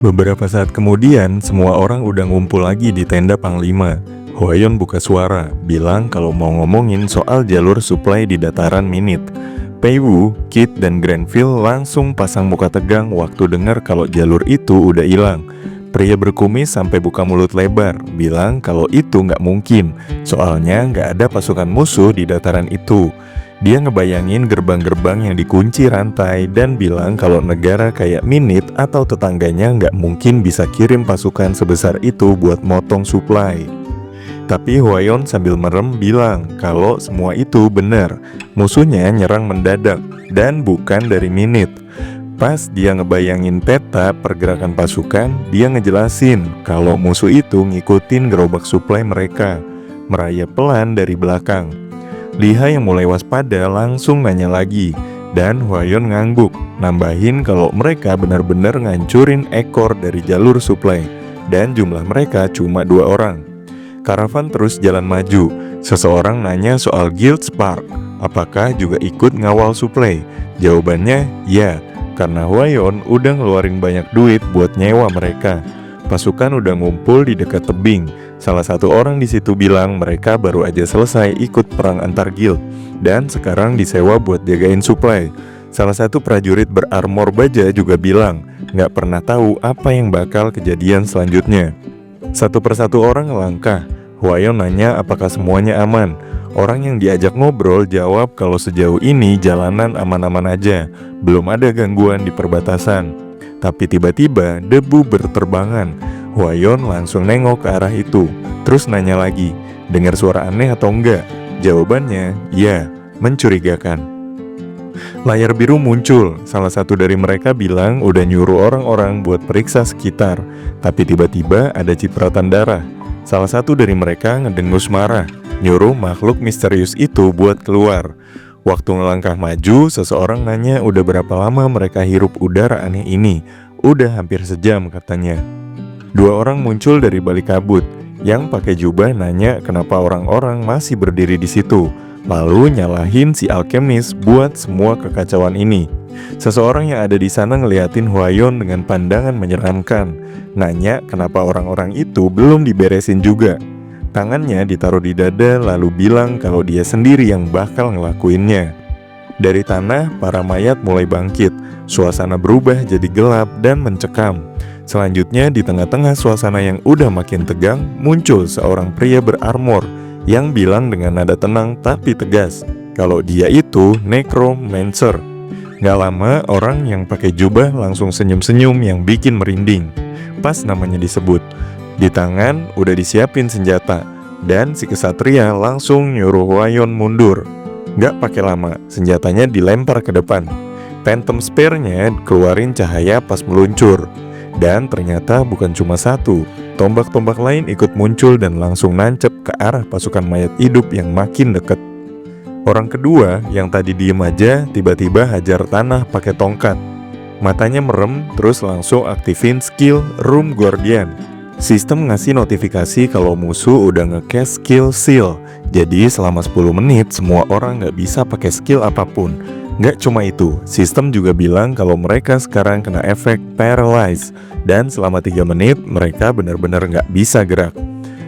Beberapa saat kemudian, semua orang udah ngumpul lagi di tenda Panglima. Hwayon buka suara, bilang kalau mau ngomongin soal jalur suplai di dataran Minit. Peiwu, Kit, dan Granville langsung pasang muka tegang waktu dengar kalau jalur itu udah hilang. Pria berkumis sampai buka mulut lebar, bilang kalau itu nggak mungkin, soalnya nggak ada pasukan musuh di dataran itu. Dia ngebayangin gerbang-gerbang yang dikunci rantai dan bilang kalau negara kayak Minit atau tetangganya nggak mungkin bisa kirim pasukan sebesar itu buat motong suplai. Tapi Hwayon sambil merem bilang kalau semua itu benar. Musuhnya nyerang mendadak dan bukan dari Minit. Pas dia ngebayangin peta pergerakan pasukan, dia ngejelasin kalau musuh itu ngikutin gerobak suplai mereka, merayap pelan dari belakang. Liha yang mulai waspada langsung nanya lagi, dan Hwayon ngangguk, nambahin kalau mereka benar-benar ngancurin ekor dari jalur suplai, dan jumlah mereka cuma 2 orang. Karavan terus jalan maju. Seseorang nanya soal Guild Spark, apakah juga ikut ngawal suplai? Jawabannya ya, karena Hwayon udah ngeluarin banyak duit buat nyewa mereka. Pasukan udah ngumpul di dekat tebing. Salah satu orang di situ bilang mereka baru aja selesai ikut perang antar guild dan sekarang disewa buat jagain suplai. Salah satu prajurit berarmor baja juga bilang nggak pernah tahu apa yang bakal kejadian selanjutnya. Satu persatu orang ngelangkah. Hwayon nanya apakah semuanya aman. Orang yang diajak ngobrol jawab kalau sejauh ini jalanan aman-aman aja, belum ada gangguan di perbatasan. Tapi tiba-tiba debu berterbangan. Hwayon langsung nengok ke arah itu, terus nanya lagi, dengar suara aneh atau enggak? Jawabannya, ya, mencurigakan. Layar biru muncul, salah satu dari mereka bilang udah nyuruh orang-orang buat periksa sekitar, tapi tiba-tiba ada cipratan darah. Salah satu dari mereka ngedengus marah, nyuruh makhluk misterius itu buat keluar. Waktu ngelangkah maju, seseorang nanya udah berapa lama mereka hirup udara aneh ini. Udah hampir sejam katanya. 2 orang muncul dari balik kabut. Yang pakai jubah nanya kenapa orang-orang masih berdiri di situ. Lalu nyalahin si alkemis buat semua kekacauan ini. Seseorang yang ada di sana ngeliatin Hwayon dengan pandangan menyeramkan. Nanya kenapa orang-orang itu belum diberesin juga. Tangannya ditaruh di dada lalu bilang kalau dia sendiri yang bakal ngelakuinnya. Dari tanah, para mayat mulai bangkit. Suasana berubah jadi gelap dan mencekam. Selanjutnya di tengah-tengah suasana yang udah makin tegang, muncul seorang pria berarmor yang bilang dengan nada tenang tapi tegas kalau dia itu necromancer. Gak lama orang yang pakai jubah langsung senyum-senyum yang bikin merinding. Pas namanya disebut, di tangan udah disiapin senjata dan si kesatria langsung nyuruh Hwayon mundur. Gak pakai lama, senjatanya dilempar ke depan. Phantom Spear-nya keluarin cahaya pas meluncur. Dan ternyata bukan cuma satu, tombak-tombak lain ikut muncul dan langsung nancep ke arah pasukan mayat hidup yang makin dekat. Orang kedua yang tadi diem aja tiba-tiba hajar tanah pakai tongkat. Matanya merem terus langsung aktifin skill Room Guardian. Sistem ngasih notifikasi kalau musuh udah nge-cast skill Seal. Jadi selama 10 menit semua orang gak bisa pakai skill apapun. Gak cuma itu, sistem juga bilang kalau mereka sekarang kena efek paralyze dan selama 3 menit mereka benar-benar gak bisa gerak.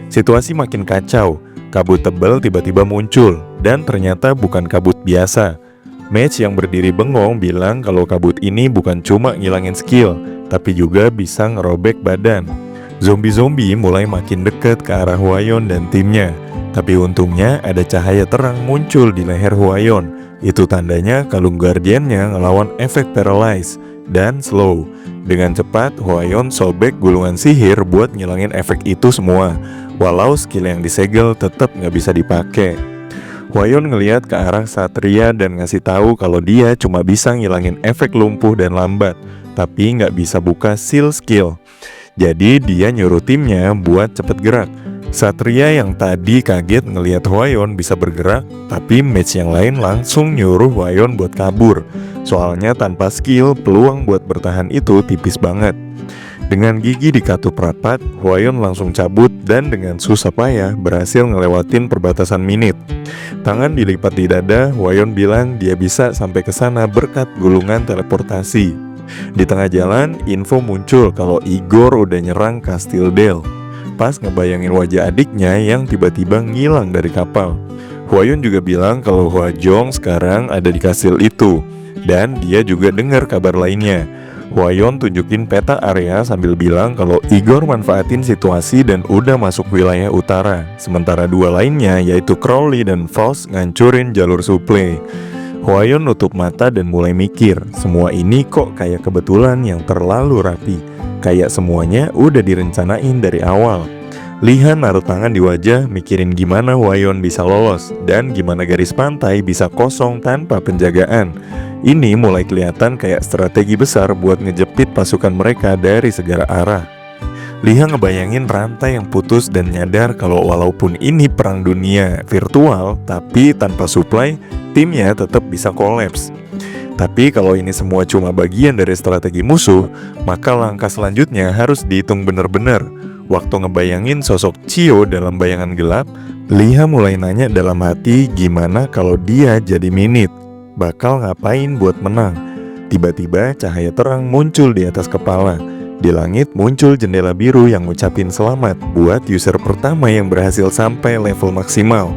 Situasi makin kacau, kabut tebal tiba-tiba muncul dan ternyata bukan kabut biasa. Mage yang berdiri bengong bilang kalau kabut ini bukan cuma ngilangin skill, tapi juga bisa ngerobek badan. Zombie-zombie mulai makin dekat ke arah Hwayon dan timnya, tapi untungnya ada cahaya terang muncul di leher Hwayon. Itu tandanya kalung guardiannya ngelawan efek paralyze dan slow. Dengan cepat, Hwayon sobek gulungan sihir buat ngilangin efek itu semua. Walau skill yang disegel tetap nggak bisa dipakai. Hwayon ngeliat ke arah Satria dan ngasih tahu kalau dia cuma bisa ngilangin efek lumpuh dan lambat, tapi nggak bisa buka seal skill. Jadi dia nyuruh timnya buat cepet gerak. Satria yang tadi kaget ngelihat Hwayon bisa bergerak, tapi mage yang lain langsung nyuruh Hwayon buat kabur. Soalnya tanpa skill, peluang buat bertahan itu tipis banget. Dengan gigi dikatup rapat, Hwayon langsung cabut dan dengan susah payah berhasil ngelewatin perbatasan Minit. Tangan dilipat di dada, Hwayon bilang dia bisa sampai ke sana berkat gulungan teleportasi. Di tengah jalan, info muncul kalau Igor udah nyerang Kastil Del. Pas ngebayangin wajah adiknya yang tiba-tiba ngilang dari kapal. Hwayun juga bilang kalau Hwajong sekarang ada di kastil itu. Dan dia juga dengar kabar lainnya. Hwayun tunjukin peta area sambil bilang kalau Igor manfaatin situasi dan udah masuk wilayah utara. Sementara dua lainnya yaitu Crowley dan Faust ngancurin jalur suplai. Hwayun nutup mata dan mulai mikir, semua ini kok kayak kebetulan yang terlalu rapi. Kayak semuanya udah direncanain dari awal. Liha naruh tangan di wajah mikirin gimana Hwayun bisa lolos dan gimana garis pantai bisa kosong tanpa penjagaan. Ini mulai kelihatan kayak strategi besar buat ngejepit pasukan mereka dari segala arah. Liha ngebayangin rantai yang putus dan nyadar kalau walaupun ini perang dunia virtual, tapi tanpa supply, timnya tetap bisa kolaps. Tapi kalau ini semua cuma bagian dari strategi musuh, maka langkah selanjutnya harus dihitung bener-bener. Waktu ngebayangin sosok Chio dalam bayangan gelap, Liha mulai nanya dalam hati gimana kalau dia jadi Minute. Bakal ngapain buat menang? Tiba-tiba cahaya terang muncul di atas kepala. Di langit muncul jendela biru yang ngucapin selamat buat user pertama yang berhasil sampai level maksimal.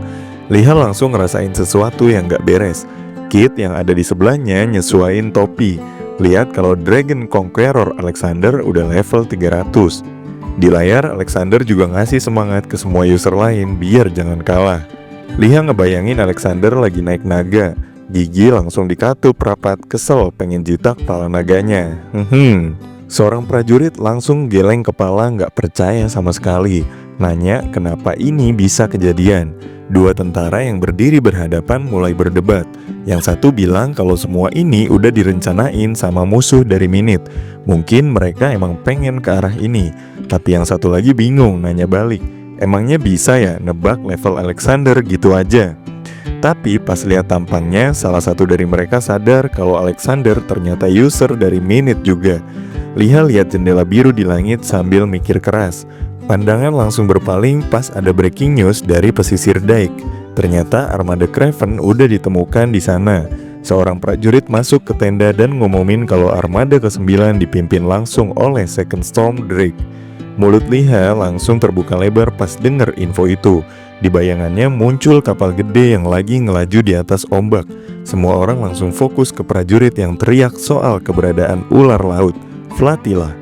Liha langsung ngerasain sesuatu yang gak beres. Kit yang ada di sebelahnya nyesuain topi. Lihat kalau Dragon Conqueror Alexander udah level 300. Di layar, Alexander juga ngasih semangat ke semua user lain biar jangan kalah. Liha ngebayangin Alexander lagi naik naga. Gigi langsung dikatup rapat, kesel pengen jitak pala naganya. Seorang prajurit langsung geleng kepala gak percaya sama sekali. Nanya kenapa ini bisa kejadian. Dua tentara yang berdiri berhadapan mulai berdebat. Yang satu bilang kalau semua ini udah direncanain sama musuh dari Minute. Mungkin mereka emang pengen ke arah ini. Tapi yang satu lagi bingung nanya balik. Emangnya bisa ya nebak level Alexander gitu aja? Tapi pas lihat tampangnya, salah satu dari mereka sadar kalau Alexander ternyata user dari Minute juga. Liha lihat jendela biru di langit sambil mikir keras. Pandangan langsung berpaling pas ada breaking news dari pesisir Dike. Ternyata armada Craven udah ditemukan di sana. Seorang prajurit masuk ke tenda dan ngumumin kalau armada ke-9 dipimpin langsung oleh Second Storm Drake. Mulut Liha langsung terbuka lebar pas denger info itu. Di bayangannya muncul kapal gede yang lagi ngelaju di atas ombak. Semua orang langsung fokus ke prajurit yang teriak soal keberadaan ular laut, Flatila.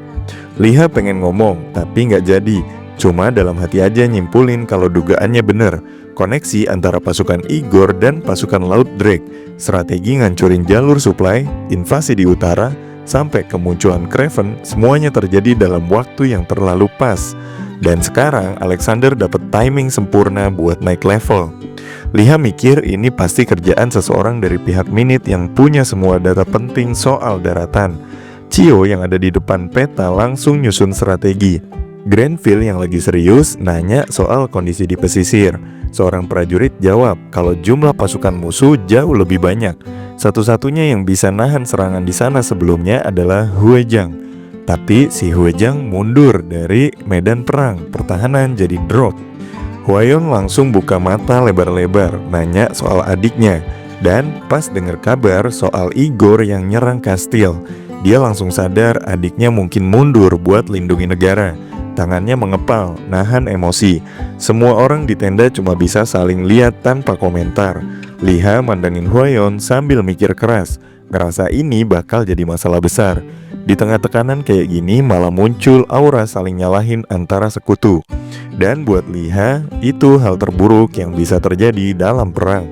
Liha pengen ngomong, tapi nggak jadi. Cuma dalam hati aja nyimpulin kalau dugaannya bener. Koneksi antara pasukan Igor dan pasukan Laut Drake, strategi ngancurin jalur supply, invasi di utara, sampai kemunculan Craven, semuanya terjadi dalam waktu yang terlalu pas. Dan sekarang Alexander dapat timing sempurna buat naik level. Liha mikir ini pasti kerjaan seseorang dari pihak Minute yang punya semua data penting soal daratan. Chio yang ada di depan peta langsung nyusun strategi. Grenville yang lagi serius nanya soal kondisi di pesisir. Seorang prajurit jawab kalau jumlah pasukan musuh jauh lebih banyak. Satu-satunya yang bisa nahan serangan di sana sebelumnya adalah Hwajang. Tapi si Hwajang mundur dari medan perang, pertahanan jadi drop. Hwayun langsung buka mata lebar-lebar, nanya soal adiknya. Dan pas dengar kabar soal Igor yang nyerang kastil, dia langsung sadar adiknya mungkin mundur buat lindungi negara. Tangannya mengepal, nahan emosi. Semua orang di tenda cuma bisa saling lihat tanpa komentar. Liha mandangin Hwayun sambil mikir keras, ngerasa ini bakal jadi masalah besar. Di tengah tekanan kayak gini malah muncul aura saling nyalahin antara sekutu. Dan buat Liha, itu hal terburuk yang bisa terjadi dalam perang.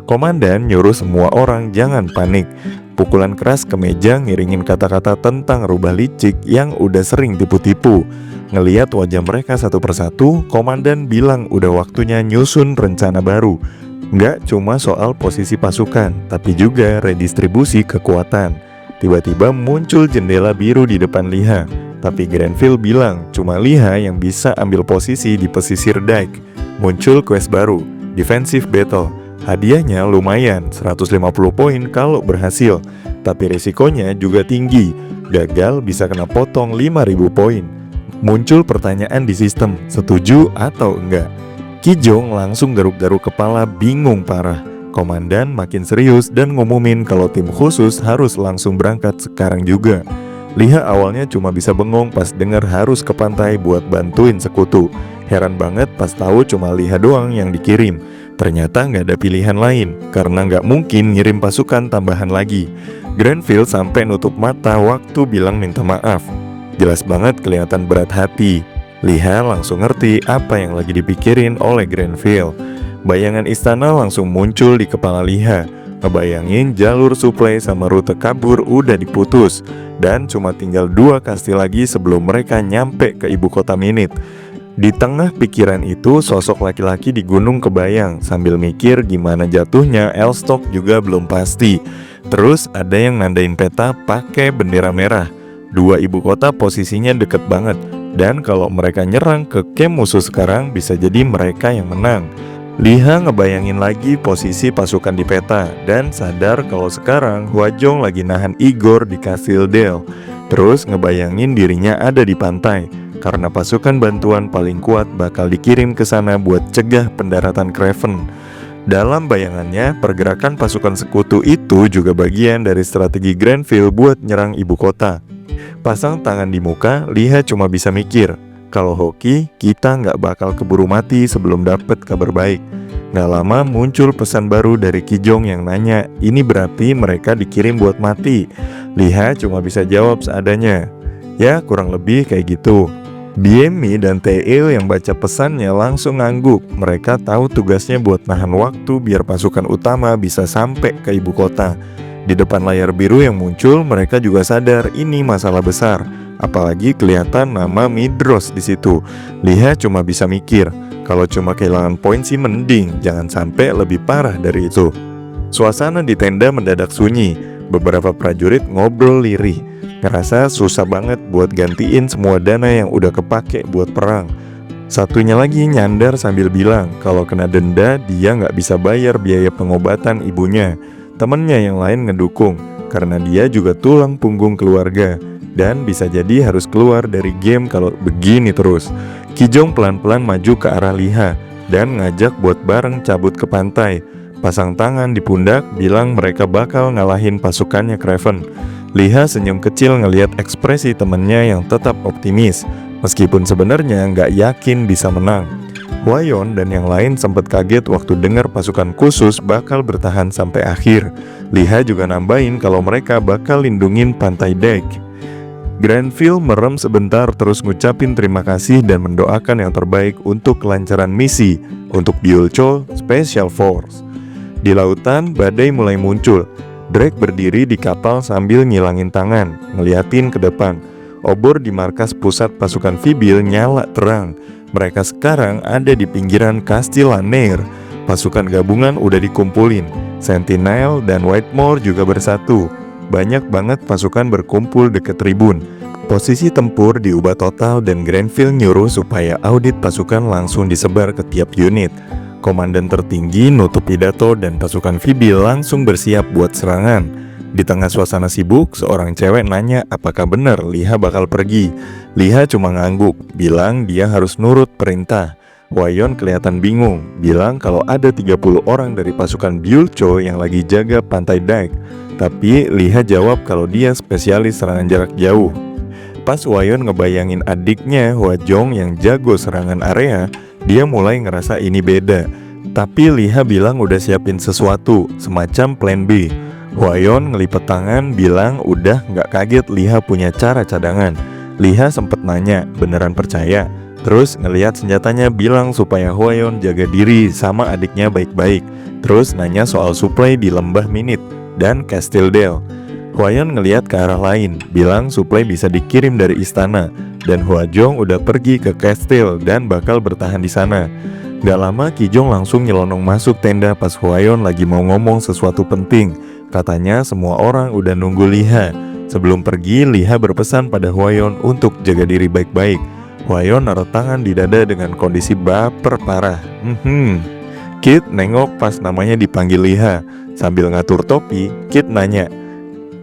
Komandan nyuruh semua orang jangan panik. Pukulan keras ke meja ngiringin kata-kata tentang rubah licik yang udah sering tipu-tipu. Ngeliat wajah mereka satu persatu, komandan bilang udah waktunya nyusun rencana baru. Nggak cuma soal posisi pasukan, tapi juga redistribusi kekuatan. Tiba-tiba muncul jendela biru di depan Liha. Tapi Grenville bilang cuma Liha yang bisa ambil posisi di pesisir Dike. Muncul quest baru, Defensive Battle. Hadiahnya lumayan, 150 poin kalau berhasil. Tapi risikonya juga tinggi. Gagal bisa kena potong 5.000 poin. Muncul pertanyaan di sistem, setuju atau enggak? Kijong langsung garuk-garuk kepala bingung parah. Komandan makin serius dan ngumumin kalau tim khusus harus langsung berangkat sekarang juga. Liha awalnya cuma bisa bengong pas denger harus ke pantai buat bantuin sekutu. Heran banget pas tahu cuma Liha doang yang dikirim. Ternyata nggak ada pilihan lain, karena nggak mungkin ngirim pasukan tambahan lagi. Grenville sampai nutup mata waktu bilang minta maaf. Jelas banget kelihatan berat hati. Liha langsung ngerti apa yang lagi dipikirin oleh Grenville. Bayangan istana langsung muncul di kepala Liha. Ngebayangin jalur suplai sama rute kabur udah diputus, dan cuma tinggal 2 kasti lagi sebelum mereka nyampe ke ibu kota Minit. Di tengah pikiran itu, sosok laki-laki di gunung kebayang sambil mikir gimana jatuhnya Elstok juga belum pasti. Terus ada yang nandain peta pakai bendera merah. 2 ibu kota posisinya deket banget, dan kalau mereka nyerang ke camp musuh sekarang bisa jadi mereka yang menang. Liha ngebayangin lagi posisi pasukan di peta dan sadar kalau sekarang Hwajong lagi nahan Igor di Kastil Dale. Terus ngebayangin dirinya ada di pantai karena pasukan bantuan paling kuat bakal dikirim ke sana buat cegah pendaratan Craven. Dalam bayangannya, pergerakan pasukan sekutu itu juga bagian dari strategi Grenville buat nyerang ibu kota. Pasang tangan di muka, Liha cuma bisa mikir, kalau hoki, kita nggak bakal keburu mati sebelum dapet kabar baik. Nggak lama muncul pesan baru dari Kijong yang nanya, ini berarti mereka dikirim buat mati. Liha cuma bisa jawab seadanya, ya kurang lebih kayak gitu. Biemi dan Tae yang baca pesannya langsung ngangguk. Mereka tahu tugasnya buat nahan waktu biar pasukan utama bisa sampai ke ibu kota. Di depan layar biru yang muncul, mereka juga sadar ini masalah besar. Apalagi kelihatan nama Midros di situ. Liha cuma bisa mikir, kalau cuma kehilangan poin sih mending, jangan sampai lebih parah dari itu. Suasana di tenda mendadak sunyi. Beberapa prajurit ngobrol lirih, ngerasa susah banget buat gantiin semua dana yang udah kepake buat perang. Satunya lagi nyandar sambil bilang kalau kena denda dia nggak bisa bayar biaya pengobatan ibunya. Temennya yang lain ngedukung karena dia juga tulang punggung keluarga dan bisa jadi harus keluar dari game kalau begini terus. Kijong pelan-pelan maju ke arah Liha dan ngajak buat bareng cabut ke pantai. Pasang tangan di pundak bilang mereka bakal ngalahin pasukannya Craven. Liha senyum kecil ngelihat ekspresi temennya yang tetap optimis, meskipun sebenarnya nggak yakin bisa menang. Hwayon dan yang lain sempat kaget waktu dengar pasukan khusus bakal bertahan sampai akhir. Liha juga nambahin kalau mereka bakal lindungin pantai Daeg. Grenville merem sebentar terus ngucapin terima kasih dan mendoakan yang terbaik untuk kelancaran misi untuk Byulcho Special Force. Di lautan, badai mulai muncul. Drake berdiri di kapal sambil ngilangin tangan, ngeliatin ke depan. Obor di markas pusat pasukan Fibil nyala terang. Mereka sekarang ada di pinggiran Kastil Lanneir. Pasukan gabungan udah dikumpulin. Sentinel dan Whitemore juga bersatu. Banyak banget pasukan berkumpul deket tribun. Posisi tempur diubah total dan Grenville nyuruh supaya audit pasukan langsung disebar ke tiap unit. Komandan tertinggi nutup pidato dan pasukan Fibil langsung bersiap buat serangan. Di tengah suasana sibuk, seorang cewek nanya apakah benar Liha bakal pergi. Liha cuma ngangguk, bilang dia harus nurut perintah. Hwayon kelihatan bingung, bilang kalau ada 30 orang dari pasukan Byulcho yang lagi jaga pantai Daeg. Tapi Liha jawab kalau dia spesialis serangan jarak jauh. Pas Hwayon ngebayangin adiknya Hwajong yang jago serangan area, dia mulai ngerasa ini beda. Tapi Liha bilang udah siapin sesuatu, semacam plan B. Hwayon ngelipet tangan bilang udah gak kaget Liha punya cara cadangan. Liha sempet nanya beneran percaya. Terus ngelihat senjatanya bilang supaya Hwayon jaga diri sama adiknya baik-baik. Terus nanya soal suplai di lembah Minit dan Kastil Dale. Hwayon ngelihat ke arah lain, bilang suplai bisa dikirim dari istana. Dan Hwajong udah pergi ke kastil dan bakal bertahan di sana. Gak lama Kijong langsung nyelonong masuk tenda pas Hwayon lagi mau ngomong sesuatu penting. Katanya semua orang udah nunggu Liha. Sebelum pergi, Liha berpesan pada Hwayon untuk jaga diri baik-baik. Hwayon naruh tangan di dada dengan kondisi baper parah. Kit nengok pas namanya dipanggil Liha. Sambil ngatur topi, Kit nanya,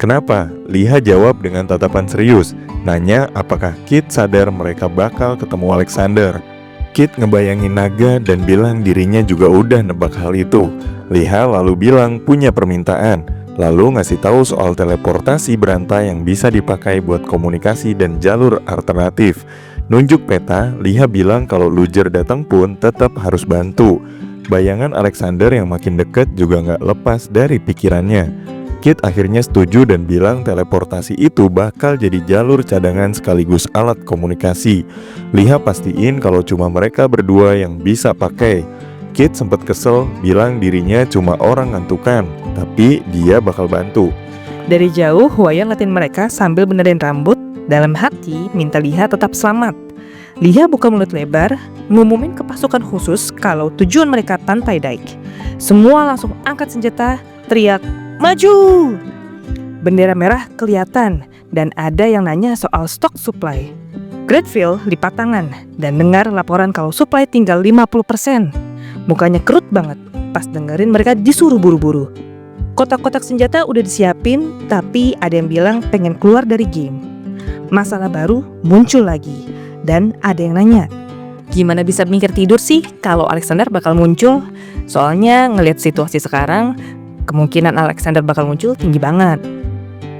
kenapa? Liha jawab dengan tatapan serius. Nanya apakah Kit sadar mereka bakal ketemu Alexander. Kit ngebayangin naga dan bilang dirinya juga udah nebak hal itu. Liha lalu bilang punya permintaan. lalu ngasih tahu soal teleportasi berantai yang bisa dipakai buat komunikasi dan jalur alternatif. Nunjuk peta, Liha bilang kalau Luger datang pun tetap harus bantu. Bayangan Alexander yang makin dekat juga nggak lepas dari pikirannya. Kit akhirnya setuju dan bilang teleportasi itu bakal jadi jalur cadangan sekaligus alat komunikasi. Liha pastiin kalau cuma mereka berdua yang bisa pakai. Kit sempat kesel, bilang dirinya cuma orang ngantukan, tapi dia bakal bantu. Dari jauh, Hwayeon ngeliatin mereka sambil benerin rambut. Dalam hati, minta Liha tetap selamat. Liha buka mulut lebar, ngumumin ke pasukan khusus kalau tujuan mereka pantai Daik. Semua langsung angkat senjata, teriak, "Maju!" Bendera merah kelihatan, dan ada yang nanya soal stok supply. Granville lipat tangan dan dengar laporan kalau supply tinggal 50%. Mukanya kerut banget pas dengerin mereka disuruh buru-buru. Kotak-kotak senjata udah disiapin, tapi ada yang bilang pengen keluar dari game. Masalah baru muncul lagi, dan ada yang nanya, gimana bisa mikir tidur sih kalau Alexander bakal muncul? Soalnya ngelihat situasi sekarang, kemungkinan Alexander bakal muncul tinggi banget.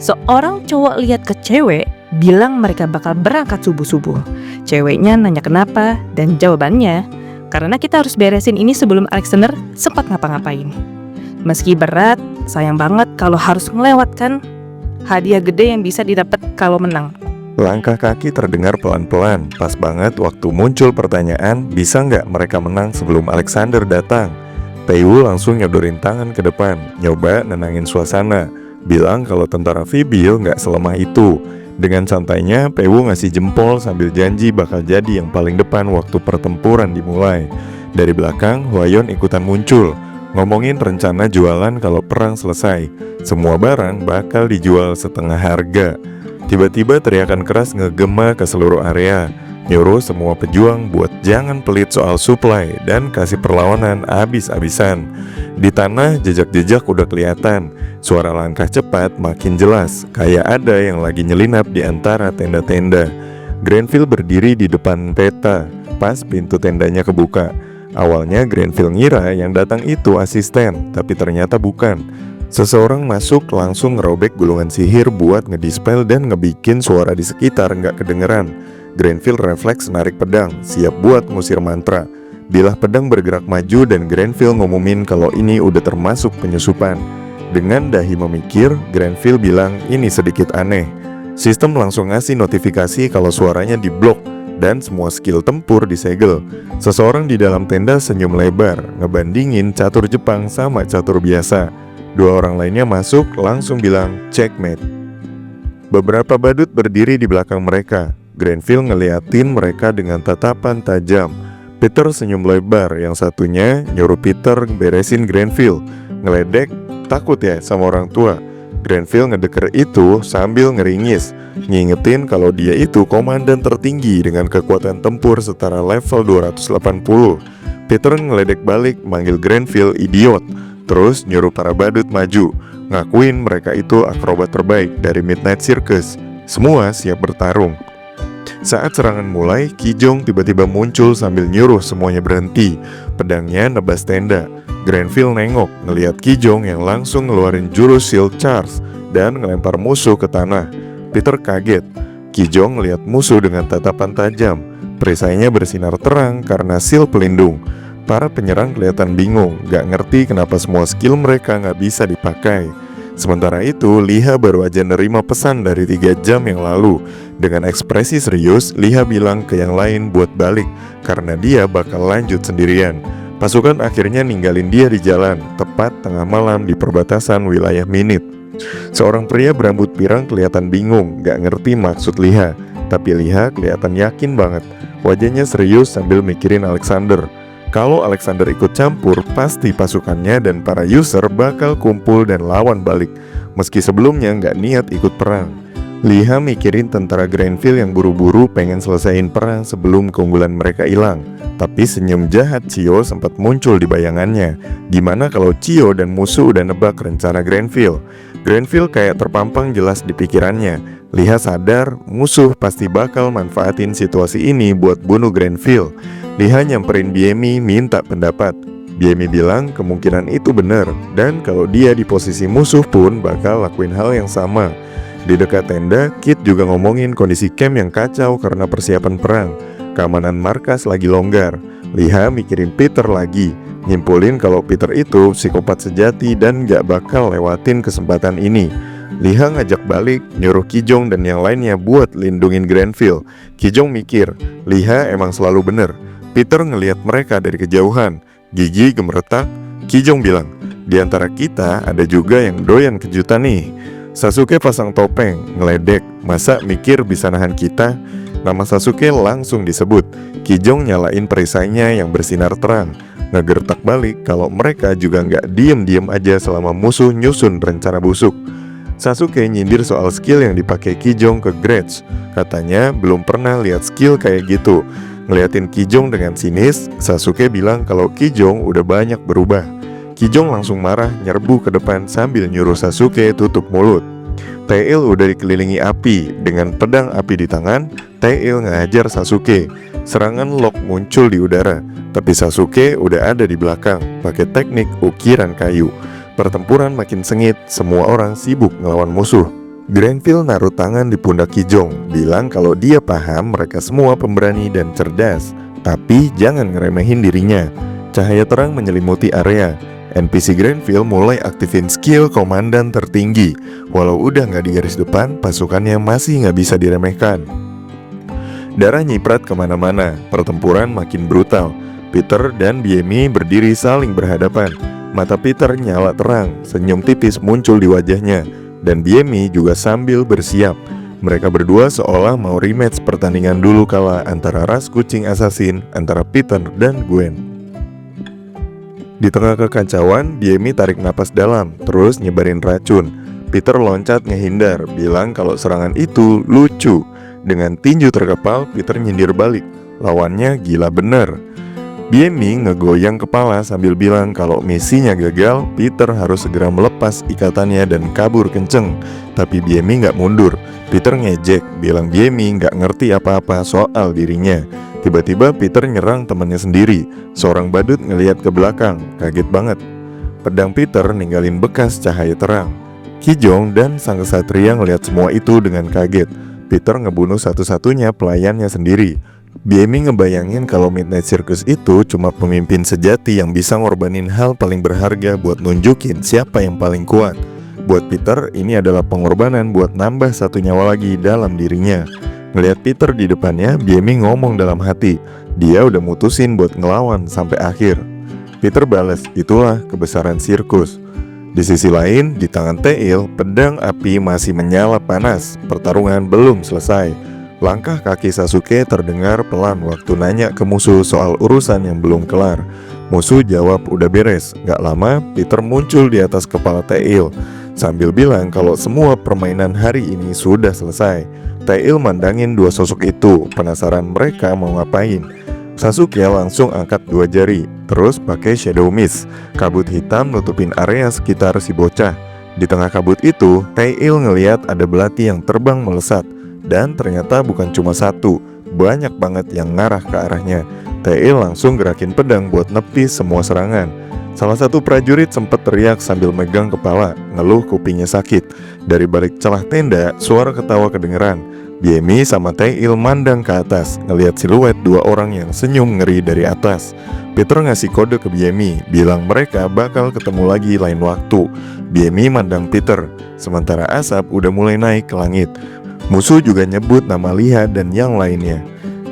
Seorang cowok lihat ke cewek, bilang mereka bakal berangkat subuh-subuh. Ceweknya nanya kenapa, dan jawabannya, karena kita harus beresin ini sebelum Alexander sempat ngapa-ngapain. Meski berat, sayang banget kalau harus melewatkan hadiah gede yang bisa didapat kalau menang. Langkah kaki terdengar pelan-pelan, pas banget waktu muncul pertanyaan, bisa nggak mereka menang sebelum Alexander datang? Taewoo langsung nyodorin tangan ke depan, nyoba nenangin suasana, bilang kalau tentara Vibil nggak selemah itu. Dengan santainya, Taewoo ngasih jempol sambil janji bakal jadi yang paling depan waktu pertempuran dimulai. Dari belakang, Hwayeon ikutan muncul, ngomongin rencana jualan kalau perang selesai. Semua barang bakal dijual setengah harga. Tiba-tiba teriakan keras ngegema ke seluruh area, nyuruh semua pejuang buat jangan pelit soal supply dan kasih perlawanan abis-abisan. Di tanah, jejak-jejak udah kelihatan. Suara langkah cepat makin jelas, kayak ada yang lagi nyelinap di antara tenda-tenda. Granville berdiri di depan peta, pas pintu tendanya kebuka. Awalnya Granville ngira yang datang itu asisten, tapi ternyata bukan. Seseorang masuk langsung ngerobek gulungan sihir buat ngedispel dan ngebikin suara di sekitar nggak kedengeran. Granville refleks narik pedang, siap buat ngusir mantra. Bilah pedang bergerak maju dan Granville ngumumin kalau ini udah termasuk penyusupan. Dengan dahi memikir, Granville bilang ini sedikit aneh. Sistem langsung ngasih notifikasi kalau suaranya diblok dan semua skill tempur disegel. Seseorang di dalam tenda senyum lebar, ngebandingin catur Jepang sama catur biasa. Dua orang lainnya masuk langsung bilang checkmate. Beberapa badut berdiri di belakang mereka. Granville ngeliatin mereka dengan tatapan tajam. Peter senyum lebar, yang satunya nyuruh Peter beresin Granville. Ngeledek, takut ya sama orang tua. Granville ngedeker itu sambil ngeringis, ngingetin kalau dia itu komandan tertinggi dengan kekuatan tempur setara level 280. Peter ngeledek balik, manggil Granville idiot, terus nyuruh para badut maju, ngakuin mereka itu akrobat terbaik dari Midnight Circus. Semua siap bertarung. Saat serangan mulai, Kijong tiba-tiba muncul sambil nyuruh semuanya berhenti. Pedangnya nebas tenda. Granville nengok, ngeliat Kijong yang langsung ngeluarin jurus Shield Charge dan ngelempar musuh ke tanah. Peter kaget. Kijong ngeliat musuh dengan tatapan tajam. Perisainya bersinar terang karena shield pelindung. Para penyerang kelihatan bingung, gak ngerti kenapa semua skill mereka gak bisa dipakai. Sementara itu, Liha baru aja nerima pesan dari 3 jam yang lalu. Dengan ekspresi serius, Liha bilang ke yang lain buat balik, karena dia bakal lanjut sendirian. Pasukan akhirnya ninggalin dia di jalan, tepat tengah malam di perbatasan wilayah Minit. Seorang pria berambut pirang kelihatan bingung, gak ngerti maksud Liha. Tapi Liha kelihatan yakin banget, wajahnya serius sambil mikirin Alexander. Kalau Alexander ikut campur, pasti pasukannya dan para user bakal kumpul dan lawan balik, meski sebelumnya nggak niat ikut perang. Liha mikirin tentara Granville yang buru-buru pengen selesaiin perang sebelum keunggulan mereka hilang. Tapi senyum jahat Chio sempat muncul di bayangannya. Gimana kalau Chio dan musuh udah nebak rencana Granville? Granville kayak terpampang jelas di pikirannya. Liha sadar musuh pasti bakal manfaatin situasi ini buat bunuh Granville. Liha nyamperin Biemi minta pendapat. BMI bilang kemungkinan itu benar, dan kalau dia di posisi musuh pun bakal lakuin hal yang sama. Di dekat tenda, Kit juga ngomongin kondisi camp yang kacau karena persiapan perang. Keamanan markas lagi longgar. Liha mikirin Peter lagi, nyimpulin kalau Peter itu psikopat sejati dan gak bakal lewatin kesempatan ini. Liha ngajak balik, nyuruh Kijong dan yang lainnya buat lindungin Granville. Kijong mikir, Liha emang selalu bener. Peter ngelihat mereka dari kejauhan, gigi gemeretak. Kijong bilang, di antara kita ada juga yang doyan kejutan nih. Sasuke pasang topeng, ngeledek, masa mikir bisa nahan kita? Nama Sasuke langsung disebut. Kijong nyalain perisainya yang bersinar terang, ngegertak balik kalau mereka juga nggak diem-diem aja selama musuh nyusun rencana busuk. Sasuke nyindir soal skill yang dipakai Kijong ke Gretsch. Katanya belum pernah lihat skill kayak gitu. Ngeliatin Kijong dengan sinis, Sasuke bilang kalau Kijong udah banyak berubah. Kijong langsung marah, nyerbu ke depan sambil nyuruh Sasuke tutup mulut. Tail udah dikelilingi api. Dengan pedang api di tangan, Tail ngehajar Sasuke. Serangan lock muncul di udara, tapi Sasuke udah ada di belakang, pakai teknik ukiran kayu. Pertempuran makin sengit, semua orang sibuk ngelawan musuh. Granville naruh tangan di pundak Kijong, bilang kalau dia paham mereka semua pemberani dan cerdas, tapi jangan ngeremehin dirinya. Cahaya terang menyelimuti area. NPC Granville mulai aktifin skill komandan tertinggi. Walau udah gak di garis depan, pasukannya masih gak bisa diremehkan. Darah nyiprat kemana-mana, pertempuran makin brutal. Peter dan BMI berdiri saling berhadapan. Mata Peter nyala terang, senyum tipis muncul di wajahnya, dan BMI juga sambil bersiap. Mereka berdua seolah mau rematch pertandingan dulu kala antara ras kucing assassin antara Peter dan Gwen. Di tengah kekacauan, BMI tarik napas dalam, terus nyebarin racun. Peter loncat ngehindar, bilang kalau serangan itu lucu. Dengan tinju terkepal, Peter nyindir balik. Lawannya gila bener. BMI ngegoyang kepala sambil bilang kalau misinya gagal, Peter harus segera melepas ikatannya dan kabur kenceng. Tapi BMI gak mundur. Peter ngejek, bilang BMI gak ngerti apa-apa soal dirinya. Tiba-tiba Peter nyerang temannya sendiri. Seorang badut ngelihat ke belakang, kaget banget. Pedang Peter ninggalin bekas cahaya terang. Kijong dan sang kesatria ngelihat semua itu dengan kaget. Peter ngebunuh satu-satunya pelayannya sendiri. BMI ngebayangin kalau Midnight Circus itu cuma pemimpin sejati yang bisa ngorbanin hal paling berharga buat nunjukin siapa yang paling kuat. Buat Peter, ini adalah pengorbanan buat nambah satu nyawa lagi dalam dirinya. Ngelihat Peter di depannya, BMI ngomong dalam hati, dia udah mutusin buat ngelawan sampai akhir. Peter balas, itulah kebesaran sirkus. Di sisi lain, di tangan Tail, pedang api masih menyala panas. Pertarungan belum selesai. Langkah kaki Sasuke terdengar pelan waktu nanya ke musuh soal urusan yang belum kelar. Musuh jawab udah beres. Gak lama, Peter muncul di atas kepala Tail sambil bilang kalau semua permainan hari ini sudah selesai. Tail mandangin dua sosok itu, penasaran mereka mau ngapain. Sasuke langsung angkat dua jari, terus pakai Shadow Mist. Kabut hitam nutupin area sekitar si bocah. Di tengah kabut itu, Tail ngeliat ada belati yang terbang melesat. Dan ternyata bukan cuma satu, banyak banget yang ngarah ke arahnya. Tail langsung gerakin pedang buat nepis semua serangan. Salah satu prajurit sempat teriak sambil megang kepala, ngeluh kupingnya sakit. Dari balik celah tenda, suara ketawa kedengeran. BMI sama Tail mandang ke atas, ngelihat siluet dua orang yang senyum ngeri dari atas. Peter ngasih kode ke BMI, bilang mereka bakal ketemu lagi lain waktu. BMI mandang Peter, sementara asap udah mulai naik ke langit. Musuh juga nyebut nama Liha dan yang lainnya.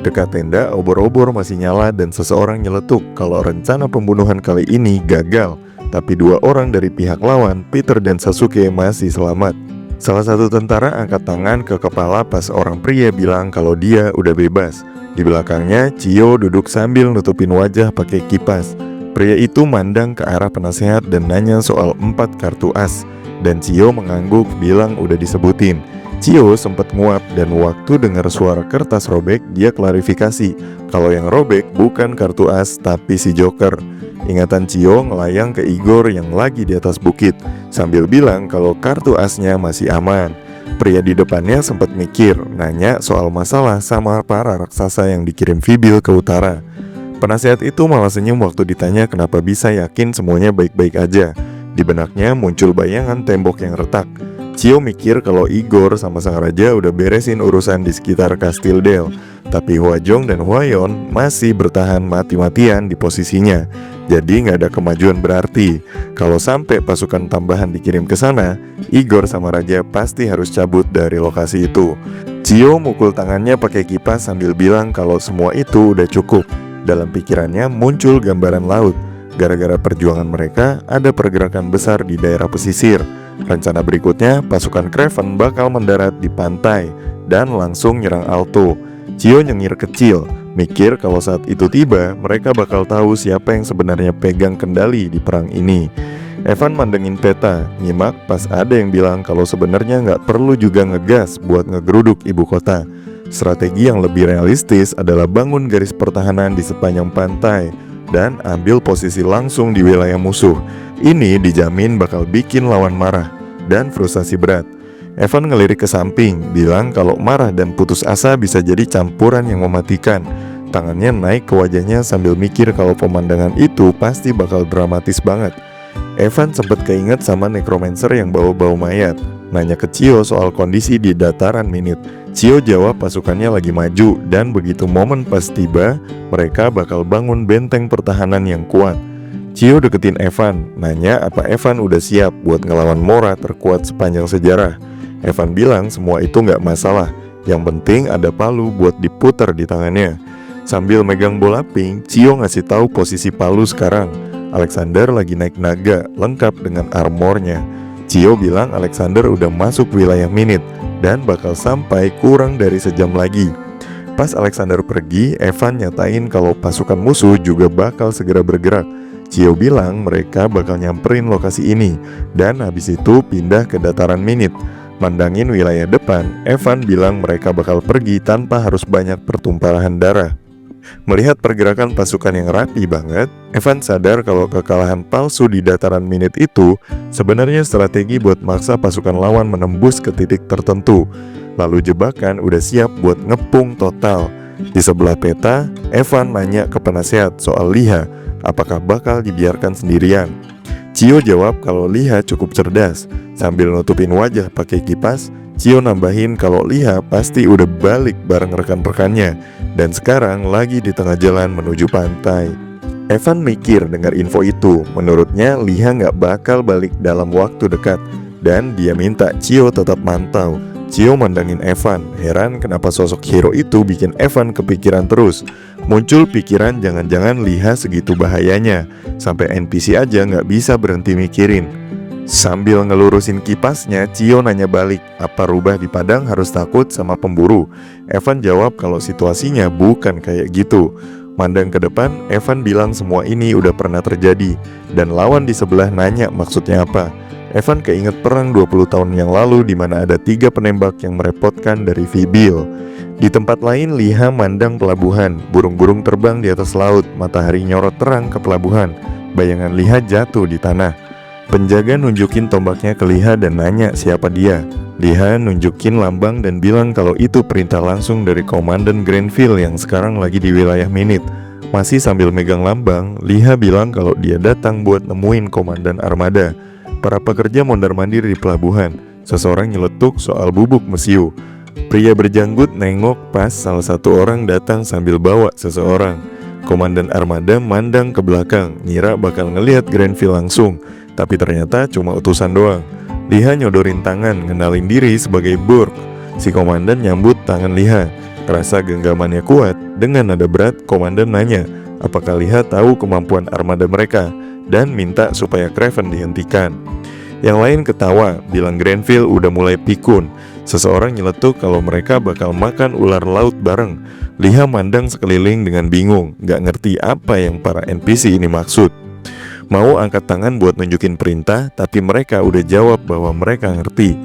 Dekat tenda, obor-obor masih nyala dan seseorang nyeletuk kalau rencana pembunuhan kali ini gagal. Tapi dua orang dari pihak lawan, Peter dan Sasuke, masih selamat. Salah satu tentara angkat tangan ke kepala pas orang pria bilang kalau dia udah bebas. Di belakangnya, Chiyo duduk sambil nutupin wajah pakai kipas. Pria itu mandang ke arah penasehat dan nanya soal 4 kartu as. Dan Chiyo mengangguk bilang udah disebutin. Chiyo sempat nguap dan waktu dengar suara kertas robek, dia klarifikasi kalau yang robek bukan kartu as tapi si Joker. Ingatan Chiyo ngelayang ke Igor yang lagi di atas bukit sambil bilang kalau kartu asnya masih aman. Pria di depannya sempat mikir, nanya soal masalah sama para raksasa yang dikirim Vybil ke utara. Penasehat itu malah senyum waktu ditanya kenapa bisa yakin semuanya baik-baik aja. Di benaknya muncul bayangan tembok yang retak. Cio mikir kalau Igor sama sang raja udah beresin urusan di sekitar Kastil Dale. Tapi Hwajong dan Hwayeon masih bertahan mati-matian di posisinya. Jadi nggak ada kemajuan berarti. Kalau sampai pasukan tambahan dikirim ke sana, Igor sama raja pasti harus cabut dari lokasi itu. Cio mukul tangannya pakai kipas sambil bilang kalau semua itu udah cukup. Dalam pikirannya muncul gambaran laut. Gara-gara perjuangan mereka, ada pergerakan besar di daerah pesisir. Rencana berikutnya, pasukan Craven bakal mendarat di pantai dan langsung nyerang Alto. Cio nyengir kecil, mikir kalau saat itu tiba, mereka bakal tahu siapa yang sebenarnya pegang kendali di perang ini. Evan mandengin peta, nyimak pas ada yang bilang kalau sebenarnya nggak perlu juga ngegas buat ngegeruduk ibu kota. Strategi yang lebih realistis adalah bangun garis pertahanan di sepanjang pantai dan ambil posisi langsung di wilayah musuh. Ini dijamin bakal bikin lawan marah dan frustasi berat. Evan ngelirik ke samping, bilang kalau marah dan putus asa bisa jadi campuran yang mematikan. Tangannya naik ke wajahnya sambil mikir kalau pemandangan itu pasti bakal dramatis banget. Evan sempat keinget sama necromancer yang bawa-bawa mayat. Nanya ke Cio soal kondisi di dataran Minit. Cio jawab pasukannya lagi maju dan begitu momen pas tiba, mereka bakal bangun benteng pertahanan yang kuat. Cio deketin Evan, nanya apa Evan udah siap buat ngelawan Mora terkuat sepanjang sejarah. Evan bilang semua itu nggak masalah, yang penting ada palu buat diputar di tangannya. Sambil megang bola pink, Cio ngasih tahu posisi palu sekarang. Alexander lagi naik naga, lengkap dengan armornya. Cio bilang Alexander udah masuk wilayah Minit dan bakal sampai kurang dari sejam lagi. Pas Alexander pergi, Evan nyatain kalau pasukan musuh juga bakal segera bergerak. Cio bilang mereka bakal nyamperin lokasi ini dan habis itu pindah ke dataran Minit. Mandangin wilayah depan, Evan bilang mereka bakal pergi tanpa harus banyak pertumpahan darah. Melihat pergerakan pasukan yang rapi banget, Evan sadar kalau kekalahan palsu di dataran Minit itu sebenarnya strategi buat maksa pasukan lawan menembus ke titik tertentu. Lalu jebakan udah siap buat ngepung total. Di sebelah peta, Evan nanya ke penasehat soal Liha, apakah bakal dibiarkan sendirian. Cio jawab kalau Liha cukup cerdas. Sambil nutupin wajah pakai kipas, Cio nambahin kalau Liha pasti udah balik bareng rekan-rekannya dan sekarang lagi di tengah jalan menuju pantai. Evan mikir dengar info itu. Menurutnya Liha nggak bakal balik dalam waktu dekat dan dia minta Cio tetap mantau. Cio mandangin Evan, heran kenapa sosok hero itu bikin Evan kepikiran terus. Muncul pikiran jangan-jangan Liha segitu bahayanya sampai NPC aja nggak bisa berhenti mikirin. Sambil ngelurusin kipasnya, Cio nanya balik, apa rubah di padang harus takut sama pemburu? Evan jawab kalau situasinya bukan kayak gitu. Mandang ke depan, Evan bilang semua ini udah pernah terjadi dan lawan di sebelah nanya maksudnya apa. Evan keinget perang 20 tahun yang lalu di mana ada 3 penembak yang merepotkan dari Vibil. Di tempat lain, Liha mandang pelabuhan, burung-burung terbang di atas laut, matahari nyorot terang ke pelabuhan. Bayangan Liha jatuh di tanah. Penjaga nunjukin tombaknya ke Liha dan nanya siapa dia. Liha nunjukin lambang dan bilang kalau itu perintah langsung dari Komandan Grenville yang sekarang lagi di wilayah Minit. Masih sambil megang lambang, Liha bilang kalau dia datang buat nemuin Komandan Armada. Para pekerja mondar-mandir di pelabuhan. Seseorang nyeletuk soal bubuk mesiu. Pria berjanggut nengok pas salah satu orang datang sambil bawa seseorang. Komandan Armada mandang ke belakang, ngira bakal ngelihat Grenville langsung, tapi ternyata cuma utusan doang. Liha nyodorin tangan, ngenalin diri sebagai Burke. Si komandan nyambut tangan Liha. Rasa genggamannya kuat, dengan nada berat komandan nanya apakah Liha tahu kemampuan armada mereka dan minta supaya Craven dihentikan. Yang lain ketawa, bilang Grenville udah mulai pikun. Seseorang nyeletuk kalau mereka bakal makan ular laut bareng. Liha mandang sekeliling dengan bingung, gak ngerti apa yang para NPC ini maksud. Mau angkat tangan buat nunjukin perintah, tapi mereka udah jawab bahwa mereka ngerti.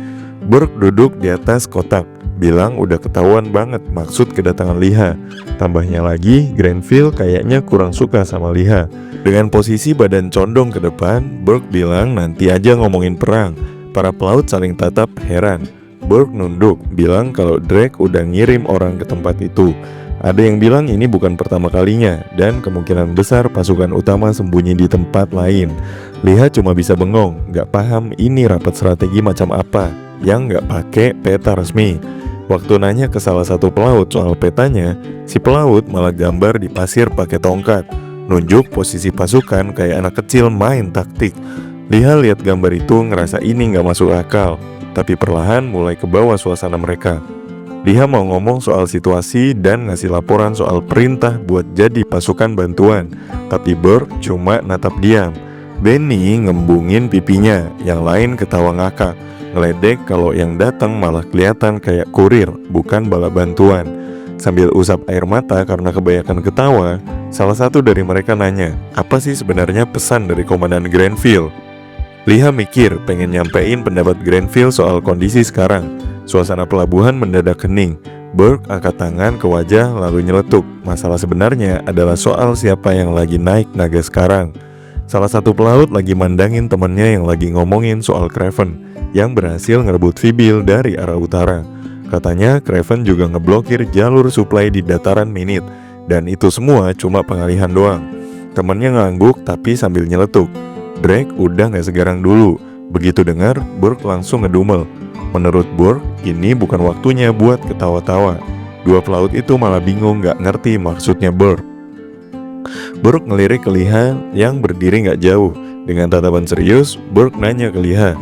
Burke duduk di atas kotak, bilang udah ketahuan banget maksud kedatangan Liha. Tambahnya lagi, Grenville kayaknya kurang suka sama Liha. Dengan posisi badan condong ke depan, Burke bilang nanti aja ngomongin perang. Para pelaut saling tatap heran. Burke nunduk, bilang kalau Drake udah ngirim orang ke tempat itu. Ada yang bilang ini bukan pertama kalinya, dan kemungkinan besar pasukan utama sembunyi di tempat lain. Liha cuma bisa bengong, gak paham ini rapat strategi macam apa yang gak pakai peta resmi. Waktu nanya ke salah satu pelaut soal petanya, si pelaut malah gambar di pasir pakai tongkat, nunjuk posisi pasukan kayak anak kecil main taktik. Liha lihat gambar itu ngerasa ini gak masuk akal, tapi perlahan mulai ke bawah suasana mereka. Liha mau ngomong soal situasi dan ngasih laporan soal perintah buat jadi pasukan bantuan, tapi Burke cuma natap diam. Benny ngembungin pipinya, yang lain ketawa ngakak, ngeledek kalau yang datang malah kelihatan kayak kurir, bukan bala bantuan. Sambil usap air mata karena kebanyakan ketawa, salah satu dari mereka nanya, apa sih sebenarnya pesan dari Komandan Grenville? Liha mikir pengen nyampein pendapat Grenville soal kondisi sekarang. Suasana pelabuhan mendadak hening. Burke angkat tangan ke wajah lalu nyeletuk. Masalah sebenarnya adalah soal siapa yang lagi naik naga sekarang. Salah satu pelaut lagi mandangin temannya yang lagi ngomongin soal Craven yang berhasil ngerebut Vybil dari arah utara. Katanya Craven juga ngeblokir jalur suplai di dataran Minute, dan itu semua cuma pengalihan doang. Temannya ngangguk tapi sambil nyeletuk. Drake udah gak segarang dulu. Begitu dengar, Burke langsung ngedumel. Menurut Burke, ini bukan waktunya buat ketawa-tawa. Dua pelaut itu malah bingung gak ngerti maksudnya Burke. Burke ngelirik ke Liha yang berdiri gak jauh. Dengan tatapan serius, Burke nanya ke Liha,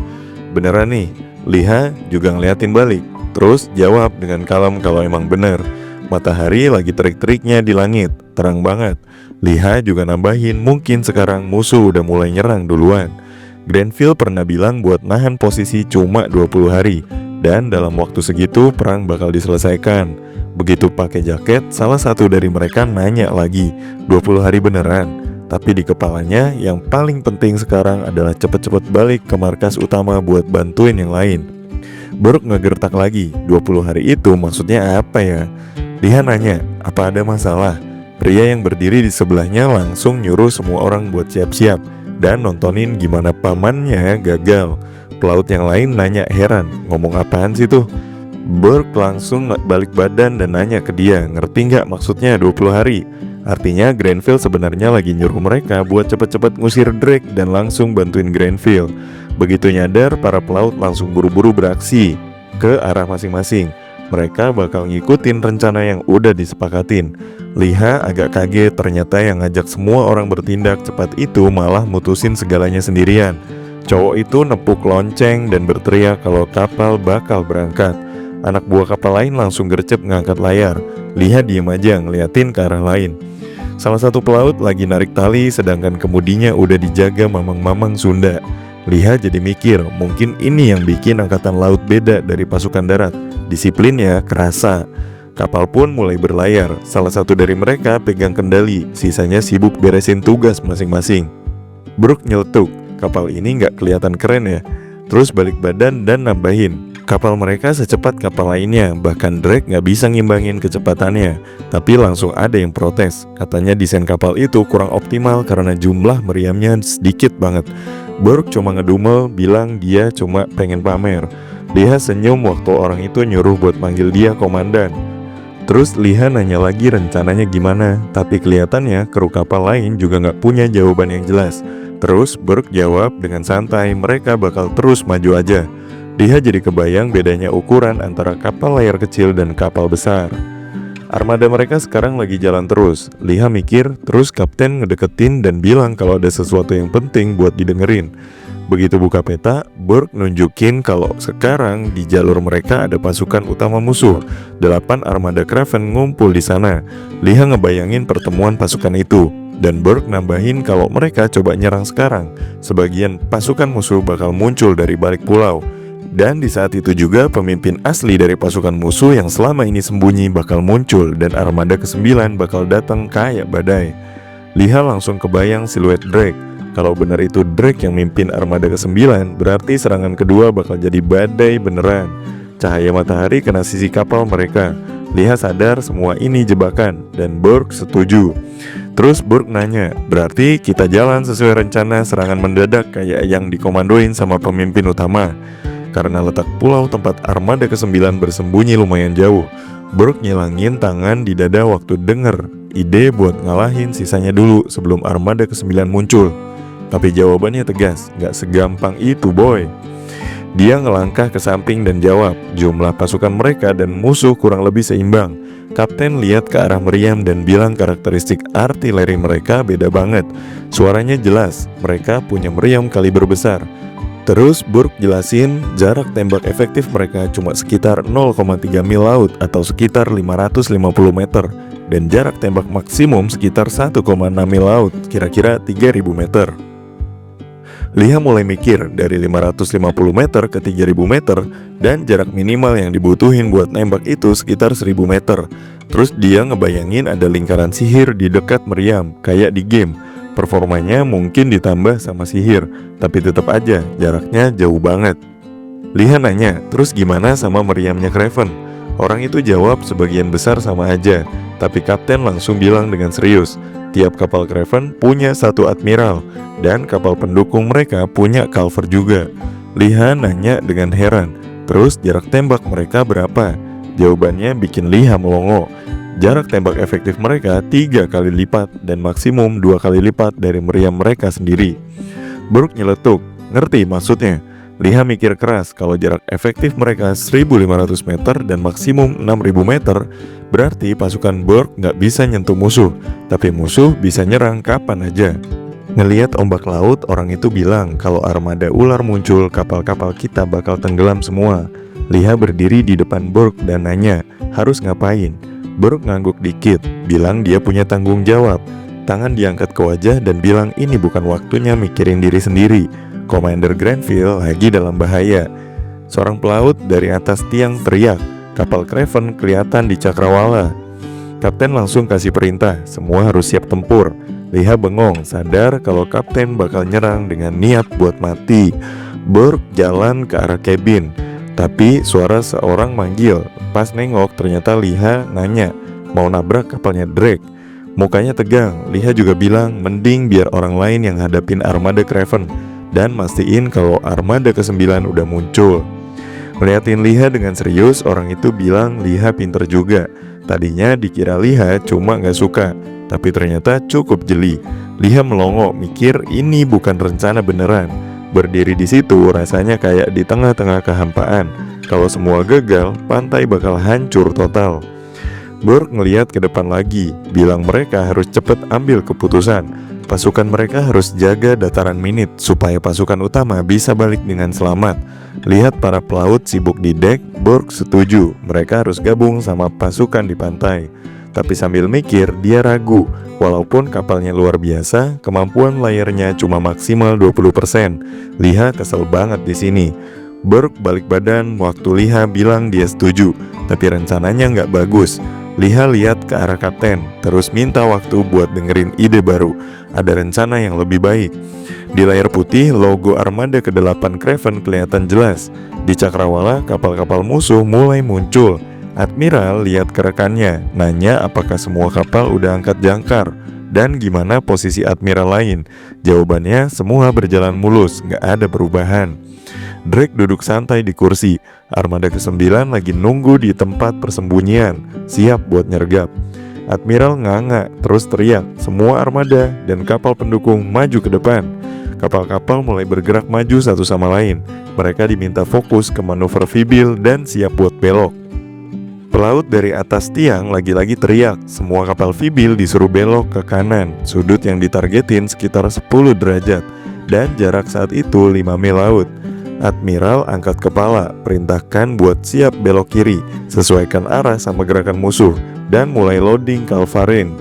beneran nih? Liha juga ngeliatin balik, terus jawab dengan kalem kalau emang bener. Matahari lagi terik-teriknya di langit, terang banget. Liha juga nambahin mungkin sekarang musuh udah mulai nyerang duluan. Grenville pernah bilang buat nahan posisi cuma 20 hari, dan dalam waktu segitu perang bakal diselesaikan. Begitu pakai jaket, salah satu dari mereka nanya lagi, 20 hari beneran? Tapi di kepalanya yang paling penting sekarang adalah cepet-cepet balik ke markas utama buat bantuin yang lain. Burke ngegertak lagi, 20 hari itu maksudnya apa ya? Liha nanya, apa ada masalah? Pria yang berdiri di sebelahnya langsung nyuruh semua orang buat siap-siap dan nontonin gimana pamannya gagal. Pelaut yang lain nanya heran, ngomong apaan sih tuh? Burke langsung balik badan dan nanya ke dia, ngerti nggak maksudnya 20 hari? Artinya Grenville sebenarnya lagi nyuruh mereka buat cepet-cepet ngusir Drake dan langsung bantuin Grenville. Begitu nyadar, para pelaut langsung buru-buru beraksi ke arah masing-masing. Mereka bakal ngikutin rencana yang udah disepakatin. Liha agak kaget, ternyata yang ngajak semua orang bertindak cepat itu malah mutusin segalanya sendirian. Cowok itu nepuk lonceng dan berteriak kalau kapal bakal berangkat. Anak buah kapal lain langsung gercep ngangkat layar. Liha diem aja ngeliatin ke arah lain. Salah satu pelaut lagi narik tali sedangkan kemudinya udah dijaga mamang-mamang Sunda. Liha jadi mikir, mungkin ini yang bikin angkatan laut beda dari pasukan darat. Disiplinnya kerasa. Kapal pun mulai berlayar. Salah satu dari mereka pegang kendali, sisanya sibuk beresin tugas masing-masing. Burke nyeletuk, kapal ini gak kelihatan keren ya. Terus balik badan dan nambahin, kapal mereka secepat kapal lainnya. Bahkan Drake gak bisa ngimbangin kecepatannya. Tapi langsung ada yang protes. Katanya desain kapal itu kurang optimal karena jumlah meriamnya sedikit banget. Burke cuma ngedumel, bilang dia cuma pengen pamer. Liha senyum waktu orang itu nyuruh buat manggil dia komandan. Terus Liha nanya lagi rencananya gimana, tapi kelihatannya kru kapal lain juga gak punya jawaban yang jelas. Terus Burke jawab dengan santai, mereka bakal terus maju aja. Liha jadi kebayang bedanya ukuran antara kapal layar kecil dan kapal besar. Armada mereka sekarang lagi jalan terus. Liha mikir, terus kapten ngedeketin dan bilang kalau ada sesuatu yang penting buat didengerin. Begitu buka peta, Burke nunjukin kalau sekarang di jalur mereka ada pasukan utama musuh. 8 armada Craven ngumpul di sana. Liha ngebayangin pertemuan pasukan itu, dan Burke nambahin kalau mereka coba nyerang sekarang, sebagian pasukan musuh bakal muncul dari balik pulau. Dan di saat itu juga pemimpin asli dari pasukan musuh yang selama ini sembunyi bakal muncul, dan armada ke-9 bakal datang kayak badai. Liha langsung kebayang siluet Drake. Kalau benar itu Drake yang mimpin armada ke-9, berarti serangan kedua bakal jadi badai beneran. Cahaya matahari kena sisi kapal mereka. Liha sadar semua ini jebakan, dan Burke setuju. Terus Burke nanya, berarti kita jalan sesuai rencana serangan mendadak kayak yang dikomandoin sama pemimpin utama. Karena letak pulau tempat armada ke-9 bersembunyi lumayan jauh, Burke nyilangin tangan di dada waktu denger ide buat ngalahin sisanya dulu sebelum armada ke-9 muncul. Tapi jawabannya tegas, gak segampang itu boy. Dia ngelangkah ke samping dan jawab, jumlah pasukan mereka dan musuh kurang lebih seimbang. Kapten lihat ke arah meriam dan bilang karakteristik artileri mereka beda banget. Suaranya jelas, mereka punya meriam kaliber besar. Terus Burke jelasin jarak tembak efektif mereka cuma sekitar 0,3 mil laut atau sekitar 550 meter. Dan jarak tembak maksimum sekitar 1,6 mil laut, kira-kira 3000 meter. Liha mulai mikir dari 550 meter ke 3000 meter dan jarak minimal yang dibutuhin buat nembak itu sekitar 1000 meter. Terus dia ngebayangin ada lingkaran sihir di dekat meriam, kayak di game. Performanya mungkin ditambah sama sihir, tapi tetap aja jaraknya jauh banget. Liha nanya, terus gimana sama meriamnya Craven? Orang itu jawab sebagian besar sama aja, tapi kapten langsung bilang dengan serius, tiap kapal Craven punya satu admiral, dan kapal pendukung mereka punya Culver juga. Liha nanya dengan heran, terus jarak tembak mereka berapa? Jawabannya bikin Liha melongo. Jarak tembak efektif mereka 3 kali lipat dan maksimum 2 kali lipat dari meriam mereka sendiri. Burke nyeletuk, ngerti maksudnya? Liha mikir keras, kalau jarak efektif mereka 1500 meter dan maksimum 6000 meter, berarti pasukan Burke nggak bisa nyentuh musuh, tapi musuh bisa nyerang kapan aja. Ngeliat ombak laut, orang itu bilang kalau armada ular muncul, kapal-kapal kita bakal tenggelam semua. Liha berdiri di depan Burke dan nanya, harus ngapain? Burke ngangguk dikit, bilang dia punya tanggung jawab. Tangan diangkat ke wajah dan bilang ini bukan waktunya mikirin diri sendiri. Commander Granville lagi dalam bahaya. Seorang pelaut dari atas tiang teriak, kapal Craven kelihatan di cakrawala. Kapten langsung kasih perintah, semua harus siap tempur. Liha bengong, sadar kalau kapten bakal nyerang dengan niat buat mati. Burke jalan ke arah kabin, tapi suara seorang manggil. Pas nengok ternyata Liha nanya, mau nabrak kapalnya Drake. Mukanya tegang, Liha juga bilang mending biar orang lain yang hadapin armada Craven dan mastiin kalau armada ke-9 udah muncul. Ngeliatin Liha dengan serius, orang itu bilang Liha pinter juga. Tadinya dikira Liha cuma gak suka, tapi ternyata cukup jeli. Liha melongo, mikir ini bukan rencana beneran. Berdiri di situ rasanya kayak di tengah-tengah kehampaan. Kalau semua gagal, pantai bakal hancur total. Burke ngeliat ke depan lagi, bilang mereka harus cepet ambil keputusan. Pasukan mereka harus jaga dataran Minute supaya pasukan utama bisa balik dengan selamat. Lihat para pelaut sibuk di dek, Burke setuju mereka harus gabung sama pasukan di pantai. Tapi sambil mikir, dia ragu. Walaupun kapalnya luar biasa, kemampuan layarnya cuma maksimal 20%. Liha kesel banget di sini. Burke balik badan waktu Liha bilang dia setuju, tapi rencananya nggak bagus. Liha lihat ke arah kapten, terus minta waktu buat dengerin ide baru. Ada rencana yang lebih baik. Di layar putih, logo armada ke-8 Craven kelihatan jelas. Di cakrawala, kapal-kapal musuh mulai muncul. Admiral lihat ke rekannya, nanya apakah semua kapal udah angkat jangkar dan gimana posisi admiral lain. Jawabannya semua berjalan mulus, nggak ada perubahan. Drake duduk santai di kursi. Armada ke-9 lagi nunggu di tempat persembunyian, siap buat nyergap. Admiral nganga, terus teriak, semua armada dan kapal pendukung maju ke depan. Kapal-kapal mulai bergerak maju satu sama lain. Mereka diminta fokus ke manuver Fibil dan siap buat belok. Pelaut dari atas tiang lagi-lagi teriak, semua kapal Fibil disuruh belok ke kanan. Sudut yang ditargetin sekitar 10 derajat dan jarak saat itu 5 mil laut. Admiral angkat kepala, perintahkan buat siap belok kiri, sesuaikan arah sama gerakan musuh, dan mulai loading Calvarin.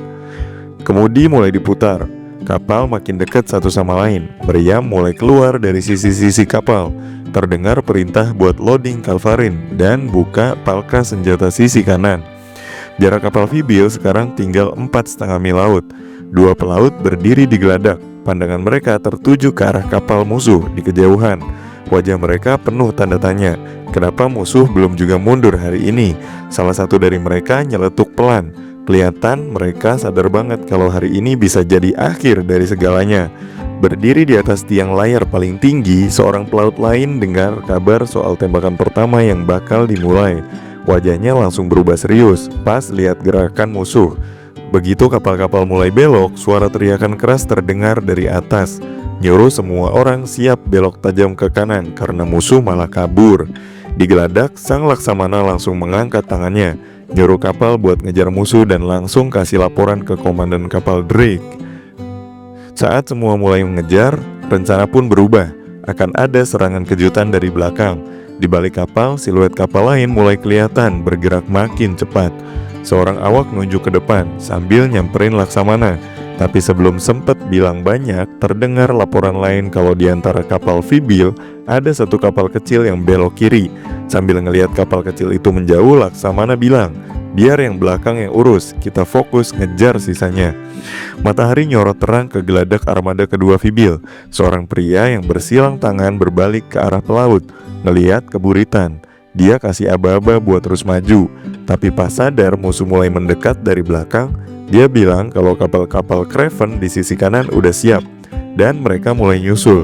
Kemudi mulai diputar, kapal makin dekat satu sama lain, meriam mulai keluar dari sisi-sisi kapal. Terdengar perintah buat loading Calvarin dan buka palka senjata sisi kanan. Jarak kapal Fibil sekarang tinggal 4,5 mil laut. Dua pelaut berdiri di geladak, pandangan mereka tertuju ke arah kapal musuh di kejauhan. Wajah mereka penuh tanda tanya, kenapa musuh belum juga mundur hari ini? Salah satu dari mereka nyeletuk pelan. Kelihatan mereka sadar banget kalau hari ini bisa jadi akhir dari segalanya. Berdiri di atas tiang layar paling tinggi, seorang pelaut lain dengar kabar soal tembakan pertama yang bakal dimulai. Wajahnya langsung berubah serius pas lihat gerakan musuh. Begitu kapal-kapal mulai belok, suara teriakan keras terdengar dari atas, nyuruh semua orang siap belok tajam ke kanan karena musuh malah kabur. Digeladak, sang Laksamana langsung mengangkat tangannya, nyuruh kapal buat ngejar musuh dan langsung kasih laporan ke komandan kapal Drake. Saat semua mulai mengejar, rencana pun berubah. Akan ada serangan kejutan dari belakang. Di balik kapal, siluet kapal lain mulai kelihatan bergerak makin cepat. Seorang awak nunjuk ke depan sambil nyamperin Laksamana. Tapi sebelum sempat bilang banyak, terdengar laporan lain kalau di antara kapal Vibil ada satu kapal kecil yang belok kiri. Sambil ngelihat kapal kecil itu menjauh, Laksamana bilang, "Biar yang belakang yang urus, kita fokus ngejar sisanya." Matahari nyorot terang ke geladak armada kedua Vibil. Seorang pria yang bersilang tangan berbalik ke arah pelaut, ngelihat keburitan. Dia kasih aba-aba buat terus maju. Tapi pas sadar musuh mulai mendekat dari belakang, dia bilang kalau kapal-kapal Craven di sisi kanan udah siap dan mereka mulai nyusul.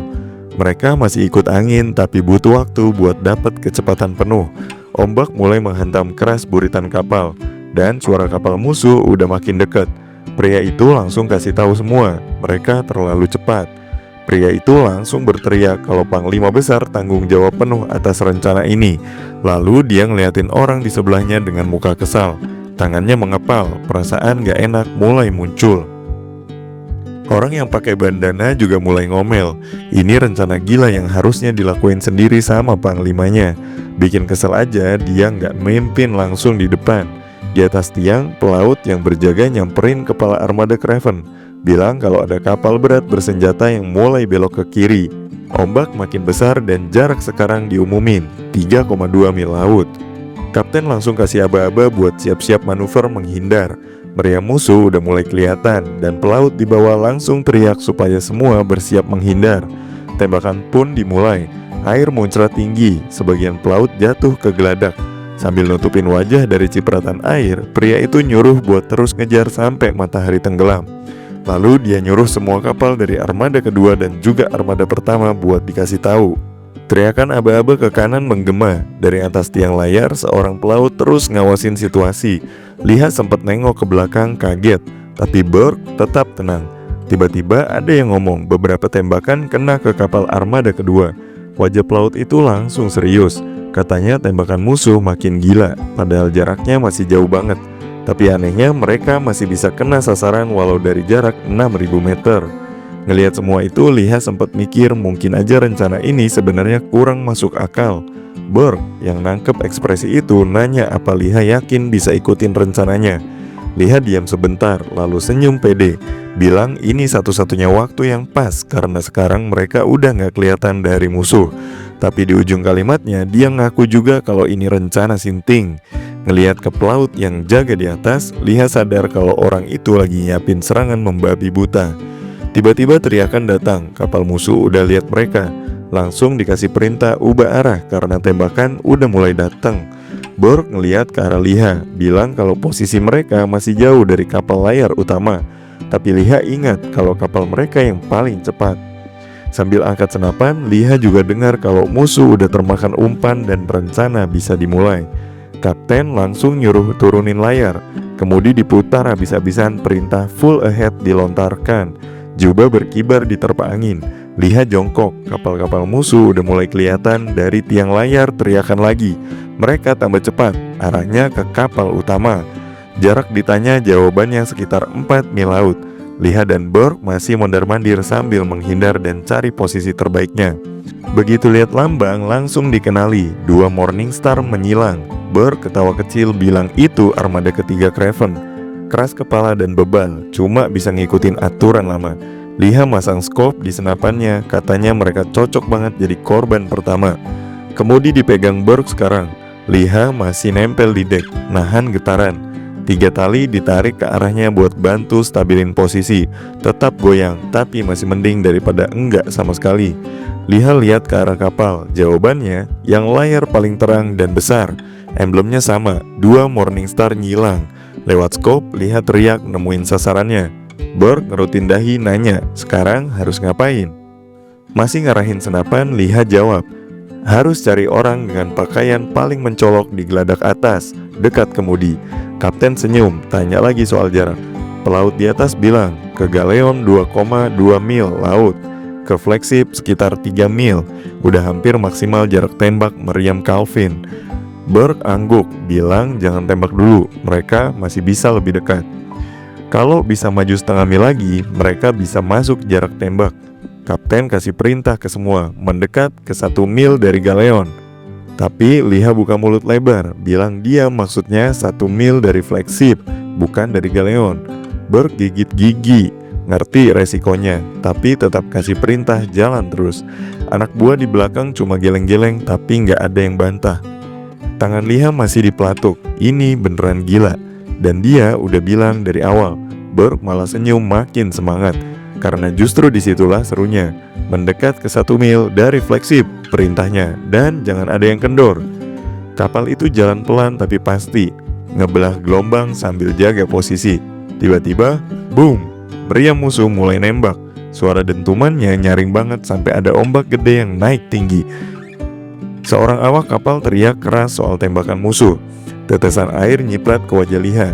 Mereka masih ikut angin tapi butuh waktu buat dapat kecepatan penuh. Ombak mulai menghantam keras buritan kapal dan suara kapal musuh udah makin dekat. Pria itu langsung kasih tahu semua, mereka terlalu cepat. Pria itu langsung berteriak kalau Panglima Besar tanggung jawab penuh atas rencana ini. Lalu dia ngeliatin orang di sebelahnya dengan muka kesal. Tangannya mengepal, perasaan gak enak mulai muncul. Orang yang pakai bandana juga mulai ngomel. Ini rencana gila yang harusnya dilakuin sendiri sama panglimanya. Bikin kesel aja dia gak memimpin langsung di depan. Di atas tiang, pelaut yang berjaga nyamperin kepala armada Craven, bilang kalau ada kapal berat bersenjata yang mulai belok ke kiri. Ombak makin besar dan jarak sekarang diumumin 3,2 mil laut. Kapten langsung kasih aba-aba buat siap-siap manuver menghindar. Meriam musuh udah mulai kelihatan dan pelaut di bawah langsung teriak supaya semua bersiap menghindar. Tembakan pun dimulai. Air muncrat tinggi, sebagian pelaut jatuh ke geladak. Sambil nutupin wajah dari cipratan air, pria itu nyuruh buat terus ngejar sampai matahari tenggelam. Lalu dia nyuruh semua kapal dari armada kedua dan juga armada pertama buat dikasih tahu. Teriakan aba-aba ke kanan menggema. Dari atas tiang layar, seorang pelaut terus ngawasin situasi. Lihat sempat nengok ke belakang kaget, tapi Burke tetap tenang. Tiba-tiba ada yang ngomong beberapa tembakan kena ke kapal armada kedua. Wajah pelaut itu langsung serius. Katanya tembakan musuh makin gila, padahal jaraknya masih jauh banget. Tapi anehnya mereka masih bisa kena sasaran walau dari jarak 6.000 meter. Ngelihat semua itu, Liha sempat mikir mungkin aja rencana ini sebenarnya kurang masuk akal. Burke yang nangkep ekspresi itu nanya apa Liha yakin bisa ikutin rencananya. Liha diam sebentar lalu senyum pede, bilang ini satu-satunya waktu yang pas karena sekarang mereka udah gak kelihatan dari musuh. Tapi di ujung kalimatnya dia ngaku juga kalau ini rencana sinting. Ngelihat ke pelaut yang jaga di atas, Liha sadar kalau orang itu lagi nyiapin serangan membabi buta. Tiba-tiba teriakan datang, kapal musuh udah lihat mereka. Langsung dikasih perintah ubah arah karena tembakan udah mulai datang. Burke ngelihat ke arah Liha, bilang kalau posisi mereka masih jauh dari kapal layar utama. Tapi Liha ingat kalau kapal mereka yang paling cepat. Sambil angkat senapan, Liha juga dengar kalau musuh udah termakan umpan dan rencana bisa dimulai. Kapten langsung nyuruh turunin layar. Kemudi diputar habis-habisan, perintah full ahead dilontarkan. Jubah berkibar diterpa angin. Liha jongkok, kapal-kapal musuh udah mulai kelihatan dari tiang layar. Teriakan lagi. Mereka tambah cepat, arahnya ke kapal utama. Jarak ditanya jawabannya sekitar 4 mil laut. Liha dan Burke masih mondar-mandir sambil menghindar dan cari posisi terbaiknya. Begitu lihat lambang langsung dikenali, 2 Morningstar menyilang. Burke ketawa kecil bilang itu armada ketiga Craven. Keras kepala dan bebal, cuma bisa ngikutin aturan lama. Liha masang scope di senapannya, katanya mereka cocok banget jadi korban pertama. Kemudi dipegang Burke sekarang. Liha masih nempel di dek, nahan getaran. 3 tali ditarik ke arahnya buat bantu stabilin posisi. Tetap goyang, tapi masih mending daripada enggak sama sekali. Liha lihat ke arah kapal, jawabannya yang layar paling terang dan besar. Emblemnya sama, 2 Morningstar nyilang. Lewat scope, Liha teriak nemuin sasarannya. Burke ngerutin dahi nanya, sekarang harus ngapain? Masih ngarahin senapan, Liha jawab, Harus cari orang dengan pakaian paling mencolok di geladak atas, dekat kemudi. Kapten senyum, tanya lagi soal jarak. Pelaut di atas bilang, ke galeon 2,2 mil laut, ke flagship sekitar 3 mil. Udah hampir maksimal jarak tembak meriam Calvin. Burke angguk, bilang jangan tembak dulu, mereka masih bisa lebih dekat. Kalau bisa maju setengah mil lagi, mereka bisa masuk jarak tembak. Kapten kasih perintah ke semua, mendekat ke 1 mil dari galeon. Tapi Liha buka mulut lebar, bilang dia maksudnya 1 mil dari flagship, bukan dari galeon. Burke gigit gigi, ngerti resikonya, tapi tetap kasih perintah jalan terus. Anak buah di belakang cuma geleng-geleng, tapi nggak ada yang bantah. Tangan Liha masih dipelatuk, ini beneran gila. Dan dia udah bilang dari awal. Burke malah senyum makin semangat, karena justru disitulah serunya. Mendekat ke 1 mil dari flagship, perintahnya, dan jangan ada yang kendor. Kapal itu jalan pelan tapi pasti, ngebelah gelombang sambil jaga posisi. Tiba-tiba, boom, meriam musuh mulai nembak. Suara dentumannya nyaring banget sampai ada ombak gede yang naik tinggi. Seorang awak kapal teriak keras soal tembakan musuh. Tetesan air nyiprat ke wajah Liha.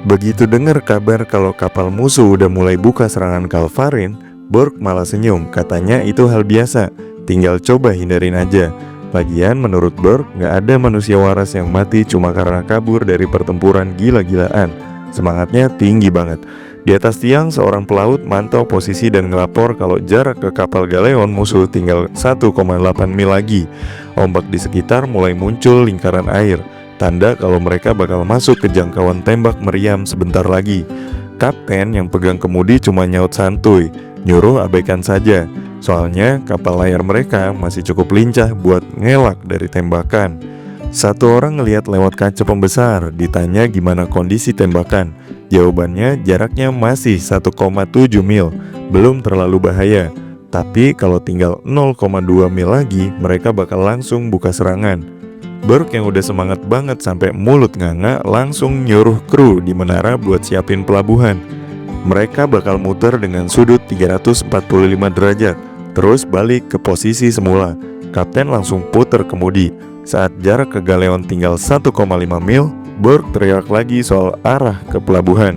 Begitu dengar kabar kalau kapal musuh udah mulai buka serangan Calvarin, Burke malah senyum, katanya itu hal biasa, tinggal coba hindarin aja. Lagian menurut Burke, gak ada manusia waras yang mati cuma karena kabur dari pertempuran gila-gilaan. Semangatnya tinggi banget. Di atas tiang, seorang pelaut mantau posisi dan ngelapor kalau jarak ke kapal galeon musuh tinggal 1,8 mil lagi. Ombak di sekitar mulai muncul lingkaran air, tanda kalau mereka bakal masuk ke jangkauan tembak meriam sebentar lagi. Kapten yang pegang kemudi cuma nyaut santuy, nyuruh abaikan saja. Soalnya kapal layar mereka masih cukup lincah buat ngelak dari tembakan. Satu orang ngelihat lewat kaca pembesar, ditanya gimana kondisi tembakan. Jawabannya jaraknya masih 1,7 mil, belum terlalu bahaya. Tapi kalau tinggal 0,2 mil lagi, mereka bakal langsung buka serangan. Burke yang udah semangat banget sampai mulut nganga langsung nyuruh kru di menara buat siapin pelabuhan. Mereka bakal muter dengan sudut 345 derajat, terus balik ke posisi semula. Kapten langsung puter kemudi. Saat jarak ke galeon tinggal 1,5 mil, Burke teriak lagi soal arah ke pelabuhan.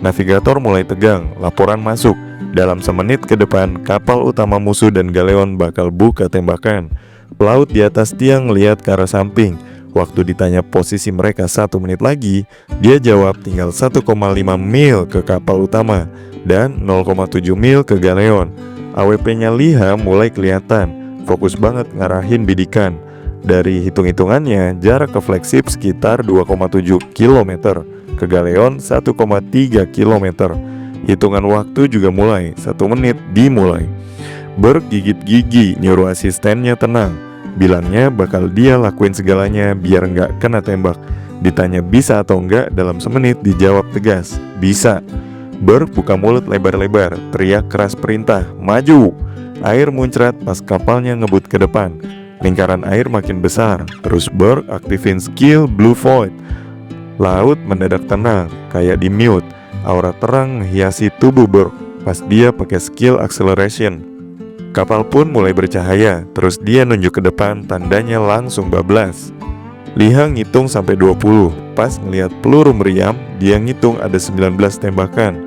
Navigator mulai tegang, laporan masuk. Dalam semenit ke depan, kapal utama musuh dan galeon bakal buka tembakan. Pelaut di atas tiang lihat ke arah samping. Waktu ditanya posisi mereka 1 menit lagi, dia jawab tinggal 1,5 mil ke kapal utama dan 0,7 mil ke galeon. AWP-nya Liha mulai kelihatan, fokus banget ngarahin bidikan. Dari hitung-hitungannya, jarak ke flagship sekitar 2,7 km, ke galeon 1,3 km. Hitungan waktu juga mulai, 1 menit dimulai. Burke gigit gigi nyuruh asistennya tenang. Bilangnya bakal dia lakuin segalanya biar nggak kena tembak. Ditanya bisa atau enggak, dalam semenit dijawab tegas, bisa. Burke buka mulut lebar-lebar, teriak keras perintah, maju. Air muncrat pas kapalnya ngebut ke depan. Lingkaran air makin besar, terus Burke aktifin skill Blue Void. Laut mendadak tenang, kayak di mute. Aura terang menghiasi tubuh Burke pas dia pakai skill acceleration. Kapal pun mulai bercahaya, terus dia nunjuk ke depan, tandanya langsung bablas. Liha ngitung sampai 20, pas ngelihat peluru meriam, dia ngitung ada 19 tembakan.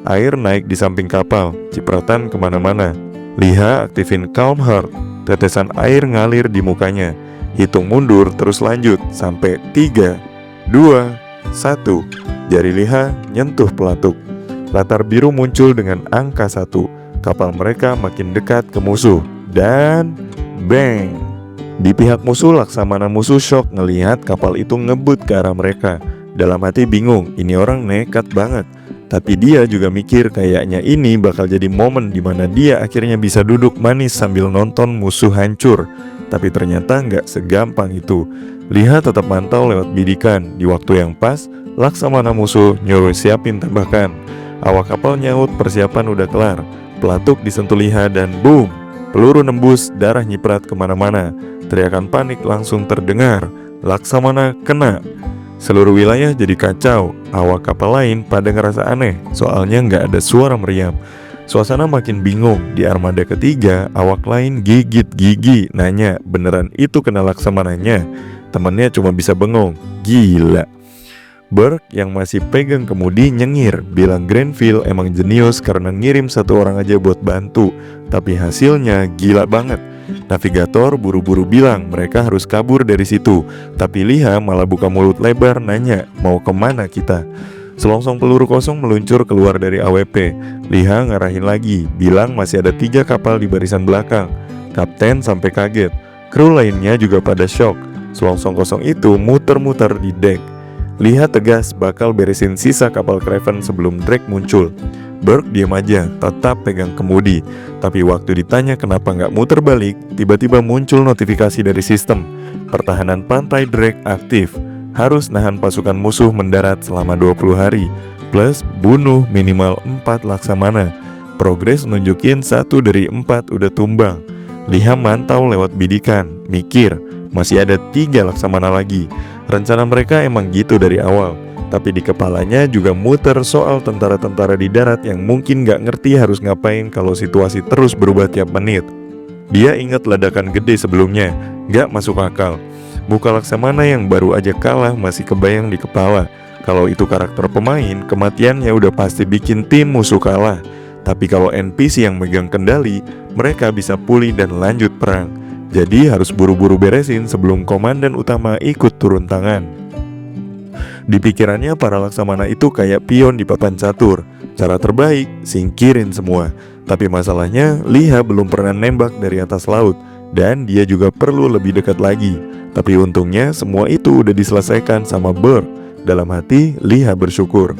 Air naik di samping kapal, cipratan kemana-mana. Liha aktifin Calm Heart, tetesan air ngalir di mukanya. Hitung mundur terus lanjut sampai 3, 2, 1. Jari Liha nyentuh pelatuk. Latar biru muncul dengan angka 1. Kapal mereka makin dekat ke musuh. Dan bang! Di pihak musuh, Laksamana musuh shock ngelihat kapal itu ngebut ke arah mereka. Dalam hati bingung, ini orang nekat banget. Tapi dia juga mikir kayaknya ini bakal jadi momen dimana dia akhirnya bisa duduk manis sambil nonton musuh hancur. Tapi ternyata nggak segampang itu. Liha tetap mantau lewat bidikan. Di waktu yang pas, Laksamana musuh nyuruh siapin tembakan. Awak kapal nyaut persiapan udah kelar. Pelatuk disentuh Liha dan boom, peluru nembus, darah nyiprat kemana-mana. Teriakan panik langsung terdengar, Laksamana kena. Seluruh wilayah jadi kacau. Awak kapal lain pada ngerasa aneh, soalnya nggak ada suara meriam. Suasana makin bingung. Di armada ketiga, awak lain gigit gigi nanya beneran itu kena Laksamananya. Temennya cuma bisa bengong. Gila. Burke yang masih pegang kemudi nyengir, bilang Grenville emang jenius karena ngirim satu orang aja buat bantu. Tapi hasilnya gila banget. Navigator buru-buru bilang mereka harus kabur dari situ. Tapi Liha malah buka mulut lebar nanya mau kemana kita. Selongsong peluru kosong meluncur keluar dari AWP. Liha ngarahin lagi, bilang masih ada 3 kapal di barisan belakang. Kapten sampai kaget. Kru lainnya juga pada shock. Selongsong kosong itu muter-muter di dek. Liha tegas bakal beresin sisa kapal Craven sebelum Drake muncul. Burke diam aja, tetap pegang kemudi. Tapi waktu ditanya kenapa nggak muter balik, tiba-tiba muncul notifikasi dari sistem. Pertahanan pantai Drake aktif. Harus nahan pasukan musuh mendarat selama 20 hari. Plus bunuh minimal 4 Laksamana. Progres nunjukin 1 dari 4 udah tumbang. Liha mantau lewat bidikan, mikir masih ada 3 Laksamana lagi. Rencana mereka emang gitu dari awal. Tapi di kepalanya juga muter soal tentara-tentara di darat yang mungkin gak ngerti harus ngapain kalau situasi terus berubah tiap menit. Dia ingat ledakan gede sebelumnya, gak masuk akal. Muka Laksamana yang baru aja kalah masih kebayang di kepala. Kalau itu karakter pemain, kematiannya udah pasti bikin tim musuh kalah. Tapi kalau NPC yang megang kendali, mereka bisa pulih dan lanjut perang. Jadi harus buru-buru beresin sebelum komandan utama ikut turun tangan. Di pikirannya para Laksamana itu kayak pion di papan catur. Cara terbaik, singkirin semua. Tapi masalahnya, Liha belum pernah nembak dari atas laut. Dan dia juga perlu lebih dekat lagi. Tapi untungnya semua itu udah diselesaikan sama Burke. Dalam hati, Liha bersyukur.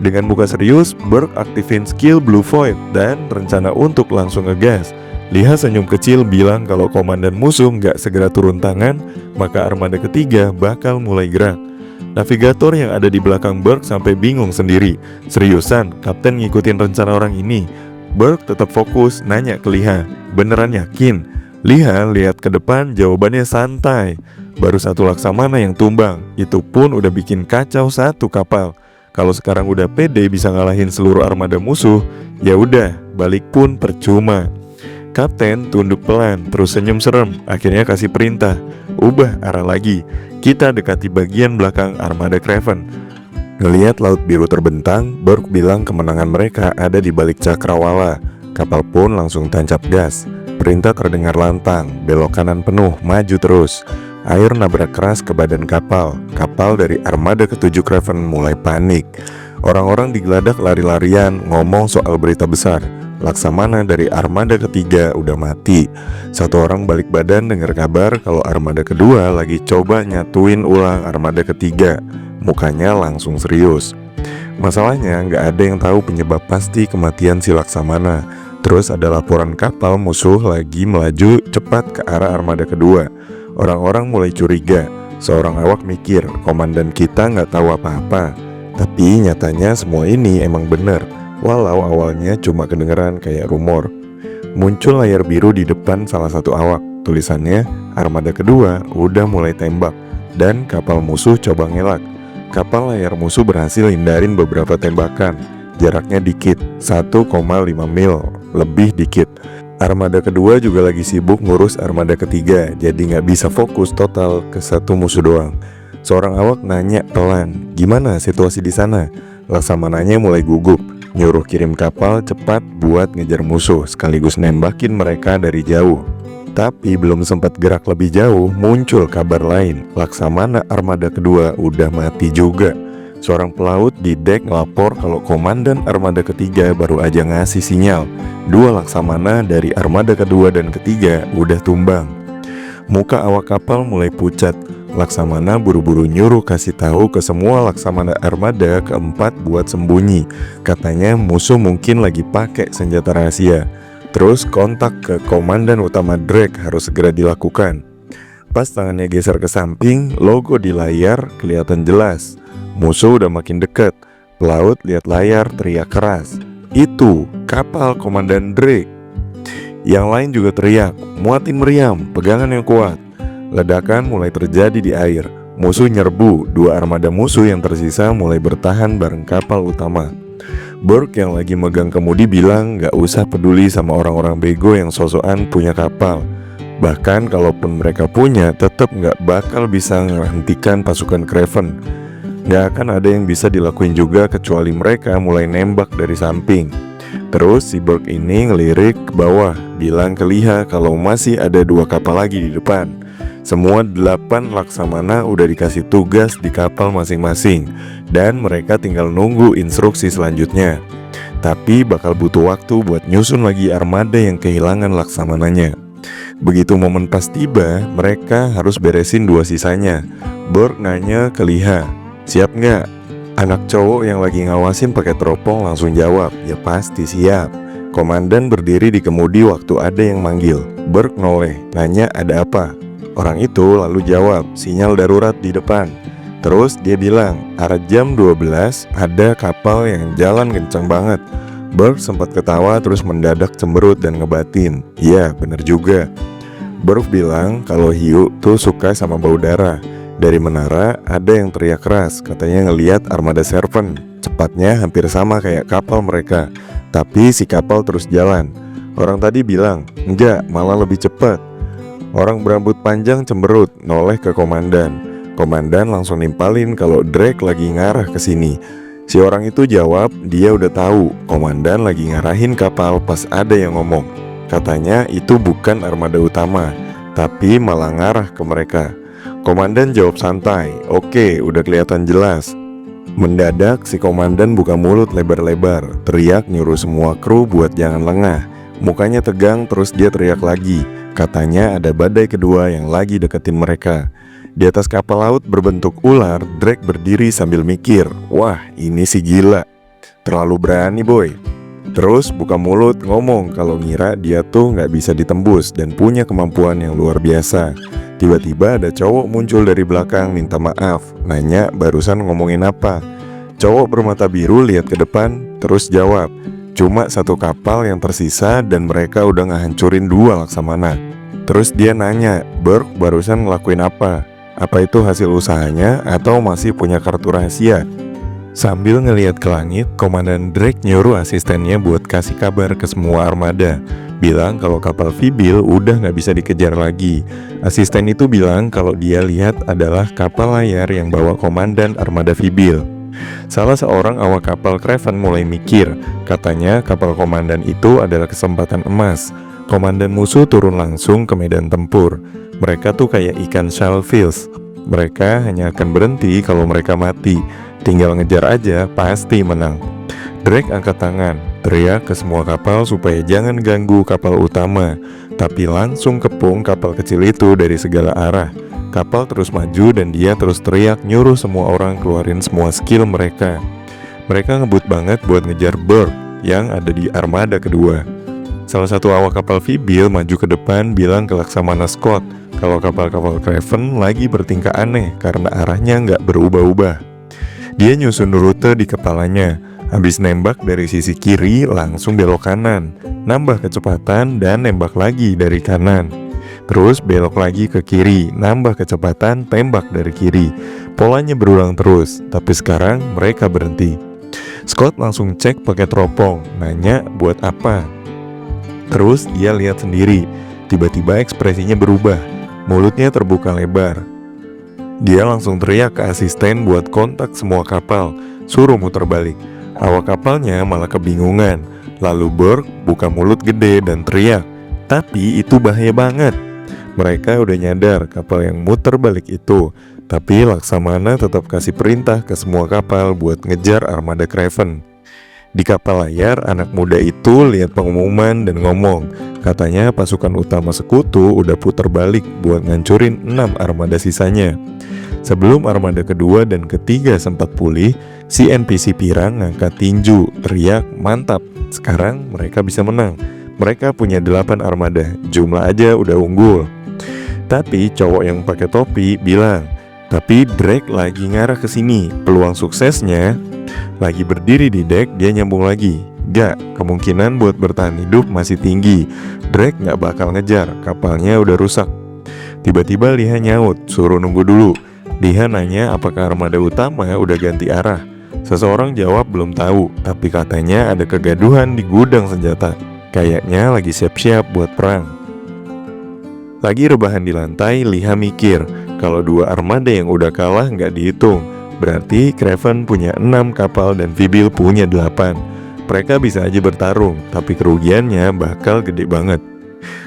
Dengan muka serius, Burke aktifin skill Blue Void dan rencana untuk langsung ngegas. Liha senyum kecil bilang kalau komandan musuh nggak segera turun tangan, maka armada ketiga bakal mulai gerak. Navigator yang ada di belakang Burke sampai bingung sendiri. Seriusan, kapten ngikutin rencana orang ini? Burke tetap fokus, nanya ke Liha, beneran yakin? Liha lihat ke depan, jawabannya santai. Baru 1 Laksamana yang tumbang, itu pun udah bikin kacau 1 kapal. Kalau sekarang udah pede bisa ngalahin seluruh armada musuh, ya udah, balik pun percuma. Kapten tunduk pelan, terus senyum serem. Akhirnya kasih perintah, ubah arah lagi. Kita dekati bagian belakang armada Craven. Ngeliat laut biru terbentang, Burke bilang kemenangan mereka ada di balik cakrawala. Kapal pun langsung tancap gas. Perintah terdengar lantang, belok kanan penuh, maju terus. Air nabrak keras ke badan kapal. Kapal dari armada ke-7 Craven mulai panik. Orang-orang digeladak lari-larian, ngomong soal berita besar. Laksamana dari armada ketiga udah mati. Satu orang balik badan dengar kabar kalau armada kedua lagi coba nyatuin ulang armada ketiga. Mukanya langsung serius. Masalahnya nggak ada yang tahu penyebab pasti kematian si Laksamana. Terus ada laporan kapal musuh lagi melaju cepat ke arah armada kedua. Orang-orang mulai curiga. Seorang awak mikir komandan kita nggak tahu apa-apa. Tapi nyatanya semua ini emang bener. Walau awalnya cuma kedengeran kayak rumor. Muncul layar biru di depan salah satu awak. Tulisannya, armada kedua udah mulai tembak. Dan kapal musuh coba ngelak. Kapal layar musuh berhasil hindarin beberapa tembakan. Jaraknya dikit, 1,5 mil, lebih dikit. Armada kedua juga lagi sibuk ngurus armada ketiga. Jadi gak bisa fokus total ke satu musuh doang. Seorang awak nanya pelan, gimana situasi di sana? Laksamananya mulai gugup. Nyuruh kirim kapal cepat buat ngejar musuh sekaligus nembakin mereka dari jauh. Tapi belum sempat gerak lebih jauh, muncul kabar lain. Laksamana armada kedua udah mati juga. Seorang pelaut di dek ngelapor kalau komandan armada ketiga baru aja ngasih sinyal 2 Laksamana dari armada kedua dan ketiga udah tumbang. Muka awak kapal mulai pucat. Laksamana buru-buru nyuruh kasih tahu ke semua Laksamana armada keempat buat sembunyi. Katanya musuh mungkin lagi pakai senjata rahasia. Terus kontak ke komandan utama Drake harus segera dilakukan. Pas tangannya geser ke samping, logo di layar kelihatan jelas. Musuh udah makin dekat. Pelaut lihat layar teriak keras, itu kapal komandan Drake. Yang lain juga teriak, muatin meriam, pegangan yang kuat. Ledakan mulai terjadi di air. Musuh nyerbu. 2 armada musuh yang tersisa mulai bertahan bareng kapal utama. Burke yang lagi megang kemudi bilang gak usah peduli sama orang-orang bego yang sosokan punya kapal. Bahkan kalaupun mereka punya, tetap gak bakal bisa menghentikan pasukan Craven. Gak akan ada yang bisa dilakuin juga kecuali mereka mulai nembak dari samping. Terus si Burke ini ngelirik ke bawah, bilang ke Liha kalau masih ada 2 kapal lagi di depan. Semua 8 laksamana udah dikasih tugas di kapal masing-masing, dan mereka tinggal nunggu instruksi selanjutnya. Tapi bakal butuh waktu buat nyusun lagi armada yang kehilangan laksamananya. Begitu momen pas tiba, mereka harus beresin 2 sisanya. Burke nanya ke Liha, siap nggak? Anak cowok yang lagi ngawasin pakai teropong langsung jawab, ya pasti siap. Komandan berdiri di kemudi waktu ada yang manggil. Burke noleh, nanya ada apa? Orang itu lalu jawab, sinyal darurat di depan. Terus dia bilang, arah jam 12 ada kapal yang jalan kencang banget. Burke sempat ketawa terus mendadak cemberut dan ngebatin, iya bener juga. Burke bilang kalau hiu tuh suka sama bau darah. Dari menara ada yang teriak keras, katanya ngeliat armada Serpent. Cepatnya hampir sama kayak kapal mereka, tapi si kapal terus jalan. Orang tadi bilang, enggak, malah lebih cepat. Orang berambut panjang cemberut, noleh ke komandan. Komandan langsung nimpalin kalau Drake lagi ngarah ke sini. Si orang itu jawab, dia udah tahu komandan lagi ngarahin kapal pas ada yang ngomong. Katanya itu bukan armada utama, tapi malah ngarah ke mereka. Komandan jawab santai, oke, udah kelihatan jelas. Mendadak si komandan buka mulut lebar-lebar, teriak nyuruh semua kru buat jangan lengah. Mukanya tegang terus dia teriak lagi. Katanya ada badai kedua yang lagi deketin mereka. Di atas kapal laut berbentuk ular, Drake berdiri sambil mikir, wah ini sih gila, terlalu berani boy. Terus buka mulut ngomong kalau ngira dia tuh gak bisa ditembus dan punya kemampuan yang luar biasa. Tiba-tiba ada cowok muncul dari belakang minta maaf, nanya barusan ngomongin apa. Cowok bermata biru lihat ke depan, terus jawab, cuma 1 kapal yang tersisa dan mereka udah ngehancurin 2 laksamana. Terus dia nanya, Burke barusan ngelakuin apa? Apa itu hasil usahanya atau masih punya kartu rahasia? Sambil ngelihat ke langit, Komandan Drake nyuruh asistennya buat kasih kabar ke semua armada. Bilang kalau kapal Fibil udah gak bisa dikejar lagi. Asisten itu bilang kalau dia lihat adalah kapal layar yang bawa komandan armada Fibil. Salah seorang awak kapal Craven mulai mikir, katanya kapal komandan itu adalah kesempatan emas. Komandan musuh turun langsung ke medan tempur. Mereka tuh kayak ikan shellfish. Mereka hanya akan berhenti kalau mereka mati. Tinggal ngejar aja, pasti menang. Drake angkat tangan, teriak ke semua kapal supaya jangan ganggu kapal utama, tapi langsung kepung kapal kecil itu dari segala arah. Kapal terus maju dan dia terus teriak nyuruh semua orang keluarin semua skill mereka. Mereka ngebut banget buat ngejar Burke yang ada di armada kedua. Salah satu awak kapal Fibil maju ke depan bilang ke Laksamana Scott kalau kapal-kapal Craven lagi bertingkah aneh karena arahnya nggak berubah-ubah. Dia nyusun rute di kepalanya. Habis nembak dari sisi kiri langsung belok kanan, nambah kecepatan dan nembak lagi dari kanan. Terus belok lagi ke kiri, nambah kecepatan, tembak dari kiri. Polanya berulang terus, tapi sekarang mereka berhenti. Scott langsung cek pakai teropong, nanya buat apa. Terus dia lihat sendiri, tiba-tiba ekspresinya berubah, mulutnya terbuka lebar. Dia langsung teriak ke asisten buat kontak semua kapal, suruh muter balik. Awak kapalnya malah kebingungan. Lalu Burke buka mulut gede dan teriak, tapi itu bahaya banget. Mereka udah nyadar kapal yang muter balik itu, tapi Laksamana tetap kasih perintah ke semua kapal buat ngejar armada Craven. Di kapal layar, anak muda itu lihat pengumuman dan ngomong, katanya pasukan utama sekutu udah putar balik buat ngancurin 6 armada sisanya. Sebelum armada kedua dan ketiga sempat pulih, si NPC pirang ngangkat tinju, teriak, mantap, sekarang mereka bisa menang. Mereka punya 8 armada, jumlah aja udah unggul. Tapi cowok yang pakai topi bilang, tapi Drake lagi ngarah ke sini, peluang suksesnya. Lagi berdiri di dek, dia nyambung lagi, gak, kemungkinan buat bertahan hidup masih tinggi. Drake gak bakal ngejar, kapalnya udah rusak. Tiba-tiba Liha nyaut, suruh nunggu dulu. Liha nanya apakah armada utama udah ganti arah. Seseorang jawab belum tahu, tapi katanya ada kegaduhan di gudang senjata. Kayaknya lagi siap-siap buat perang. Lagi rebahan di lantai, Liha mikir kalau 2 armada yang udah kalah nggak dihitung. Berarti Craven punya 6 kapal dan Vybil punya 8. Mereka bisa aja bertarung, tapi kerugiannya bakal gede banget.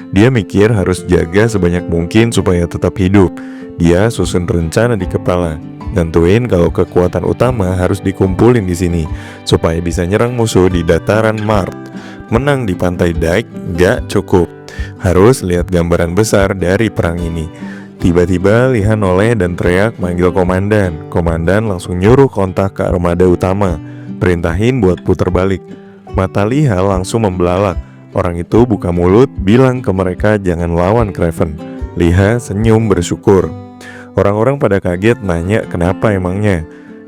Dia mikir harus jaga sebanyak mungkin supaya tetap hidup. Dia susun rencana di kepala, nentuin kalau kekuatan utama harus dikumpulin di sini supaya bisa nyerang musuh di dataran Mart. Menang di pantai Dyke gak cukup, harus lihat gambaran besar dari perang ini. Tiba-tiba Liha noleh dan teriak manggil komandan. Komandan langsung nyuruh kontak ke armada utama, perintahin buat putar balik. Mata Liha langsung membelalak. Orang itu buka mulut bilang ke mereka jangan lawan Craven. Liha senyum bersyukur. Orang-orang pada kaget nanya kenapa emangnya.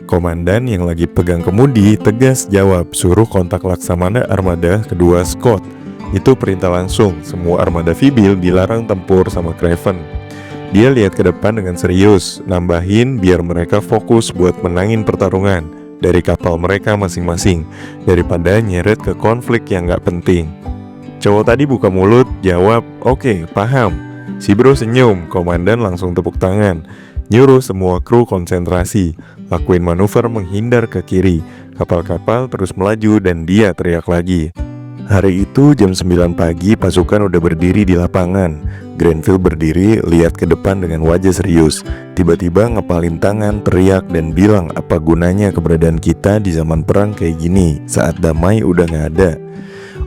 Komandan yang lagi pegang kemudi tegas jawab suruh kontak Laksamana armada kedua Scott. Itu perintah langsung, semua armada Vybil dilarang tempur sama Craven. Dia lihat ke depan dengan serius, nambahin biar mereka fokus buat menangin pertarungan dari kapal mereka masing-masing daripada nyeret ke konflik yang gak penting. Cowok tadi buka mulut, jawab, "Oke, paham." Si bro senyum, komandan langsung tepuk tangan, nyuruh semua kru konsentrasi, lakuin manuver menghindar ke kiri. Kapal-kapal terus melaju dan dia teriak lagi. Hari itu jam 9 pagi pasukan udah berdiri di lapangan. Grenville berdiri lihat ke depan dengan wajah serius. Tiba-tiba ngepalin tangan, teriak dan bilang apa gunanya keberadaan kita di zaman perang kayak gini saat damai udah gak ada.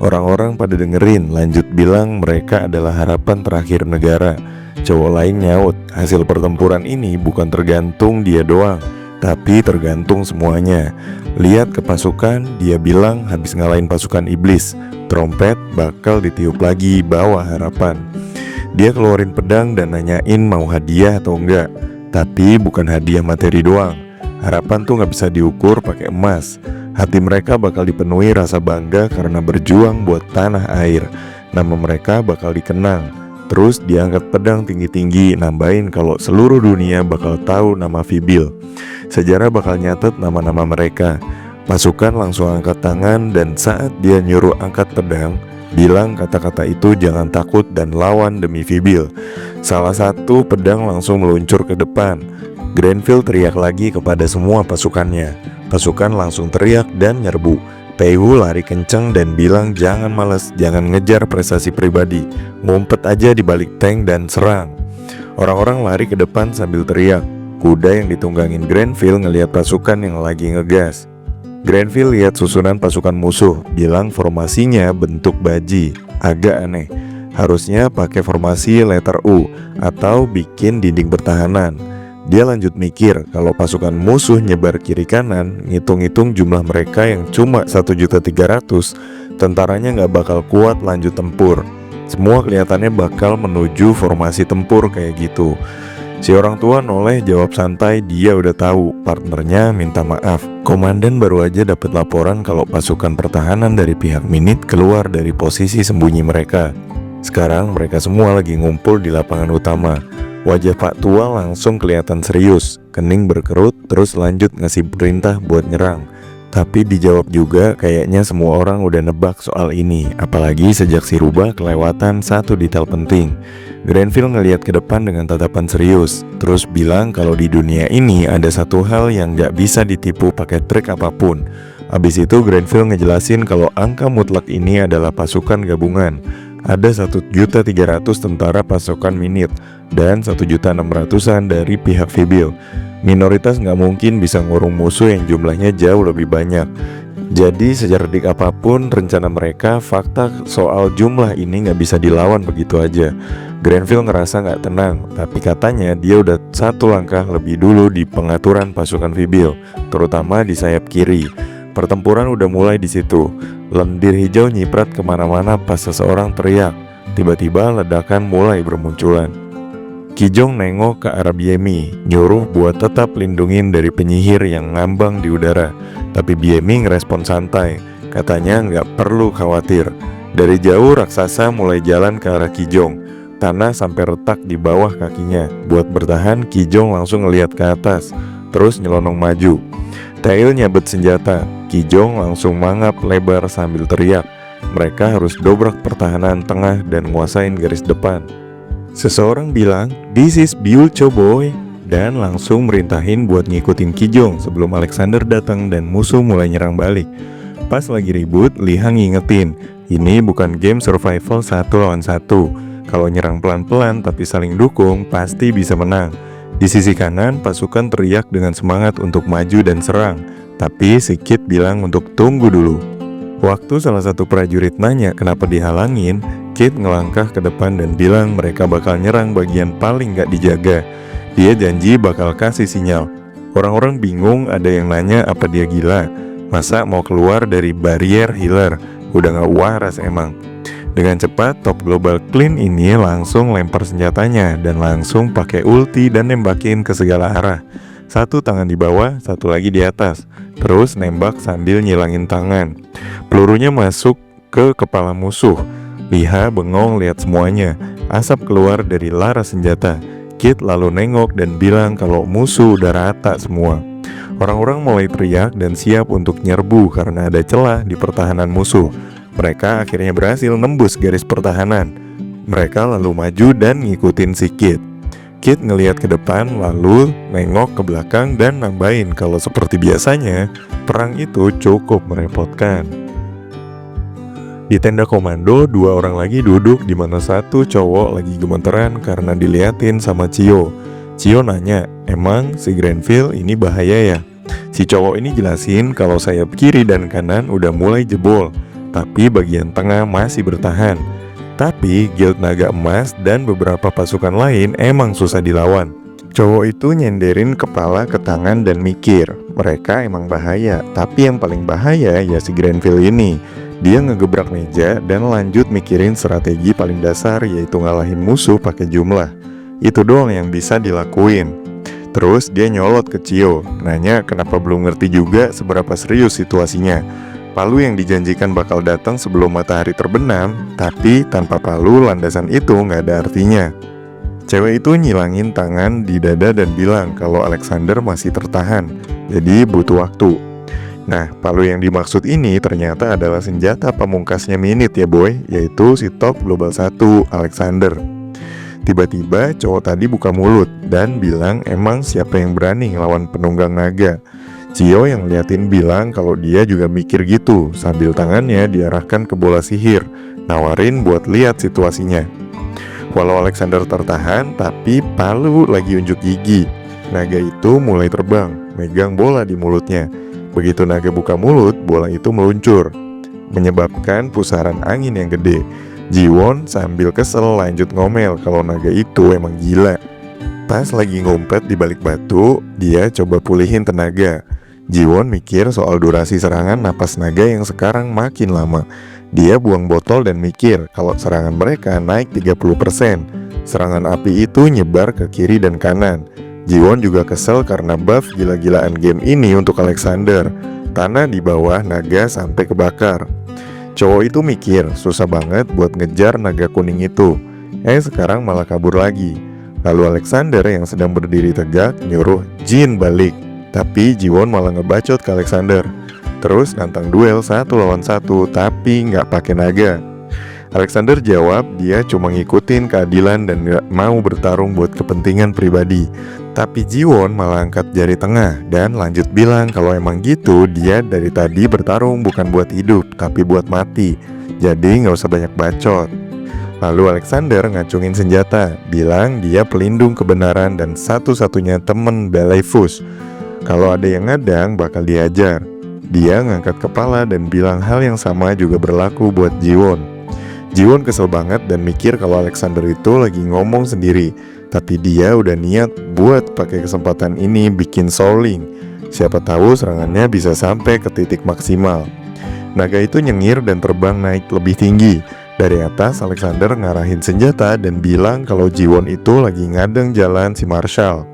Orang-orang pada dengerin, lanjut bilang mereka adalah harapan terakhir negara. Cowok lain nyaut, hasil pertempuran ini bukan tergantung dia doang, tapi tergantung semuanya. Lihat ke pasukan, dia bilang habis ngalahin pasukan iblis, trompet bakal ditiup lagi, bawa harapan. Dia keluarin pedang dan nanyain mau hadiah atau enggak, tapi bukan hadiah materi doang. Harapan tuh gak bisa diukur pakai emas. Hati mereka bakal dipenuhi rasa bangga karena berjuang buat tanah air. Nama mereka bakal dikenang. Terus diangkat pedang tinggi-tinggi, nambahin kalau seluruh dunia bakal tahu nama Vybil. Sejarah bakal nyatet nama-nama mereka. Pasukan langsung angkat tangan dan saat dia nyuruh angkat pedang, bilang kata-kata itu jangan takut dan lawan demi Vybil. Salah satu pedang langsung meluncur ke depan. Grenville teriak lagi kepada semua pasukannya. Pasukan langsung teriak dan nyerbu. Peiwu lari kenceng dan bilang jangan males, jangan ngejar prestasi pribadi, ngumpet aja di balik tank dan serang. Orang-orang lari ke depan sambil teriak. Kuda yang ditunggangin Grenville ngelihat pasukan yang lagi ngegas. Grenville lihat susunan pasukan musuh, bilang formasinya bentuk baji, agak aneh. Harusnya pakai formasi letter U atau bikin dinding pertahanan. Dia lanjut mikir kalau pasukan musuh nyebar kiri kanan, ngitung-ngitung jumlah mereka yang cuma 1.300.000, tentaranya gak bakal kuat lanjut tempur. Semua kelihatannya bakal menuju formasi tempur kayak gitu. Si orang tua noleh jawab santai dia udah tahu, partnernya minta maaf. Komandan baru aja dapat laporan kalau pasukan pertahanan dari pihak Minit keluar dari posisi sembunyi mereka. Sekarang mereka semua lagi ngumpul di lapangan utama. Wajah Pak Tua langsung kelihatan serius, kening berkerut, terus lanjut ngasih perintah buat nyerang. Tapi dijawab juga kayaknya semua orang udah nebak soal ini, apalagi sejak si Rubah kelewatan satu detail penting. Grenville ngelihat ke depan dengan tatapan serius, terus bilang kalau di dunia ini ada satu hal yang gak bisa ditipu pakai trik apapun. Abis itu Grenville ngejelasin kalau angka mutlak ini adalah pasukan gabungan. Ada 1.300.000 tentara pasukan Minit dan 1.600.000-an dari pihak Vybil. Minoritas nggak mungkin bisa ngurung musuh yang jumlahnya jauh lebih banyak. Jadi secerdik apapun rencana mereka, fakta soal jumlah ini nggak bisa dilawan begitu aja. Grenville ngerasa nggak tenang, tapi katanya dia udah satu langkah lebih dulu di pengaturan pasukan Vybil, terutama di sayap kiri. Pertempuran udah mulai di situ. Lendir hijau nyiprat kemana-mana pas seseorang teriak. Tiba-tiba ledakan mulai bermunculan. Kijong nengok ke arah Biemi, nyuruh buat tetap lindungin dari penyihir yang ngambang di udara. Tapi Biemi ngerespon santai, katanya nggak perlu khawatir. Dari jauh raksasa mulai jalan ke arah Kijong. Tanah sampai retak di bawah kakinya. Buat bertahan, Kijong langsung ngeliat ke atas, terus nyelonong maju. Tail nyabet senjata. Kijong langsung mangap lebar sambil teriak. Mereka harus dobrak pertahanan tengah dan nguasain garis depan. Seseorang bilang, "This is Byulcho boy," dan langsung merintahin buat ngikutin Kijong sebelum Alexander datang dan musuh mulai nyerang balik. Pas lagi ribut, Lee Han ngingetin, ini bukan game survival 1 lawan 1. Kalau nyerang pelan-pelan tapi saling dukung, pasti bisa menang. Di sisi kanan, pasukan teriak dengan semangat untuk maju dan serang, tapi si Kit bilang untuk tunggu dulu. Waktu salah satu prajurit nanya kenapa dihalangin, Kit ngelangkah ke depan dan bilang mereka bakal nyerang bagian paling gak dijaga. Dia janji bakal kasih sinyal. Orang-orang bingung, ada yang nanya apa dia gila. Masa mau keluar dari barrier healer? Udah gak waras emang. Dengan cepat, Top Global Clean ini langsung lempar senjatanya dan langsung pakai ulti dan nembakin ke segala arah. Satu tangan di bawah, satu lagi di atas. Terus nembak sambil nyilangin tangan. Pelurunya masuk ke kepala musuh. Liha bengong lihat semuanya. Asap keluar dari laras senjata. Kit lalu nengok dan bilang kalau musuh udah rata semua. Orang-orang mulai teriak dan siap untuk nyerbu karena ada celah di pertahanan musuh. Mereka akhirnya berhasil nembus garis pertahanan. Mereka lalu maju dan ngikutin si Kit. Kit ngelihat ke depan lalu nengok ke belakang dan nambahin kalau seperti biasanya perang itu cukup merepotkan. Di tenda komando, 2 orang lagi duduk di mana satu cowok lagi gemeteran karena diliatin sama Cio. Cio nanya, emang si Grenville ini bahaya ya? Si cowok ini jelasin kalau sayap kiri dan kanan udah mulai jebol, tapi bagian tengah masih bertahan. Tapi Guild Naga Emas dan beberapa pasukan lain emang susah dilawan. Cowok itu nyenderin kepala ke tangan dan mikir, mereka emang bahaya, tapi yang paling bahaya ya si Grenville ini. Dia ngegebrak meja dan lanjut mikirin strategi paling dasar, yaitu ngalahin musuh pakai jumlah. Itu doang yang bisa dilakuin. Terus dia nyolot ke Cio, nanya kenapa belum ngerti juga seberapa serius situasinya. Palu yang dijanjikan bakal datang sebelum matahari terbenam, tapi tanpa palu landasan itu nggak ada artinya. Cewek itu nyilangin tangan di dada dan bilang kalau Alexander masih tertahan, jadi butuh waktu. Nah, palu yang dimaksud ini ternyata adalah senjata pamungkasnya Minit ya boy, yaitu si Top Global 1, Alexander. Tiba-tiba cowok tadi buka mulut dan bilang emang siapa yang berani ngelawan penunggang naga. Cio yang liatin bilang kalau dia juga mikir gitu, sambil tangannya diarahkan ke bola sihir, nawarin buat lihat situasinya. Walau Alexander tertahan, tapi palu lagi unjuk gigi. Naga itu mulai terbang, megang bola di mulutnya. Begitu naga buka mulut, bola itu meluncur, menyebabkan pusaran angin yang gede. Jiwon sambil kesel lanjut ngomel kalau naga itu emang gila. Pas lagi ngumpet di balik batu, dia coba pulihin tenaga. Jiwon mikir soal durasi serangan napas naga yang sekarang makin lama. Dia buang botol dan mikir kalau serangan mereka naik 30%. Serangan api itu nyebar ke kiri dan kanan. Jiwon juga kesel karena buff gila-gilaan game ini untuk Alexander. Tanah di bawah naga sampai kebakar. Cowok itu mikir susah banget buat ngejar naga kuning itu. Sekarang malah kabur lagi. Lalu Alexander yang sedang berdiri tegak nyuruh Jin balik. Tapi Jiwon malah ngebacot ke Alexander. Terus nantang duel 1 lawan 1 tapi nggak pakai naga. Alexander jawab dia cuma ngikutin keadilan dan gak mau bertarung buat kepentingan pribadi. Tapi Jiwon malah angkat jari tengah dan lanjut bilang kalau emang gitu dia dari tadi bertarung bukan buat hidup tapi buat mati. Jadi gak usah banyak bacot. Lalu Alexander ngacungin senjata, bilang dia pelindung kebenaran dan satu-satunya temen Beleifus. Kalau ada yang ngadang bakal diajar. Dia ngangkat kepala dan bilang hal yang sama juga berlaku buat Jiwon. Jiwon kesel banget dan mikir kalau Alexander itu lagi ngomong sendiri. Tapi dia udah niat buat pakai kesempatan ini bikin souling. Siapa tahu serangannya bisa sampai ke titik maksimal. Naga itu nyengir dan terbang naik lebih tinggi. Dari atas Alexander ngarahin senjata dan bilang kalau Jiwon itu lagi ngadeng jalan si Marshall.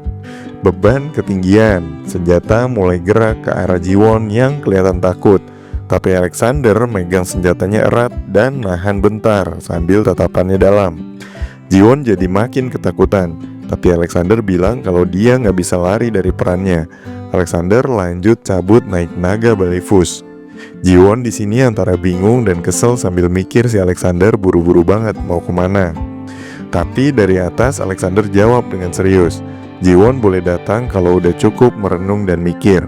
Beban ketinggian. Senjata mulai gerak ke arah Jiwon yang kelihatan takut. Tapi Alexander megang senjatanya erat dan nahan bentar sambil tatapannya dalam. Jiwon jadi makin ketakutan, tapi Alexander bilang kalau dia nggak bisa lari dari perannya. Alexander lanjut cabut naik naga Balephus. Jiwon di sini antara bingung dan kesel sambil mikir si Alexander buru-buru banget mau kemana. Tapi dari atas Alexander jawab dengan serius, Jiwon boleh datang kalau udah cukup merenung dan mikir.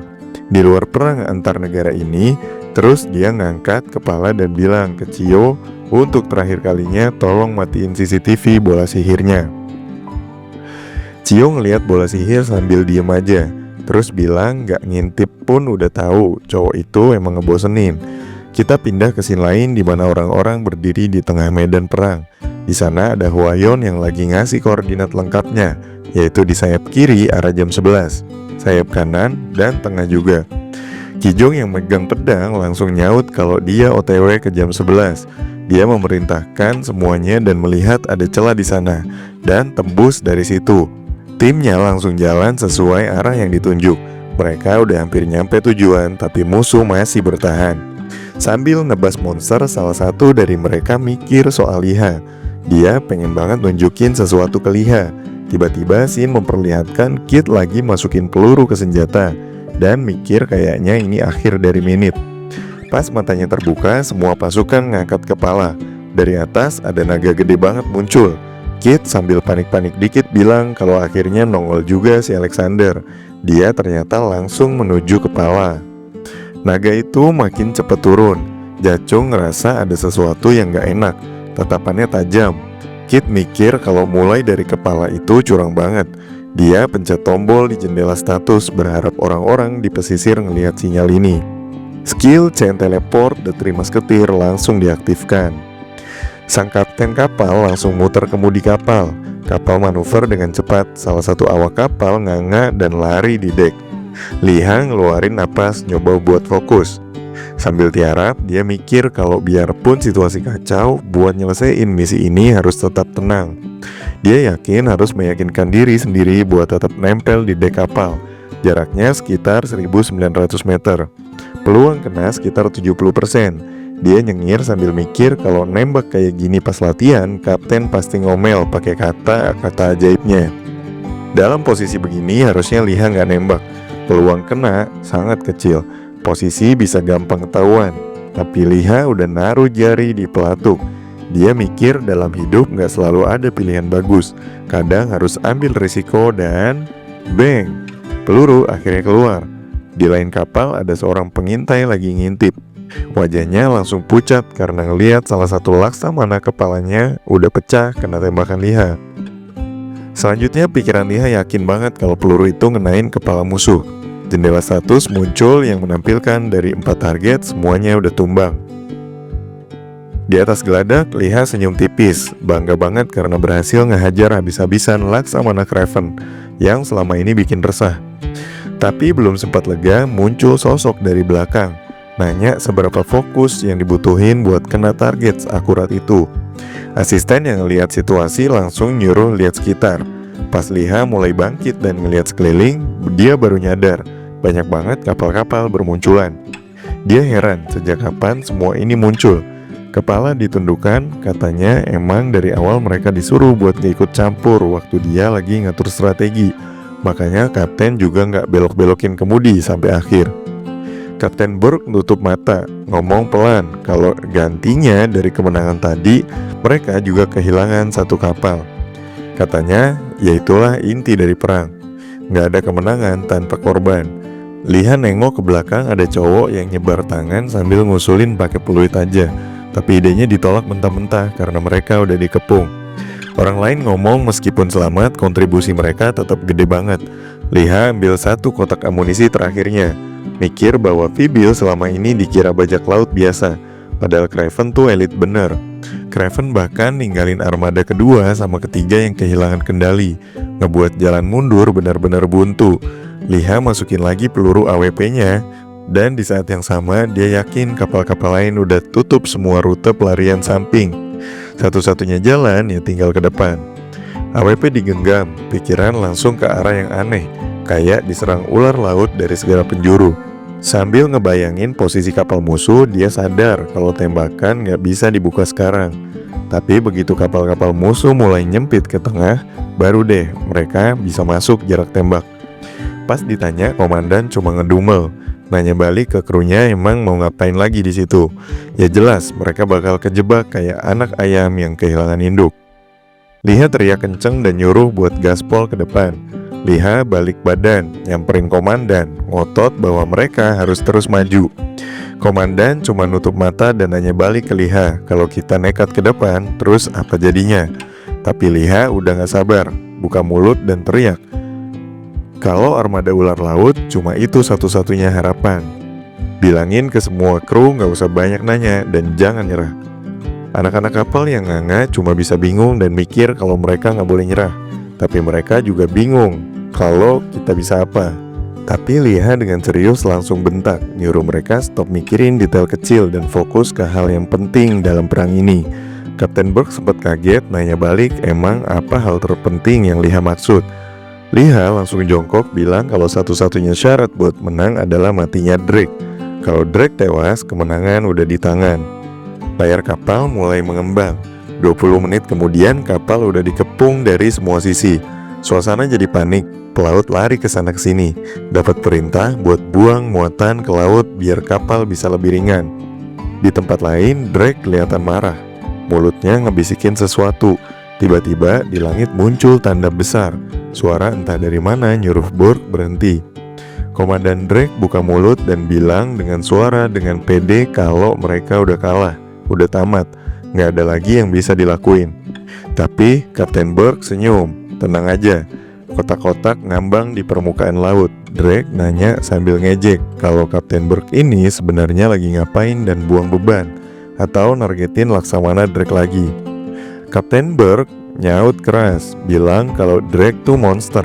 Di luar perang antar negara ini, terus dia ngangkat kepala dan bilang ke Cio untuk terakhir kalinya tolong matiin CCTV bola sihirnya. Cio ngeliat bola sihir sambil diem aja, terus bilang gak ngintip pun udah tahu cowok itu emang ngebosenin. Kita pindah ke scene lain di mana orang-orang berdiri di tengah medan perang. Di sana ada Hwayeon yang lagi ngasih koordinat lengkapnya, yaitu di sayap kiri arah jam 11, sayap kanan dan tengah juga. Kijong yang megang pedang langsung nyaut kalau dia OTW ke jam 11. Dia memerintahkan semuanya dan melihat ada celah di sana dan tembus dari situ. Timnya langsung jalan sesuai arah yang ditunjuk. Mereka udah hampir nyampe tujuan, tapi musuh masih bertahan. Sambil nebas monster, salah satu dari mereka mikir soal Liha. Dia pengen banget nunjukin sesuatu ke Liha. Tiba-tiba Shin memperlihatkan Kid lagi masukin peluru ke senjata dan mikir kayaknya ini akhir dari minute. Pas matanya terbuka, semua pasukan ngangkat kepala. Dari atas ada naga gede banget muncul. Kid sambil panik-panik dikit bilang kalau akhirnya nongol juga si Alexander. Dia ternyata langsung menuju kepala. Naga itu makin cepet turun. Jachung ngerasa ada sesuatu yang gak enak. Tatapannya tajam. Kid mikir kalau mulai dari kepala itu curang banget. Dia pencet tombol di jendela status berharap orang-orang di pesisir ngelihat sinyal ini. Skill chain teleport The Three Musketeer langsung diaktifkan. Sang kapten kapal langsung muter kemudi kapal. Kapal manuver dengan cepat. Salah satu awak kapal nganga dan lari di dek. Liha ngeluarin napas nyoba buat fokus. Sambil tiarap, dia mikir kalau biarpun situasi kacau, buat nyelesain misi ini harus tetap tenang. Dia yakin harus meyakinkan diri sendiri buat tetap nempel di dek kapal. Jaraknya sekitar 1900 meter. Peluang kena sekitar 70%. Dia nyengir sambil mikir kalau nembak kayak gini pas latihan, kapten pasti ngomel pakai kata-kata ajaibnya. Dalam posisi begini harusnya Liha nggak nembak. Peluang kena sangat kecil. Posisi bisa gampang ketahuan. Tapi Liha udah naruh jari di pelatuk. Dia mikir dalam hidup nggak selalu ada pilihan bagus. Kadang harus ambil risiko dan bang, peluru akhirnya keluar. Di lain kapal ada seorang pengintai lagi ngintip. Wajahnya langsung pucat karena ngelihat salah satu laksamana kepalanya udah pecah kena tembakan Liha. Selanjutnya pikiran Liha yakin banget kalau peluru itu ngenain kepala musuh. Jendela status muncul yang menampilkan dari 4 target semuanya udah tumbang. Di atas geladak, Liha senyum tipis, bangga banget karena berhasil ngehajar habis-habisan laksamana Kraven yang selama ini bikin resah. Tapi belum sempat lega, muncul sosok dari belakang, nanya seberapa fokus yang dibutuhin buat kena target akurat itu. Asisten yang ngeliat situasi langsung nyuruh lihat sekitar. Pas Liha mulai bangkit dan ngeliat sekeliling, dia baru nyadar banyak banget kapal-kapal bermunculan. Dia heran sejak kapan semua ini muncul. Kepala ditundukkan, katanya emang dari awal mereka disuruh buat gak ikut campur waktu dia lagi ngatur strategi. Makanya kapten juga gak belok-belokin kemudi sampai akhir. Kapten Burke nutup mata, ngomong pelan kalau gantinya dari kemenangan tadi, mereka juga kehilangan satu kapal. Katanya, ya itulah inti dari perang. Gak ada kemenangan tanpa korban. Liha nengok ke belakang, ada cowok yang nyebar tangan sambil ngusulin pakai peluit aja. Tapi idenya ditolak mentah-mentah karena mereka udah dikepung. Orang lain ngomong meskipun selamat, kontribusi mereka tetap gede banget. Liha ambil satu kotak amunisi terakhirnya. Mikir bahwa Fibil selama ini dikira bajak laut biasa, padahal Kraven tuh elit bener. Kraven bahkan ninggalin armada kedua sama ketiga yang kehilangan kendali, ngebuat jalan mundur benar-benar buntu. Liha masukin lagi peluru AWP-nya, dan di saat yang sama dia yakin kapal-kapal lain udah tutup semua rute pelarian samping. Satu-satunya jalan ya tinggal ke depan. AWP digenggam, pikiran langsung ke arah yang aneh, kayak diserang ular laut dari segala penjuru. Sambil ngebayangin posisi kapal musuh, dia sadar kalau tembakan gak bisa dibuka sekarang. Tapi begitu kapal-kapal musuh mulai nyempit ke tengah, baru deh mereka bisa masuk jarak tembak. Pas ditanya, komandan cuma ngedumel. Nanya balik ke krunya emang mau ngapain lagi di situ. Ya jelas mereka bakal kejebak kayak anak ayam yang kehilangan induk. Liha teriak kenceng dan nyuruh buat gaspol ke depan. Liha balik badan, nyamperin komandan, ngotot bahwa mereka harus terus maju. Komandan cuma nutup mata dan nanya balik ke Liha, kalau kita nekat ke depan, terus apa jadinya? Tapi Liha udah gak sabar, buka mulut dan teriak. Kalau armada ular laut, cuma itu satu-satunya harapan. Bilangin ke semua kru gak usah banyak nanya dan jangan nyerah. Anak-anak kapal yang nganga cuma bisa bingung dan mikir kalau mereka gak boleh nyerah. Tapi mereka juga bingung kalau kita bisa apa. Tapi Liha dengan serius langsung bentak, nyuruh mereka stop mikirin detail kecil dan fokus ke hal yang penting dalam perang ini. Kapten Burke sempat kaget, nanya balik emang apa hal terpenting yang Liha maksud. Liha langsung jongkok bilang kalau satu-satunya syarat buat menang adalah matinya Drake. Kalau Drake tewas, kemenangan udah di tangan. Layar kapal mulai mengembang. 20 menit kemudian kapal udah dikepung dari semua sisi. Suasana jadi panik, pelaut lari ke sana kesini. Dapat perintah buat buang muatan ke laut biar kapal bisa lebih ringan. Di tempat lain, Drake kelihatan marah. Mulutnya ngebisikin sesuatu. Tiba-tiba di langit muncul tanda besar. Suara entah dari mana nyuruh Burke berhenti. Komandan Drake buka mulut dan bilang dengan suara dengan pede kalau mereka udah kalah, udah tamat, gak ada lagi yang bisa dilakuin. Tapi Kapten Burke senyum. Tenang aja, kotak-kotak ngambang di permukaan laut. Drake nanya sambil ngejek kalau Kapten Burke ini sebenarnya lagi ngapain dan buang beban, atau nargetin Laksamana Drake lagi. Kapten Burke nyaut keras, bilang kalau Drake tuh monster,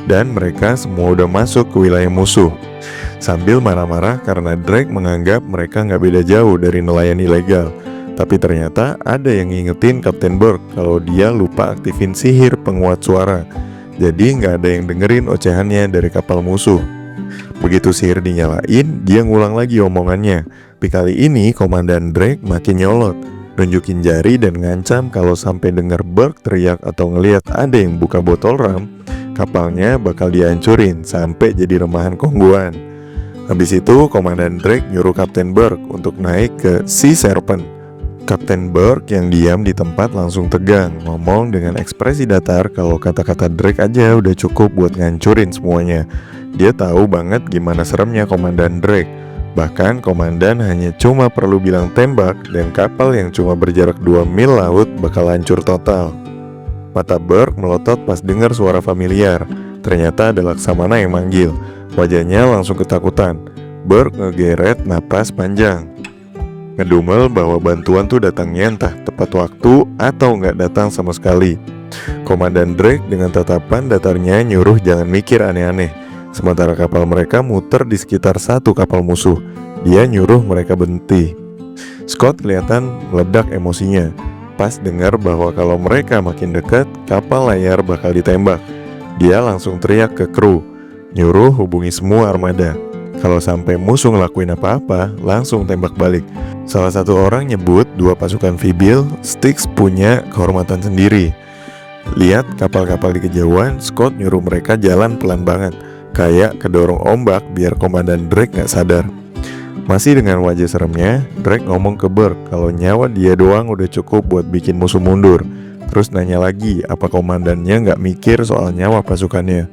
dan mereka semua udah masuk ke wilayah musuh. Sambil marah-marah karena Drake menganggap mereka gak beda jauh dari nelayan ilegal. Tapi ternyata ada yang ngingetin Kapten Burke kalau dia lupa aktifin sihir penguat suara. Jadi gak ada yang dengerin ocehannya dari kapal musuh. Begitu sihir dinyalain, dia ngulang lagi omongannya. Tapi kali ini Komandan Drake makin nyolot, nunjukin jari dan ngancam kalau sampai denger Burke teriak atau ngeliat ada yang buka botol ram, kapalnya bakal dihancurin sampai jadi remahan kongguan. Habis itu Komandan Drake nyuruh Kapten Burke untuk naik ke Sea Serpent. Kapten Burke yang diam di tempat langsung tegang, ngomong dengan ekspresi datar kalau kata-kata Drake aja udah cukup buat ngancurin semuanya. Dia tahu banget gimana seremnya Komandan Drake. Bahkan komandan hanya cuma perlu bilang tembak dan kapal yang cuma berjarak 2 mil laut bakal hancur total. Mata Burke melotot pas dengar suara familiar. Ternyata ada Laksamana yang manggil. Wajahnya langsung ketakutan. Burke ngegeret napas panjang, ngedumel bahwa bantuan tuh datangnya entah tepat waktu atau nggak datang sama sekali. Komandan Drake dengan tatapan datarnya nyuruh jangan mikir aneh-aneh. Sementara kapal mereka muter di sekitar satu kapal musuh. Dia nyuruh mereka berhenti. Scott kelihatan meledak emosinya pas dengar bahwa kalau mereka makin dekat, kapal layar bakal ditembak. Dia langsung teriak ke kru, nyuruh hubungi semua armada. Kalau sampai musuh ngelakuin apa-apa, langsung tembak balik. Salah satu orang nyebut 2 pasukan Fibil, Styx punya kehormatan sendiri. Lihat kapal-kapal di kejauhan, Scott nyuruh mereka jalan pelan banget, kayak kedorong ombak biar Komandan Drake gak sadar. Masih dengan wajah seremnya, Drake ngomong ke Burke kalau nyawa dia doang udah cukup buat bikin musuh mundur. Terus nanya lagi apa komandannya gak mikir soal nyawa pasukannya.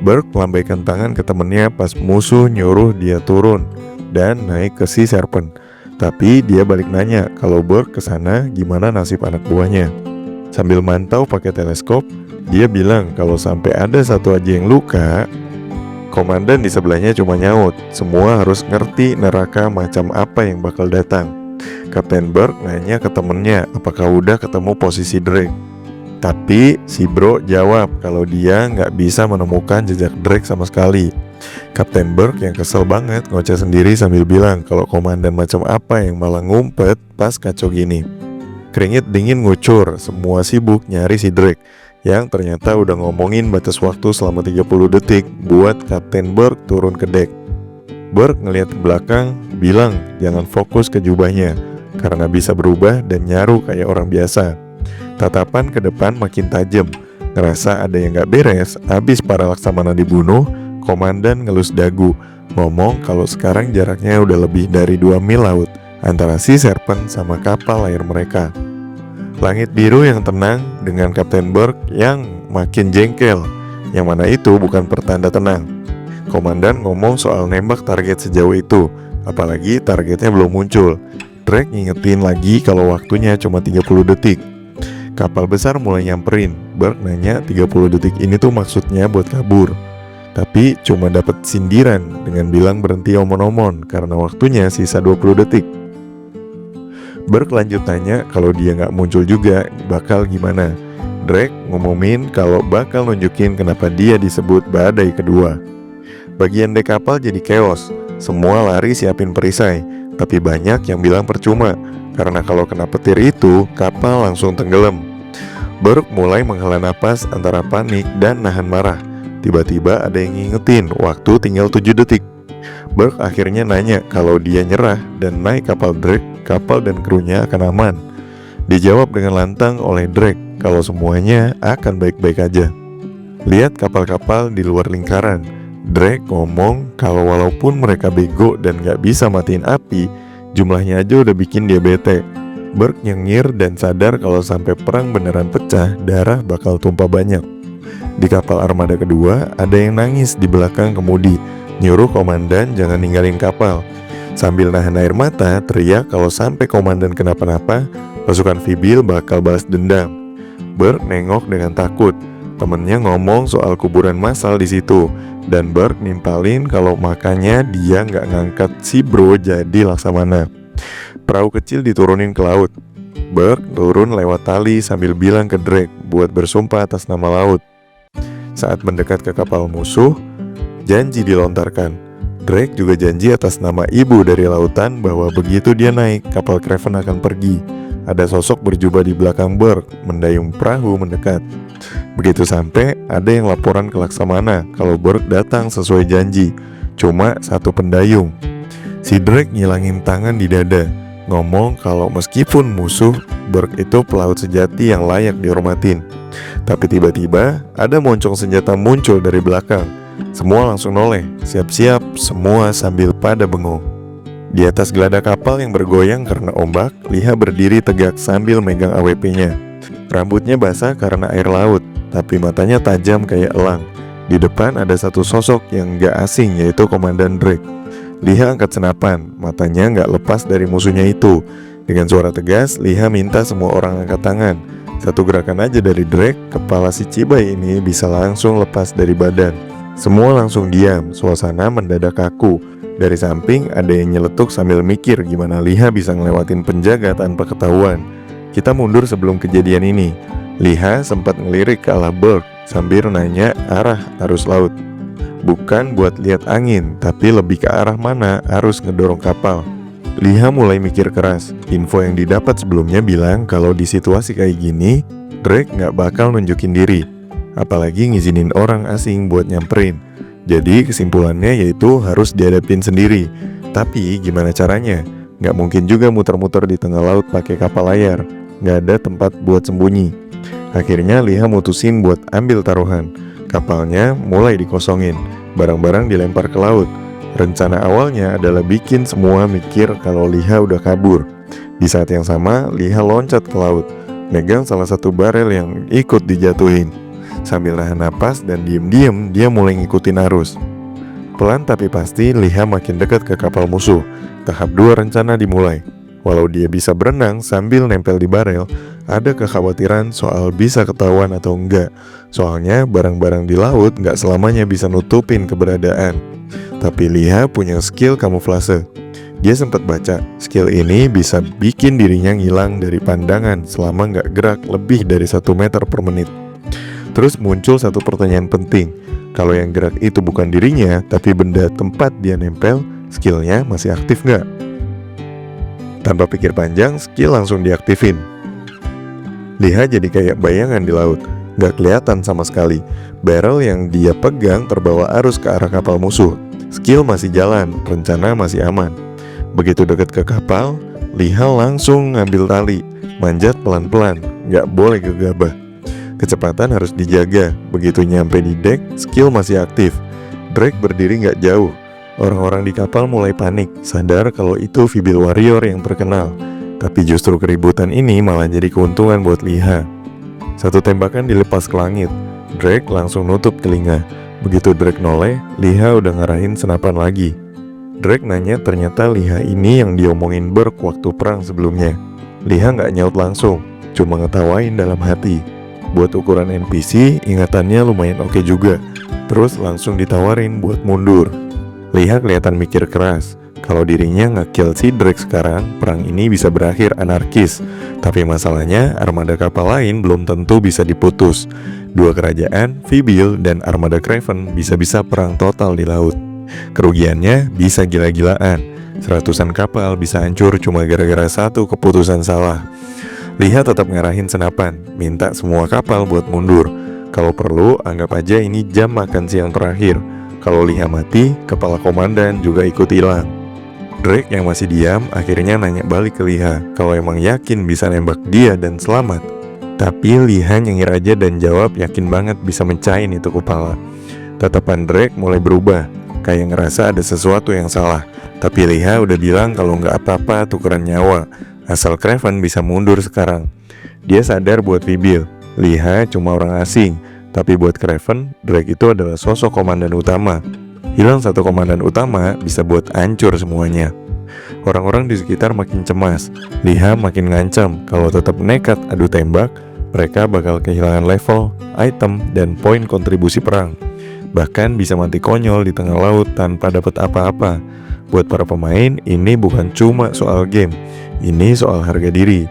Burke melambaikan tangan ke temennya pas musuh nyuruh dia turun dan naik ke Sea Serpent. Tapi dia balik nanya kalau Burke kesana gimana nasib anak buahnya. Sambil mantau pakai teleskop, dia bilang kalau sampai ada satu aja yang luka. Komandan di sebelahnya cuma nyaut, semua harus ngerti neraka macam apa yang bakal datang. Kapten Burke nanya ke temennya apakah udah ketemu posisi Drake. Tapi si bro jawab kalau dia nggak bisa menemukan jejak Drake sama sekali. Kapten Burke yang kesel banget ngoceh sendiri sambil bilang kalau komandan macam apa yang malah ngumpet pas kacau gini. Keringet dingin ngucur, semua sibuk nyari si Drake yang ternyata udah ngomongin batas waktu selama 30 detik buat Kapten Burke turun ke dek. Burke ngeliat ke belakang, bilang jangan fokus ke jubahnya karena bisa berubah dan nyaru kayak orang biasa. Tatapan ke depan makin tajam, ngerasa ada yang gak beres. Abis para Laksamana dibunuh, Komandan ngelus dagu, ngomong kalau sekarang jaraknya udah lebih dari 2 mil laut antara Sea Serpent sama kapal layar mereka. Langit biru yang tenang dengan Kapten Burke yang makin jengkel, yang mana itu bukan pertanda tenang. Komandan ngomong soal nembak target sejauh itu, apalagi targetnya belum muncul. Drake ngingetin lagi kalau waktunya cuma 30 detik. Kapal besar mulai nyamperin. Burke nanya 30 detik ini tuh maksudnya buat kabur, tapi cuma dapat sindiran dengan bilang berhenti omon-omon karena waktunya sisa 20 detik. Burke lanjut tanya kalau dia nggak muncul juga bakal gimana. Drake ngumumin kalau bakal nunjukin kenapa dia disebut badai kedua. Bagian dek kapal jadi chaos. Semua lari siapin perisai, tapi banyak yang bilang percuma karena kalau kena petir itu kapal langsung tenggelam. Burke mulai menghela napas antara panik dan nahan marah. Tiba-tiba ada yang ngingetin waktu tinggal 7 detik. Burke akhirnya nanya kalau dia nyerah dan naik kapal Drake, kapal dan krunya akan aman. Dijawab dengan lantang oleh Drake kalau semuanya akan baik-baik aja. Lihat kapal-kapal di luar lingkaran. Drake ngomong kalau walaupun mereka bego dan gak bisa matiin api, jumlahnya aja udah bikin dia bete. Burke nyengir dan sadar kalau sampai perang beneran pecah, darah bakal tumpah banyak. Di kapal armada kedua, ada yang nangis di belakang kemudi, nyuruh komandan jangan ninggalin kapal. Sambil nahan air mata, teriak kalau sampai komandan kenapa-napa, pasukan Fibil bakal balas dendam. Burke nengok dengan takut. Temennya ngomong soal kuburan massal di situ, dan Burke nimpalin kalau makanya dia nggak ngangkat si bro jadi Laksamana. Perahu kecil diturunin ke laut. Burke turun lewat tali sambil bilang ke Drake buat bersumpah atas nama laut. Saat mendekat ke kapal musuh, janji dilontarkan. Drake juga janji atas nama ibu dari lautan bahwa begitu dia naik, kapal Craven akan pergi. Ada sosok berjubah di belakang Burke, mendayung perahu mendekat. Begitu sampai, ada yang laporan ke Laksamana kalau Burke datang sesuai janji. Cuma satu pendayung. Si Drake ngilangin tangan di dada, ngomong kalau meskipun musuh, Burke itu pelaut sejati yang layak dihormatin. Tapi tiba-tiba ada moncong senjata muncul dari belakang. Semua langsung noleh, siap-siap semua sambil pada bengong. Di atas geladak kapal yang bergoyang karena ombak, Liha berdiri tegak sambil megang AWP-nya. Rambutnya basah karena air laut, tapi matanya tajam kayak elang. Di depan ada satu sosok yang gak asing, yaitu Komandan Drake. Liha angkat senapan, matanya gak lepas dari musuhnya itu. Dengan suara tegas, Liha minta semua orang angkat tangan. Satu gerakan aja dari Drake, kepala si Cibai ini bisa langsung lepas dari badan. Semua langsung diam, suasana mendadak kaku. Dari samping ada yang nyeletuk sambil mikir gimana Liha bisa ngelewatin penjaga tanpa ketahuan. Kita mundur sebelum kejadian ini. Liha sempat ngelirik ke arah Burke sambil nanya arah arus laut. Bukan buat lihat angin, tapi lebih ke arah mana arus ngedorong kapal. Liha mulai mikir keras. Info yang didapat sebelumnya bilang kalau di situasi kayak gini, Drake gak bakal nunjukin diri, apalagi ngizinin orang asing buat nyamperin. Jadi kesimpulannya yaitu harus dihadapin sendiri. Tapi gimana caranya? Gak mungkin juga muter-muter di tengah laut pakai kapal layar. Gak ada tempat buat sembunyi. Akhirnya Liha mutusin buat ambil taruhan. Kapalnya mulai dikosongin, barang-barang dilempar ke laut. Rencana awalnya adalah bikin semua mikir kalau Liha udah kabur. Di saat yang sama, Liha loncat ke laut, megang salah satu barel yang ikut dijatuhin. Sambil nahan napas dan diem-diem, dia mulai ngikutin arus. Pelan tapi pasti, Liha makin dekat ke kapal musuh. Tahap 2 rencana dimulai. Walau dia bisa berenang sambil nempel di barel, ada kekhawatiran soal bisa ketahuan atau enggak. Soalnya barang-barang di laut gak selamanya bisa nutupin keberadaan. Tapi Liha punya skill kamuflase. Dia sempat baca, skill ini bisa bikin dirinya ngilang dari pandangan selama gak gerak lebih dari 1 meter per menit. Terus muncul satu pertanyaan penting. Kalau yang gerak itu bukan dirinya, tapi benda tempat dia nempel, skillnya masih aktif gak? Tanpa pikir panjang, skill langsung diaktifin. Liha jadi kayak bayangan di laut, gak kelihatan sama sekali. Barrel yang dia pegang terbawa arus ke arah kapal musuh. Skill masih jalan, rencana masih aman. Begitu dekat ke kapal, Liha langsung ngambil tali, manjat pelan-pelan, gak boleh gegabah. Kecepatan harus dijaga. Begitu nyampe di dek, skill masih aktif. Drake berdiri nggak jauh. Orang-orang di kapal mulai panik, sadar kalau itu Fibil Warrior yang terkenal. Tapi justru keributan ini malah jadi keuntungan buat Liha. Satu tembakan dilepas ke langit. Drake langsung nutup telinga. Begitu Drake noleh, Liha udah ngarahin senapan lagi. Drake nanya ternyata Liha ini yang diomongin Burke waktu perang sebelumnya. Liha nggak nyaut langsung, cuma ngetawain dalam hati. Buat ukuran NPC, ingatannya lumayan oke juga. Terus langsung ditawarin buat mundur. Liha kelihatan mikir keras. Kalau dirinya nge-kill si Drake sekarang, perang ini bisa berakhir anarkis. Tapi masalahnya, armada kapal lain belum tentu bisa diputus. Dua kerajaan, Fibil dan armada Craven bisa-bisa perang total di laut. Kerugiannya bisa gila-gilaan. Seratusan kapal bisa hancur cuma gara-gara satu keputusan salah. Liha tetap ngarahin senapan, minta semua kapal buat mundur. Kalau perlu, anggap aja ini jam makan siang terakhir. Kalau Liha mati, kepala komandan juga ikut hilang. Drake yang masih diam akhirnya nanya balik ke Liha kalau emang yakin bisa nembak dia dan selamat. Tapi Liha nyengir aja dan jawab yakin banget bisa mencahin itu kepala. Tatapan Drake mulai berubah, kayak ngerasa ada sesuatu yang salah. Tapi Liha udah bilang kalau nggak apa-apa tukeran nyawa, asal Craven bisa mundur sekarang. Dia sadar buat Fibil, Liha cuma orang asing. Tapi buat Craven, Drake itu adalah sosok komandan utama. Hilang satu komandan utama bisa buat hancur semuanya. Orang-orang di sekitar makin cemas. Liha makin ngancam kalau tetap nekat adu tembak, mereka bakal kehilangan level, item, dan poin kontribusi perang. Bahkan bisa mati konyol di tengah laut tanpa dapat apa-apa. Buat para pemain, ini bukan cuma soal game, ini soal harga diri.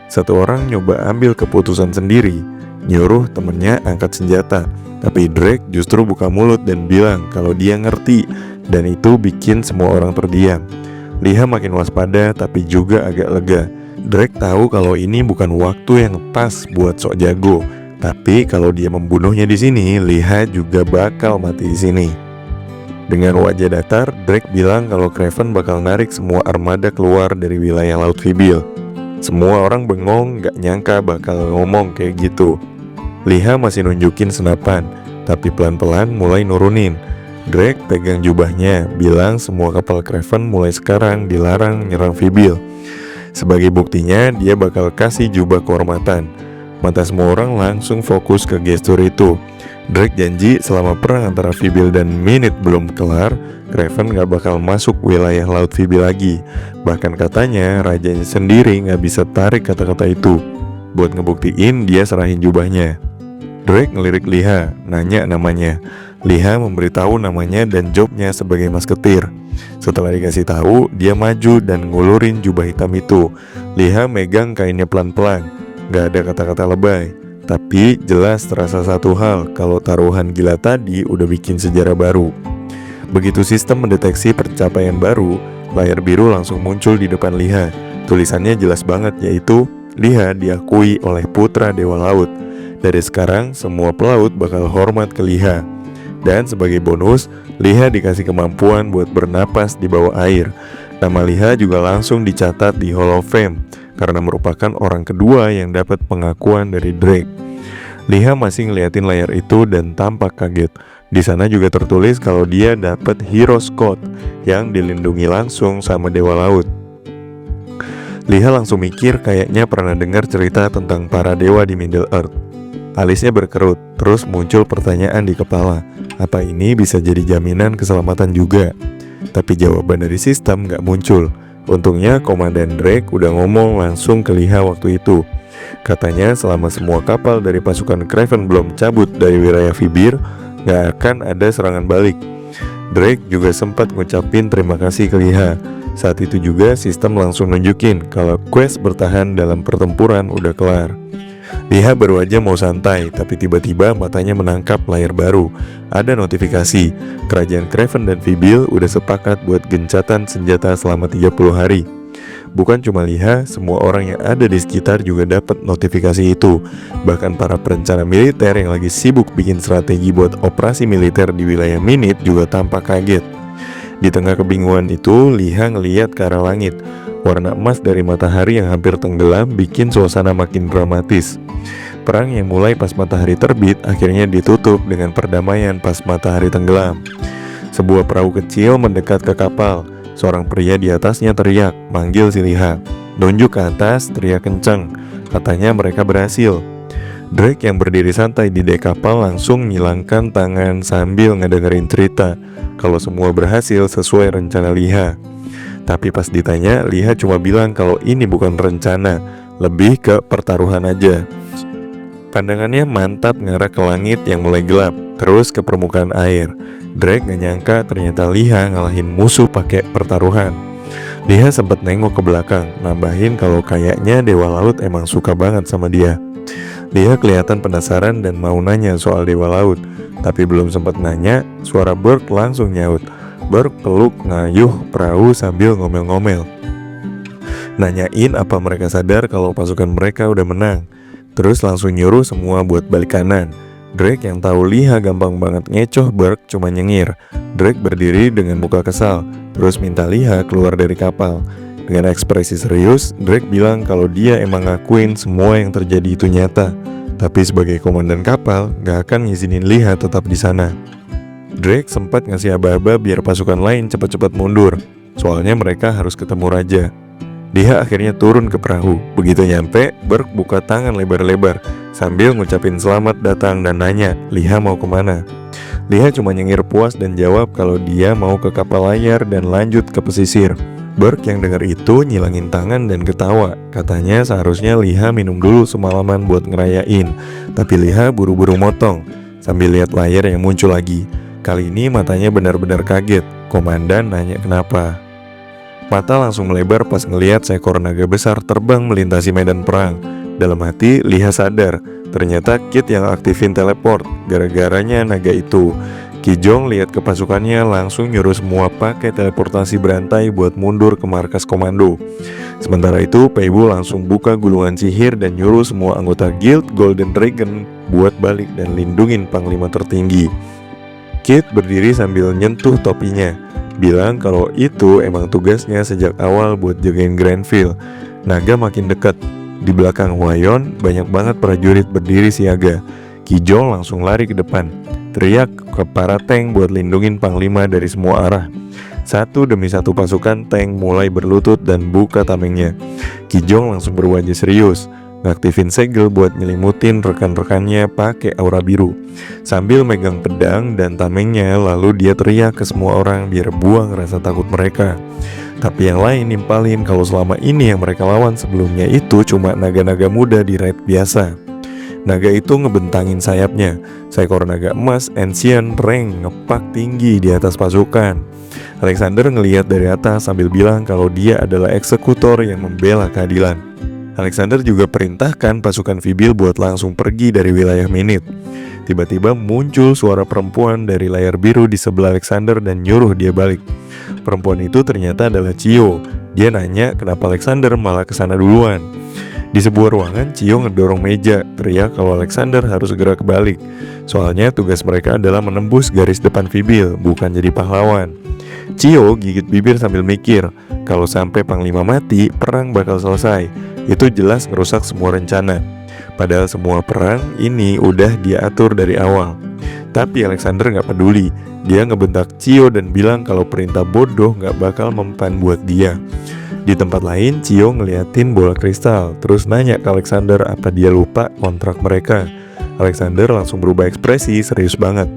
Satu orang nyoba ambil keputusan sendiri, nyuruh temennya angkat senjata. Tapi Drake justru buka mulut dan bilang kalau dia ngerti, dan itu bikin semua orang terdiam. Liha makin waspada tapi juga agak lega. Drake tahu kalau ini bukan waktu yang pas buat sok jago. Tapi kalau dia membunuhnya di sini, Liha juga bakal mati di sini. Dengan wajah datar, Drake bilang kalau Craven bakal narik semua armada keluar dari wilayah Laut Fibil. Semua orang bengong, gak nyangka bakal ngomong kayak gitu. Liha masih nunjukin senapan, tapi pelan-pelan mulai nurunin. Drake pegang jubahnya, bilang semua kapal Craven mulai sekarang dilarang nyerang Fibil. Sebagai buktinya, dia bakal kasih jubah kehormatan. Mata semua orang langsung fokus ke gestur itu. Drake janji selama perang antara Fibil dan Minute belum kelar, Craven gak bakal masuk wilayah Laut Fibil lagi. Bahkan katanya rajanya sendiri gak bisa tarik kata-kata itu. Buat ngebuktiin, dia serahin jubahnya. Drake ngelirik Liha, nanya namanya. Liha memberitahu namanya dan jobnya sebagai masketir. Setelah dikasih tahu, dia maju dan ngulurin jubah hitam itu. Liha megang kainnya pelan-pelan. Gak ada kata-kata lebay. Tapi jelas terasa satu hal, kalau taruhan gila tadi udah bikin sejarah baru. Begitu sistem mendeteksi pencapaian baru, layar biru langsung muncul di depan Liha. Tulisannya jelas banget, yaitu Liha diakui oleh Putra Dewa Laut. Dari sekarang, semua pelaut bakal hormat ke Liha. Dan sebagai bonus, Liha dikasih kemampuan buat bernapas di bawah air. Nama Liha juga langsung dicatat di Hall of Fame, karena merupakan orang kedua yang dapat pengakuan dari Drake. Liha masih ngeliatin layar itu dan tampak kaget. Di sana juga tertulis kalau dia dapat Hero's Code yang dilindungi langsung sama Dewa Laut. Liha langsung mikir kayaknya pernah dengar cerita tentang para dewa di Middle Earth. Alisnya berkerut, terus muncul pertanyaan di kepala. Apa ini bisa jadi jaminan keselamatan juga? Tapi jawaban dari sistem gak muncul. Untungnya Komandan Drake udah ngomong langsung ke Liha waktu itu. Katanya selama semua kapal dari pasukan Craven belum cabut dari wilayah Fibil, gak akan ada serangan balik. Drake juga sempat ngucapin terima kasih ke Liha. Saat itu juga sistem langsung nunjukin kalau quest bertahan dalam pertempuran udah kelar. Liha baru aja mau santai, tapi tiba-tiba matanya menangkap layar baru. Ada notifikasi, kerajaan Craven dan Fibil udah sepakat buat gencatan senjata selama 30 hari. Bukan cuma Liha, semua orang yang ada di sekitar juga dapat notifikasi itu. Bahkan para perencana militer yang lagi sibuk bikin strategi buat operasi militer di wilayah Minute juga tampak kaget. Di tengah kebingungan itu, Liha ngeliat ke arah langit. Warna emas dari matahari yang hampir tenggelam bikin suasana makin dramatis. Perang yang mulai pas matahari terbit akhirnya ditutup dengan perdamaian pas matahari tenggelam. Sebuah perahu kecil mendekat ke kapal. Seorang pria di atasnya teriak, manggil si Liha. Nunjuk ke atas, teriak kencang. Katanya mereka berhasil. Drake yang berdiri santai di dek kapal langsung ngilangkan tangan sambil ngedengerin cerita kalau semua berhasil sesuai rencana Liha. Tapi pas ditanya, Liha cuma bilang kalau ini bukan rencana, lebih ke pertaruhan aja. Pandangannya mantap ngarah ke langit yang mulai gelap, terus ke permukaan air. Drake gak nyangka ternyata Liha ngalahin musuh pakai pertaruhan. Liha sempat nengok ke belakang, nambahin kalau kayaknya Dewa Laut emang suka banget sama dia. Liha kelihatan penasaran dan mau nanya soal Dewa Laut, tapi belum sempat nanya, suara Berg langsung nyaut. Berg peluk ngayuh perahu sambil ngomel-ngomel. Nanyain apa mereka sadar kalau pasukan mereka udah menang. Terus langsung nyuruh semua buat balik kanan. Drake yang tahu Liha gampang banget ngecoh Berg cuma nyengir. Drake berdiri dengan muka kesal, terus minta Liha keluar dari kapal. Dengan ekspresi serius, Drake bilang kalau dia emang ngakuin semua yang terjadi itu nyata, tapi sebagai komandan kapal gak akan ngizinin Liha tetap di sana. Drake sempat ngasih aba-aba biar pasukan lain cepat-cepat mundur, soalnya mereka harus ketemu raja. Liha akhirnya turun ke perahu. Begitu nyampe, Berg buka tangan lebar-lebar sambil ngucapin selamat datang dan nanya Liha mau kemana. Liha cuma nyengir puas dan jawab kalau dia mau ke kapal layar dan lanjut ke pesisir. Berg yang dengar itu nyilangin tangan dan ketawa. Katanya seharusnya Liha minum dulu semalaman buat ngerayain, tapi Liha buru-buru motong sambil lihat layar yang muncul lagi. Kali ini matanya benar-benar kaget. Komandan nanya kenapa. Mata langsung melebar pas ngelihat seekor naga besar terbang melintasi medan perang. Dalam hati Liha sadar, ternyata Kit yang aktifin teleport gara-garanya naga itu. Kijong lihat ke pasukannya langsung nyuruh semua pakai teleportasi berantai buat mundur ke markas komando. Sementara itu Peiwu langsung buka gulungan sihir dan nyuruh semua anggota guild Golden Dragon buat balik dan lindungin panglima tertinggi. Kit berdiri sambil nyentuh topinya, bilang kalau itu emang tugasnya sejak awal buat jagain Granville. Naga makin dekat. Di belakang Hwayon banyak banget prajurit berdiri siaga. Kijong langsung lari ke depan, teriak ke para tank buat lindungin panglima dari semua arah. Satu demi satu pasukan tank mulai berlutut dan buka tamengnya. Kijong langsung berwajah serius, ngaktifin segel buat nyelimutin rekan-rekannya pakai aura biru. Sambil megang pedang dan tamengnya, lalu dia teriak ke semua orang biar buang rasa takut mereka. Tapi yang lain nimpalin kalau selama ini yang mereka lawan sebelumnya itu cuma naga-naga muda di raid biasa. Naga itu ngebentangin sayapnya. Seekor naga emas Ancient Rank ngepak tinggi di atas pasukan. Alexander ngelihat dari atas sambil bilang kalau dia adalah eksekutor yang membela keadilan. Alexander juga perintahkan pasukan Vybil buat langsung pergi dari wilayah Minit. Tiba-tiba muncul suara perempuan dari layar biru di sebelah Alexander dan nyuruh dia balik. Perempuan itu ternyata adalah Chiyo. Dia nanya kenapa Alexander malah kesana duluan. Di sebuah ruangan, Chiyo ngedorong meja, teriak kalau Alexander harus segera kebalik. Soalnya tugas mereka adalah menembus garis depan Vybil, bukan jadi pahlawan. Chiyo gigit bibir sambil mikir, kalau sampai panglima mati, perang bakal selesai. Itu jelas ngerusak semua rencana. Padahal semua perang ini udah dia atur dari awal. Tapi Alexander gak peduli. Dia ngebentak Chiyo dan bilang kalau perintah bodoh gak bakal mempan buat dia. Di tempat lain, Chiyo ngeliatin bola kristal, terus nanya ke Alexander apa dia lupa kontrak mereka. Alexander langsung berubah ekspresi serius banget.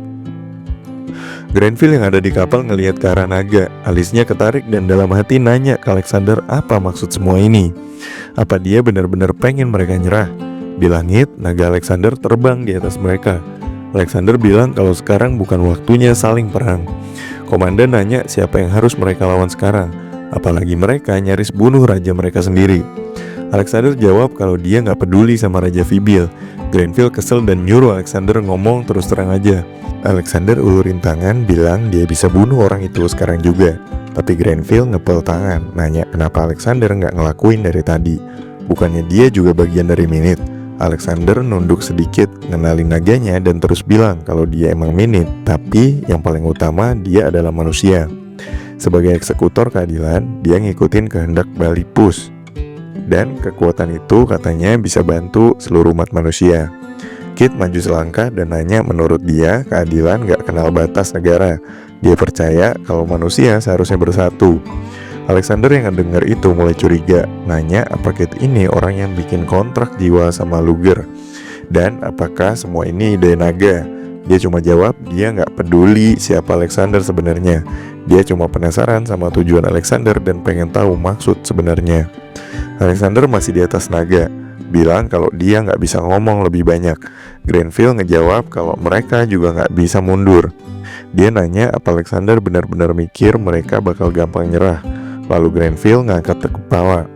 Granville yang ada di kapal ngelihat ke arah naga, alisnya ketarik dan dalam hati nanya ke Alexander apa maksud semua ini. Apa dia benar-benar pengen mereka nyerah? Di langit, naga Alexander terbang di atas mereka. Alexander bilang kalau sekarang bukan waktunya saling perang. Komandan nanya siapa yang harus mereka lawan sekarang. Apalagi mereka nyaris bunuh raja mereka sendiri. Alexander jawab kalau dia gak peduli sama Raja Vybil. Granville kesel dan nyuruh Alexander ngomong terus terang aja. Alexander ulurin tangan bilang dia bisa bunuh orang itu sekarang juga. Tapi Granville ngepel tangan, nanya kenapa Alexander gak ngelakuin dari tadi. Bukannya dia juga bagian dari Minit. Alexander nunduk sedikit, ngenalin naganya dan terus bilang kalau dia emang Minit. Tapi yang paling utama dia adalah manusia. Sebagai eksekutor keadilan, dia ngikutin kehendak Balipus. Dan kekuatan itu katanya bisa bantu seluruh umat manusia. Kit maju selangkah dan nanya menurut dia keadilan gak kenal batas negara. Dia percaya kalau manusia seharusnya bersatu. Alexander yang ngedenger itu mulai curiga, nanya apa Kit ini orang yang bikin kontrak jiwa sama Luger, dan apakah semua ini ide naga. Dia cuma jawab dia gak peduli siapa Alexander sebenarnya. Dia cuma penasaran sama tujuan Alexander dan pengen tahu maksud sebenarnya. Alexander masih di atas naga, bilang kalau dia gak bisa ngomong lebih banyak. Grenville ngejawab kalau mereka juga gak bisa mundur. Dia nanya apa Alexander benar-benar mikir mereka bakal gampang nyerah. Lalu Grenville ngangkat kepala,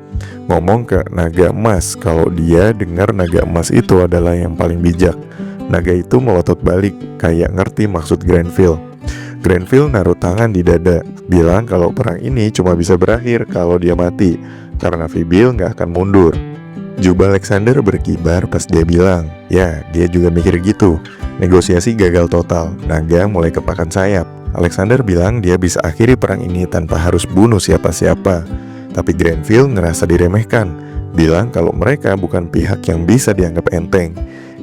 ngomong ke naga emas kalau dia dengar naga emas itu adalah yang paling bijak. Naga itu melotot balik, kayak ngerti maksud Grenville. Grenville naruh tangan di dada, bilang kalau perang ini cuma bisa berakhir kalau dia mati, karena Vybil gak akan mundur. Jubah Alexander berkibar pas dia bilang, ya dia juga mikir gitu. Negosiasi gagal total, naga mulai kepakan sayap. Alexander bilang dia bisa akhiri perang ini tanpa harus bunuh siapa-siapa. Tapi Grenville ngerasa diremehkan, bilang kalau mereka bukan pihak yang bisa dianggap enteng.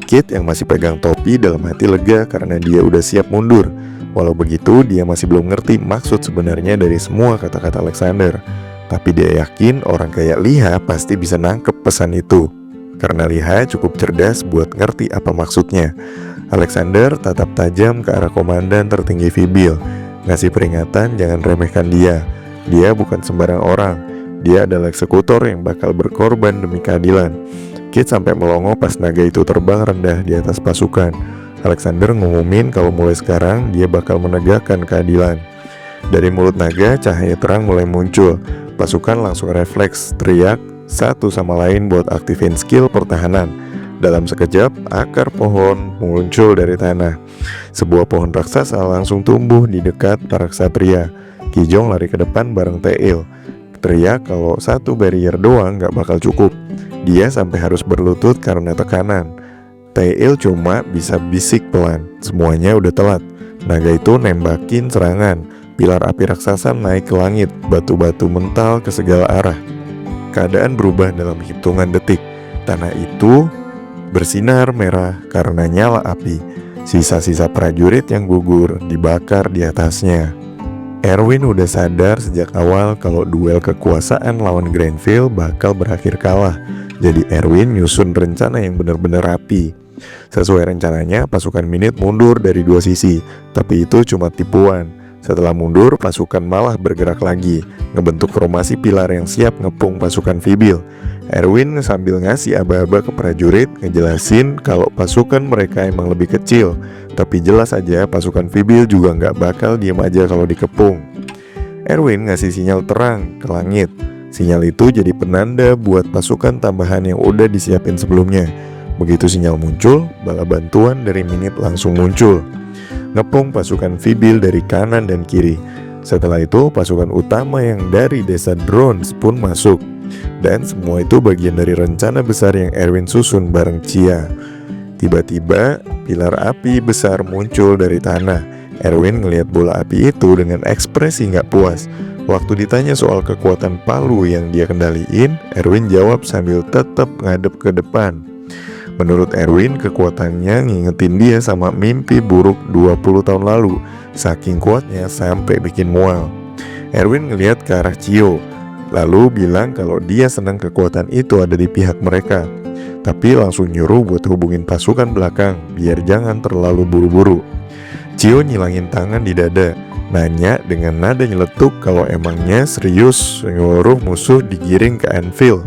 Kit yang masih pegang topi dalam hati lega karena dia udah siap mundur. Walau begitu dia masih belum ngerti maksud sebenarnya dari semua kata-kata Alexander. Tapi dia yakin orang kayak Liha pasti bisa nangkep pesan itu, karena Liha cukup cerdas buat ngerti apa maksudnya. Alexander tatap tajam ke arah komandan tertinggi Vybil, ngasih peringatan jangan remehkan dia. Dia bukan sembarang orang. Dia adalah eksekutor yang bakal berkorban demi keadilan. Kit sampai melongo pas naga itu terbang rendah di atas pasukan. Alexander ngumumin kalau mulai sekarang dia bakal menegakkan keadilan. Dari mulut naga cahaya terang mulai muncul. Pasukan langsung refleks, teriak satu sama lain buat aktifin skill pertahanan. Dalam sekejap, akar pohon muncul dari tanah. Sebuah pohon raksasa langsung tumbuh di dekat para ksatria. Kijong lari ke depan bareng Teil, teriak kalau satu barrier doang gak bakal cukup. Dia sampai harus berlutut karena tekanan. Teil cuma bisa bisik pelan, semuanya udah telat. Naga itu nembakin serangan. Pilar api raksasa naik ke langit, batu-batu mental ke segala arah. Keadaan berubah dalam hitungan detik. Tanah itu bersinar merah karena nyala api. Sisa-sisa prajurit yang gugur dibakar di atasnya. Erwin udah sadar sejak awal kalau duel kekuasaan lawan Grenville bakal berakhir kalah. Jadi Erwin nyusun rencana yang benar-benar rapi. Sesuai rencananya, pasukan Minute mundur dari dua sisi, tapi itu cuma tipuan. Setelah mundur, pasukan malah bergerak lagi, ngebentuk formasi pilar yang siap ngepung pasukan Vybil. Erwin sambil ngasih aba-aba ke prajurit, ngejelasin kalau pasukan mereka emang lebih kecil, tapi jelas aja pasukan Vybil juga nggak bakal diem aja kalau dikepung. Erwin ngasih sinyal terang ke langit. Sinyal itu jadi penanda buat pasukan tambahan yang udah disiapin sebelumnya. Begitu sinyal muncul, bala bantuan dari Minute langsung muncul, ngepung pasukan Vybil dari kanan dan kiri. Setelah itu pasukan utama yang dari desa Drones pun masuk. Dan semua itu bagian dari rencana besar yang Erwin susun bareng Chia. Tiba-tiba pilar api besar muncul dari tanah. Erwin ngelihat bola api itu dengan ekspresi gak puas. Waktu ditanya soal kekuatan palu yang dia kendaliin, Erwin jawab sambil tetap ngadep ke depan. Menurut Erwin, kekuatannya ngingetin dia sama mimpi buruk 20 tahun lalu. Saking kuatnya sampai bikin mual. Erwin ngelihat ke arah Cio, lalu bilang kalau dia senang kekuatan itu ada di pihak mereka. Tapi langsung nyuruh buat hubungin pasukan belakang, biar jangan terlalu buru-buru. Cio nyilangin tangan di dada, nanya dengan nada nyeletuk kalau emangnya serius nyuruh musuh digiring ke anvil.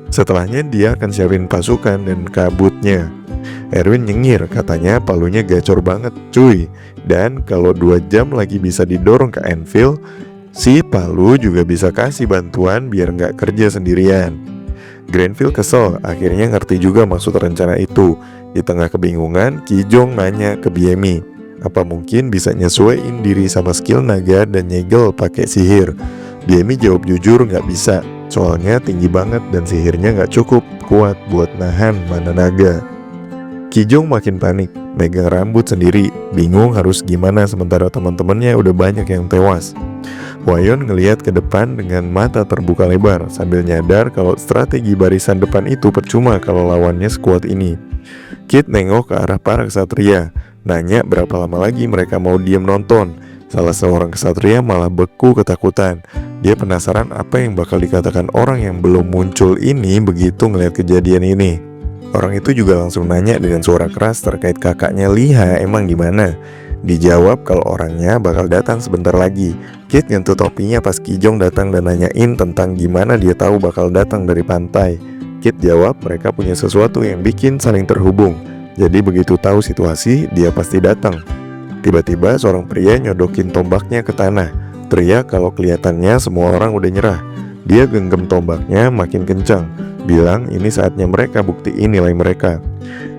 Setelahnya dia akan siapin pasukan dan kabutnya. Erwin nyengir, katanya palunya gacor banget cuy. Dan kalau 2 jam lagi bisa didorong ke anvil, si palu juga bisa kasih bantuan biar gak kerja sendirian. Grenville kesel, akhirnya ngerti juga maksud rencana itu. Di tengah kebingungan, Kijong nanya ke Biemi, apa mungkin bisa nyesuaiin diri sama skill naga dan nyegel pakai sihir. Biemi jawab jujur gak bisa, soalnya tinggi banget dan sihirnya gak cukup kuat buat nahan mana naga. Kijong makin panik, megang rambut sendiri, bingung harus gimana sementara teman-temannya udah banyak yang tewas. Hwayon ngelihat ke depan dengan mata terbuka lebar sambil nyadar kalau strategi barisan depan itu percuma kalau lawannya sekuat ini. Kit nengok ke arah para ksatria, nanya berapa lama lagi mereka mau diam nonton. Salah seorang ksatria malah beku ketakutan. Dia penasaran apa yang bakal dikatakan orang yang belum muncul ini begitu ngeliat kejadian ini. Orang itu juga langsung nanya dengan suara keras terkait kakaknya Liha emang gimana. Dijawab kalau orangnya bakal datang sebentar lagi. Kit nyentuh topinya pas Kijong datang dan nanyain tentang gimana dia tahu bakal datang dari pantai. Kit jawab mereka punya sesuatu yang bikin saling terhubung. Jadi begitu tahu situasi, dia pasti datang. Tiba-tiba seorang pria nyodokin tombaknya ke tanah. Teriak kalau kelihatannya semua orang udah nyerah. Dia genggam tombaknya makin kencang, bilang ini saatnya mereka buktiin nilai mereka.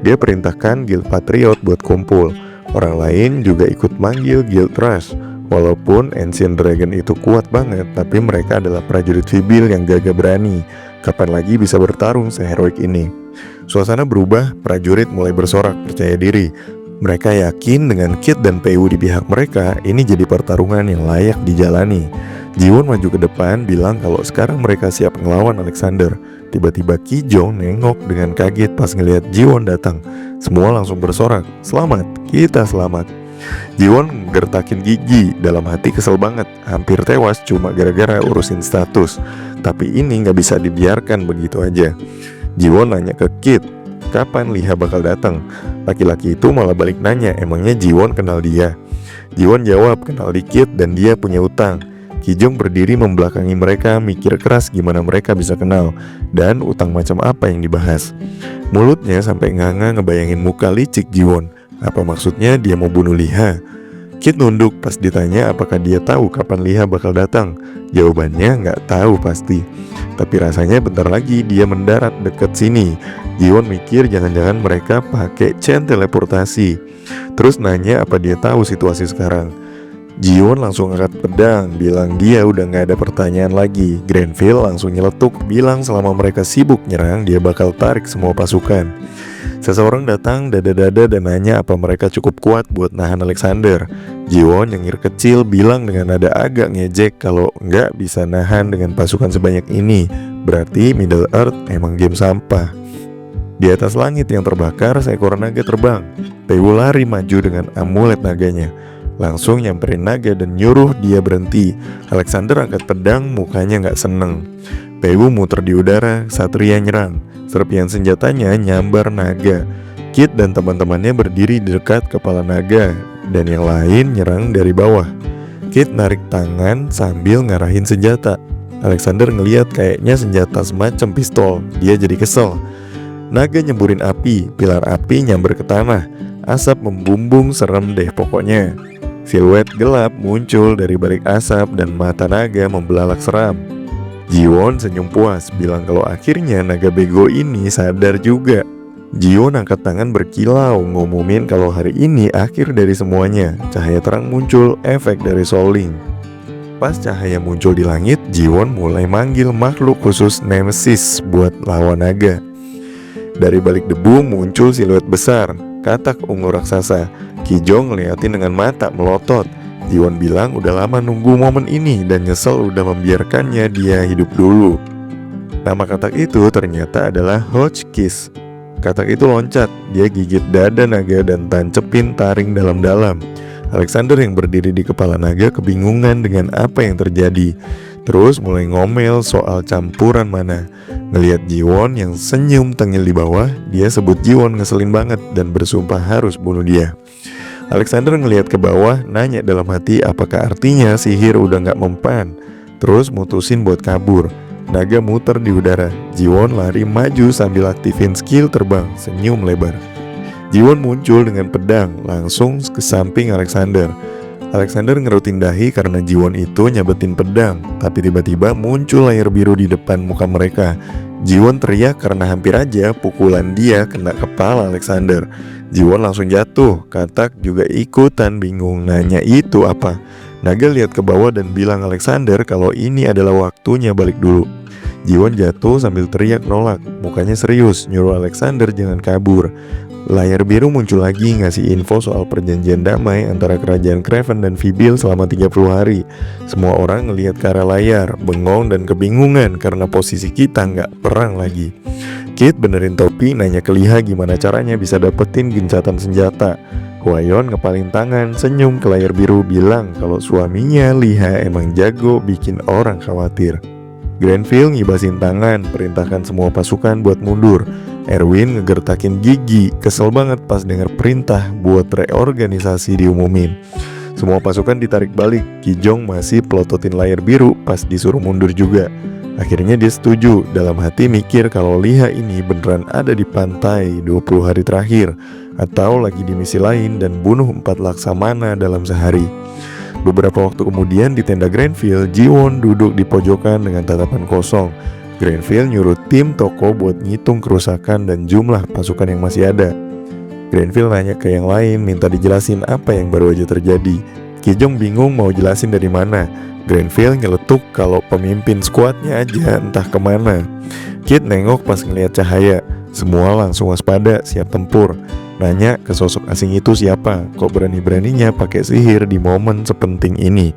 Dia perintahkan Guild Patriot buat kumpul. Orang lain juga ikut manggil Guild Rush. Walaupun Ancient Dragon itu kuat banget, tapi mereka adalah prajurit Fibil yang gagah berani. Kapan lagi bisa bertarung seheroik ini? Suasana berubah, prajurit mulai bersorak percaya diri. Mereka yakin dengan Kit dan Peiwu di pihak mereka, ini jadi pertarungan yang layak dijalani. Jiwon maju ke depan bilang kalau sekarang mereka siap ngelawan Alexander. Tiba-tiba Kijong nengok dengan kaget pas ngelihat Jiwon datang. Semua langsung bersorak, "Selamat, kita selamat." Jiwon gertakin gigi, dalam hati kesel banget, hampir tewas cuma gara-gara urusin status. Tapi ini gak bisa dibiarkan begitu aja. Jiwon nanya ke Kit, kapan Liha bakal datang? Laki-laki itu malah balik nanya, emangnya Jiwon kenal dia? Jiwon jawab kenal dikit dan dia punya utang. Kijong berdiri membelakangi mereka, mikir keras gimana mereka bisa kenal dan utang macam apa yang dibahas. Mulutnya sampai nganga ngebayangin muka licik Jiwon. Apa maksudnya dia mau bunuh Liha? Kit nunduk pas ditanya apakah dia tahu kapan Liha bakal datang. Jawabannya nggak tahu pasti. Tapi rasanya bentar lagi dia mendarat deket sini. Jiwon mikir jangan-jangan mereka pakai chain teleportasi. Terus nanya apa dia tahu situasi sekarang. Jiwon langsung angkat pedang, bilang dia udah gak ada pertanyaan lagi. Grenville langsung nyeletuk, bilang selama mereka sibuk nyerang, dia bakal tarik semua pasukan. Seseorang datang dada-dada dan nanya apa mereka cukup kuat buat nahan Alexander. Jiwon nyengir kecil bilang dengan nada agak ngejek kalau nggak bisa nahan dengan pasukan sebanyak ini. Berarti Middle Earth emang game sampah. Di atas langit yang terbakar, seekor naga terbang. Peiwu lari maju dengan amulet naganya. Langsung nyamperin naga dan nyuruh dia berhenti. Alexander angkat pedang, mukanya gak seneng. Peiwu muter di udara, Satria nyerang. Serpihan senjatanya nyambar naga. Kit dan teman-temannya berdiri di dekat kepala naga, dan yang lain nyerang dari bawah. Kit narik tangan sambil ngarahin senjata. Alexander ngeliat kayaknya senjata semacam pistol. Dia jadi kesel. Naga nyemburin api, pilar api nyamber ke tanah. Asap membumbung, serem deh pokoknya. Siluet gelap muncul dari balik asap dan mata naga membelalak seram. Jiwon senyum puas, bilang kalau akhirnya naga bego ini sadar juga. Jiwon angkat tangan berkilau, ngumumin kalau hari ini akhir dari semuanya. Cahaya terang muncul, efek dari Soul Link. Pas cahaya muncul di langit, Jiwon mulai manggil makhluk khusus Nemesis buat lawan naga. Dari balik debu muncul siluet besar, katak ungu raksasa. Kijong ngeliatin dengan mata melotot. Jiwon bilang udah lama nunggu momen ini dan nyesel udah membiarkannya dia hidup dulu. Nama katak itu ternyata adalah Hotchkiss. Katak itu loncat, dia gigit dada naga dan tancepin taring dalam-dalam. Alexander yang berdiri di kepala naga kebingungan dengan apa yang terjadi. Terus mulai ngomel soal campuran mana. Ngelihat Jiwon yang senyum tengil di bawah, dia sebut Jiwon ngeselin banget dan bersumpah harus bunuh dia. Alexander ngelihat ke bawah, nanya dalam hati apakah artinya sihir udah gak mempan. Terus mutusin buat kabur. Naga muter di udara. Jiwon lari maju sambil aktifin skill terbang, senyum lebar. Jiwon muncul dengan pedang, langsung ke samping Alexander. Alexander ngerutin dahi karena Jiwon itu nyabetin pedang. Tapi tiba-tiba muncul layar biru di depan muka mereka. Jiwon teriak karena hampir aja pukulan dia kena kepala Alexander. Jiwon langsung jatuh, katak juga ikutan bingung nanya itu apa. Naga lihat ke bawah dan bilang Alexander kalau ini adalah waktunya balik dulu. Jiwon jatuh sambil teriak nolak, mukanya serius, nyuruh Alexander jangan kabur. Layar biru muncul lagi ngasih info soal perjanjian damai antara kerajaan Craven dan Fibil selama 30 hari. Semua orang ngelihat ke arah layar, bengong dan kebingungan karena posisi kita nggak perang lagi. Kit benerin topi, nanya ke Liha gimana caranya bisa dapetin gencatan senjata. Hwayeon ngepalin tangan, senyum ke layar biru, bilang kalau suaminya Liha emang jago bikin orang khawatir. Grenfell ngibasin tangan, perintahkan semua pasukan buat mundur. Erwin ngegertakin gigi, kesel banget pas denger perintah buat reorganisasi diumumin. Semua pasukan ditarik balik, Ki Jong masih pelototin layar biru pas disuruh mundur juga. Akhirnya dia setuju, dalam hati mikir kalau Liha ini beneran ada di pantai 20 hari terakhir, atau lagi di misi lain dan bunuh 4 laksamana dalam sehari. Beberapa waktu kemudian di tenda Grenfell, Ji-won duduk di pojokan dengan tatapan kosong. Grenfell nyuruh tim toko buat ngitung kerusakan dan jumlah pasukan yang masih ada. Grenfell nanya ke yang lain, minta dijelasin apa yang baru aja terjadi. Ki Jong bingung mau jelasin dari mana. Grenfell nyeletuk kalau pemimpin skuadnya aja entah kemana. Kit nengok pas ngeliat cahaya. Semua langsung waspada, siap tempur. Nanya ke sosok asing itu siapa, kok berani-beraninya pakai sihir di momen sepenting ini.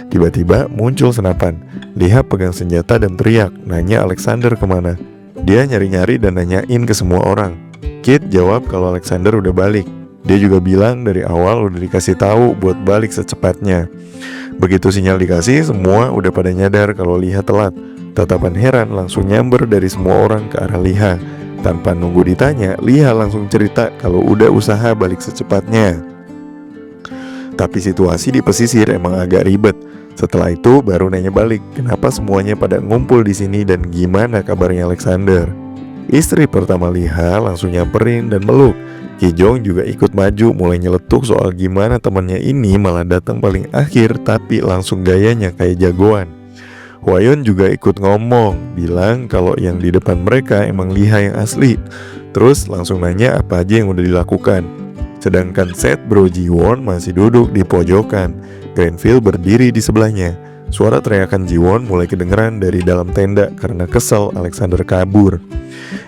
Tiba-tiba muncul senapan. Liha pegang senjata dan teriak, nanya Alexander kemana. Dia nyari-nyari dan nanyain ke semua orang. Kit jawab kalau Alexander udah balik. Dia juga bilang dari awal udah dikasih tahu buat balik secepatnya. Begitu sinyal dikasih, semua udah pada nyadar kalau Liha telat. Tatapan heran langsung nyamber dari semua orang ke arah Liha. Tanpa nunggu ditanya, Liha langsung cerita kalau udah usaha balik secepatnya. Tapi situasi di pesisir emang agak ribet. Setelah itu baru nanya balik, kenapa semuanya pada ngumpul di sini dan gimana kabarnya Alexander. Istri pertama Liha langsung nyamperin dan meluk. Ki Jong juga ikut maju, mulai nyeletuk soal gimana temannya ini malah datang paling akhir tapi langsung gayanya kayak jagoan. Hwayeon juga ikut ngomong, bilang kalau yang di depan mereka emang Liha yang asli. Terus langsung nanya apa aja yang udah dilakukan. Sedangkan Seth Bro Ji-won masih duduk di pojokan. Grenfell berdiri di sebelahnya. Suara teriakan Ji-won mulai kedengeran dari dalam tenda karena kesel Alexander kabur.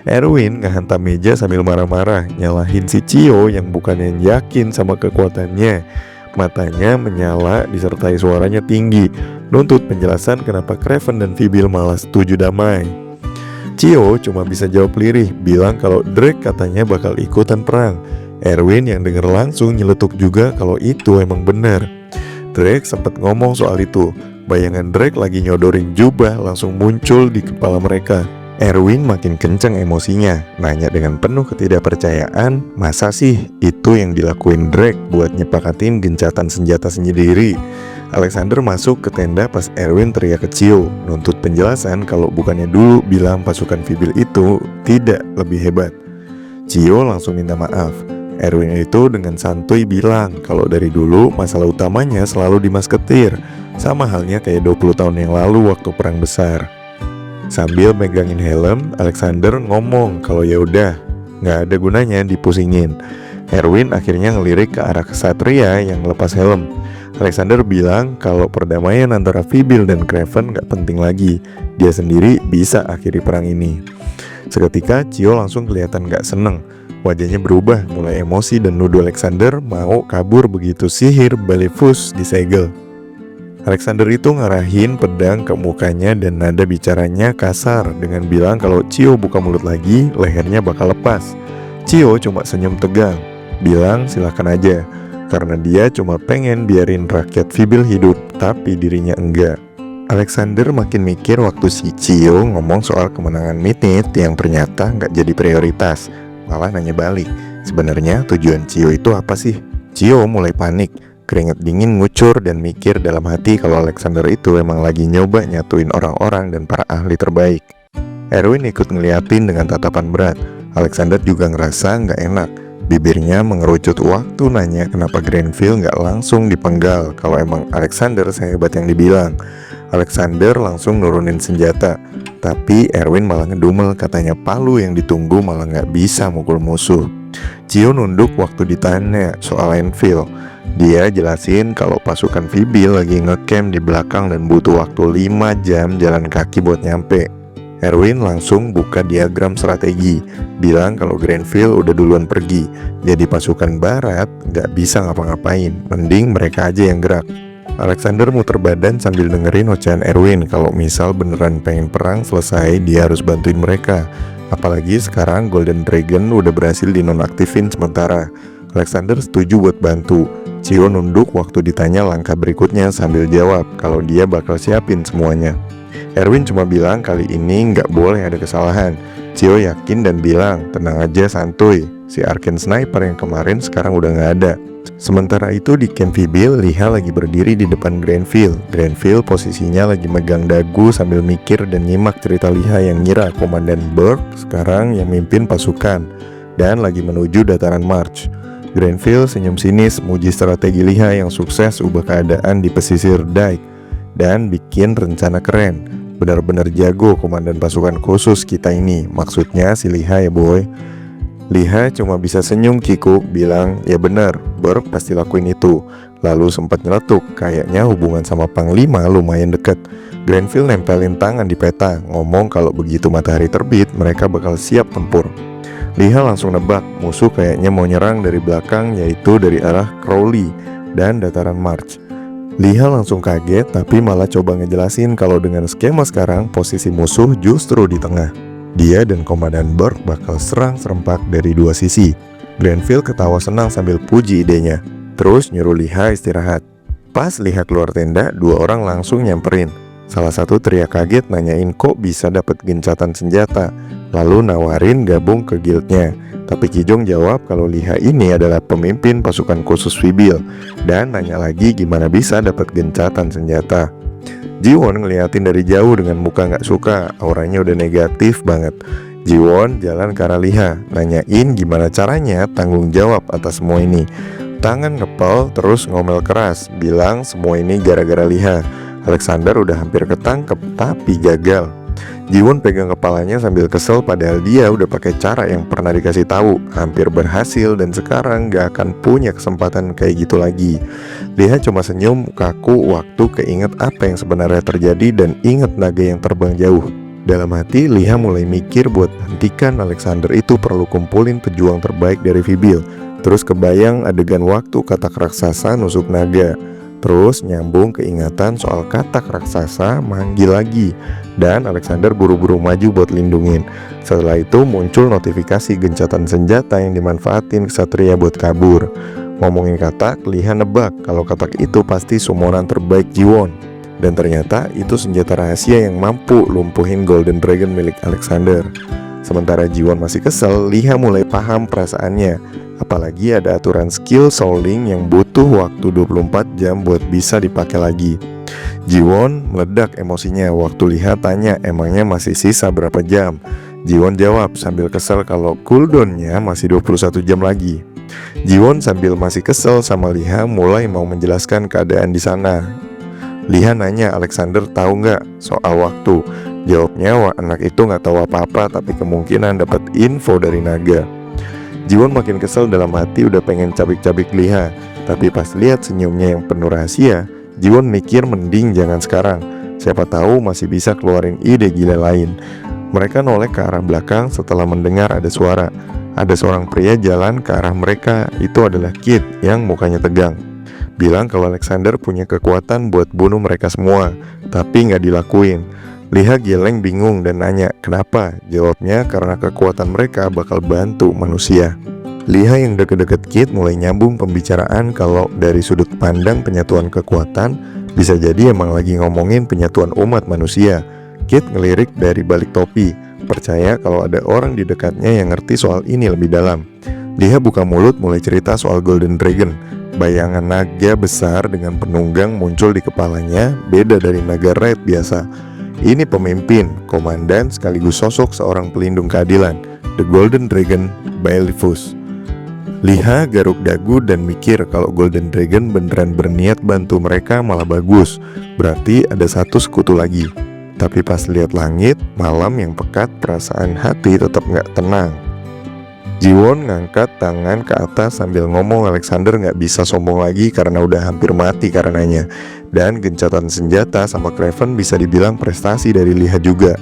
Erwin ngehantam meja sambil marah-marah, nyalahin si Chio yang bukannya yakin sama kekuatannya. Matanya menyala disertai suaranya tinggi, nuntut penjelasan kenapa Craven dan Fibil malah setuju damai. Chio cuma bisa jawab lirih, bilang kalau Drake katanya bakal ikutan perang. Erwin yang denger langsung nyeletuk juga kalau itu emang benar. Drake sempat ngomong soal itu. Bayangan Drake lagi nyodorin jubah langsung muncul di kepala mereka. Erwin makin kenceng emosinya, nanya dengan penuh ketidakpercayaan, masa sih itu yang dilakuin Drake buat nyepakatin gencatan senjata sendiri. Alexander masuk ke tenda pas Erwin teriak ke Chio, nuntut penjelasan kalau bukannya dulu bilang pasukan Fibil itu tidak lebih hebat. Chio langsung minta maaf. Erwin itu dengan santuy bilang kalau dari dulu masalah utamanya selalu di Masketir, sama halnya kayak 20 tahun yang lalu waktu perang besar. Sambil megangin helm, Alexander ngomong kalau ya udah, nggak ada gunanya dipusingin. Erwin akhirnya ngelirik ke arah kesatria yang lepas helm. Alexander bilang kalau perdamaian antara Fibil dan Craven nggak penting lagi. Dia sendiri bisa akhiri perang ini. Seketika Chio langsung kelihatan nggak seneng. Wajahnya berubah, mulai emosi dan nuduh Alexander mau kabur begitu sihir Balefus disegel. Alexander itu ngarahin pedang ke mukanya dan nada bicaranya kasar dengan bilang kalau Chio buka mulut lagi, lehernya bakal lepas. Chio cuma senyum tegang, bilang silakan aja, karena dia cuma pengen biarin rakyat Fibil hidup, tapi dirinya enggak. Alexander makin mikir waktu si Chio ngomong soal kemenangan Midnight yang ternyata nggak jadi prioritas, malah nanya balik, sebenarnya tujuan Chio itu apa sih? Chio mulai panik. Keringat dingin ngucur dan mikir dalam hati kalau Alexander itu emang lagi nyoba nyatuin orang-orang dan para ahli terbaik. Erwin ikut ngeliatin dengan tatapan berat. Alexander juga ngerasa nggak enak. Bibirnya mengerucut waktu nanya kenapa Grenfell nggak langsung dipenggal kalau emang Alexander sehebat yang dibilang. Alexander langsung nurunin senjata. Tapi Erwin malah ngedumel, katanya palu yang ditunggu malah nggak bisa mukul musuh. Chio nunduk waktu ditanya soal Enfield. Dia jelasin kalau pasukan Fibil lagi ngecamp di belakang dan butuh waktu 5 jam jalan kaki buat nyampe. Erwin langsung buka diagram strategi, bilang kalau Grenfell udah duluan pergi, jadi pasukan barat gak bisa ngapa-ngapain, mending mereka aja yang gerak. Alexander muter badan sambil dengerin ocehan Erwin kalau misal beneran pengen perang selesai dia harus bantuin mereka. Apalagi sekarang Golden Dragon udah berhasil dinonaktifin sementara. Alexander setuju buat bantu. Cio nunduk waktu ditanya langkah berikutnya sambil jawab kalau dia bakal siapin semuanya. Erwin cuma bilang kali ini nggak boleh ada kesalahan. Cio yakin dan bilang, tenang aja santuy, si Arcane Sniper yang kemarin sekarang udah nggak ada. Sementara itu di Camp Vibil, Liha lagi berdiri di depan Grenville. Grenville posisinya lagi megang dagu sambil mikir dan nyimak cerita Liha yang ngira Komandan Burke sekarang yang mimpin pasukan dan lagi menuju dataran March. Grenville senyum sinis muji strategi Liha yang sukses ubah keadaan di pesisir Dyke dan bikin rencana keren. Benar-benar jago komandan pasukan khusus kita ini. Maksudnya si Liha ya boy. Liha cuma bisa senyum kikuk bilang, ya bener, Burke pasti lakuin itu. Lalu sempat nyeletuk, kayaknya hubungan sama Panglima lumayan deket. Grenville nempelin tangan di peta, ngomong kalau begitu matahari terbit mereka bakal siap tempur. Liha langsung nebak, musuh kayaknya mau nyerang dari belakang, yaitu dari arah Crowley dan dataran March. Liha langsung kaget tapi malah coba ngejelasin kalau dengan skema sekarang posisi musuh justru di tengah. Dia dan Komandan Burke bakal serang serempak dari dua sisi. Grenville ketawa senang sambil puji idenya, terus nyuruh Liha istirahat. Pas Liha keluar tenda, dua orang langsung nyamperin. Salah satu teriak kaget nanyain kok bisa dapat gencatan senjata, lalu nawarin gabung ke guildnya. Tapi Kijong jawab kalau Liha ini adalah pemimpin pasukan khusus Vibil dan nanya lagi gimana bisa dapat gencatan senjata. Jiwon ngeliatin dari jauh dengan muka gak suka, auranya udah negatif banget. Jiwon jalan ke arah Liha, nanyain gimana caranya tanggung jawab atas semua ini. Tangan ngepel terus ngomel keras, bilang semua ini gara-gara Liha. Alexander udah hampir ketangkep tapi gagal. Jiwon pegang kepalanya sambil kesel padahal dia udah pakai cara yang pernah dikasih tahu, hampir berhasil dan sekarang gak akan punya kesempatan kayak gitu lagi. Liha cuma senyum kaku waktu keinget apa yang sebenarnya terjadi dan inget naga yang terbang jauh. Dalam hati Liha mulai mikir buat hentikan Alexander itu perlu kumpulin pejuang terbaik dari Vibil. Terus kebayang adegan waktu katak raksasa nusuk naga. Terus nyambung keingatan soal katak raksasa manggil lagi. Dan Alexander buru-buru maju buat lindungin. Setelah itu muncul notifikasi gencatan senjata yang dimanfaatin Ksatria buat kabur. Ngomongin katak, Liha nebak kalau katak itu pasti summonan terbaik Jiwon. Dan ternyata itu senjata rahasia yang mampu lumpuhin Golden Dragon milik Alexander. Sementara Jiwon masih kesel, Liha mulai paham perasaannya. Apalagi ada aturan skill Soul-Link yang butuh waktu 24 jam buat bisa dipakai lagi. Jiwon meledak emosinya waktu Liha tanya emangnya masih sisa berapa jam. Jiwon jawab sambil kesel kalau cooldownnya masih 21 jam lagi. Jiwon sambil masih kesel sama Liha mulai mau menjelaskan keadaan di sana. Liha nanya Alexander tahu nggak soal waktu. Jawabnya anak itu nggak tahu apa-apa tapi kemungkinan dapat info dari naga. Jiwon makin kesel dalam hati udah pengen cabik-cabik Liha. Tapi pas lihat senyumnya yang penuh rahasia, Jiwon mikir mending jangan sekarang. Siapa tahu masih bisa keluarin ide gila lain. Mereka noleh ke arah belakang setelah mendengar ada suara. Ada seorang pria jalan ke arah mereka, itu adalah Kid yang mukanya tegang. Bilang kalau Alexander punya kekuatan buat bunuh mereka semua, tapi nggak dilakuin. Liha geleng bingung dan nanya kenapa. Jawabnya karena kekuatan mereka bakal bantu manusia. Liha yang deket-deket Kid mulai nyambung pembicaraan kalau dari sudut pandang penyatuan kekuatan bisa jadi emang lagi ngomongin penyatuan umat manusia. Kid ngelirik dari balik topi, percaya kalau ada orang di dekatnya yang ngerti soal ini lebih dalam. Liha buka mulut mulai cerita soal Golden Dragon. Bayangan naga besar dengan penunggang muncul di kepalanya, beda dari naga red biasa. Ini pemimpin, komandan sekaligus sosok seorang pelindung keadilan, The Golden Dragon Bailiffus. Liha garuk dagu dan mikir kalau Golden Dragon beneran berniat bantu mereka malah bagus. Berarti ada satu sekutu lagi. Tapi pas lihat langit, malam yang pekat, perasaan hati tetap gak tenang. Jiwon ngangkat tangan ke atas sambil ngomong Alexander gak bisa sombong lagi karena udah hampir mati karenanya. Dan gencatan senjata sama Kraven bisa dibilang prestasi dari Liha juga.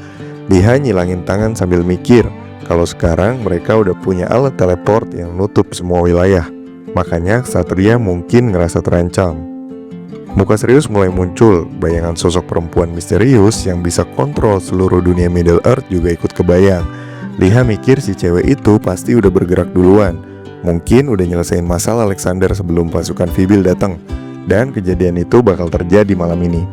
Liha nyilangin tangan sambil mikir kalau sekarang mereka udah punya alat teleport yang nutup semua wilayah. Makanya Ksatria mungkin ngerasa terancam. Muka serius mulai muncul, bayangan sosok perempuan misterius yang bisa kontrol seluruh dunia Middle Earth juga ikut kebayang. Liha mikir si cewek itu pasti udah bergerak duluan. Mungkin udah nyelesain masalah Alexander sebelum pasukan Vybil datang. Dan kejadian itu bakal terjadi malam ini.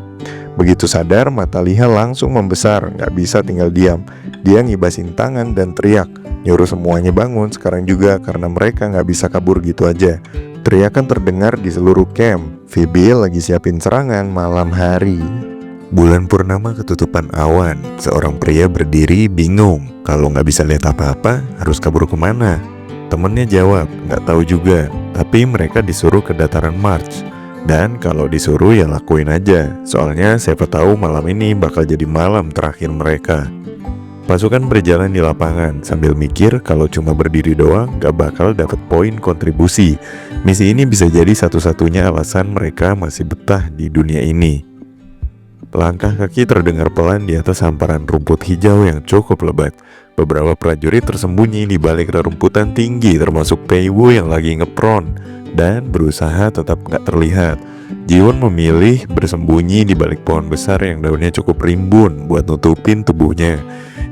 Begitu sadar, mata Liha langsung membesar, gak bisa tinggal diam. Dia ngibasin tangan dan teriak, nyuruh semuanya bangun sekarang juga karena mereka gak bisa kabur gitu aja. Teriakan terdengar di seluruh camp. Vybil lagi siapin serangan malam hari. Bulan purnama ketutupan awan. Seorang pria berdiri bingung. Kalau nggak bisa lihat apa-apa, harus kabur kemana? Temennya jawab, nggak tahu juga. Tapi mereka disuruh ke dataran March. Dan kalau disuruh ya lakuin aja. Soalnya siapa tahu malam ini bakal jadi malam terakhir mereka. Pasukan berjalan di lapangan sambil mikir kalau cuma berdiri doang gak bakal dapat poin kontribusi. Misi ini bisa jadi satu-satunya alasan mereka masih betah di dunia ini. Langkah kaki terdengar pelan di atas hamparan rumput hijau yang cukup lebat. Beberapa prajurit tersembunyi di balik rerumputan tinggi termasuk Peiwu yang lagi ngepron dan berusaha tetap gak terlihat. Jiwon memilih bersembunyi di balik pohon besar yang daunnya cukup rimbun buat nutupin tubuhnya.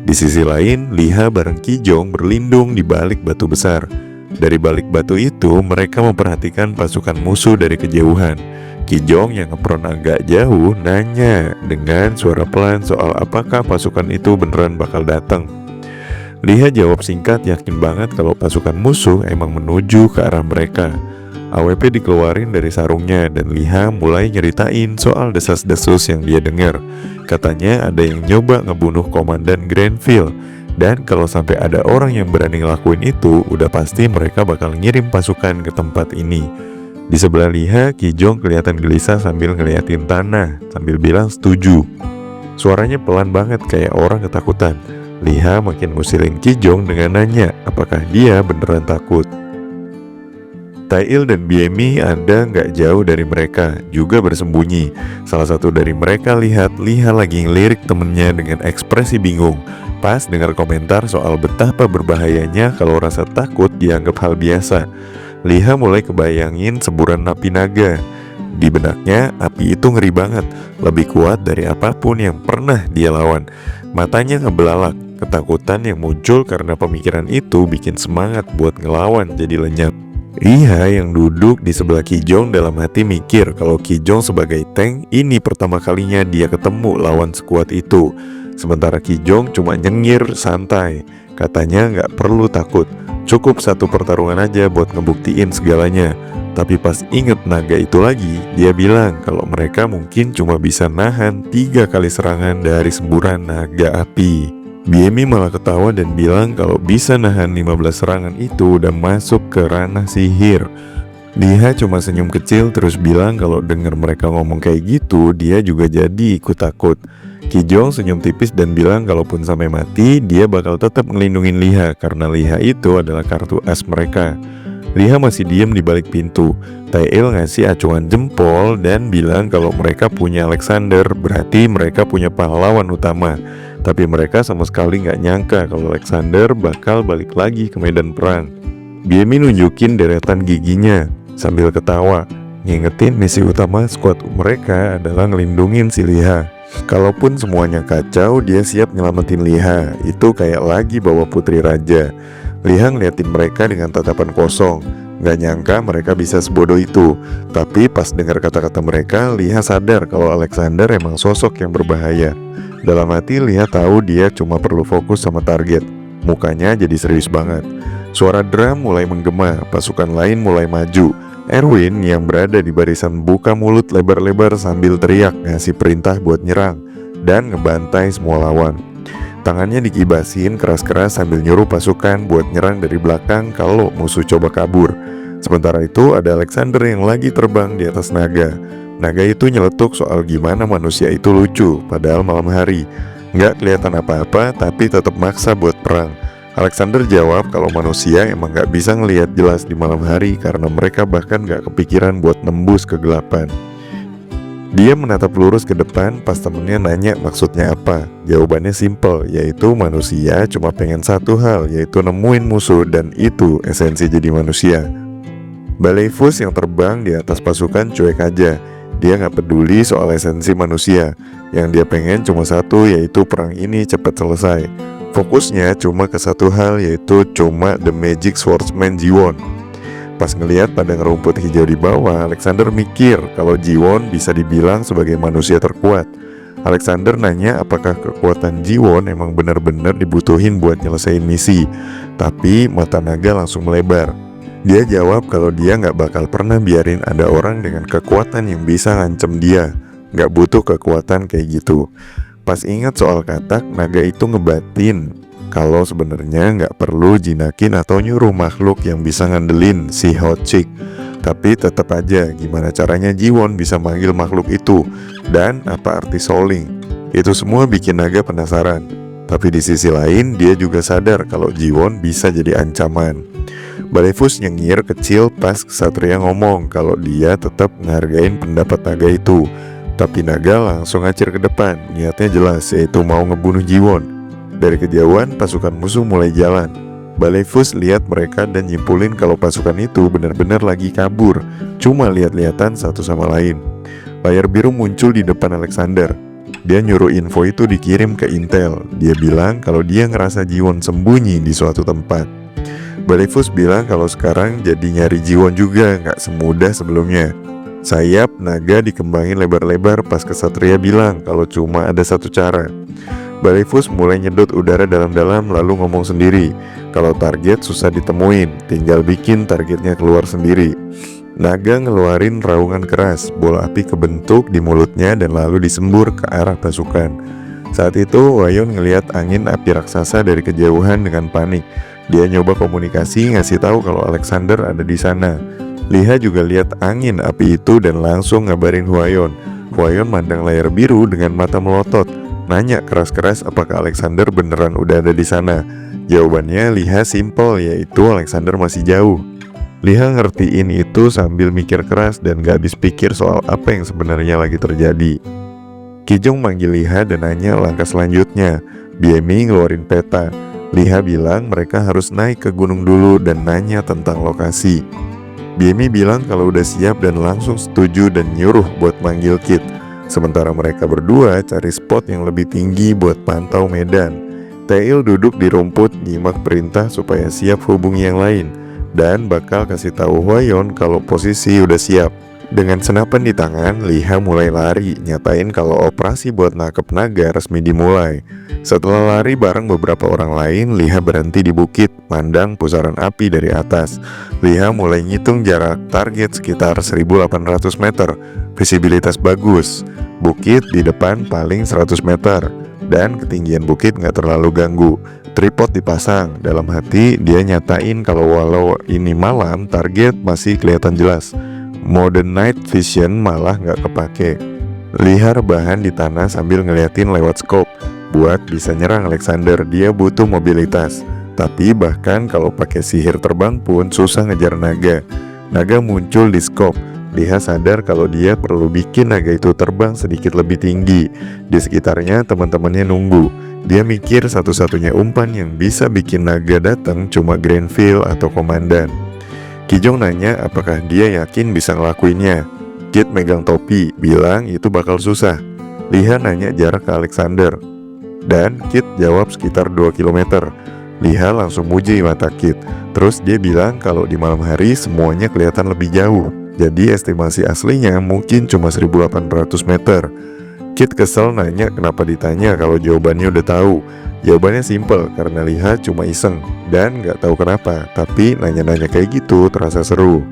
Di sisi lain, Liha bareng Kijong berlindung di balik batu besar. Dari balik batu itu, mereka memperhatikan pasukan musuh dari kejauhan. Kijong yang ngepron agak jauh nanya dengan suara pelan soal apakah pasukan itu beneran bakal datang. Liha jawab singkat yakin banget kalau pasukan musuh emang menuju ke arah mereka. AWP dikeluarin dari sarungnya dan Liha mulai nyeritain soal desas-desus yang dia dengar. Katanya ada yang nyoba ngebunuh Komandan Granville. Dan kalau sampai ada orang yang berani ngelakuin itu, udah pasti mereka bakal ngirim pasukan ke tempat ini. Di sebelah Liha, Kijong kelihatan gelisah sambil ngeliatin tanah, sambil bilang setuju. Suaranya pelan banget kayak orang ketakutan. Liha makin ngusilin Kijong dengan nanya apakah dia beneran takut. Taeil dan Biemi ada nggak jauh dari mereka, juga bersembunyi. Salah satu dari mereka lihat Liha lagi ngelirik temennya dengan ekspresi bingung. Pas dengar komentar soal betapa berbahayanya kalau rasa takut dianggap hal biasa. Liha mulai kebayangin semburan api naga. Di benaknya, api itu ngeri banget, lebih kuat dari apapun yang pernah dia lawan. Matanya ngebelalak, ketakutan yang muncul karena pemikiran itu bikin semangat buat ngelawan jadi lenyap. Liha yang duduk di sebelah Kijong dalam hati mikir kalau Kijong sebagai tank ini pertama kalinya dia ketemu lawan sekuat itu. Sementara Kijong cuma nyengir santai, katanya nggak perlu takut, cukup satu pertarungan aja buat ngebuktiin segalanya. Tapi pas inget naga itu lagi, dia bilang kalau mereka mungkin cuma bisa nahan 3 kali serangan dari semburan naga api. Biemi malah ketawa dan bilang kalau bisa nahan 15 serangan itu udah masuk ke ranah sihir. Liha cuma senyum kecil terus bilang kalau dengar mereka ngomong kayak gitu dia juga jadi ikut takut. Kijong senyum tipis dan bilang kalaupun sampai mati dia bakal tetap ngelindungin Liha karena Liha itu adalah kartu as mereka. Liha masih diem di balik pintu. Taeil ngasih acungan jempol dan bilang kalau mereka punya Alexander berarti mereka punya pahlawan utama. Tapi mereka sama sekali nggak nyangka kalau Alexander bakal balik lagi ke medan perang. Biemi nunjukin deretan giginya sambil ketawa, ngingetin misi utama skuad mereka adalah ngelindungin si Liha. Kalaupun semuanya kacau, dia siap nyelamatin Liha. Itu kayak lagi bawa putri raja. Liha ngeliatin mereka dengan tatapan kosong. Nggak nyangka mereka bisa sebodoh itu. Tapi pas dengar kata-kata mereka, Liha sadar kalau Alexander emang sosok yang berbahaya. Dalam hati Liha tahu dia cuma perlu fokus sama target. Mukanya jadi serius banget. Suara drum mulai menggema, pasukan lain mulai maju. Erwin yang berada di barisan buka mulut lebar-lebar sambil teriak ngasih perintah buat nyerang dan ngebantai semua lawan. Tangannya dikibasin keras-keras sambil nyuruh pasukan buat nyerang dari belakang kalau musuh coba kabur. Sementara itu ada Alexander yang lagi terbang di atas naga. Naga itu nyeletuk soal gimana manusia itu lucu, padahal malam hari. Nggak kelihatan apa-apa, tapi tetap maksa buat perang. Alexander jawab kalau manusia emang nggak bisa ngelihat jelas di malam hari karena mereka bahkan nggak kepikiran buat nembus kegelapan. Dia menatap lurus ke depan pas temennya nanya maksudnya apa. Jawabannya simpel, yaitu manusia cuma pengen satu hal, yaitu nemuin musuh dan itu esensi jadi manusia. Baleifus yang terbang di atas pasukan cuek aja. Dia gak peduli soal esensi manusia. Yang dia pengen cuma satu, yaitu perang ini cepat selesai. Fokusnya cuma ke satu hal, yaitu cuma The Magic Swordsman Jiwon. Pas ngelihat padang rumput hijau di bawah, Alexander mikir kalau Jiwon bisa dibilang sebagai manusia terkuat. Alexander nanya apakah kekuatan Jiwon emang benar-benar dibutuhin buat nyelesain misi. Tapi mata naga langsung melebar. Dia jawab kalau dia gak bakal pernah biarin ada orang dengan kekuatan yang bisa ngancem dia. Gak butuh kekuatan kayak gitu. Pas ingat soal katak, naga itu ngebatin kalau sebenarnya nggak perlu jinakin atau nyuruh makhluk yang bisa ngandelin si hot chick. Tapi tetap aja, gimana caranya Jiwon bisa manggil makhluk itu, dan apa arti souling. Itu semua bikin naga penasaran. Tapi di sisi lain, dia juga sadar kalau Jiwon bisa jadi ancaman. Balefus nyengir kecil pas Ksatria ngomong kalau dia tetap ngehargain pendapat naga itu. Tapi naga langsung ngacir ke depan, niatnya jelas, yaitu mau ngebunuh Jiwon. Dari kejauhan, pasukan musuh mulai jalan. Balefus lihat mereka dan nyimpulin kalau pasukan itu benar-benar lagi kabur, cuma lihat-lihatan satu sama lain. Layar biru muncul di depan Alexander. Dia nyuruh info itu dikirim ke Intel. Dia bilang kalau dia ngerasa Jiwon sembunyi di suatu tempat. Balefus bilang kalau sekarang jadi nyari Jiwon juga nggak semudah sebelumnya. Sayap naga dikembangin lebar-lebar pas Ksatria bilang kalau cuma ada satu cara. Balefus mulai nyedot udara dalam-dalam lalu ngomong sendiri kalau target susah ditemuin, tinggal bikin targetnya keluar sendiri. Naga ngeluarin raungan keras, bola api kebentuk di mulutnya dan lalu disembur ke arah pasukan. Saat itu Hwayon ngelihat angin api raksasa dari kejauhan dengan panik. Dia nyoba komunikasi ngasih tahu kalau Alexander ada di sana. Liha juga lihat angin api itu dan langsung ngabarin Hwayon. Hwayon mandang layar biru dengan mata melotot, nanya keras-keras apakah Alexander beneran udah ada di sana. Jawabannya Liha simpel, yaitu Alexander masih jauh. Liha ngertiin itu sambil mikir keras dan gak habis pikir soal apa yang sebenarnya lagi terjadi. Kijong manggil Liha dan nanya langkah selanjutnya. BMI ngeluarin peta. Liha bilang mereka harus naik ke gunung dulu dan nanya tentang lokasi. BMI bilang kalau udah siap dan langsung setuju dan nyuruh buat manggil Kit. Sementara mereka berdua cari spot yang lebih tinggi buat pantau medan. Tail duduk di rumput nyimak perintah supaya siap hubungi yang lain dan bakal kasih tahu Hwayon kalau posisi udah siap. Dengan senapan di tangan, Liha mulai lari, nyatain kalau operasi buat nangkep naga resmi dimulai. Setelah lari bareng beberapa orang lain, Liha berhenti di bukit, mandang pusaran api dari atas. Liha mulai ngitung jarak target sekitar 1800 meter. Visibilitas bagus. Bukit di depan paling 100 meter. Dan ketinggian bukit gak terlalu ganggu. Tripod dipasang. Dalam hati dia nyatain kalau walau ini malam, target masih kelihatan jelas. Mode night vision malah gak kepake. Liha rebahan di tanah sambil ngeliatin lewat scope. Buat bisa nyerang Alexander, dia butuh mobilitas. Tapi bahkan kalau pakai sihir terbang pun susah ngejar naga. Naga muncul di scope. Liha sadar kalau dia perlu bikin naga itu terbang sedikit lebih tinggi. Di sekitarnya teman-temannya nunggu. Dia mikir satu-satunya umpan yang bisa bikin naga datang cuma Grenville atau komandan. Kijong nanya apakah dia yakin bisa ngelakuinnya. Kit megang topi, bilang itu bakal susah. Liha nanya jarak ke Alexander, dan Kit jawab sekitar 2 km. Liha langsung muji mata Kit. Terus dia bilang kalau di malam hari semuanya kelihatan lebih jauh. Jadi estimasi aslinya mungkin cuma 1800 meter. Kit kesel nanya kenapa ditanya kalau jawabannya udah tahu. Jawabannya simpel, karena Liha cuma iseng dan gak tahu kenapa, tapi nanya-nanya kayak gitu terasa seru.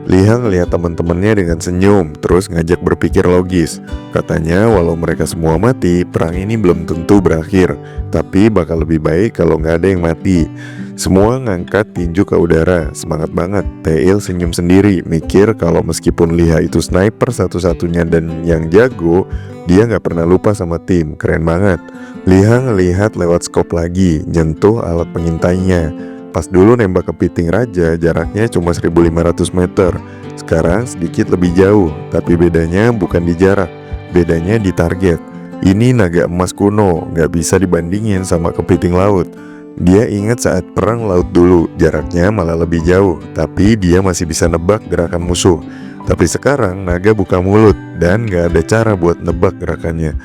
Liha ngelihat teman-temannya dengan senyum, terus ngajak berpikir logis. Katanya walau mereka semua mati, perang ini belum tentu berakhir, tapi bakal lebih baik kalau gak ada yang mati. Semua ngangkat tinju ke udara, semangat banget. Tail senyum sendiri, mikir kalau meskipun Liha itu sniper satu-satunya dan yang jago, dia gak pernah lupa sama tim, keren banget. Liha ngelihat lewat skop lagi, nyentuh alat pengintainya. Pas dulu nembak kepiting raja, jaraknya cuma 1500 meter. Sekarang sedikit lebih jauh, tapi bedanya bukan di jarak, bedanya di target. Ini naga emas kuno, gak bisa dibandingin sama kepiting laut. Dia ingat saat perang laut dulu, jaraknya malah lebih jauh, tapi dia masih bisa nebak gerakan musuh. Tapi sekarang naga buka mulut dan gak ada cara buat nebak gerakannya.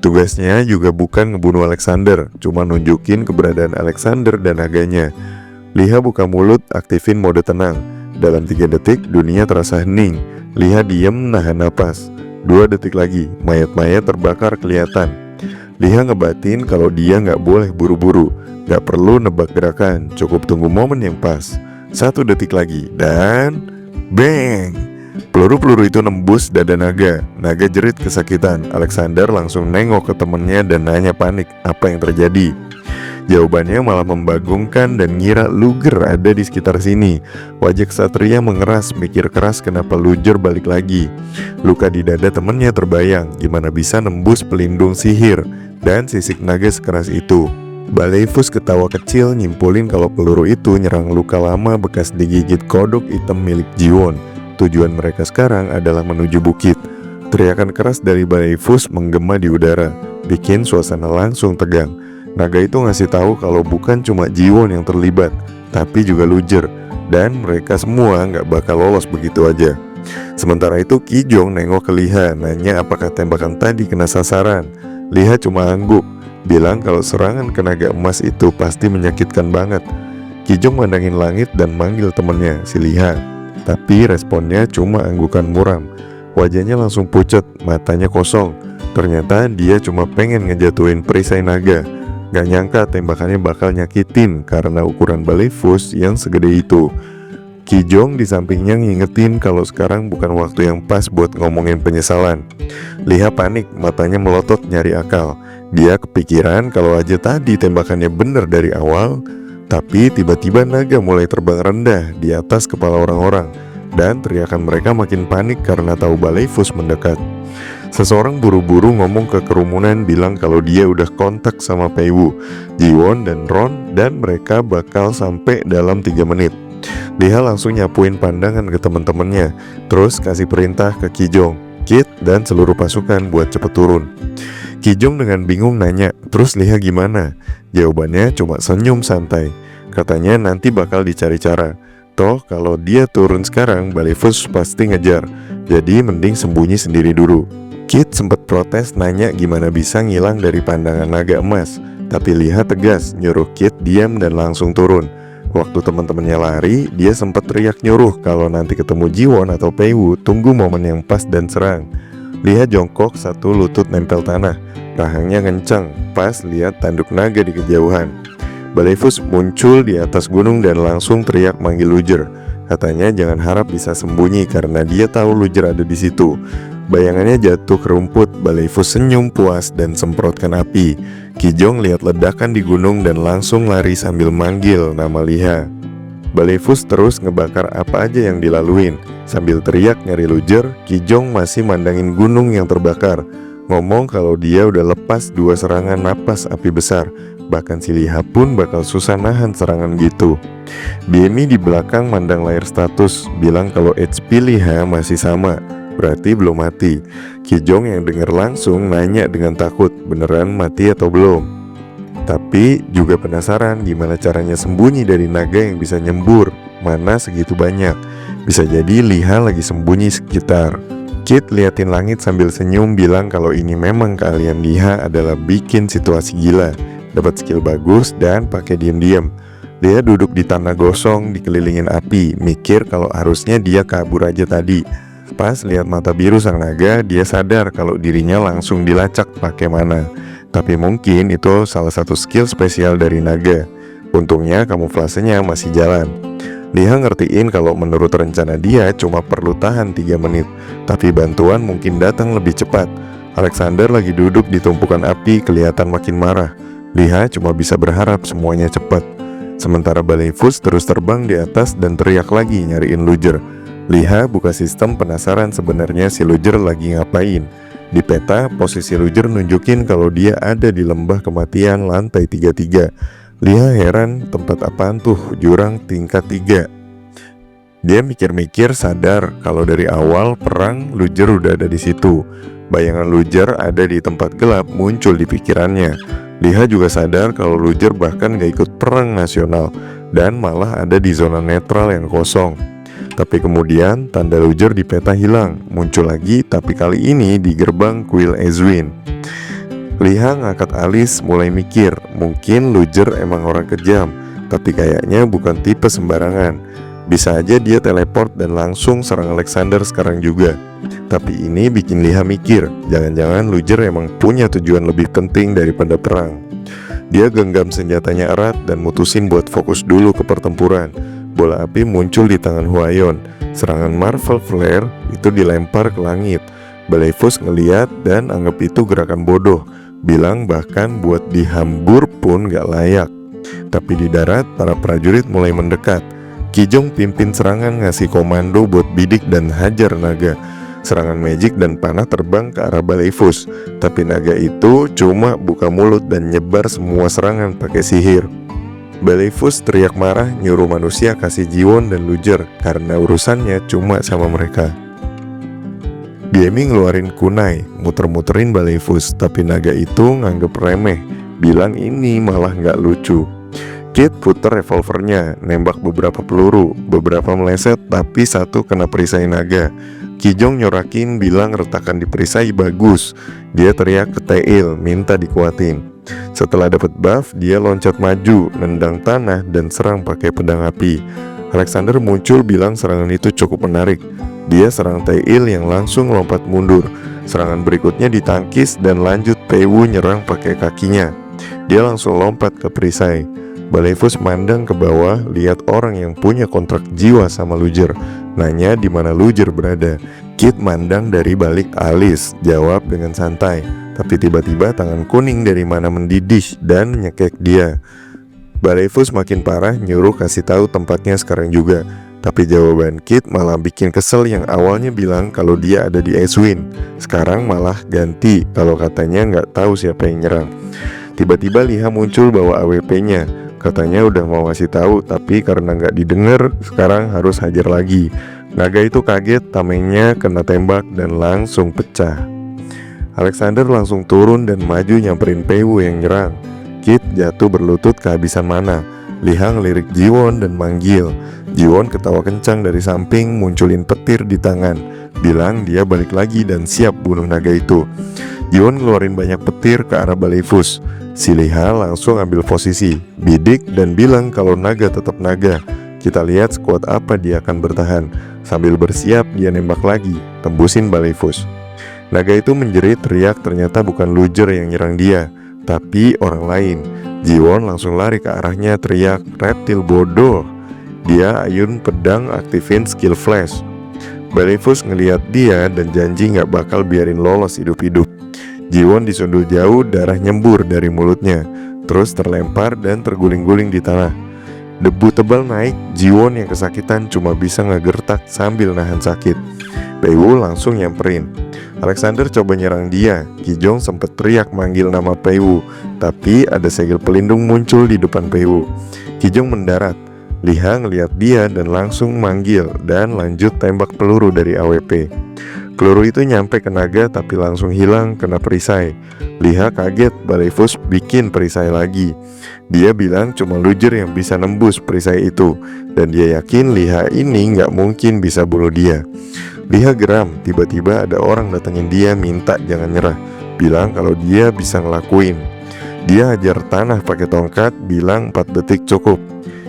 Tugasnya juga bukan ngebunuh Alexander, cuma nunjukin keberadaan Alexander dan naganya. Liha buka mulut, aktifin mode tenang. Dalam 3 detik, dunia terasa hening. Liha diem nahan napas. 2 detik lagi, mayat-mayat terbakar kelihatan. Liha ngebatin kalau dia nggak boleh buru-buru, nggak perlu nebak gerakan, cukup tunggu momen yang pas. 1 detik lagi, dan bang! Peluru-peluru itu nembus dada naga. Naga jerit kesakitan. Alexander langsung nengok ke temennya dan nanya panik apa yang terjadi. Jawabannya malah membagongkan dan ngira Luger ada di sekitar sini. Wajah Ksatria mengeras, mikir keras kenapa Luger balik lagi. Luka di dada temennya terbayang, gimana bisa nembus pelindung sihir dan sisik naga sekeras itu. Baleifus ketawa kecil nyimpulin kalau peluru itu nyerang luka lama bekas digigit kodok hitam milik Jiwon. Tujuan mereka sekarang adalah menuju bukit. Teriakan keras dari Baleifus menggema di udara, bikin suasana langsung tegang. Naga itu ngasih tahu kalau bukan cuma Jiwon yang terlibat, tapi juga Luger, dan mereka semua nggak bakal lolos begitu aja. Sementara itu Kijong nengok ke Liha, nanya apakah tembakan tadi kena sasaran. Liha cuma angguk, bilang kalau serangan ke naga emas itu pasti menyakitkan banget. Kijong mandangin langit dan manggil temennya, si Liha. Tapi responnya cuma anggukan muram. Wajahnya langsung pucat, matanya kosong. Ternyata dia cuma pengen ngejatuhin perisai naga. Gak nyangka tembakannya bakal nyakitin karena ukuran Baleifus yang segede itu. Kijong di sampingnya ngingetin kalau sekarang bukan waktu yang pas buat ngomongin penyesalan. Liha panik, matanya melotot nyari akal. Dia kepikiran kalau aja tadi tembakannya bener dari awal. Tapi tiba-tiba naga mulai terbang rendah di atas kepala orang-orang, dan teriakan mereka makin panik karena tahu Baleifus mendekat. Seseorang buru-buru ngomong ke kerumunan bilang kalau dia udah kontak sama Peiwu, Jiwon dan Ron, dan mereka bakal sampai dalam 3 menit. Liha langsung nyapuin pandangan ke teman-temannya, terus kasih perintah ke Kijong, Kit, dan seluruh pasukan buat cepet turun. Kijong dengan bingung nanya, terus Liha gimana? Jawabannya cuma senyum santai. Katanya nanti bakal dicari cara. Toh kalau dia turun sekarang, Baleifus pasti ngejar. Jadi mending sembunyi sendiri dulu. Kit sempat protes nanya gimana bisa ngilang dari pandangan naga emas. Tapi Liha tegas nyuruh Kit diam dan langsung turun. Waktu teman-temannya lari, dia sempat teriak nyuruh kalau nanti ketemu Jiwon atau Peiwu, tunggu momen yang pas dan serang. Liha jongkok, satu lutut nempel tanah. Rahangnya kencang, pas lihat tanduk naga di kejauhan. Baleifus muncul di atas gunung dan langsung teriak manggil Luger. Katanya jangan harap bisa sembunyi karena dia tahu Luger ada di situ. Bayangannya jatuh ke rumput. Baleifus senyum puas dan semprotkan api. Kijong lihat ledakan di gunung dan langsung lari sambil manggil nama Liha. Baleifus terus ngebakar apa aja yang dilaluin. Sambil teriak nyari Luger, Kijong masih mandangin gunung yang terbakar. Ngomong kalau dia udah lepas 2 serangan napas api besar. Bahkan si Liha pun bakal susah nahan serangan gitu. Bemi di belakang mandang layar status, bilang kalau HP Liha masih sama, berarti belum mati. Kijong yang denger langsung nanya dengan takut, beneran mati atau belum? Tapi juga penasaran gimana caranya sembunyi dari naga yang bisa nyembur. Mana segitu banyak. Bisa jadi Liha lagi sembunyi sekitar. Kit liatin langit sambil senyum, bilang kalau ini memang keahlian Liha adalah bikin situasi gila, dapat skill bagus dan pakai diam-diam. Dia duduk di tanah gosong dikelilingin api, mikir kalau harusnya dia kabur aja tadi. Pas lihat mata biru sang naga, dia sadar kalau dirinya langsung dilacak pakai mana. Tapi mungkin itu salah satu skill spesial dari naga. Untungnya kamuflasenya masih jalan. Liha ngertiin kalau menurut rencana dia cuma perlu tahan 3 menit, tapi bantuan mungkin datang lebih cepat. Alexander lagi duduk di tumpukan api kelihatan makin marah. Liha cuma bisa berharap semuanya cepat. Sementara Baleifus terus terbang di atas dan teriak lagi nyariin Luger. Liha buka sistem penasaran sebenarnya si Luger lagi ngapain. Di peta, posisi Luger nunjukin kalau dia ada di lembah kematian lantai 33. Liha heran, tempat apaan tuh, jurang tingkat 3. Dia mikir-mikir sadar kalau dari awal perang Luger udah ada di situ. Bayangan Luger ada di tempat gelap muncul di pikirannya. Liha juga sadar kalau Luger bahkan gak ikut perang nasional dan malah ada di zona netral yang kosong. Tapi kemudian tanda Luger di peta hilang, muncul lagi tapi kali ini di gerbang kuil Ezwin. Liha ngangkat alis mulai mikir, mungkin Luger emang orang kejam, tapi kayaknya bukan tipe sembarangan. Bisa aja dia teleport dan langsung serang Alexander sekarang juga. Tapi ini bikin Liha mikir, jangan-jangan Luger emang punya tujuan lebih penting daripada perang. Dia genggam senjatanya erat dan mutusin buat fokus dulu ke pertempuran. Bola api muncul di tangan Huayon. Serangan Marvel Flare itu dilempar ke langit. Baleifus ngeliat dan anggap itu gerakan bodoh, bilang bahkan buat dihambur pun gak layak. Tapi di darat, para prajurit mulai mendekat. Kijong pimpin serangan ngasih komando buat bidik dan hajar naga. Serangan magic dan panah terbang ke arah Baleifus, tapi naga itu cuma buka mulut dan nyebar semua serangan pakai sihir. Baleifus teriak marah nyuruh manusia kasih Jiwon dan Luger karena urusannya cuma sama mereka. Biemi ngeluarin kunai, muter-muterin Baleifus, tapi naga itu nganggep remeh, bilang ini malah nggak lucu. Kit puter revolvernya, nembak beberapa peluru, beberapa meleset tapi satu kena perisai naga. Kijong nyorakin bilang retakan di perisai bagus. Dia teriak ke Tail, minta dikuatin. Setelah dapat buff, dia loncat maju, nendang tanah dan serang pakai pedang api. Alexander muncul bilang serangan itu cukup menarik. Dia serang Tail yang langsung lompat mundur. Serangan berikutnya ditangkis dan lanjut Peiwu nyerang pakai kakinya. Dia langsung lompat ke perisai. Baleifus mandang ke bawah, lihat orang yang punya kontrak jiwa sama Luger, nanya di mana Luger berada. Kit mandang dari balik alis, jawab dengan santai. Tapi tiba-tiba tangan kuning dari mana mendidih dan nyekek dia. Baleifus makin parah, nyuruh kasih tahu tempatnya sekarang juga. Tapi jawaban Kit malah bikin kesel, yang awalnya bilang kalau dia ada di Eswin, sekarang malah ganti kalau katanya nggak tahu siapa yang nyerang. Tiba-tiba Liha muncul bawa AWP-nya. Katanya udah mau ngasih tahu, tapi karena nggak didengar, sekarang harus hajar lagi. Naga itu kaget, tamengnya kena tembak dan langsung pecah. Alexander langsung turun dan maju nyamperin Peiwu yang nyerang. Kit jatuh berlutut kehabisan mana. Liha ngelirik Jiwon dan manggil. Jiwon ketawa kencang dari samping, munculin petir di tangan, bilang dia balik lagi dan siap bunuh naga itu. Jiwon ngeluarin banyak petir ke arah Baleifus. Si Liha langsung ambil posisi, bidik dan bilang kalau naga tetap naga. Kita lihat sekuat apa dia akan bertahan. Sambil bersiap dia nembak lagi, tembusin Baleifus. Naga itu menjerit teriak, ternyata bukan Luger yang nyerang dia, tapi orang lain. Jiwon langsung lari ke arahnya teriak, reptil bodoh. Dia ayun pedang aktifin skill flash. Baleifus ngeliat dia dan janji gak bakal biarin lolos hidup-hidup. Jiwon disundul jauh, darah nyembur dari mulutnya, terus terlempar dan terguling-guling di tanah. Debu tebal naik, Jiwon yang kesakitan cuma bisa ngegertak sambil nahan sakit. Peiwu langsung nyamperin. Alexander coba nyerang dia. Kijong sempet teriak manggil nama Peiwu, tapi ada segel pelindung muncul di depan Peiwu. Kijong mendarat. Liha ngeliat dia dan langsung manggil dan lanjut tembak peluru dari AWP. Peluru itu nyampe ke naga tapi langsung hilang kena perisai. Liha kaget, Baleifus bikin perisai lagi. Dia bilang cuma Luger yang bisa nembus perisai itu, dan dia yakin Liha ini gak mungkin bisa bunuh dia. Liha geram, tiba-tiba ada orang datengin dia minta jangan nyerah, bilang kalau dia bisa ngelakuin. Dia hajar tanah pakai tongkat, bilang 4 detik cukup.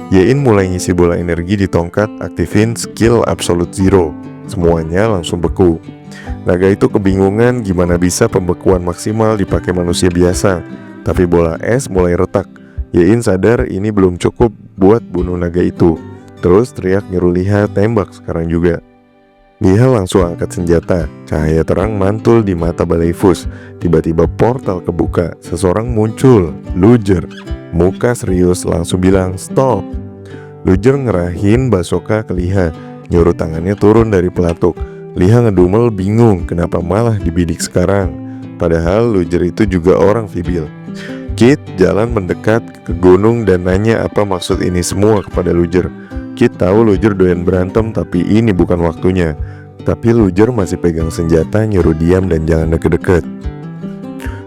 Yein mulai ngisi bola energi di tongkat, aktifin skill Absolute Zero. Semuanya langsung beku. Naga itu kebingungan gimana bisa pembekuan maksimal dipakai manusia biasa, tapi bola es mulai retak. Yein sadar ini belum cukup buat bunuh naga itu. Terus teriak nyuruh Liha tembak sekarang juga. Liha langsung angkat senjata. Cahaya terang mantul di mata Baleifus. Tiba-tiba portal kebuka. Seseorang muncul, Luger. Muka serius langsung bilang stop. Luger ngerahin basoka ke Liha, nyuruh tangannya turun dari pelatuk. Liha ngedumel bingung kenapa malah dibidik sekarang, padahal Luger itu juga orang Fibil. Kit jalan mendekat ke gunung dan nanya apa maksud ini semua kepada Luger. Kit tahu Luger doyan berantem tapi ini bukan waktunya. Tapi Luger masih pegang senjata, nyuruh diam dan jangan deket-deket.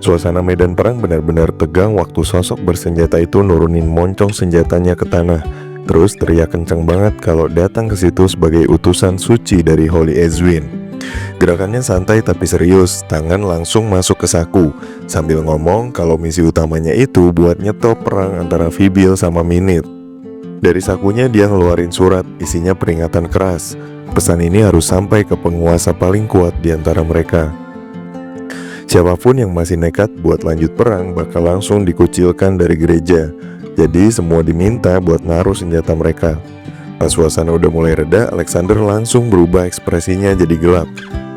Suasana medan perang benar-benar tegang waktu sosok bersenjata itu nurunin moncong senjatanya ke tanah. Terus teriak kencang banget kalau datang ke situ sebagai utusan suci dari Holy Eswin. Gerakannya santai tapi serius, tangan langsung masuk ke saku, sambil ngomong kalau misi utamanya itu buat nyetop perang antara Fibil sama Minute. Dari sakunya dia ngeluarin surat, isinya peringatan keras. Pesan ini harus sampai ke penguasa paling kuat di antara mereka. Siapapun yang masih nekat buat lanjut perang bakal langsung dikucilkan dari gereja. Jadi semua diminta buat naruh senjata mereka. Pas suasana udah mulai reda, Alexander langsung berubah ekspresinya jadi gelap.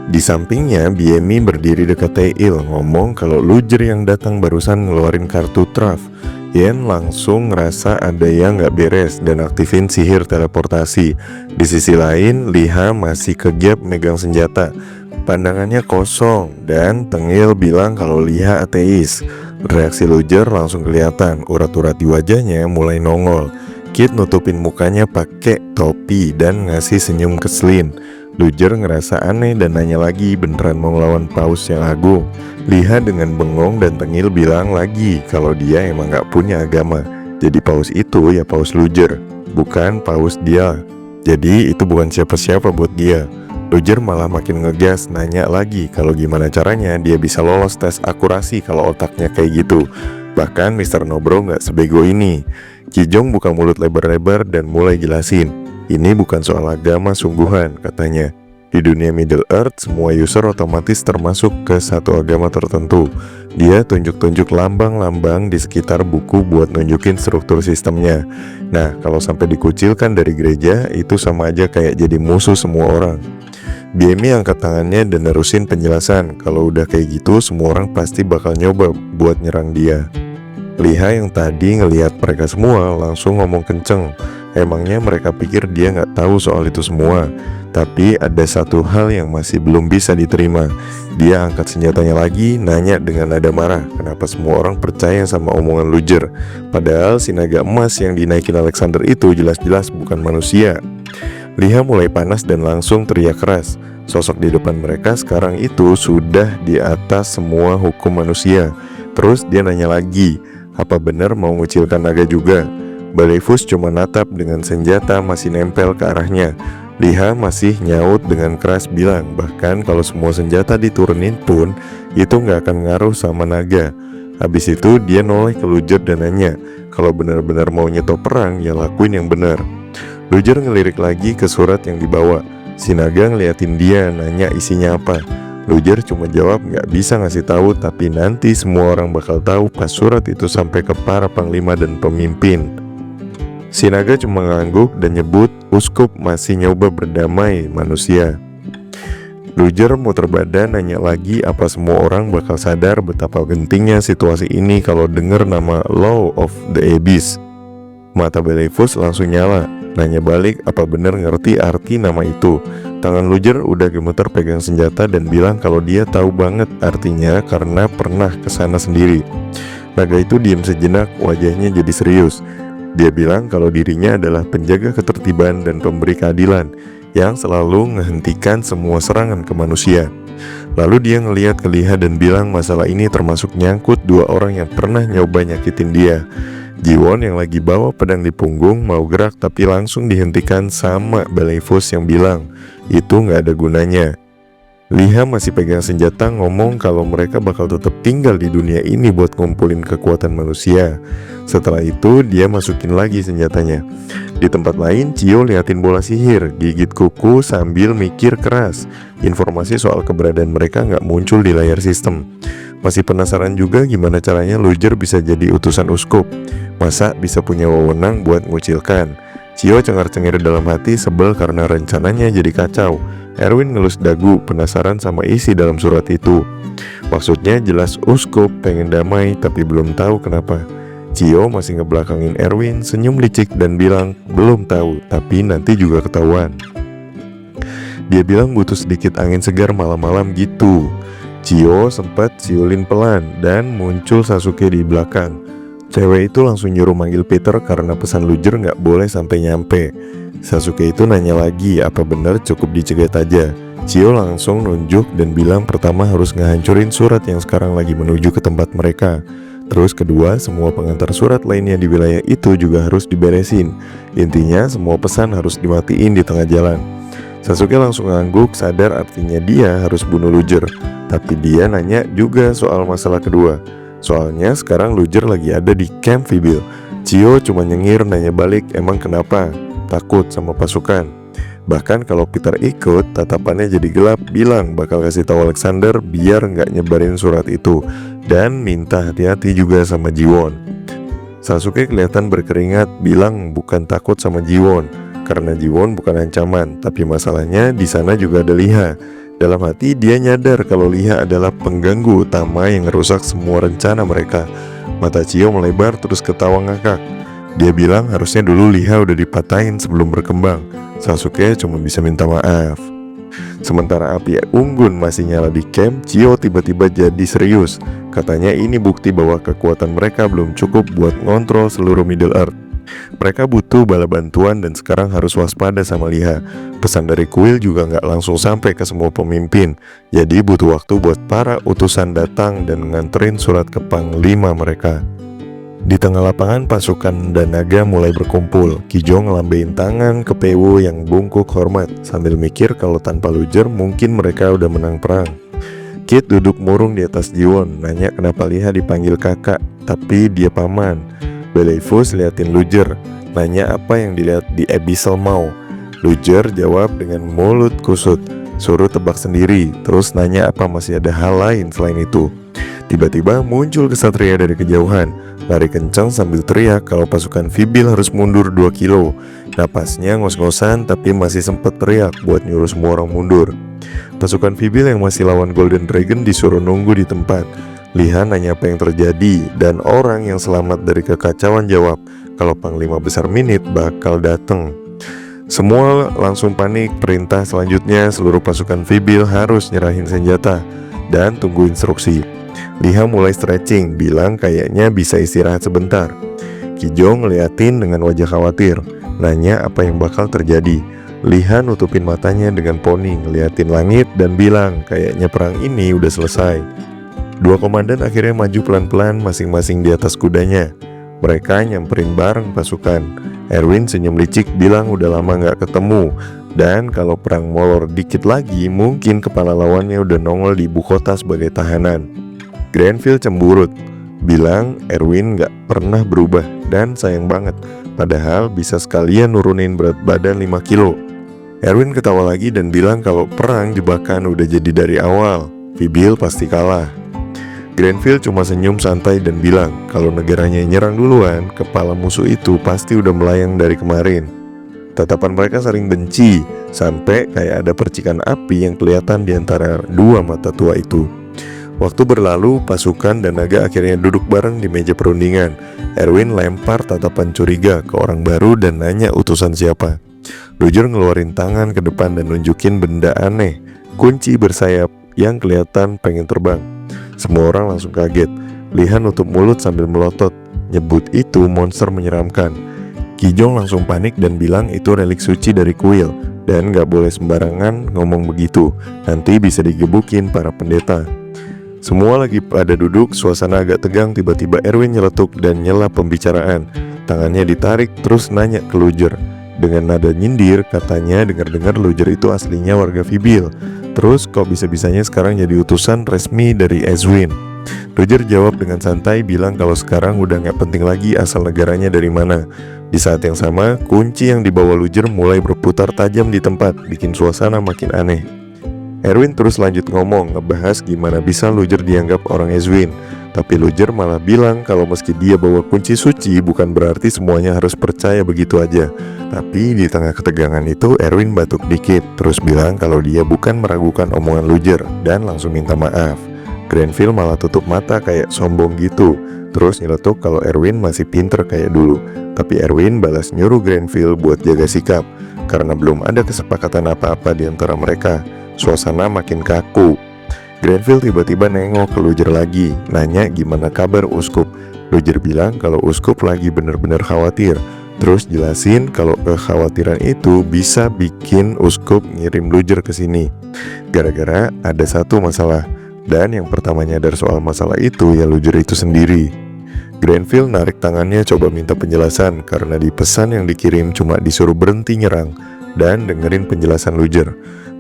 Di sampingnya, BMI berdiri dekat Teil, ngomong kalau Luger yang datang barusan ngeluarin kartu traf. Yen langsung ngerasa ada yang gak beres dan aktifin sihir teleportasi. Di sisi lain, Liha masih kegap megang senjata. Pandangannya kosong dan Tengil bilang kalau Liha ateis. Reaksi Luger langsung kelihatan, urat-urat di wajahnya mulai nongol. Kit nutupin mukanya pakai topi dan ngasih senyum keselin. Luger ngerasa aneh dan nanya lagi beneran mau ngelawan Paus yang agung. Liha dengan bengong dan Tengil bilang lagi kalau dia emang gak punya agama. Jadi Paus itu ya Paus Luger, bukan Paus dia. Jadi itu bukan siapa-siapa buat dia. Luger malah makin ngegas, nanya lagi kalau gimana caranya dia bisa lolos tes akurasi kalau otaknya kayak gitu. Bahkan Mr. Nobro gak sebego ini. Kijong buka mulut lebar-lebar dan mulai jelasin. Ini bukan soal agama sungguhan, katanya. Di dunia Middle Earth, semua user otomatis termasuk ke satu agama tertentu. Dia tunjuk-tunjuk lambang-lambang di sekitar buku buat nunjukin struktur sistemnya. Nah, kalau sampai dikucilkan dari gereja, itu sama aja kayak jadi musuh semua orang. BMI angkat tangannya dan nerusin penjelasan. Kalau udah kayak gitu, semua orang pasti bakal nyoba buat nyerang dia. Liha yang tadi ngelihat mereka semua langsung ngomong kenceng. Emangnya mereka pikir dia nggak tahu soal itu semua. Tapi ada satu hal yang masih belum bisa diterima. Dia angkat senjatanya lagi, nanya dengan nada marah, kenapa semua orang percaya sama omongan Luger. Padahal si naga emas yang dinaikin Alexander itu jelas-jelas bukan manusia. Liha mulai panas dan langsung teriak keras. Sosok di depan mereka sekarang itu sudah di atas semua hukum manusia. Terus dia nanya lagi, apa benar mau ngucilkan naga juga? Balefus cuma natap dengan senjata masih nempel ke arahnya. Liha masih nyaut dengan keras bilang, bahkan kalau semua senjata diturunin pun itu gak akan ngaruh sama naga. Habis itu dia noleh ke Luger dan nanya, kalau benar-benar mau nyetop perang ya lakuin yang benar. Luger ngelirik lagi ke surat yang dibawa. Si naga ngeliatin dia, nanya isinya apa. Luger cuma jawab gak bisa ngasih tahu, tapi nanti semua orang bakal tahu pas surat itu sampai ke para panglima dan pemimpin. Si naga cuma ngangguk dan nyebut uskup masih nyoba berdamai manusia. Luger muter badan nanya lagi apa semua orang bakal sadar betapa gentingnya situasi ini kalau denger nama Law of the Abyss. Mata Balefus langsung nyala, nanya balik apa bener ngerti arti nama itu. Tangan Luger udah gemeter pegang senjata dan bilang kalau dia tahu banget artinya karena pernah kesana sendiri. Naga itu diam sejenak, wajahnya jadi serius. Dia bilang kalau dirinya adalah penjaga ketertiban dan pemberi keadilan yang selalu menghentikan semua serangan ke manusia. Lalu dia ngelihat ke Liha dan bilang masalah ini termasuk nyangkut dua orang yang pernah nyoba nyakitin dia. Jiwon yang lagi bawa pedang di punggung mau gerak tapi langsung dihentikan sama Balefus yang bilang itu gak ada gunanya. Liha masih pegang senjata ngomong kalau mereka bakal tetap tinggal di dunia ini buat ngumpulin kekuatan manusia. Setelah itu dia masukin lagi senjatanya. Di tempat lain Cio liatin bola sihir, gigit kuku sambil mikir keras. Informasi soal keberadaan mereka gak muncul di layar sistem. Masih penasaran juga gimana caranya Luger bisa jadi utusan uskup. Masa bisa punya wewenang buat ngucilkan. Cio cengar-cengir dalam hati sebel karena rencananya jadi kacau. Erwin ngelus dagu penasaran sama isi dalam surat itu. Maksudnya jelas uskup pengen damai tapi belum tahu kenapa. Cio masih ngebelakangin Erwin senyum licik dan bilang belum tahu tapi nanti juga ketahuan. Dia bilang butuh sedikit angin segar malam-malam gitu. Cio sempat siulin pelan dan muncul Sasuke di belakang. Cewek itu langsung nyuruh manggil Peter karena pesan Luger gak boleh sampai nyampe. Sasuke itu nanya lagi apa benar cukup dicegat aja. Cio langsung nunjuk dan bilang pertama harus ngehancurin surat yang sekarang lagi menuju ke tempat mereka. Terus kedua, semua pengantar surat lainnya di wilayah itu juga harus diberesin. Intinya semua pesan harus dimatiin di tengah jalan. Sasuke langsung ngangguk, sadar artinya dia harus bunuh Luger. Tapi dia nanya juga soal masalah kedua. Soalnya sekarang Luger lagi ada di camp Vybil. Chiyo cuma nyengir nanya balik, emang kenapa? Takut sama pasukan. Bahkan kalau Peter ikut, tatapannya jadi gelap, bilang bakal kasih tahu Alexander biar nggak nyebarin surat itu. Dan minta hati-hati juga sama Jiwon. Sasuke kelihatan berkeringat, bilang bukan takut sama Jiwon karena Jiwon bukan ancaman, tapi masalahnya di sana juga ada Liha. Dalam hati dia nyadar kalau Liha adalah pengganggu utama yang merusak semua rencana mereka. Mata Chiyo melebar terus ketawa ngakak. Dia bilang harusnya dulu Liha udah dipatahin sebelum berkembang. Sasuke cuma bisa minta maaf. Sementara api unggun masih nyala di camp, Chiyo tiba-tiba jadi serius. Katanya ini bukti bahwa kekuatan mereka belum cukup buat ngontrol seluruh Middle Earth. Mereka butuh bala bantuan dan sekarang harus waspada sama Liha. Pesan dari Quill juga nggak langsung sampai ke semua pemimpin. Jadi butuh waktu buat para utusan datang dan nganterin surat ke panglima mereka. Di tengah lapangan pasukan dan naga mulai berkumpul. Kijo ngelambein tangan ke Pewo yang bungkuk hormat sambil mikir kalau tanpa Luger mungkin mereka udah menang perang. Kid duduk murung di atas Jiwon, nanya kenapa Liha dipanggil kakak, tapi dia paman. Beleifus liatin Luger, nanya apa yang dilihat di Abyssal Maw. Luger jawab dengan mulut kusut, suruh tebak sendiri, terus nanya apa masih ada hal lain selain itu. Tiba-tiba muncul kesatria dari kejauhan, lari kencang sambil teriak kalau pasukan Vybil harus mundur 2 kilo. Napasnya ngos-ngosan tapi masih sempet teriak buat nyuruh semua orang mundur. Pasukan Vybil yang masih lawan Golden Dragon disuruh nunggu di tempat. Liha nanya apa yang terjadi, dan orang yang selamat dari kekacauan jawab kalau Panglima Besar Minit bakal datang. Semua langsung panik. Perintah selanjutnya seluruh pasukan Vybil harus nyerahin senjata dan tunggu instruksi. Liha mulai stretching, bilang kayaknya bisa istirahat sebentar. Kijo ngeliatin dengan wajah khawatir, nanya apa yang bakal terjadi. Liha nutupin matanya dengan poni, ngeliatin langit dan bilang kayaknya perang ini udah selesai. Dua komandan akhirnya maju pelan-pelan masing-masing di atas kudanya. Mereka nyamperin bareng pasukan. Erwin senyum licik bilang udah lama gak ketemu, dan kalau perang molor dikit lagi mungkin kepala lawannya udah nongol di ibu kota sebagai tahanan. Grenville cemburut, bilang Erwin gak pernah berubah dan sayang banget, padahal bisa sekalian nurunin berat badan 5 kilo. Erwin ketawa lagi dan bilang kalau perang jebakan udah jadi dari awal, Vybil pasti kalah. Grenville cuma senyum santai dan bilang kalau negaranya nyerang duluan, kepala musuh itu pasti udah melayang dari kemarin. Tatapan mereka saling benci, sampai kayak ada percikan api yang kelihatan di antara dua mata tua itu. Waktu berlalu, pasukan dan naga akhirnya duduk bareng di meja perundingan. Erwin lempar tatapan curiga ke orang baru dan nanya utusan siapa. Luger ngeluarin tangan ke depan dan nunjukin benda aneh, kunci bersayap yang kelihatan pengen terbang. Semua orang langsung kaget. Liha nutup mulut sambil melotot, nyebut itu monster menyeramkan. Kijong langsung panik dan bilang itu relik suci dari Quill, dan gak boleh sembarangan ngomong begitu, nanti bisa digebukin para pendeta. Semua lagi pada duduk, suasana agak tegang. Tiba-tiba Erwin nyeletuk dan nyela pembicaraan. Tangannya ditarik terus nanya ke Luger. Dengan nada nyindir, katanya dengar-dengar Luger itu aslinya warga Vybil. Terus kok bisa-bisanya sekarang jadi utusan resmi dari Eswin? Luger jawab dengan santai, bilang kalau sekarang udah gak penting lagi asal negaranya dari mana. Di saat yang sama, kunci yang dibawa Luger mulai berputar tajam di tempat, bikin suasana makin aneh. Erwin terus lanjut ngomong, ngebahas gimana bisa Luger dianggap orang Eswin. Tapi Luger malah bilang kalau meski dia bawa kunci suci, bukan berarti semuanya harus percaya begitu aja. Tapi di tengah ketegangan itu, Erwin batuk dikit, terus bilang kalau dia bukan meragukan omongan Luger, dan langsung minta maaf. Grenville malah tutup mata kayak sombong gitu, terus nyeletuk kalau Erwin masih pinter kayak dulu. Tapi Erwin balas nyuruh Grenville buat jaga sikap, karena belum ada kesepakatan apa-apa di antara mereka. Suasana makin kaku. Grenville tiba-tiba nengok ke Luger lagi, nanya gimana kabar Uskup. Luger bilang kalau Uskup lagi bener-bener khawatir, terus jelasin kalau kekhawatiran itu bisa bikin Uskup ngirim Luger ke sini. Gara-gara ada satu masalah, dan yang pertama nyadar soal masalah itu ya Luger itu sendiri. Grenville narik tangannya coba minta penjelasan karena di pesan yang dikirim cuma disuruh berhenti nyerang. dan dengerin penjelasan Luger.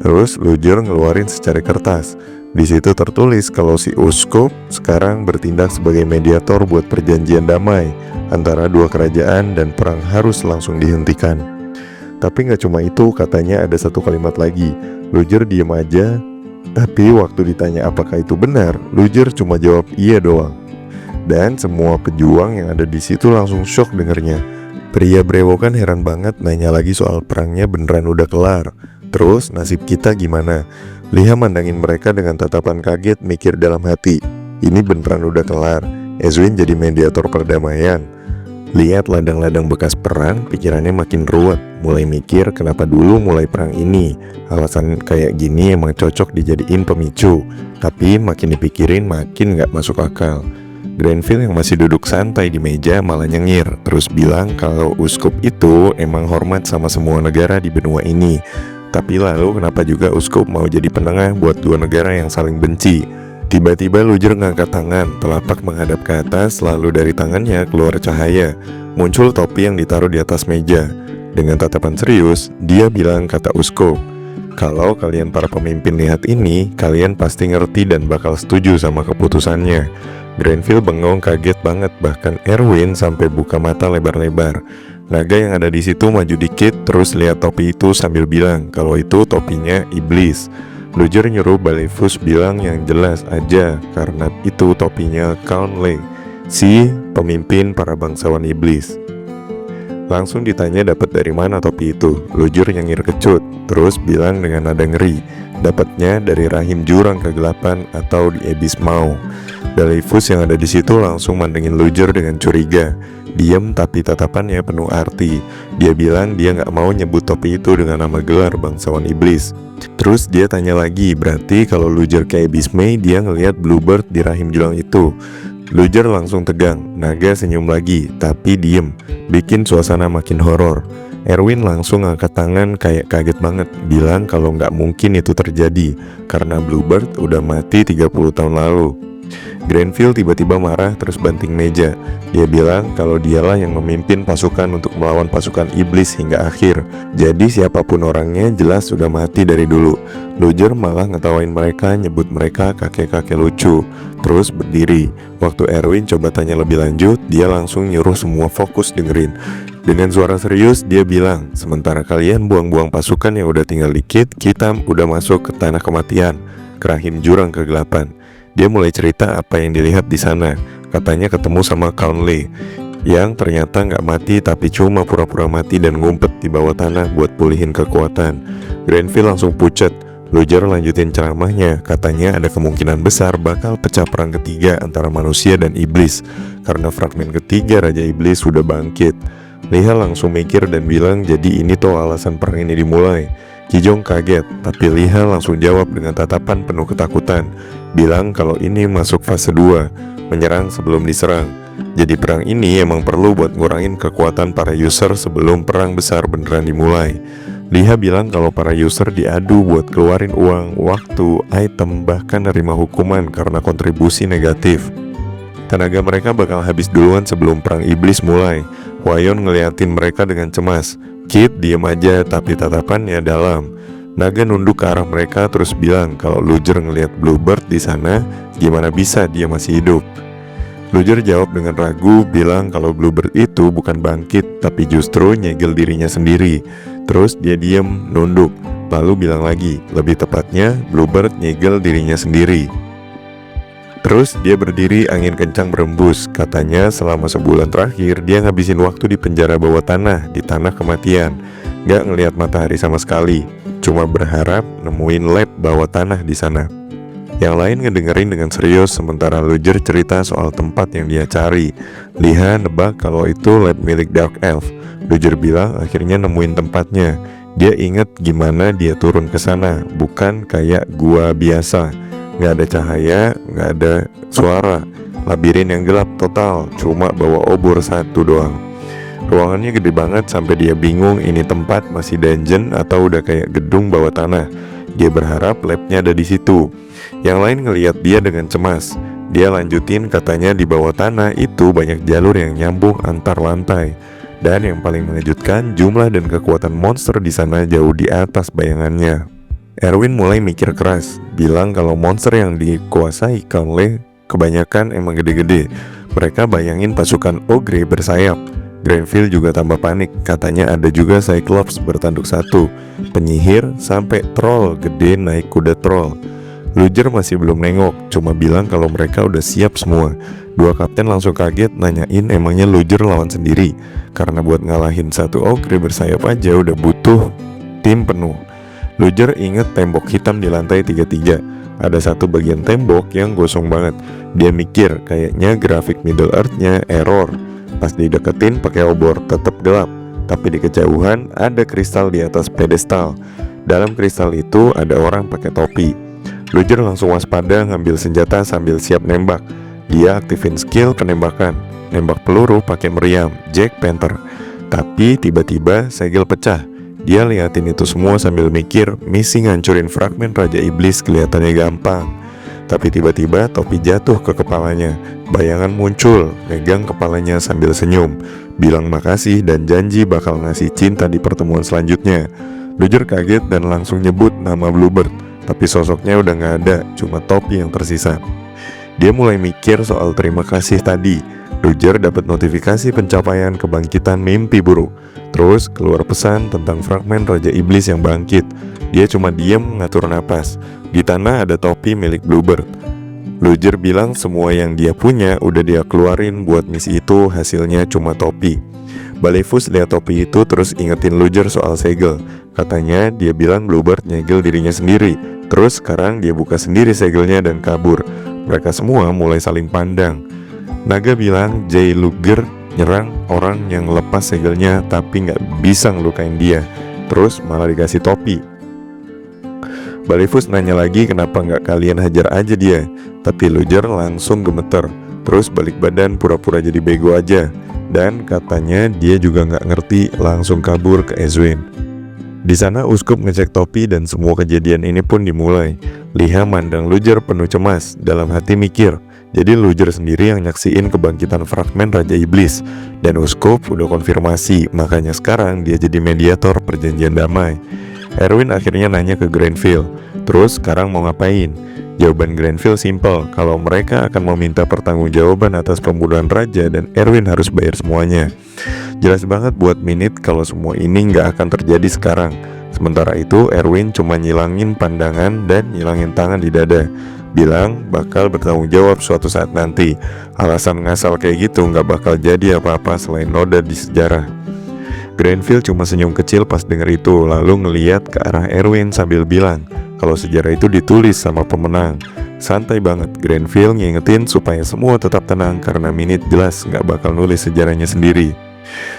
Terus Luger ngeluarin secari kertas. Di situ tertulis kalau si Uskup sekarang bertindak sebagai mediator buat perjanjian damai antara dua kerajaan dan perang harus langsung dihentikan. Tapi nggak cuma itu, katanya ada satu kalimat lagi. Luger diem aja, tapi waktu ditanya apakah itu benar, Luger cuma jawab iya doang. Dan semua pejuang yang ada di situ langsung shock dengernya. Pria brewokan heran banget, nanya lagi soal perangnya beneran udah kelar. Terus nasib kita gimana? Liha mandangin mereka dengan tatapan kaget, mikir dalam hati, ini beneran udah kelar. Ezwin jadi mediator perdamaian. Lihat ladang-ladang bekas perang, pikirannya makin ruwet. Mulai mikir kenapa dulu mulai perang ini. Alasan kayak gini emang cocok dijadiin pemicu. Tapi makin dipikirin makin gak masuk akal. Grenville yang masih duduk santai di meja malah nyengir. Terus bilang kalau uskup itu emang hormat sama semua negara di benua ini. Tapi lalu kenapa juga uskup mau jadi penengah buat dua negara yang saling benci? Tiba-tiba Luger ngangkat tangan, telapak menghadap ke atas, lalu dari tangannya keluar cahaya. Muncul topi yang ditaruh di atas meja. Dengan tatapan serius, dia bilang kata uskup, kalau kalian para pemimpin lihat ini, kalian pasti ngerti dan bakal setuju sama keputusannya. Grenville bengong kaget banget, bahkan Erwin sampai buka mata lebar-lebar. Naga yang ada di situ maju dikit, terus lihat topi itu sambil bilang kalau itu topinya iblis. Luger nyuruh Balefus bilang yang jelas aja karena itu topinya Count si pemimpin para bangsawan iblis. Langsung ditanya dapat dari mana topi itu. Luger nyengir kecut, terus bilang dengan nada ngeri, dapatnya dari rahim jurang kegelapan atau di Abyss Maw. Balefus yang ada di situ langsung mandengin Luger dengan curiga. Diam tapi tatapannya penuh arti. Dia bilang dia gak mau nyebut topi itu dengan nama gelar bangsawan iblis. Terus dia tanya lagi, berarti kalau Luger ke Abyss Maw dia ngelihat Bluebird di rahim jurang itu. Luger langsung tegang. Naga senyum lagi, tapi diem, bikin suasana makin horor. Erwin langsung angkat tangan kayak kaget banget, bilang kalau gak mungkin itu terjadi karena Bluebird udah mati 30 tahun lalu. Grenville tiba-tiba marah terus banting meja. Dia bilang kalau dialah yang memimpin pasukan untuk melawan pasukan iblis hingga akhir. Jadi siapapun orangnya jelas sudah mati dari dulu. Luger malah ngetawain mereka, nyebut mereka kakek-kakek lucu. Terus berdiri. Waktu Erwin coba tanya lebih lanjut, dia langsung nyuruh semua fokus dengerin. Dengan suara serius dia bilang, sementara kalian buang-buang pasukan yang udah tinggal dikit, kita udah masuk ke tanah kematian, ke rahim jurang kegelapan. Dia mulai cerita apa yang dilihat di sana. Katanya ketemu sama Count yang ternyata nggak mati tapi cuma pura-pura mati dan ngumpet di bawah tanah buat pulihin kekuatan. Grenville langsung pucat. Luger lanjutin ceramahnya. Katanya ada kemungkinan besar bakal pecah perang ketiga antara manusia dan iblis karena fragmen ketiga Raja Iblis sudah bangkit. Liha langsung mikir dan bilang jadi ini tuh alasan perang ini dimulai. Kijong kaget, tapi Liha langsung jawab dengan tatapan penuh ketakutan. Bilang kalau ini masuk fase 2, menyerang sebelum diserang. Jadi perang ini emang perlu buat ngurangin kekuatan para user sebelum perang besar beneran dimulai. Liha bilang kalau para user diadu buat keluarin uang, waktu, item, bahkan nerima hukuman karena kontribusi negatif. Tenaga mereka bakal habis duluan sebelum perang iblis mulai. Hwayon ngeliatin mereka dengan cemas. Kit diem aja tapi tatapannya dalam. Naga nunduk ke arah mereka terus bilang kalau Luger ngelihat Bluebird di sana, gimana bisa dia masih hidup? Luger jawab dengan ragu, bilang kalau Bluebird itu bukan bangkit tapi justru nyegel dirinya sendiri. Terus dia diem, nunduk, lalu bilang lagi, lebih tepatnya Bluebird nyegel dirinya sendiri. Terus dia berdiri, angin kencang berembus. Katanya selama sebulan terakhir dia ngabisin waktu di penjara bawah tanah, di tanah kematian. Gak ngelihat matahari sama sekali, cuma berharap nemuin lab bawah tanah di sana. Yang lain ngedengerin dengan serius sementara Luger cerita soal tempat yang dia cari. Liha nebak kalau itu lab milik Dark Elf. Luger bilang akhirnya nemuin tempatnya. Dia inget gimana dia turun ke sana, bukan kayak gua biasa. Gak ada cahaya, gak ada suara. Labirin yang gelap total, cuma bawa obor satu doang. Ruangannya gede banget sampai dia bingung ini tempat masih dungeon atau udah kayak gedung bawah tanah. Dia berharap labnya ada di situ. Yang lain ngelihat dia dengan cemas. Dia lanjutin katanya di bawah tanah itu banyak jalur yang nyambung antar lantai. Dan yang paling mengejutkan, jumlah dan kekuatan monster di sana jauh di atas bayangannya. Erwin mulai mikir keras, bilang kalau monster yang dikuasai Conley kebanyakan emang gede-gede. Mereka bayangin pasukan ogre bersayap. Grenville juga tambah panik, katanya ada juga Cyclops bertanduk satu, penyihir, sampai troll gede naik kuda troll. Luger masih belum nengok, cuma bilang kalau mereka udah siap semua. Dua kapten langsung kaget, nanyain emangnya Luger lawan sendiri, karena buat ngalahin satu ogre bersayap aja udah butuh tim penuh. Luger inget tembok hitam di lantai 33. Ada satu bagian tembok yang gosong banget. Dia mikir kayaknya grafik Middle Earth-nya error. Pas dideketin pakai obor tetap gelap, tapi di kejauhan ada kristal di atas pedestal. Dalam kristal itu ada orang pakai topi. Luger langsung waspada, ngambil senjata sambil siap nembak. Dia aktifin skill penembakan, nembak peluru pakai meriam, Jack Panther. Tapi tiba-tiba segel pecah. Dia liatin itu semua sambil mikir misi ngancurin fragmen Raja Iblis kelihatannya gampang. Tapi tiba-tiba topi jatuh ke kepalanya. Bayangan muncul, megang kepalanya sambil senyum, bilang makasih dan janji bakal ngasih cinta di pertemuan selanjutnya. Luger kaget dan langsung nyebut nama Bluebird, tapi sosoknya udah gak ada, cuma topi yang tersisa. Dia mulai mikir soal terima kasih tadi. Luger dapat notifikasi pencapaian kebangkitan mimpi buruk. Terus keluar pesan tentang fragmen Raja Iblis yang bangkit. Dia cuma diam ngatur napas. Di tanah ada topi milik Bluebird. Luger bilang semua yang dia punya udah dia keluarin buat misi itu, hasilnya cuma topi. Balefus lihat topi itu terus ingetin Luger soal segel. Katanya dia bilang Bluebird nyegel dirinya sendiri. Terus sekarang dia buka sendiri segelnya dan kabur. Mereka semua mulai saling pandang. Naga bilang Jay Luger nyerang orang yang lepas segelnya tapi gak bisa ngelukain dia. Terus malah dikasih topi. Balefus nanya lagi kenapa gak kalian hajar aja dia. Tapi Luger langsung gemeter. Terus balik badan pura-pura jadi bego aja. Dan katanya dia juga gak ngerti, langsung kabur ke Ezwin. Di sana Uskup ngecek topi dan semua kejadian ini pun dimulai. Liha mandang Luger penuh cemas, dalam hati mikir, jadi Luger sendiri yang nyaksiin kebangkitan fragmen Raja Iblis. Dan Uskup udah konfirmasi, makanya sekarang dia jadi mediator perjanjian damai. Erwin akhirnya nanya ke Grenville, terus sekarang mau ngapain? Jawaban Grenville simple, kalau mereka akan meminta pertanggungjawaban atas pembunuhan raja dan Erwin harus bayar semuanya. Jelas banget buat Minute kalau semua ini nggak akan terjadi sekarang. Sementara itu Erwin cuma nyilangin pandangan dan nyilangin tangan di dada, bilang bakal bertanggung jawab suatu saat nanti. Alasan ngasal kayak gitu nggak bakal jadi apa-apa selain noda di sejarah. Grenville cuma senyum kecil pas denger itu, lalu ngeliat ke arah Erwin sambil bilang kalau sejarah itu ditulis sama pemenang. Santai banget, Grenville ngingetin supaya semua tetap tenang karena Minute jelas nggak bakal nulis sejarahnya sendiri.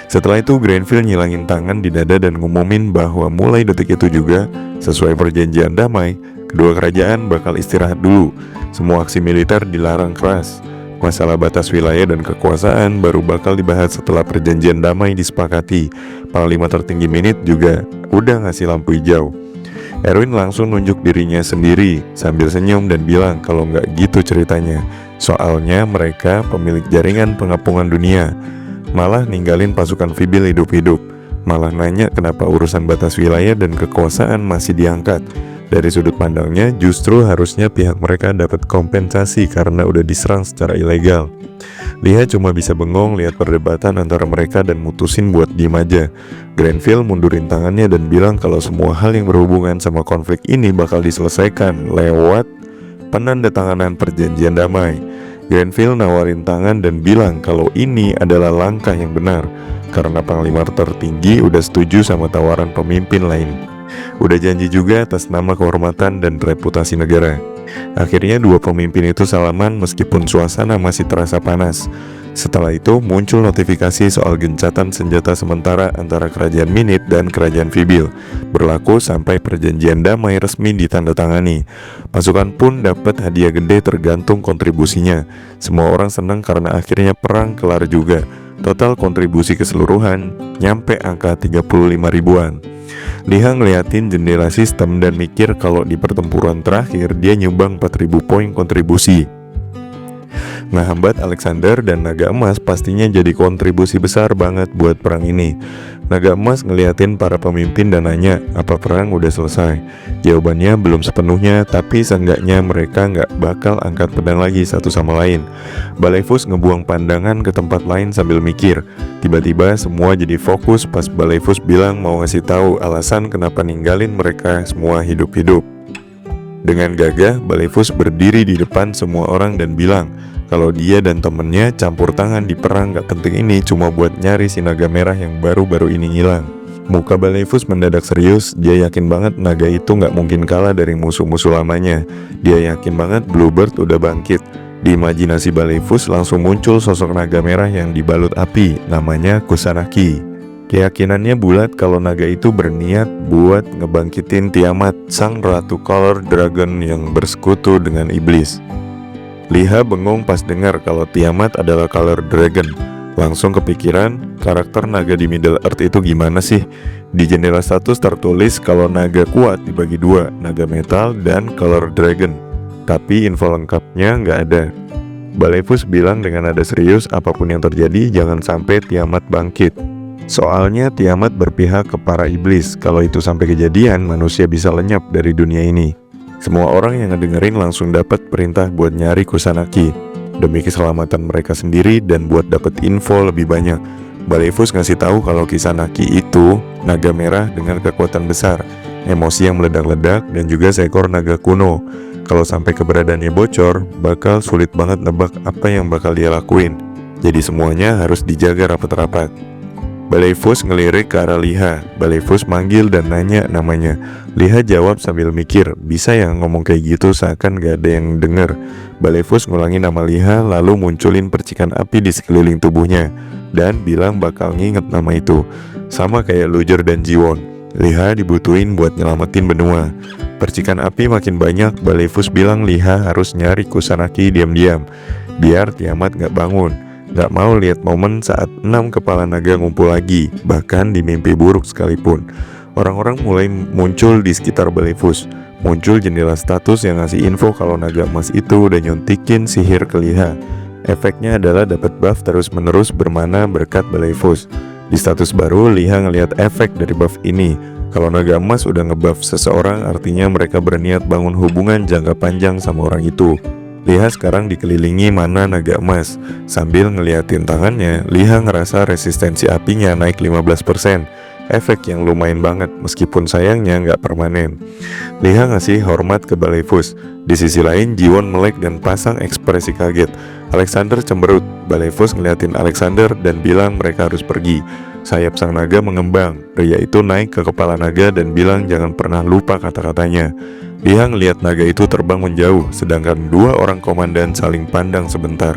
Setelah itu Grenville nyilangin tangan di dada dan ngumumin bahwa mulai detik itu juga, sesuai perjanjian damai, kedua kerajaan bakal istirahat dulu. Semua aksi militer dilarang keras. Masalah batas wilayah dan kekuasaan baru bakal dibahas setelah perjanjian damai disepakati. Panglima tertinggi Minute juga udah ngasih lampu hijau. Erwin langsung nunjuk dirinya sendiri sambil senyum dan bilang kalau nggak gitu ceritanya. Soalnya mereka pemilik jaringan pengapungan dunia. Malah ninggalin pasukan Fibil hidup-hidup. Malah nanya kenapa urusan batas wilayah dan kekuasaan masih diangkat. Dari sudut pandangnya justru harusnya pihak mereka dapat kompensasi karena udah diserang secara ilegal. Liha cuma bisa bengong lihat perdebatan antara mereka dan mutusin buat diem aja. Grenville mundurin tangannya dan bilang kalau semua hal yang berhubungan sama konflik ini bakal diselesaikan lewat penandatanganan perjanjian damai. Grenville nawarin tangan dan bilang kalau ini adalah langkah yang benar karena panglima tertinggi udah setuju sama tawaran pemimpin lain. Udah janji juga atas nama kehormatan dan reputasi negara. Akhirnya dua pemimpin itu salaman meskipun suasana masih terasa panas. Setelah itu muncul notifikasi soal gencatan senjata sementara antara kerajaan Minute dan kerajaan Fibil, berlaku sampai perjanjian damai resmi ditandatangani. Pasukan pun dapat hadiah gede tergantung kontribusinya. Semua orang senang karena akhirnya perang kelar juga. Total kontribusi keseluruhan nyampe angka 35 ribuan. Liha ngeliatin jendela sistem dan mikir kalau di pertempuran terakhir dia nyumbang 4.000 poin kontribusi. Ngehambat Alexander dan naga emas pastinya jadi kontribusi besar banget buat perang ini. Naga emas ngeliatin para pemimpin dan nanya, apa perang udah selesai? Jawabannya belum sepenuhnya, tapi seenggaknya mereka nggak bakal angkat pedang lagi satu sama lain. Baleifus ngebuang pandangan ke tempat lain sambil mikir. Tiba-tiba semua jadi fokus pas Baleifus bilang mau ngasih tahu alasan kenapa ninggalin mereka semua hidup-hidup. Dengan gagah, Baleifus berdiri di depan semua orang dan bilang kalau dia dan temennya campur tangan di perang gak penting ini cuma buat nyari si naga merah yang baru-baru ini hilang. Muka Baleifus mendadak serius, dia yakin banget naga itu gak mungkin kalah dari musuh-musuh lamanya. Dia yakin banget Bluebird udah bangkit. Di imajinasi Baleifus langsung muncul sosok naga merah yang dibalut api, namanya Kusanagi. Keyakinannya bulat kalau naga itu berniat buat ngebangkitin Tiamat, sang ratu Color Dragon yang bersekutu dengan iblis. Liha bengong pas dengar kalau Tiamat adalah Color Dragon. Langsung kepikiran karakter naga di Middle Earth itu gimana sih? Di jendela status tertulis kalau naga kuat dibagi dua, naga metal dan Color Dragon. Tapi info lengkapnya nggak ada. Baleifus bilang dengan nada serius, apapun yang terjadi jangan sampai Tiamat bangkit. Soalnya Tiamat berpihak ke para iblis. Kalau itu sampai kejadian, manusia bisa lenyap dari dunia ini. Semua orang yang ngedengerin langsung dapat perintah buat nyari Kusanagi demi keselamatan mereka sendiri dan buat dapat info lebih banyak. Baleifus ngasih tahu kalau Kusanagi itu naga merah dengan kekuatan besar, emosi yang meledak-ledak, dan juga seekor naga kuno. Kalau sampai keberadaannya bocor, bakal sulit banget nebak apa yang bakal dia lakuin. Jadi semuanya harus dijaga rapat-rapat. Baleifus ngelirik ke arah Liha. Baleifus manggil dan nanya namanya. Liha jawab sambil mikir, bisa ya ngomong kayak gitu seakan gak ada yang denger. Baleifus ngulangi nama Liha lalu munculin percikan api di sekeliling tubuhnya dan bilang bakal nginget nama itu. Sama kayak Luger dan Jiwon, Liha dibutuhin buat nyelamatin benua. Percikan api makin banyak. Baleifus bilang Liha harus nyari Kusanagi diam-diam biar Tiamat gak bangun. Gak mau lihat momen saat 6 kepala naga ngumpul lagi, bahkan di mimpi buruk sekalipun. Orang-orang mulai muncul di sekitar Baleifus. Muncul jendela status yang ngasih info kalau naga emas itu udah nyuntikin sihir ke Liha. Efeknya adalah dapat buff terus-menerus bermana berkat Baleifus. Di status baru, Liha ngelihat efek dari buff ini. Kalau naga emas udah ngebuff seseorang, artinya mereka berniat bangun hubungan jangka panjang sama orang itu. Liha sekarang dikelilingi mana naga emas. Sambil ngeliatin tangannya, Liha ngerasa resistensi apinya naik 15%. Efek yang lumayan banget, meskipun sayangnya nggak permanen. Liha ngasih hormat ke Baleifus. Di sisi lain, Jiwon melek dan pasang ekspresi kaget. Alexander cemberut. Baleifus ngeliatin Alexander dan bilang mereka harus pergi. Sayap sang naga mengembang. Pria itu naik ke kepala naga dan bilang jangan pernah lupa kata-katanya. Liha ngeliat naga itu terbang menjauh, sedangkan dua orang komandan saling pandang sebentar.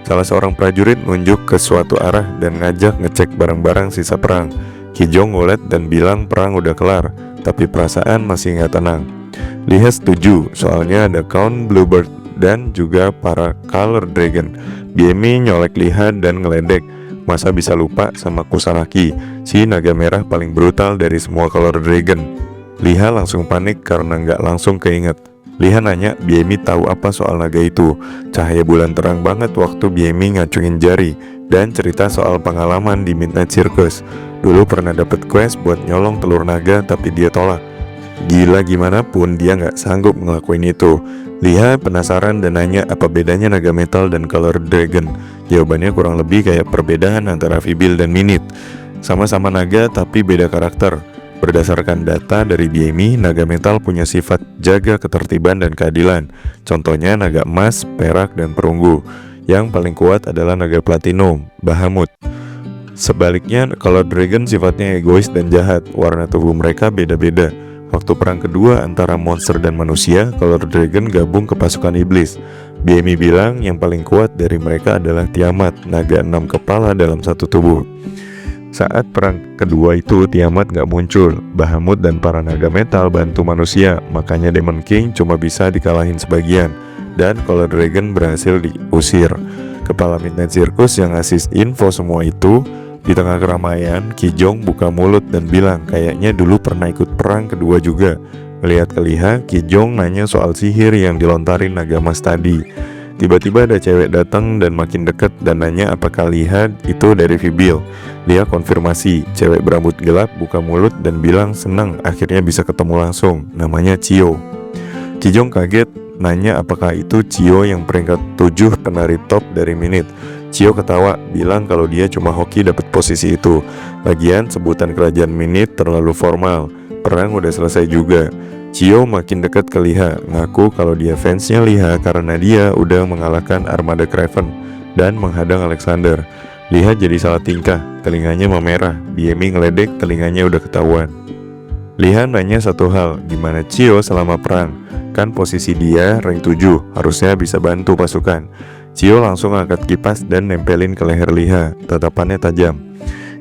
Salah seorang prajurit nunjuk ke suatu arah dan ngajak ngecek barang-barang sisa perang. Kijong ngulet dan bilang perang udah kelar, tapi perasaan masih nggak tenang. Liha setuju, soalnya ada Count Bluebird dan juga para Color Dragon. Biemi nyolek Liha dan ngeledek. Masa bisa lupa sama Kusanagi, si naga merah paling brutal dari semua Color Dragon. Liha langsung panik karena nggak langsung keinget. Liha nanya Biemi tahu apa soal naga itu. Cahaya bulan terang banget waktu Biemi ngacungin jari dan cerita soal pengalaman di Midnight Circus. Dulu pernah dapet quest buat nyolong telur naga tapi dia tolak. Gila gimana pun dia nggak sanggup ngelakuin itu. Liha penasaran dan nanya apa bedanya naga metal dan Color Dragon. Jawabannya kurang lebih kayak perbedaan antara Fibil dan Minit. Sama-sama naga tapi beda karakter. Berdasarkan data dari Biemi, naga metal punya sifat jaga ketertiban dan keadilan. Contohnya naga emas, perak, dan perunggu. Yang paling kuat adalah naga platinum, Bahamut. Sebaliknya, Color Dragon sifatnya egois dan jahat. Warna tubuh mereka beda-beda. Waktu perang kedua antara monster dan manusia, Color Dragon gabung ke pasukan iblis. Biemi bilang yang paling kuat dari mereka adalah Tiamat, naga 6 kepala dalam satu tubuh. Saat perang kedua itu Tiamat gak muncul. Bahamut dan para naga metal bantu manusia, makanya Demon King cuma bisa dikalahin sebagian dan Color Dragon berhasil diusir. Kepala Midnight Circus yang ngasih info semua itu. Di tengah keramaian, Kijong buka mulut dan bilang kayaknya dulu pernah ikut perang kedua juga. Melihat ke Liha, Kijong nanya soal sihir yang dilontarin naga emas tadi. Tiba-tiba ada cewek datang dan makin deket dan nanya apakah Liha itu dari Fibil. Liha konfirmasi, cewek berambut gelap buka mulut dan bilang senang akhirnya bisa ketemu langsung, namanya Cio. Kijong kaget, nanya apakah itu Cio yang peringkat 7 penari top dari Minit. Cio ketawa, bilang kalau dia cuma hoki dapat posisi itu. Lagian sebutan kerajaan Minit terlalu formal, perang udah selesai juga. Cio makin dekat ke Liha, ngaku kalau dia fansnya Liha karena dia udah mengalahkan armada Craven dan menghadang Alexander. Liha jadi salah tingkah, telinganya memerah, BMI ngeledek, telinganya udah ketahuan. Liha nanya satu hal, gimana Cio selama perang? Kan posisi dia rank 7, harusnya bisa bantu pasukan. Cio langsung angkat kipas dan nempelin ke leher Liha, tatapannya tajam.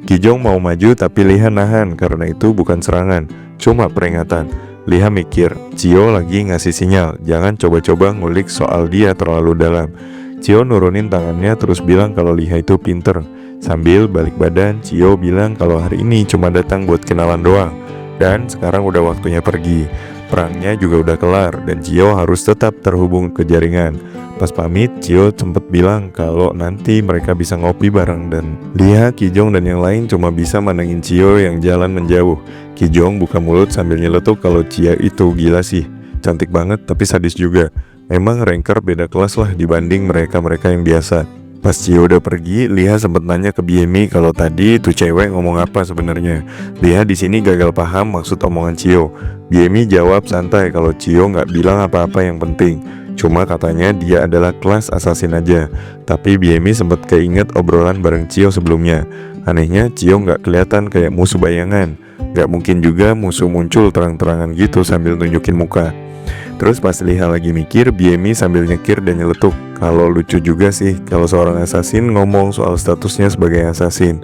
Kijong mau maju tapi Liha nahan karena itu bukan serangan, cuma peringatan. Liha mikir, Cio lagi ngasih sinyal, jangan coba-coba ngulik soal dia terlalu dalam. Cio nurunin tangannya terus bilang kalau Liha itu pinter. Sambil balik badan, Cio bilang kalau hari ini cuma datang buat kenalan doang. Dan sekarang udah waktunya pergi. Perangnya juga udah kelar dan Cio harus tetap terhubung ke jaringan. Pas pamit, Cio sempet bilang kalau nanti mereka bisa ngopi bareng dan Liha, Kijong dan yang lain cuma bisa mandangin Cio yang jalan menjauh. Kijong buka mulut sambil nyeletuk kalau Cio itu gila sih, cantik banget tapi sadis juga. Emang ranker beda kelas lah dibanding mereka-mereka yang biasa. Pas Cio udah pergi, Liha sempat nanya ke BMI kalau tadi tuh cewek ngomong apa sebenarnya. Liha di sini gagal paham maksud omongan Cio. BMI jawab santai kalau Cio nggak bilang apa-apa yang penting. Cuma katanya dia adalah kelas assassin aja. Tapi BMI sempat keinget obrolan bareng Cio sebelumnya. Anehnya Cio nggak kelihatan kayak musuh bayangan. Nggak mungkin juga musuh muncul terang-terangan gitu sambil nunjukin muka. Terus pas Liha lagi mikir, BMI sambil nyekir dan nyeletuk, kalau lucu juga sih kalau seorang assassin ngomong soal statusnya sebagai assassin.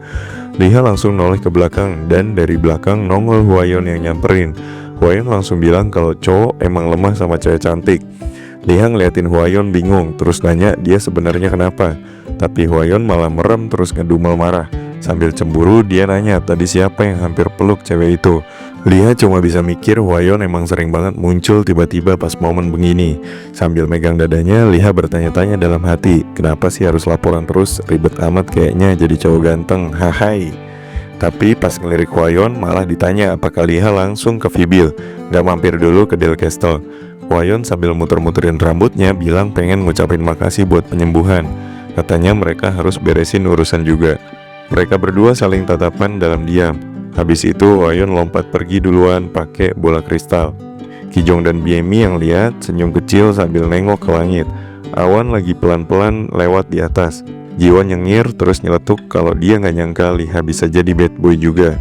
Liha langsung noleh ke belakang dan dari belakang nongol Hwayon yang nyamperin. Hwayon langsung bilang kalau cowok emang lemah sama cewek cantik. Liha ngeliatin Hwayon bingung, terus nanya dia sebenarnya kenapa. Tapi Hwayon malah merem terus ngedumel marah. Sambil cemburu dia nanya tadi siapa yang hampir peluk cewek itu. Liha cuma bisa mikir Hwayon emang sering banget muncul tiba-tiba pas momen begini. Sambil megang dadanya, Liha bertanya-tanya dalam hati, kenapa sih harus laporan terus, ribet amat kayaknya jadi cowok ganteng, hahai. Tapi pas ngelirik Hwayon malah ditanya apakah Liha langsung ke Fibil, gak mampir dulu ke Del Castle. Hwayon sambil muter-muterin rambutnya bilang pengen ngucapin makasih buat penyembuhan. Katanya mereka harus beresin urusan juga. Mereka berdua saling tatapan dalam diam. Habis itu Hwayon lompat pergi duluan pakai bola kristal. Kijong dan BMI yang lihat senyum kecil sambil nengok ke langit. Awan lagi pelan-pelan lewat di atas. Jiwon nyengir terus nyeletuk kalau dia gak nyangka Liha bisa jadi bad boy juga.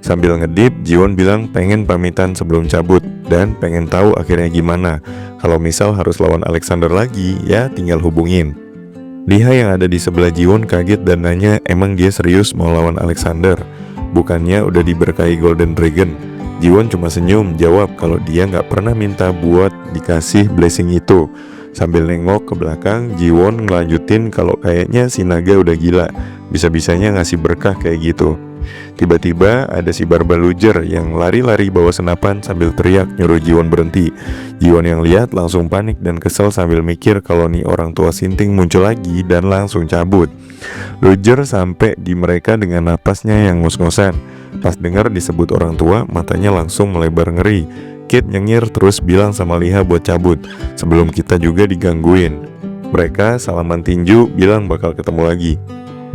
Sambil ngedip, Jiwon bilang pengen pamitan sebelum cabut dan pengen tahu akhirnya gimana. Kalau misal harus lawan Alexander lagi, ya tinggal hubungin. Liha yang ada di sebelah Jiwon kaget dan nanya emang dia serius mau lawan Alexander. Bukannya udah diberkahi Golden Dragon. Jiwon cuma senyum jawab kalau dia gak pernah minta buat dikasih blessing itu. Sambil nengok ke belakang, Jiwon ngelanjutin kalau kayaknya si naga udah gila, bisa-bisanya ngasih berkah kayak gitu. Tiba-tiba ada si Barba Luger yang lari-lari bawa senapan sambil teriak nyuruh Jiwon berhenti. Jiwon yang lihat langsung panik dan kesel sambil mikir kalau nih orang tua Sinting muncul lagi dan langsung cabut. Luger sampai di mereka dengan napasnya yang ngos-ngosan. Pas dengar disebut orang tua, matanya langsung melebar ngeri. Kit nyengir terus bilang sama Liha buat cabut sebelum kita juga digangguin. Mereka salaman tinju bilang bakal ketemu lagi.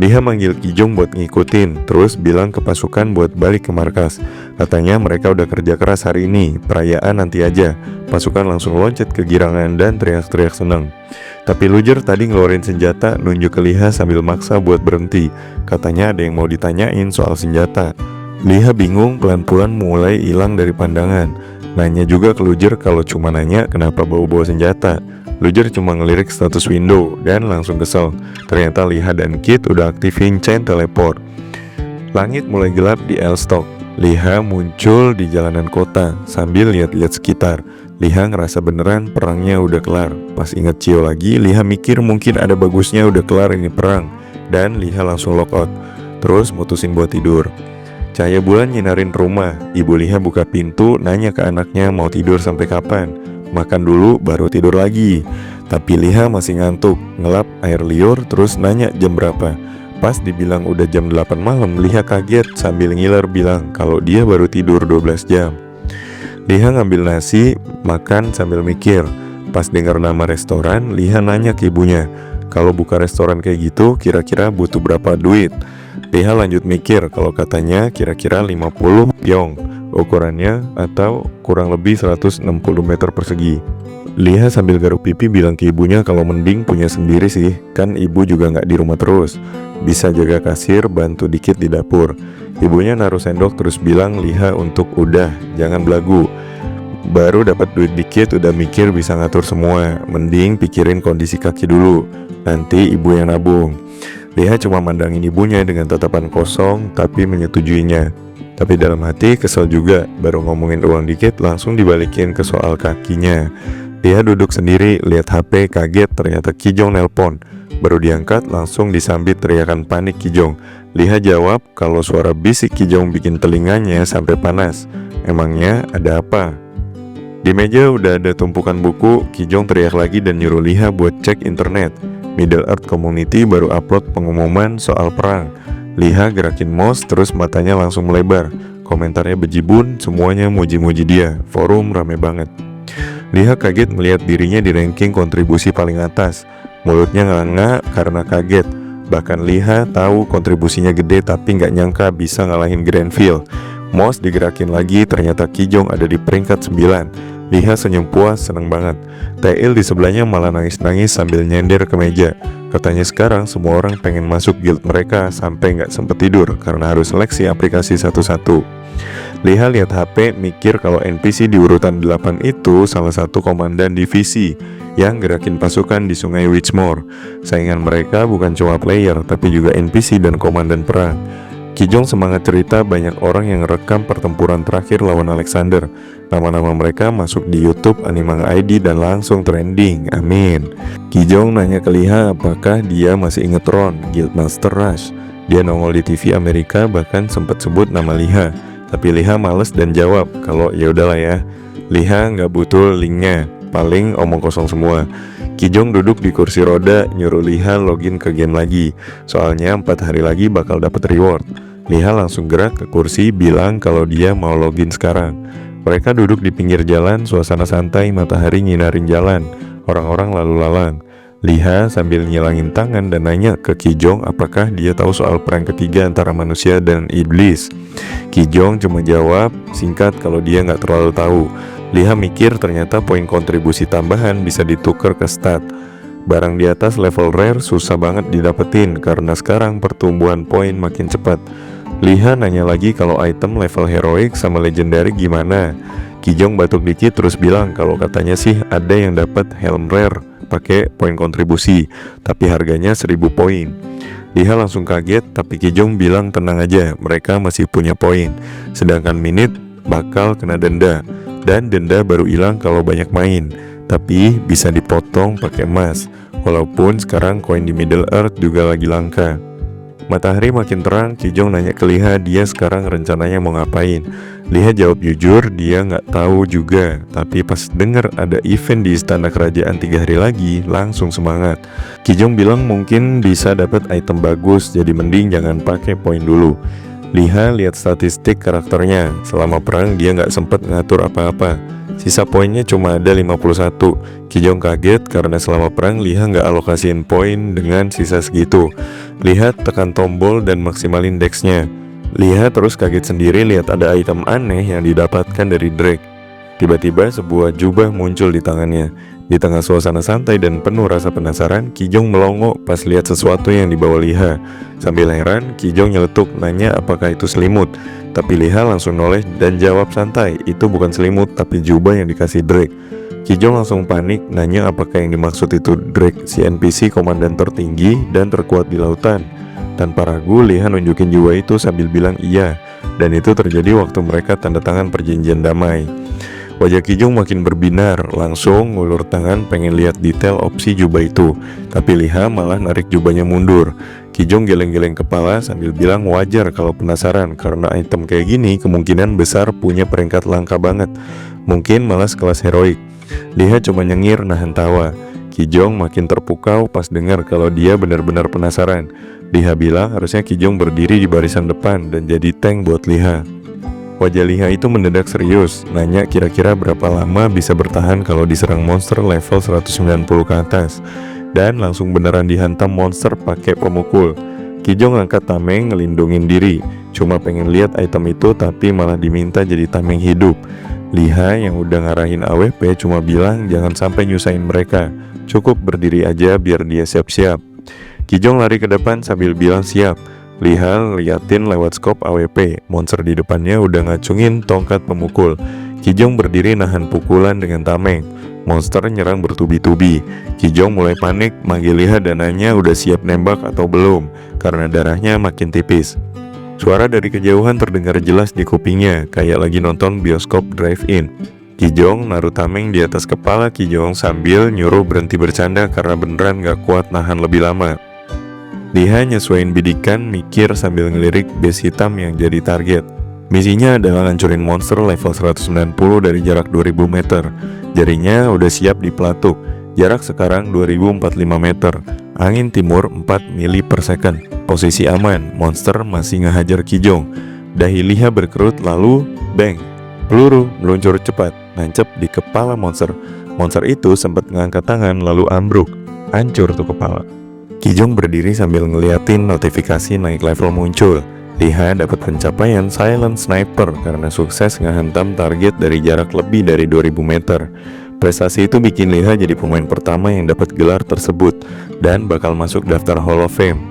Liha manggil Kijong buat ngikutin, terus bilang ke pasukan buat balik ke markas. Katanya mereka udah kerja keras hari ini, perayaan nanti aja. Pasukan langsung loncat ke girangan dan teriak-teriak senang. Tapi Luger tadi ngeluarin senjata, nunjuk ke Liha sambil maksa buat berhenti. Katanya ada yang mau ditanyain soal senjata. Liha bingung, pelan-pelan mulai hilang dari pandangan. Nanya juga ke Luger kalau cuma nanya kenapa bawa-bawa senjata. Luger cuma ngelirik status window dan langsung kesel. Ternyata Liha dan Kit udah aktifin chain teleport. Langit mulai gelap di Elstok. Liha muncul di jalanan kota sambil lihat-lihat sekitar. Liha ngerasa beneran perangnya udah kelar. Pas inget Cio lagi, Liha mikir mungkin ada bagusnya udah kelar ini perang. Dan Liha langsung lockout. Terus mutusin buat tidur. Cahaya bulan nyinarin rumah. Ibu Liha buka pintu, nanya ke anaknya mau tidur sampai kapan. Makan dulu baru tidur lagi. Tapi Liha masih ngantuk, ngelap air liur terus nanya jam berapa. Pas dibilang udah jam 8 malam, Liha kaget sambil ngiler bilang kalau dia baru tidur 12 jam. Liha ngambil nasi, makan sambil mikir. Pas dengar nama restoran, Liha nanya ke ibunya, kalau buka restoran kayak gitu kira-kira butuh berapa duit? Liha lanjut mikir kalau katanya kira-kira 50 pyong ukurannya atau kurang lebih 160 meter persegi. Liha sambil garuk pipi bilang ke ibunya kalau mending punya sendiri sih, kan ibu juga nggak di rumah terus, bisa jaga kasir, bantu dikit di dapur. Ibunya naruh sendok terus bilang Liha untuk udah, jangan belagu. Baru dapat duit dikit udah mikir bisa ngatur semua, mending pikirin kondisi kaki dulu, nanti ibu yang nabung. Liha cuma mandangin ibunya dengan tatapan kosong tapi menyetujuinya. Tapi dalam hati kesel juga, baru ngomongin uang dikit langsung dibalikin ke soal kakinya. Liha duduk sendiri, lihat HP, kaget ternyata Kijong nelpon. Baru diangkat langsung disambit teriakan panik Kijong. Liha jawab kalau suara bisik Kijong bikin telinganya sampai panas. Emangnya ada apa? Di meja udah ada tumpukan buku. Kijong teriak lagi dan nyuruh Liha buat cek internet. Middle Earth Community baru upload pengumuman soal perang. Liha gerakin mouse terus matanya langsung melebar. Komentarnya bejibun, semuanya muji-muji dia. Forum rame banget. Liha kaget melihat dirinya di ranking kontribusi paling atas. Mulutnya nganga karena kaget. Bahkan Liha tahu kontribusinya gede tapi nggak nyangka bisa ngalahin Granville. Mouse digerakin lagi, ternyata Kijong ada di peringkat 9. Liha senyum puas, seneng banget. Tail di sebelahnya malah nangis-nangis sambil nyender ke meja. Katanya sekarang semua orang pengen masuk guild mereka sampai nggak sempet tidur karena harus seleksi aplikasi satu-satu. Liha lihat HP, mikir kalau NPC di urutan 8 itu salah satu komandan divisi yang gerakin pasukan di sungai Witchmore. Saingan mereka bukan cuma player tapi juga NPC dan komandan perang. Kijong semangat cerita banyak orang yang rekam pertempuran terakhir lawan Alexander. Nama-nama mereka masuk di YouTube Animang ID dan langsung trending, amin. Kijong nanya ke Liha apakah dia masih inget Ron, Guildmaster Rush. Dia nongol di TV Amerika bahkan sempat sebut nama Liha. Tapi Liha males dan jawab kalau ya udahlah ya. Liha nggak butuh linknya, paling omong kosong semua. Kijong duduk di kursi roda nyuruh Liha login ke game lagi. Soalnya 4 hari lagi bakal dapat reward. Liha langsung gerak ke kursi bilang kalau dia mau login sekarang. Mereka duduk di pinggir jalan, suasana santai, matahari nyinarin jalan. Orang-orang lalu lalang. Liha sambil nyilangin tangan dan nanya ke Kijong apakah dia tahu soal perang ketiga antara manusia dan iblis. Kijong cuma jawab singkat kalau dia nggak terlalu tahu. Liha mikir ternyata poin kontribusi tambahan bisa ditukar ke stat. Barang di atas level rare susah banget didapetin karena sekarang pertumbuhan poin makin cepat. Liha nanya lagi kalau item level heroic sama legendary gimana. Kijong batuk dikit terus bilang kalau katanya sih ada yang dapat helm rare pakai poin kontribusi, tapi harganya 1000 poin. Liha langsung kaget, tapi Kijong bilang tenang aja, mereka masih punya poin. Sedangkan Minute bakal kena denda, dan denda baru hilang kalau banyak main, tapi bisa dipotong pakai emas. Walaupun sekarang koin di Middle Earth juga lagi langka. Matahari makin terang, Kijong nanya ke Liha dia sekarang rencananya mau ngapain. Liha jawab jujur dia nggak tahu juga, tapi pas denger ada event di istana kerajaan 3 hari lagi, langsung semangat. Kijong bilang mungkin bisa dapat item bagus, jadi mending jangan pakai poin dulu. Liha lihat statistik karakternya, selama perang dia nggak sempet ngatur apa-apa. Sisa poinnya cuma ada 51. Kijong kaget karena selama perang Liha nggak alokasiin poin dengan sisa segitu. Liha tekan tombol dan maksimalin dex-nya. Liha terus kaget sendiri lihat ada item aneh yang didapatkan dari Drake. Tiba-tiba sebuah jubah muncul di tangannya. Di tengah suasana santai dan penuh rasa penasaran, Kijong melongo pas lihat sesuatu yang dibawa Liha. Sambil heran, Kijong nyeletuk nanya apakah itu selimut. Tapi Liha langsung noleh dan jawab santai, itu bukan selimut tapi jubah yang dikasih Drake. Kijong langsung panik nanya apakah yang dimaksud itu Drake, si NPC komandan tertinggi dan terkuat di lautan. Tanpa ragu, Liha nunjukin jubah itu sambil bilang iya. Dan itu terjadi waktu mereka tanda tangan perjanjian damai. Wajah Kijong makin berbinar, langsung ngulur tangan pengen lihat detail opsi jubah itu. Tapi Liha malah narik jubahnya mundur. Kijong geleng-geleng kepala sambil bilang wajar kalau penasaran karena item kayak gini kemungkinan besar punya peringkat langka banget. Mungkin malah sekelas heroik. Liha cuma nyengir nahan tawa. Kijong makin terpukau pas dengar kalau dia benar-benar penasaran. Liha bilang harusnya Kijong berdiri di barisan depan dan jadi tank buat Liha. Wajah Liha itu mendadak serius, nanya kira-kira berapa lama bisa bertahan kalau diserang monster level 190 ke atas. Dan langsung beneran dihantam monster pakai pemukul. Kijong angkat tameng ngelindungin diri, cuma pengen lihat item itu tapi malah diminta jadi tameng hidup. Liha yang udah ngarahin AWP cuma bilang jangan sampai nyusahin mereka, cukup berdiri aja biar dia siap-siap. Kijong lari ke depan sambil bilang siap. Liha liatin lewat skop AWP, monster di depannya udah ngacungin tongkat pemukul. Kijong berdiri nahan pukulan dengan tameng. Monster nyerang bertubi-tubi. Kijong mulai panik, manggil Liha dan nanya udah siap nembak atau belum, karena darahnya makin tipis. Suara dari kejauhan terdengar jelas di kupingnya, kayak lagi nonton bioskop drive-in. Kijong naruh tameng di atas kepala Kijong sambil nyuruh berhenti bercanda karena beneran gak kuat nahan lebih lama. Liha nyesuaiin bidikan, mikir sambil ngelirik base hitam yang jadi target. Misinya adalah ngancurin monster level 190 dari jarak 2000 meter. Jarinya udah siap dipelatuk. Jarak sekarang 2045 meter. Angin timur 4 mili per second. Posisi aman, monster masih ngehajar Kijong. Dahi Liha berkerut lalu bang. Peluru meluncur cepat, nancep di kepala monster. Monster itu sempat ngangkat tangan lalu ambruk. Hancur tuh kepala. Kijong berdiri sambil ngeliatin notifikasi naik level muncul. Liha dapat pencapaian Silent Sniper karena sukses ngehantam target dari jarak lebih dari 2000 meter. Prestasi itu bikin Liha jadi pemain pertama yang dapat gelar tersebut dan bakal masuk daftar Hall of Fame.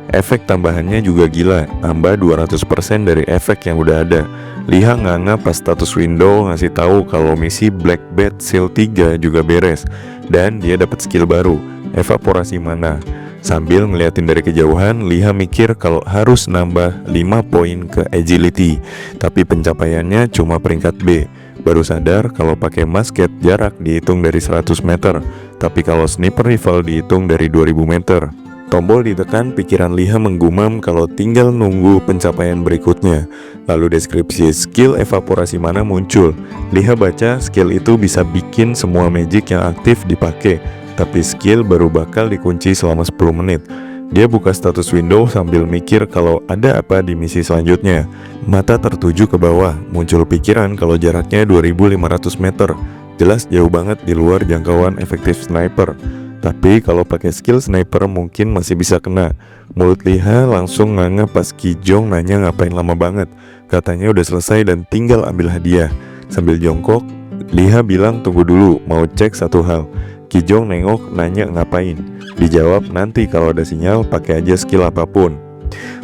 Efek tambahannya juga gila, tambah 200% dari efek yang udah ada. Liha nganga pas status window ngasih tahu kalau misi Black Bat Seal 3 juga beres dan dia dapat skill baru, evaporasi mana. Sambil ngeliatin dari kejauhan, Liha mikir kalau harus nambah 5 poin ke agility, tapi pencapaiannya cuma peringkat B. Baru sadar kalau pakai musket jarak dihitung dari 100 meter, tapi kalau sniper rifle dihitung dari 2000 meter. Tombol ditekan, pikiran Liha menggumam kalau tinggal nunggu pencapaian berikutnya. Lalu deskripsi skill evaporasi mana muncul. Liha baca skill itu bisa bikin semua magic yang aktif dipakai, tapi skill baru bakal dikunci selama 10 menit. Dia buka status window sambil mikir kalau ada apa di misi selanjutnya. Mata tertuju ke bawah, muncul pikiran kalau jaraknya 2500 meter. Jelas jauh banget di luar jangkauan efektif sniper. Tapi kalau pakai skill sniper mungkin masih bisa kena. Mulut Liha langsung nganga pas Kijong nanya ngapain lama banget. Katanya udah selesai dan tinggal ambil hadiah. Sambil jongkok, Liha bilang tunggu dulu, mau cek satu hal. Kijong nengok nanya ngapain. Dijawab nanti kalau ada sinyal pakai aja skill apapun.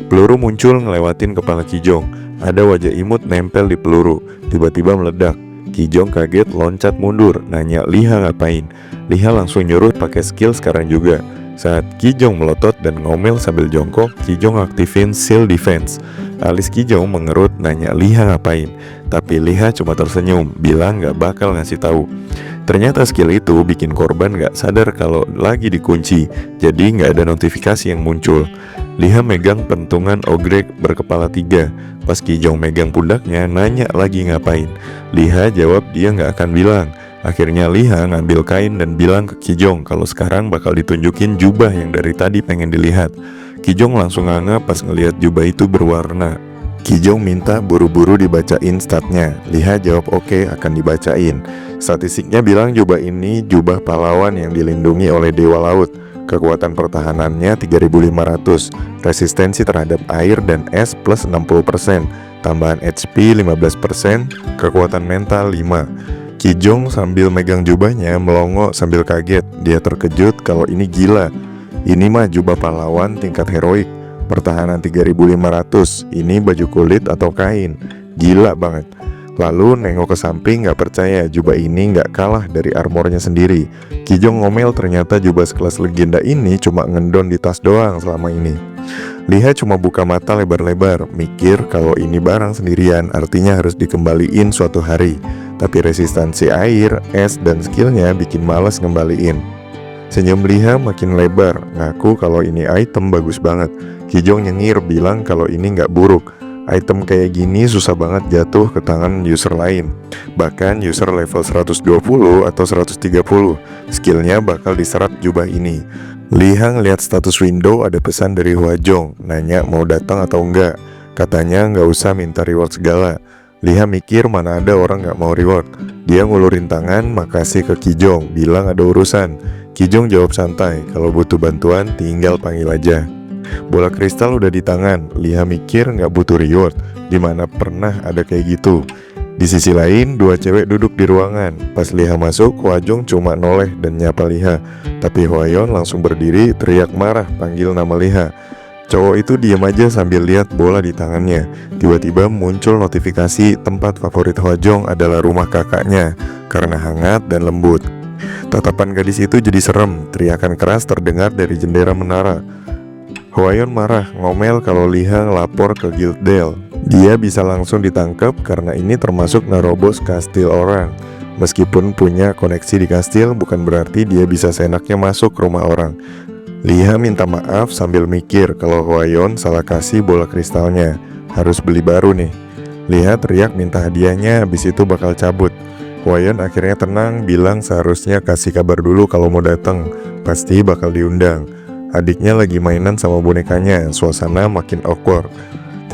Peluru muncul ngelewatin kepala Kijong. Ada wajah imut nempel di peluru. Tiba-tiba meledak. Kijong kaget loncat mundur, nanya Liha ngapain. Liha langsung nyuruh pakai skill sekarang juga. Saat Kijong melotot dan ngomel sambil jongkok, Kijong aktifin Seal Defense. Alis Kijong mengerut nanya Liha ngapain. Tapi Liha cuma tersenyum, bilang gak bakal ngasih tahu. Ternyata skill itu bikin korban gak sadar kalau lagi dikunci, jadi gak ada notifikasi yang muncul. Liha megang pentungan ogrek berkepala 3. Pas Kijong megang pundaknya, nanya lagi ngapain. Liha jawab dia gak akan bilang. Akhirnya Liha ngambil kain dan bilang ke Kijong kalau sekarang bakal ditunjukin jubah yang dari tadi pengen dilihat. Kijong langsung nganga pas ngelihat jubah itu berwarna. Kijong minta buru-buru dibacain statnya. Liha jawab oke, akan dibacain. Statistiknya bilang jubah ini jubah pahlawan yang dilindungi oleh Dewa Laut. Kekuatan pertahanannya 3500, resistensi terhadap air dan es plus 60%, tambahan HP 15%, kekuatan mental 5. Kijong sambil megang jubahnya melongo sambil kaget. Dia terkejut kalau ini gila. Ini mah jubah pahlawan tingkat heroik. Pertahanan 3500. Ini baju kulit atau kain. Gila banget. Lalu nengok ke samping gak percaya jubah ini gak kalah dari armornya sendiri. Kijong ngomel ternyata jubah sekelas legenda ini cuma ngendon di tas doang selama ini. Liha cuma buka mata lebar-lebar, mikir kalau ini barang sendirian artinya harus dikembaliin suatu hari. Tapi resistansi air, es, dan skillnya bikin malas ngembaliin. Senyum Liha makin lebar, ngaku kalau ini item bagus banget. Kijong nyengir bilang kalau ini gak buruk. Item kayak gini susah banget jatuh ke tangan user lain. Bahkan user level 120 atau 130, skillnya bakal diserap jubah ini. Liha ngeliat status window ada pesan dari Hwajong, nanya mau datang atau enggak. Katanya nggak usah minta reward segala. Liha mikir mana ada orang nggak mau reward. Dia ngulurin tangan makasih ke Kijong, bilang ada urusan. Kijong jawab santai, kalau butuh bantuan tinggal panggil aja. Bola kristal udah di tangan. Liha mikir nggak butuh reward, dimana pernah ada kayak gitu. Di sisi lain, dua cewek duduk di ruangan. Pas Liha masuk, Hwajong cuma noleh dan nyapa Liha. Tapi Hwayeon langsung berdiri, teriak marah, panggil nama Liha. Cowok itu diam aja sambil lihat bola di tangannya. Tiba-tiba muncul notifikasi tempat favorit Hwajong adalah rumah kakaknya, karena hangat dan lembut. Tatapan gadis itu jadi serem, teriakan keras terdengar dari jendela menara. Hwayeon marah, ngomel kalau Liha ngelapor ke Guilddale. Dia bisa langsung ditangkap karena ini termasuk nerobos kastil orang. Meskipun punya koneksi di kastil, bukan berarti dia bisa seenaknya masuk rumah orang. Liha minta maaf sambil mikir kalau Hwayeon salah kasih bola kristalnya. Harus beli baru nih. Liha teriak minta hadiahnya, habis itu bakal cabut. Hwayeon akhirnya tenang, bilang seharusnya kasih kabar dulu kalau mau datang. Pasti bakal diundang. Adiknya lagi mainan sama bonekanya, suasana makin awkward.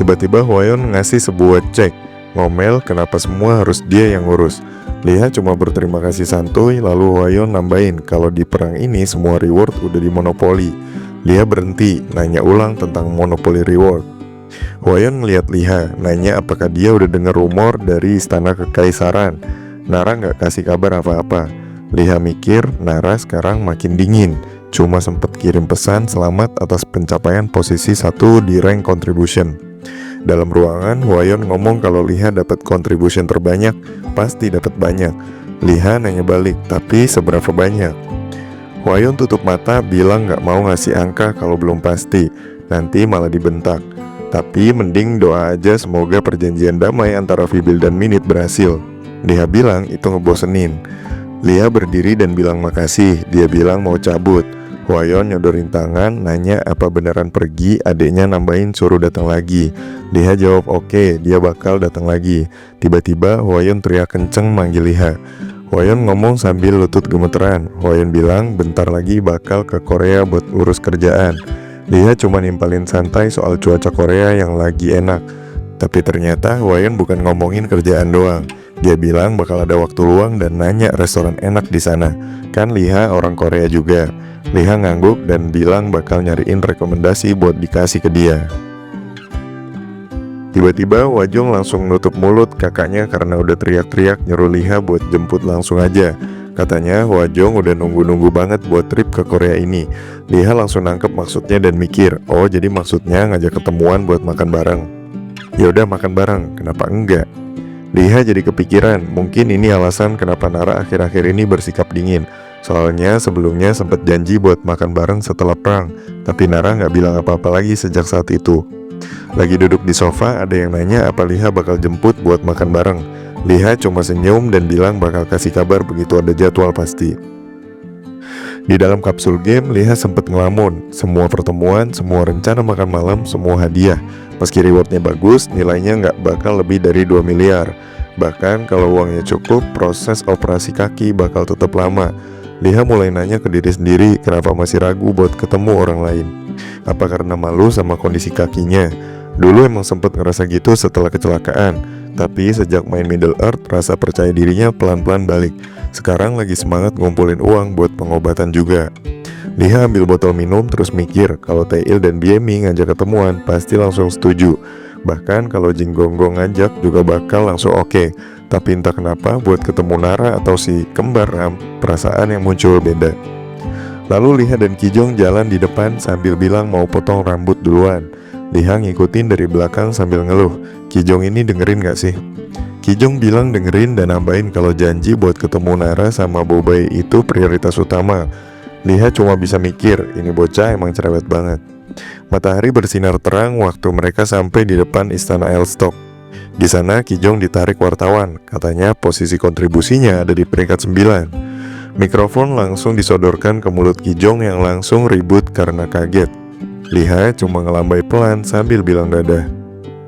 Tiba-tiba Hwayeon ngasih sebuah cek. Ngomel kenapa semua harus dia yang ngurus. Liha cuma berterima kasih santuy, lalu Hwayeon nambahin kalau di perang ini semua reward udah dimonopoli. Liha berhenti, nanya ulang tentang monopoli reward. Hwayeon ngeliat Liha, nanya apakah dia udah dengar rumor dari istana kekaisaran. Nara nggak kasih kabar apa-apa. Liha mikir Nara sekarang makin dingin, cuma sempet kirim pesan selamat atas pencapaian posisi 1 di rank contribution. Dalam ruangan, Hwayeon ngomong kalau Liha dapat contribution terbanyak, pasti dapat banyak. Liha nanya balik, tapi seberapa banyak? Hwayeon tutup mata, bilang gak mau ngasih angka kalau belum pasti, nanti malah dibentak. Tapi mending doa aja semoga perjanjian damai antara Vibil dan Minute berhasil. Liha bilang itu ngebosenin. Liha berdiri dan bilang makasih, dia bilang mau cabut. Hwayeon nyodorin tangan, nanya apa beneran pergi, adeknya nambahin suruh datang lagi. Liha jawab oke, dia bakal datang lagi. Tiba-tiba Hwayeon teriak kenceng manggil Liha. Hwayeon ngomong sambil lutut gemeteran. Hwayeon bilang bentar lagi bakal ke Korea buat urus kerjaan. Liha cuma nimpalin santai soal cuaca Korea yang lagi enak. Tapi ternyata Hwayeon bukan ngomongin kerjaan doang. Dia bilang bakal ada waktu luang dan nanya restoran enak di sana. Kan Liha orang Korea juga. Liha ngangguk dan bilang bakal nyariin rekomendasi buat dikasih ke dia. Tiba-tiba Hwajong langsung nutup mulut kakaknya karena udah teriak-teriak nyuruh Liha buat jemput langsung aja. Katanya Hwajong udah nunggu-nunggu banget buat trip ke Korea ini. Liha langsung nangkep maksudnya dan mikir, oh jadi maksudnya ngajak ketemuan buat makan bareng. Yaudah makan bareng, kenapa enggak? Liha jadi kepikiran, mungkin ini alasan kenapa Nara akhir-akhir ini bersikap dingin. Soalnya sebelumnya sempat janji buat makan bareng setelah perang, tapi Nara nggak bilang apa-apa lagi sejak saat itu. Lagi duduk di sofa, ada yang nanya apa Liha bakal jemput buat makan bareng. Liha cuma senyum dan bilang bakal kasih kabar begitu ada jadwal pasti. Di dalam kapsul game, Liha sempat ngelamun. Semua pertemuan, semua rencana makan malam, semua hadiah. Meski rewardnya bagus, nilainya nggak bakal lebih dari 2 miliar. Bahkan kalau uangnya cukup, proses operasi kaki bakal tetap lama. Liha mulai nanya ke diri sendiri kenapa masih ragu buat ketemu orang lain. Apa karena malu sama kondisi kakinya? Dulu emang sempet ngerasa gitu setelah kecelakaan. Tapi sejak main Middle Earth, rasa percaya dirinya pelan-pelan balik. Sekarang lagi semangat ngumpulin uang buat pengobatan juga. Liha ambil botol minum terus mikir kalau Taeil dan BMI ngajak ketemuan pasti langsung setuju. Bahkan kalau Jin Gonggong ngajak juga bakal langsung oke. Tapi entah kenapa buat ketemu Nara atau si kembar Ram, perasaan yang muncul beda. Lalu Liha dan Kijong jalan di depan sambil bilang mau potong rambut duluan. Liha ngikutin dari belakang sambil ngeluh, Kijong ini dengerin gak sih? Kijong bilang dengerin dan nambahin kalau janji buat ketemu Nara sama Bobae itu prioritas utama. Liha cuma bisa mikir, ini bocah emang cerewet banget. Matahari bersinar terang waktu mereka sampai di depan istana Elstok. Di sana Kijong ditarik wartawan, katanya posisi kontribusinya ada di peringkat 9. Mikrofon langsung disodorkan ke mulut Kijong yang langsung ribut karena kaget. Liha cuma ngelambai pelan sambil bilang dadah.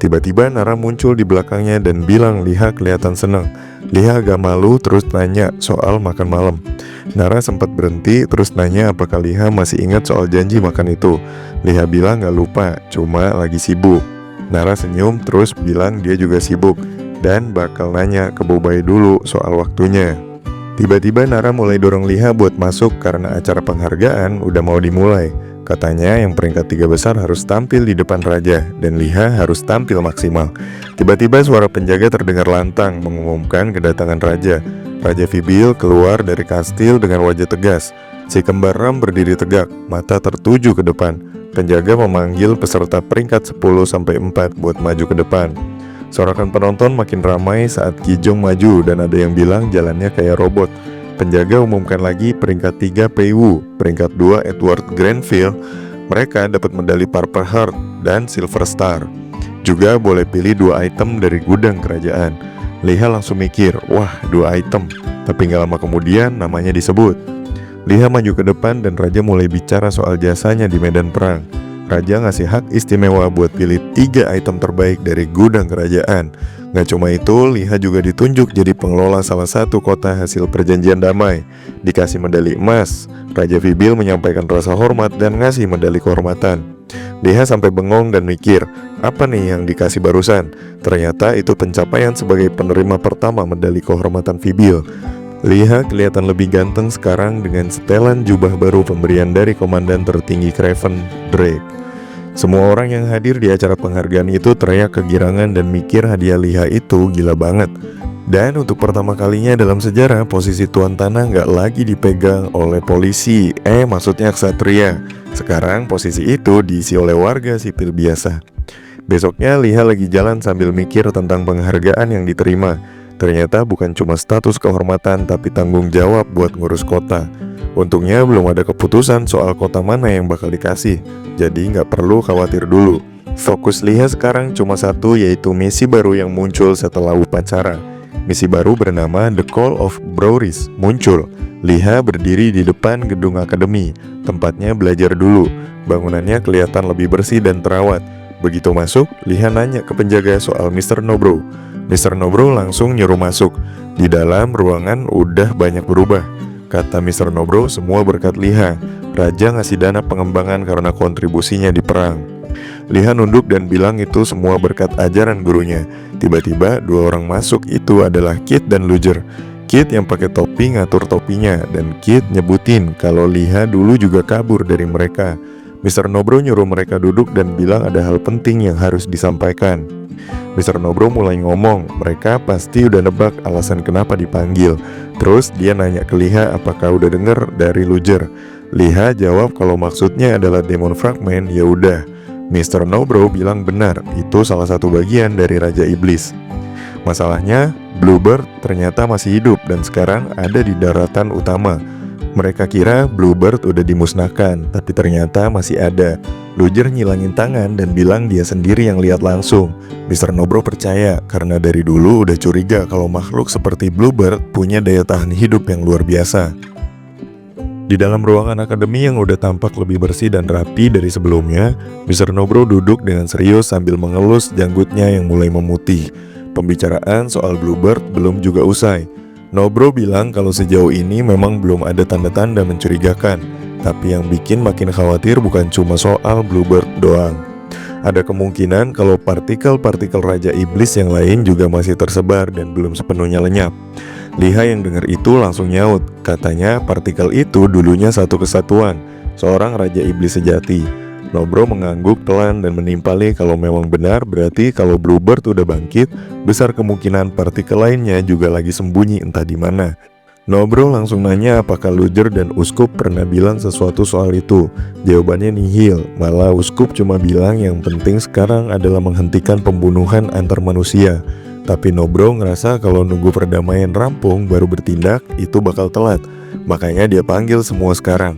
Tiba-tiba Nara muncul di belakangnya dan bilang Liha kelihatan senang. Liha agak malu terus tanya soal makan malam. Nara sempat berhenti terus nanya apakah Liha masih ingat soal janji makan itu. Liha bilang gak lupa, cuma lagi sibuk. Nara senyum terus bilang dia juga sibuk dan bakal nanya ke Bobai dulu soal waktunya. Tiba-tiba Nara mulai dorong Liha buat masuk karena acara penghargaan udah mau dimulai. Katanya yang peringkat 3 besar harus tampil di depan raja dan Liha harus tampil maksimal. Tiba-tiba suara penjaga terdengar lantang mengumumkan kedatangan raja. Raja Vibil keluar dari kastil dengan wajah tegas. Si kembar Ram berdiri tegak, mata tertuju ke depan. Penjaga memanggil peserta peringkat 10-4 buat maju ke depan. Sorakan penonton makin ramai saat Kijong maju dan ada yang bilang jalannya kayak robot. Penjaga umumkan lagi peringkat 3 Pei Wu, peringkat 2 Edward Grenville. Mereka dapat medali Purple Heart dan Silver Star. Juga boleh pilih 2 item dari gudang kerajaan. Liha langsung mikir, wah 2 item. Tapi gak lama kemudian namanya disebut. Liha maju ke depan dan raja mulai bicara soal jasanya di medan perang. Raja ngasih hak istimewa buat pilih 3 item terbaik dari gudang kerajaan. Gak cuma itu, Liha juga ditunjuk jadi pengelola salah satu kota hasil perjanjian damai. Dikasih medali emas. Raja Vibil menyampaikan rasa hormat dan ngasih medali kehormatan. Liha sampai bengong dan mikir, apa nih yang dikasih barusan? Ternyata itu pencapaian sebagai penerima pertama medali kehormatan Vibil. Liha kelihatan lebih ganteng sekarang dengan setelan jubah baru pemberian dari komandan tertinggi Craven, Drake. Semua orang yang hadir di acara penghargaan itu teriak kegirangan dan mikir hadiah Liha itu gila banget. Dan untuk pertama kalinya dalam sejarah, posisi tuan tanah gak lagi dipegang oleh polisi, maksudnya ksatria. Sekarang posisi itu diisi oleh warga sipil biasa. Besoknya Liha lagi jalan sambil mikir tentang penghargaan yang diterima. Ternyata bukan cuma status kehormatan tapi tanggung jawab buat ngurus kota. Untungnya belum ada keputusan soal kota mana yang bakal dikasih, jadi nggak perlu khawatir dulu. Fokus Liha sekarang cuma satu, yaitu misi baru yang muncul setelah upacara. Misi baru bernama The Call of Broris muncul. Liha berdiri di depan gedung akademi, tempatnya belajar dulu. Bangunannya kelihatan lebih bersih dan terawat. Begitu masuk, Liha nanya ke penjaga soal Mr. Nobro. Mr. Nobro langsung nyuruh masuk. Di dalam ruangan udah banyak berubah. Kata Mr. Nobro, semua berkat Liha. Raja ngasih dana pengembangan karena kontribusinya di perang. Liha nunduk dan bilang itu semua berkat ajaran gurunya. Tiba-tiba 2 orang masuk, itu adalah Kit dan Luger. Kit yang pakai topi ngatur topinya, dan Kit nyebutin kalau Liha dulu juga kabur dari mereka. Mr. Nobro nyuruh mereka duduk dan bilang ada hal penting yang harus disampaikan. Mr. Nobro mulai ngomong, mereka pasti udah nebak alasan kenapa dipanggil. Terus dia nanya ke Liha apakah udah denger dari Luger. Liha jawab kalau maksudnya adalah Demon Fragment. Ya udah, Mr. Nobro bilang benar, itu salah satu bagian dari Raja Iblis. Masalahnya, Bluebird ternyata masih hidup dan sekarang ada di daratan utama. Mereka kira Bluebird udah dimusnahkan, tapi ternyata masih ada. Luger nyilangin tangan dan bilang dia sendiri yang lihat langsung. Mr. Nobro percaya karena dari dulu udah curiga kalau makhluk seperti Bluebird punya daya tahan hidup yang luar biasa. Di dalam ruangan akademi yang udah tampak lebih bersih dan rapi dari sebelumnya, Mr. Nobro duduk dengan serius sambil mengelus janggutnya yang mulai memutih. Pembicaraan soal Bluebird belum juga usai. Nobro bilang kalau sejauh ini memang belum ada tanda-tanda mencurigakan, tapi yang bikin makin khawatir bukan cuma soal Bluebird doang. Ada kemungkinan kalau partikel-partikel Raja Iblis yang lain juga masih tersebar dan belum sepenuhnya lenyap. Liha yang dengar itu langsung nyaut, katanya partikel itu dulunya satu kesatuan, seorang Raja Iblis sejati. Nobro mengangguk pelan dan menimpali kalau memang benar berarti kalau Bluebird udah bangkit, besar kemungkinan partikel lainnya juga lagi sembunyi entah di mana. Nobro langsung nanya apakah Luger dan Uskup pernah bilang sesuatu soal itu. Jawabannya nihil, malah Uskup cuma bilang yang penting sekarang adalah menghentikan pembunuhan antar manusia. Tapi Nobro ngerasa kalau nunggu perdamaian rampung baru bertindak itu bakal telat, makanya dia panggil semua sekarang.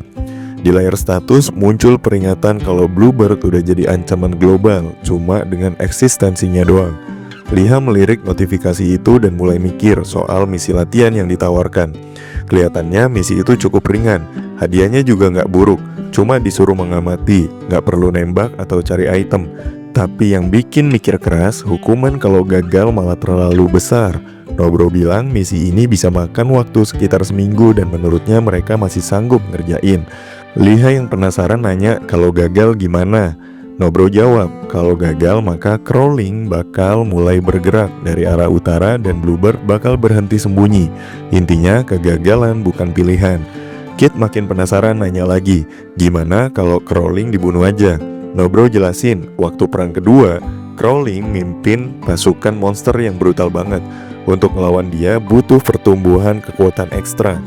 Di layar status muncul peringatan kalau Bluebird udah jadi ancaman global, cuma dengan eksistensinya doang. Liha melirik notifikasi itu dan mulai mikir soal misi latihan yang ditawarkan. Kelihatannya misi itu cukup ringan, hadiahnya juga nggak buruk, cuma disuruh mengamati, nggak perlu nembak atau cari item. Tapi yang bikin mikir keras, hukuman kalau gagal malah terlalu besar. Nobro bilang misi ini bisa makan waktu sekitar seminggu dan menurutnya mereka masih sanggup ngerjain. Liha yang penasaran nanya kalau gagal gimana. Nobro jawab, kalau gagal maka Crawling bakal mulai bergerak dari arah utara dan Bluebird bakal berhenti sembunyi. Intinya kegagalan bukan pilihan. Kit makin penasaran nanya lagi, gimana kalau Crawling dibunuh aja? Nobro jelasin, waktu perang kedua, Crawling mimpin pasukan monster yang brutal banget. Untuk melawan dia butuh pertumbuhan kekuatan ekstra.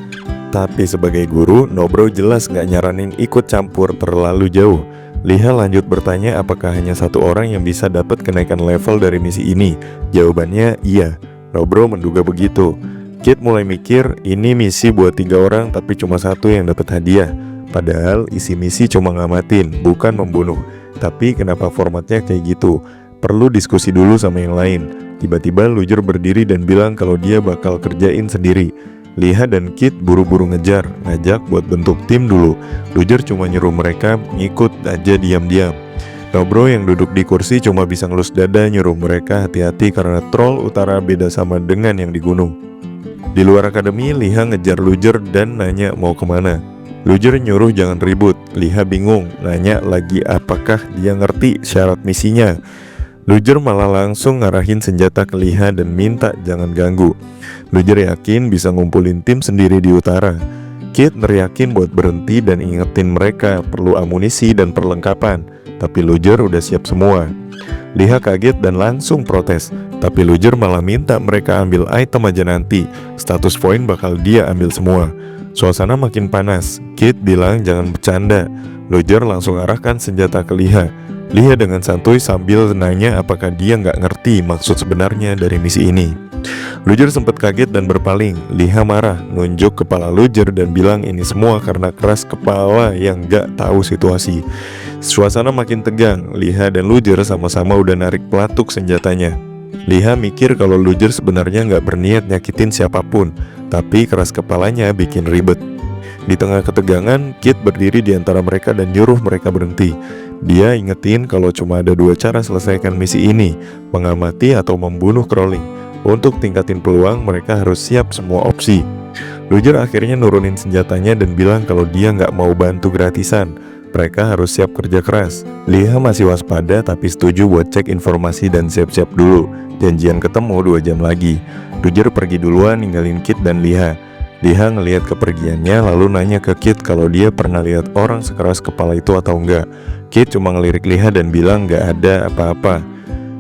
Tapi sebagai guru, Nobro jelas gak nyaranin ikut campur terlalu jauh. Liha lanjut bertanya apakah hanya satu orang yang bisa dapat kenaikan level dari misi ini. Jawabannya iya. Nobro menduga begitu. Kit mulai mikir ini misi buat 3 orang tapi cuma satu yang dapat hadiah. Padahal isi misi cuma ngamatin, bukan membunuh. Tapi kenapa formatnya kayak gitu? Perlu diskusi dulu sama yang lain. Tiba-tiba Luger berdiri dan bilang kalau dia bakal kerjain sendiri. Liha dan Kit buru-buru ngejar, ngajak buat bentuk tim dulu. Luger cuma nyuruh mereka ngikut aja diam-diam. Nobro yang duduk di kursi cuma bisa ngelus dada nyuruh mereka hati-hati karena troll utara beda sama dengan yang di gunung. Di luar akademi, Liha ngejar Luger dan nanya mau kemana. Luger nyuruh jangan ribut. Liha bingung, nanya lagi apakah dia ngerti syarat misinya. Luger malah langsung ngarahin senjata ke Liha dan minta jangan ganggu. Luger yakin bisa ngumpulin tim sendiri di utara. Kit neriakin buat berhenti dan ingetin mereka perlu amunisi dan perlengkapan. Tapi Luger udah siap semua. Liha kaget dan langsung protes. Tapi Luger malah minta mereka ambil item aja nanti. Status point bakal dia ambil semua. Suasana makin panas. Kit bilang jangan bercanda. Luger langsung arahkan senjata ke Liha. Liha dengan santuy sambil nanya apakah dia nggak ngerti maksud sebenarnya dari misi ini. Luger sempat kaget dan berpaling. Liha marah, nunjuk kepala Luger dan bilang ini semua karena keras kepala yang nggak tahu situasi. Suasana makin tegang. Liha dan Luger sama-sama udah narik pelatuk senjatanya. Liha mikir kalau Luger sebenarnya nggak berniat nyakitin siapapun, tapi keras kepalanya bikin ribet. Di tengah ketegangan, Kit berdiri di antara mereka dan nyuruh mereka berhenti. Dia ingetin kalau cuma ada 2 cara selesaikan misi ini, mengamati atau membunuh Crawling. Untuk tingkatin peluang, mereka harus siap semua opsi. Luger akhirnya nurunin senjatanya dan bilang kalau dia nggak mau bantu gratisan. Mereka harus siap kerja keras. Liha masih waspada tapi setuju buat cek informasi dan siap-siap dulu. Janjian ketemu 2 jam lagi. Luger pergi duluan ninggalin Kit dan Liha. Liha ngelihat kepergiannya lalu nanya ke Kit kalau dia pernah lihat orang sekeras kepala itu atau enggak. Kit cuma ngelirik Liha dan bilang gak ada apa-apa.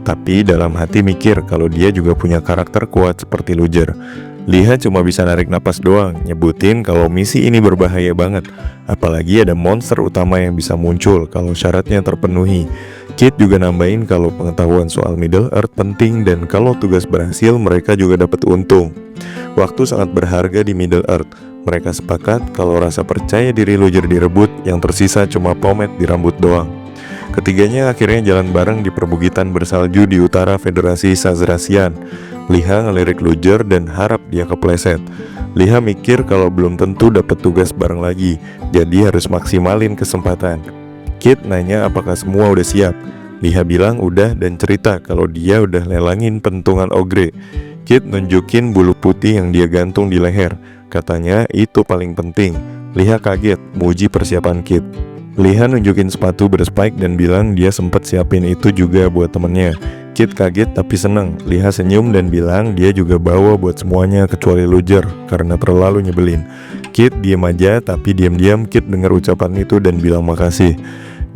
Tapi dalam hati mikir kalau dia juga punya karakter kuat seperti Luger. Liha cuma bisa narik napas doang, nyebutin kalau misi ini berbahaya banget. Apalagi ada monster utama yang bisa muncul kalau syaratnya terpenuhi. Kit juga nambahin kalau pengetahuan soal Middle Earth penting dan kalau tugas berhasil mereka juga dapat untung. Waktu sangat berharga di Middle Earth. Mereka sepakat kalau rasa percaya diri Luger direbut, yang tersisa cuma pomade di rambut doang. Ketiganya akhirnya jalan bareng di perbukitan bersalju di utara Federasi Sazeracian. Liha ngelirik Luger dan harap dia kepleset. Liha mikir kalau belum tentu dapat tugas bareng lagi, jadi harus maksimalin kesempatan. Kit nanya apakah semua udah siap. Liha bilang udah dan cerita kalau dia udah lelangin pentungan ogre. Kit nunjukin bulu putih yang dia gantung di leher. Katanya itu paling penting. Liha kaget, muji persiapan Kit. Liha nunjukin sepatu berspike dan bilang dia sempet siapin itu juga buat temennya. Kit kaget tapi seneng. Liha senyum dan bilang dia juga bawa buat semuanya kecuali Luger karena terlalu nyebelin. Kit diem aja tapi diam-diam Kit dengar ucapan itu dan bilang makasih.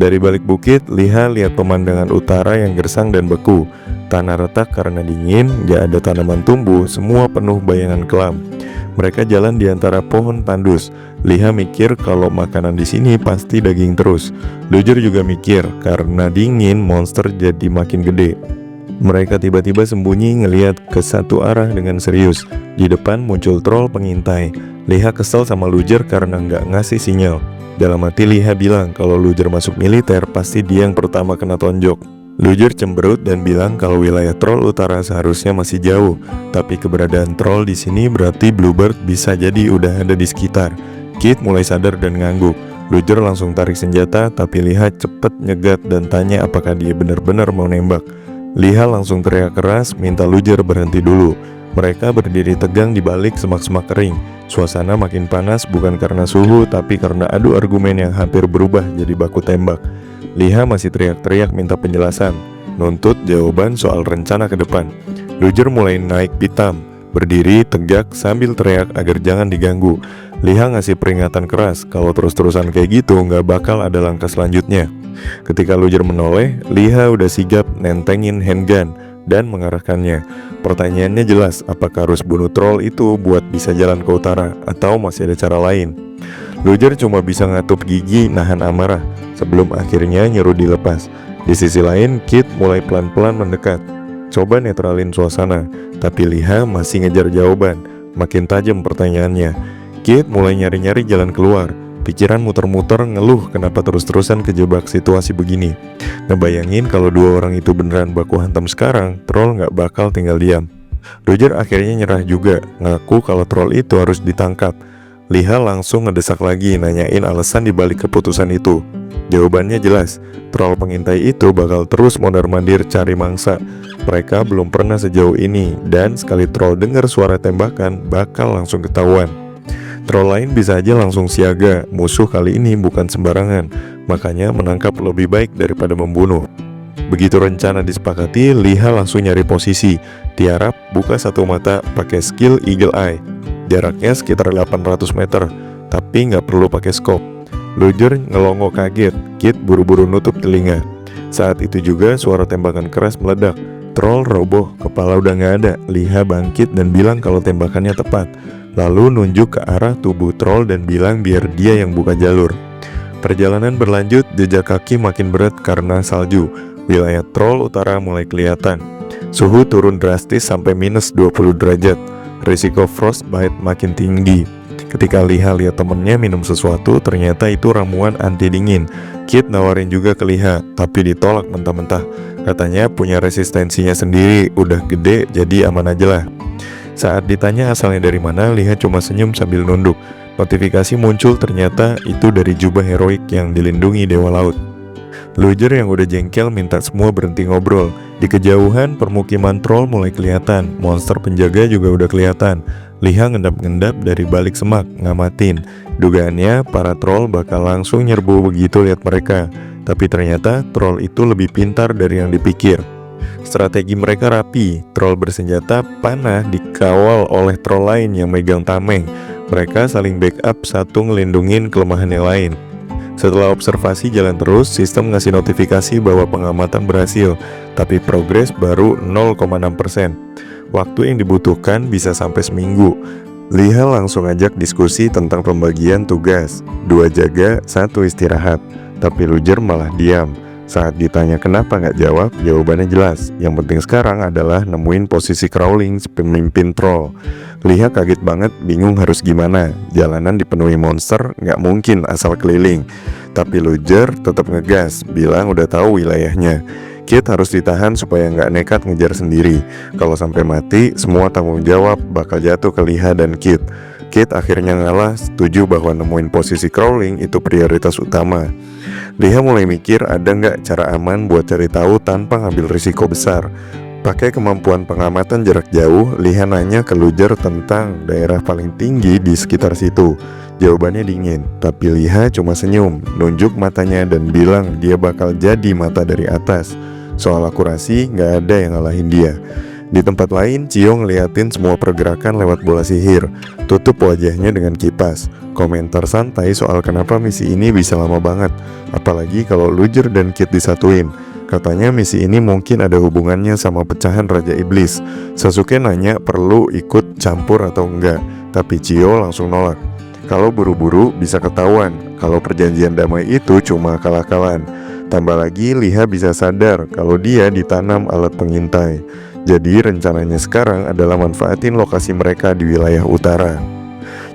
Dari balik bukit, Liha lihat pemandangan utara yang gersang dan beku. Tanah retak karena dingin, gak ada tanaman tumbuh, semua penuh bayangan kelam. Mereka jalan di antara pohon tandus. Liha mikir kalau makanan di sini pasti daging terus. Luger juga mikir karena dingin monster jadi makin gede. Mereka tiba-tiba sembunyi ngelihat ke satu arah dengan serius. Di depan muncul troll pengintai. Liha kesel sama Luger karena nggak ngasih sinyal. Dalam hati Liha bilang kalau Luger masuk militer pasti dia yang pertama kena tonjok. Luger cemberut dan bilang kalau wilayah troll utara seharusnya masih jauh, tapi keberadaan troll di sini berarti Bluebird bisa jadi udah ada di sekitar. Kit mulai sadar dan ngangguk. Luger langsung tarik senjata, tapi Liha cepet nyegat dan tanya apakah dia benar-benar mau nembak. Liha langsung teriak keras minta Luger berhenti dulu. Mereka berdiri tegang di balik semak-semak kering. Suasana makin panas bukan karena suhu, tapi karena adu argumen yang hampir berubah jadi baku tembak. Liha masih teriak-teriak minta penjelasan, nuntut jawaban soal rencana ke depan. Luger mulai naik pitam, berdiri tegak sambil teriak agar jangan diganggu. Liha ngasih peringatan keras kalau terus-terusan kayak gitu nggak bakal ada langkah selanjutnya. Ketika Luger menoleh, Liha udah sigap nentengin handgun dan mengarahkannya. Pertanyaannya jelas, apakah harus bunuh troll itu buat bisa jalan ke utara atau masih ada cara lain? Luger cuma bisa ngatup gigi nahan amarah sebelum akhirnya nyuruh dilepas. Di sisi lain, Kit mulai pelan-pelan mendekat, coba netralin suasana, tapi Liha masih ngejar jawaban. Makin tajam pertanyaannya. Kit mulai nyari-nyari jalan keluar. Pikiran muter-muter ngeluh kenapa terus-terusan kejebak situasi begini. Ngebayangin kalau dua orang itu beneran baku hantam sekarang, troll gak bakal tinggal diam. Luger akhirnya nyerah juga, ngaku kalau troll itu harus ditangkap. Liha langsung ngedesak lagi, nanyain alasan dibalik keputusan itu. Jawabannya jelas, troll pengintai itu bakal terus mondar-mandir cari mangsa. Mereka belum pernah sejauh ini, dan sekali troll dengar suara tembakan, bakal langsung ketahuan. Troll lain bisa aja langsung siaga, musuh kali ini bukan sembarangan, makanya menangkap lebih baik daripada membunuh. Begitu rencana disepakati, Liha langsung nyari posisi. Tiarap buka satu mata pakai skill Eagle Eye. Jaraknya sekitar 800 meter, tapi nggak perlu pakai scope. Luger ngelongo kaget, Kit buru-buru nutup telinga. Saat itu juga suara tembakan keras meledak. Troll roboh, kepala udah nggak ada. Liha bangkit dan bilang kalau tembakannya tepat. Lalu nunjuk ke arah tubuh troll dan bilang biar dia yang buka jalur. Perjalanan berlanjut, jejak kaki makin berat karena salju. Wilayah troll utara mulai kelihatan. Suhu turun drastis sampai minus 20 derajat. Risiko frostbite makin tinggi. Ketika Liha lihat temennya minum sesuatu, ternyata itu ramuan anti dingin. Kit nawarin juga ke Liha, tapi ditolak mentah-mentah. Katanya punya resistensinya sendiri, udah gede jadi aman aja lah. Saat ditanya asalnya dari mana, Liha cuma senyum sambil nunduk. Notifikasi muncul, ternyata itu dari jubah heroik yang dilindungi Dewa Laut. Luger yang udah jengkel minta semua berhenti ngobrol. Di kejauhan permukiman troll mulai kelihatan, monster penjaga juga udah kelihatan. Liha ngendap-ngendap dari balik semak, ngamatin. Dugaannya para troll bakal langsung nyerbu begitu lihat mereka. Tapi ternyata troll itu lebih pintar dari yang dipikir. Strategi mereka rapi, troll bersenjata panah dikawal oleh troll lain yang megang tameng. Mereka saling backup, satu ngelindungin kelemahan yang lain. Setelah observasi jalan terus, sistem ngasih notifikasi bahwa pengamatan berhasil, tapi progres baru 0,6%. Waktu yang dibutuhkan bisa sampai seminggu. Liha langsung ajak diskusi tentang pembagian tugas, 2 jaga, 1 istirahat. Tapi Luger malah diam. Saat ditanya kenapa nggak jawab, jawabannya jelas. Yang penting sekarang adalah nemuin posisi crawling pemimpin troll. Liha kaget banget, bingung harus gimana. Jalanan dipenuhi monster, nggak mungkin asal keliling. Tapi Luger tetap ngegas, bilang udah tahu wilayahnya. Kit harus ditahan supaya nggak nekat ngejar sendiri. Kalau sampai mati, semua tanggung jawab bakal jatuh ke Liha dan Kit. Kit akhirnya ngalah, setuju bahwa nemuin posisi crawling itu prioritas utama. Liha mulai mikir ada nggak cara aman buat cari tahu tanpa ngambil risiko besar. Pakai kemampuan pengamatan jarak jauh, Liha nanya ke Luger tentang daerah paling tinggi di sekitar situ. Jawabannya dingin, tapi Liha cuma senyum, nunjuk matanya dan bilang dia bakal jadi mata dari atas. Soal akurasi, nggak ada yang ngalahin dia. Di tempat lain, Cio ngeliatin semua pergerakan lewat bola sihir, tutup wajahnya dengan kipas. Komentar santai soal kenapa misi ini bisa lama banget, apalagi kalau Luger dan Kit disatuin. Katanya misi ini mungkin ada hubungannya sama pecahan Raja Iblis. Sasuke nanya perlu ikut campur atau enggak, tapi Cio langsung nolak. Kalau buru-buru bisa ketahuan, kalau perjanjian damai itu cuma akal-akalan. Tambah lagi Liha bisa sadar kalau dia ditanam alat pengintai. Jadi rencananya sekarang adalah manfaatin lokasi mereka di wilayah utara.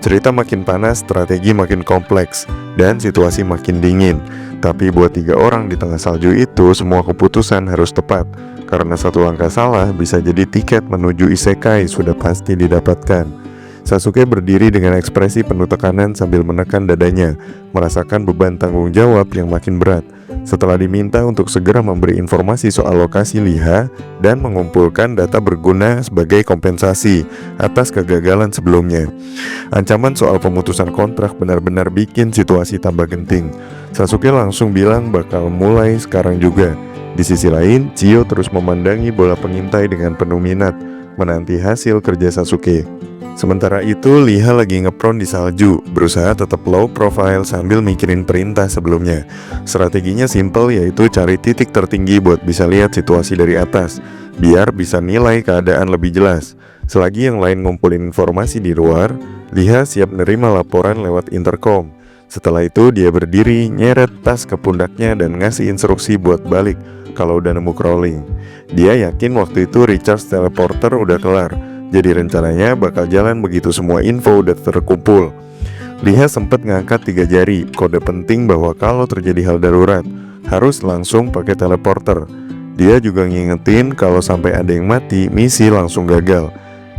Cerita makin panas, strategi makin kompleks, dan situasi makin dingin. Tapi buat 3 orang di tengah salju itu, semua keputusan harus tepat. Karena satu langkah salah bisa jadi tiket menuju isekai sudah pasti didapatkan. Sasuke berdiri dengan ekspresi penuh tekanan sambil menekan dadanya, merasakan beban tanggung jawab yang makin berat. Setelah diminta untuk segera memberi informasi soal lokasi Liha dan mengumpulkan data berguna sebagai kompensasi atas kegagalan sebelumnya. Ancaman soal pemutusan kontrak benar-benar bikin situasi tambah genting. Sasuke langsung bilang bakal mulai sekarang juga. Di sisi lain, Chiyo terus memandangi bola pengintai dengan penuh minat, menanti hasil kerja Sasuke. Sementara itu, Liha lagi ngepron di salju, berusaha tetap low profile sambil mikirin perintah sebelumnya. Strateginya simple, yaitu cari titik tertinggi buat bisa lihat situasi dari atas, biar bisa nilai keadaan lebih jelas. Selagi yang lain ngumpulin informasi di luar, Liha siap nerima laporan lewat intercom. Setelah itu dia berdiri, nyeret tas ke pundaknya dan ngasih instruksi buat balik kalau udah nemu crawling. Dia yakin waktu itu recharge teleporter udah kelar, jadi rencananya bakal jalan begitu semua info udah terkumpul. Liha sempat ngangkat 3 jari, kode penting bahwa kalau terjadi hal darurat harus langsung pakai teleporter. Dia juga ngingetin kalau sampai ada yang mati, misi langsung gagal.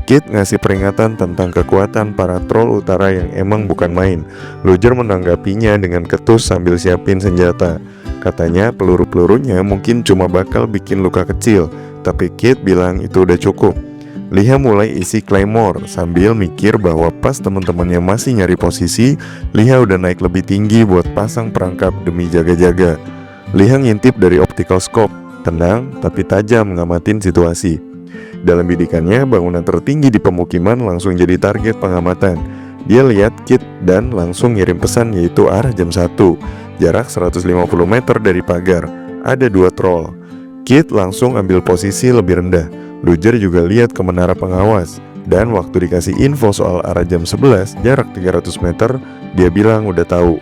Kid ngasih peringatan tentang kekuatan para troll utara yang emang bukan main. Luger menanggapinya dengan ketus sambil siapin senjata. Katanya peluru-pelurunya mungkin cuma bakal bikin luka kecil, tapi Kid bilang itu udah cukup. Liha mulai isi claymore sambil mikir bahwa pas teman-temannya masih nyari posisi, Liha udah naik lebih tinggi buat pasang perangkap demi jaga-jaga. Liha ngintip dari optical scope, tenang tapi tajam ngamatin situasi. Dalam bidikannya, bangunan tertinggi di pemukiman langsung jadi target pengamatan. Dia lihat Kid dan langsung ngirim pesan, yaitu arah jam 1, jarak 150 meter dari pagar. Ada 2 troll. Kid langsung ambil posisi lebih rendah. Luger juga lihat ke menara pengawas, dan waktu dikasih info soal arah jam 11, jarak 300 meter, dia bilang udah tahu.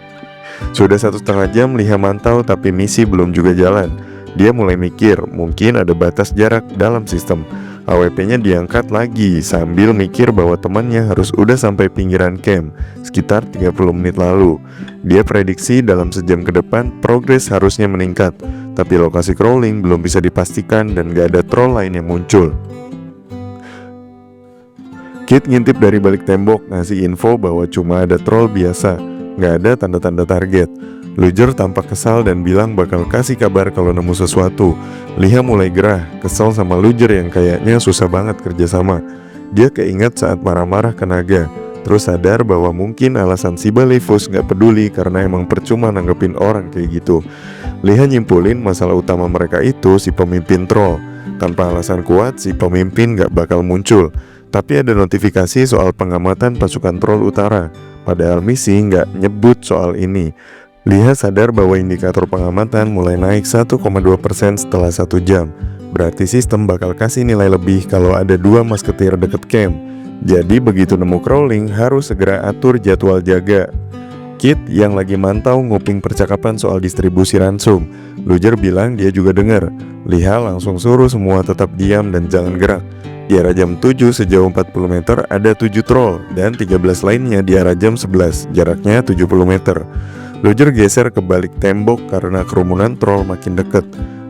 Sudah 1,5 jam Liha mantau tapi misi belum juga jalan. Dia mulai mikir mungkin ada batas jarak dalam sistem. AWP-nya diangkat lagi sambil mikir bahwa temannya harus udah sampai pinggiran camp sekitar 30 menit lalu. Dia prediksi dalam sejam ke depan progres harusnya meningkat, tapi lokasi crawling belum bisa dipastikan dan gak ada troll lain yang muncul. Kid ngintip dari balik tembok ngasih info bahwa cuma ada troll biasa, gak ada tanda-tanda target. Luger tampak kesal dan bilang bakal kasih kabar kalau nemu sesuatu. Liha mulai gerah, kesal sama Luger yang kayaknya susah banget kerjasama. Dia keinget saat marah-marah ke Naga, terus sadar bahwa mungkin alasan si Balefus gak peduli karena emang percuma nanggepin orang kayak gitu. Liha nyimpulin masalah utama mereka itu si pemimpin troll. Tanpa alasan kuat, si pemimpin gak bakal muncul. Tapi ada notifikasi soal pengamatan pasukan troll utara, padahal misi gak nyebut soal ini. Liha sadar bahwa indikator pengamatan mulai naik 1,2% setelah 1 jam. Berarti sistem bakal kasih nilai lebih kalau ada 2 masketir deket camp. Jadi begitu nemu crawling harus segera atur jadwal jaga. Kid yang lagi mantau nguping percakapan soal distribusi ransum. Luger bilang dia juga dengar. Liha langsung suruh semua tetap diam dan jangan gerak. Di arah jam 7 sejauh 40 meter ada 7 troll dan 13 lainnya di arah jam 11, jaraknya 70 meter. Luger geser ke balik tembok karena kerumunan troll makin dekat.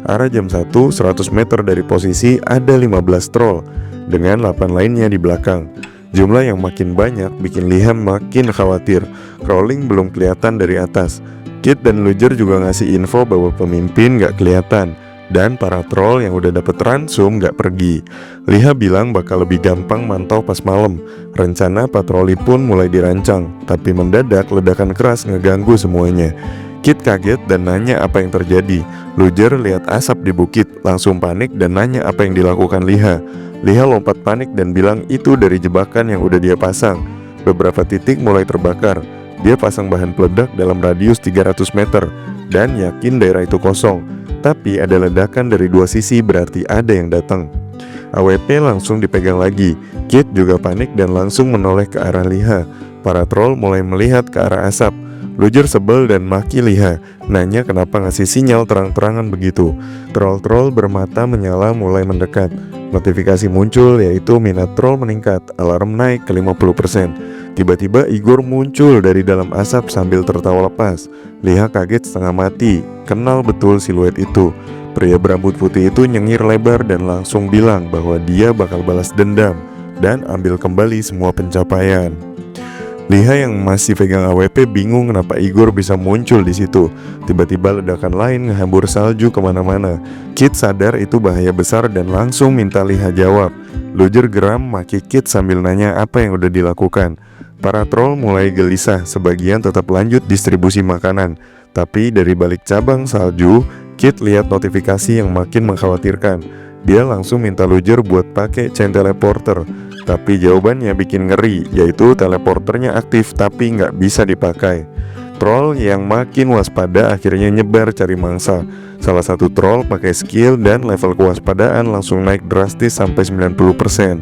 Arah jam 1, 100 meter dari posisi ada 15 troll, dengan 8 lainnya di belakang. Jumlah yang makin banyak bikin Liha makin khawatir. Crawling belum kelihatan dari atas. Kid dan Luger juga ngasih info bahwa pemimpin gak kelihatan, dan para troll yang udah dapet ransum gak pergi. Liha bilang bakal lebih gampang mantau pas malam. Rencana patroli pun mulai dirancang, tapi mendadak ledakan keras ngeganggu semuanya. Kid kaget dan nanya apa yang terjadi. Luger lihat asap di bukit, langsung panik dan nanya apa yang dilakukan Liha. Liha lompat panik dan bilang itu dari jebakan yang udah dia pasang. Beberapa titik mulai terbakar. Dia pasang bahan peledak dalam radius 300 meter dan yakin daerah itu kosong. Tapi ada ledakan dari 2 sisi, berarti ada yang datang. AWP langsung dipegang lagi. Kid juga panik dan langsung menoleh ke arah Liha. Para troll mulai melihat ke arah asap. Luger sebel dan maki Liha, nanya kenapa ngasih sinyal terang-terangan begitu. Troll-troll bermata menyala mulai mendekat. Notifikasi muncul yaitu minat troll meningkat, alarm naik ke 50%. Tiba-tiba Igor muncul dari dalam asap sambil tertawa lepas. Liha kaget setengah mati, kenal betul siluet itu. Pria berambut putih itu nyengir lebar dan langsung bilang bahwa dia bakal balas dendam. dan ambil kembali semua pencapaian. Liha yang masih pegang AWP bingung kenapa Igor bisa muncul di situ. Tiba-tiba ledakan lain ngehambur salju kemana-mana. Kit sadar itu bahaya besar dan langsung minta Liha jawab. Luger geram maki Kit sambil nanya apa yang udah dilakukan. Para troll mulai gelisah, sebagian tetap lanjut distribusi makanan. Tapi dari balik cabang salju, Kit lihat notifikasi yang makin mengkhawatirkan. Dia langsung minta Luger buat pakai chain teleporter. Tapi jawabannya bikin ngeri, yaitu teleporternya aktif tapi nggak bisa dipakai. Troll yang makin waspada akhirnya nyebar cari mangsa. Salah satu troll pakai skill dan level kewaspadaan langsung naik drastis sampai 90%.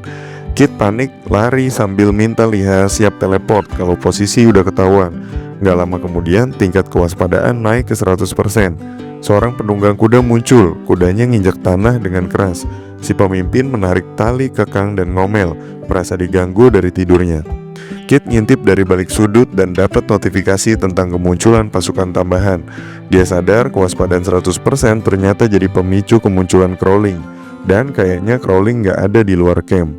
Kit panik lari sambil minta Liha siap teleport kalau posisi udah ketahuan. Nggak lama kemudian tingkat kewaspadaan naik ke 100%. Seorang penunggang kuda muncul, kudanya nginjak tanah dengan keras. Si pemimpin menarik tali kekang dan ngomel, merasa diganggu dari tidurnya. Kit ngintip dari balik sudut dan dapat notifikasi tentang kemunculan pasukan tambahan. Dia sadar kewaspadaan 100% ternyata jadi pemicu kemunculan crawling. Dan kayaknya crawling gak ada di luar camp.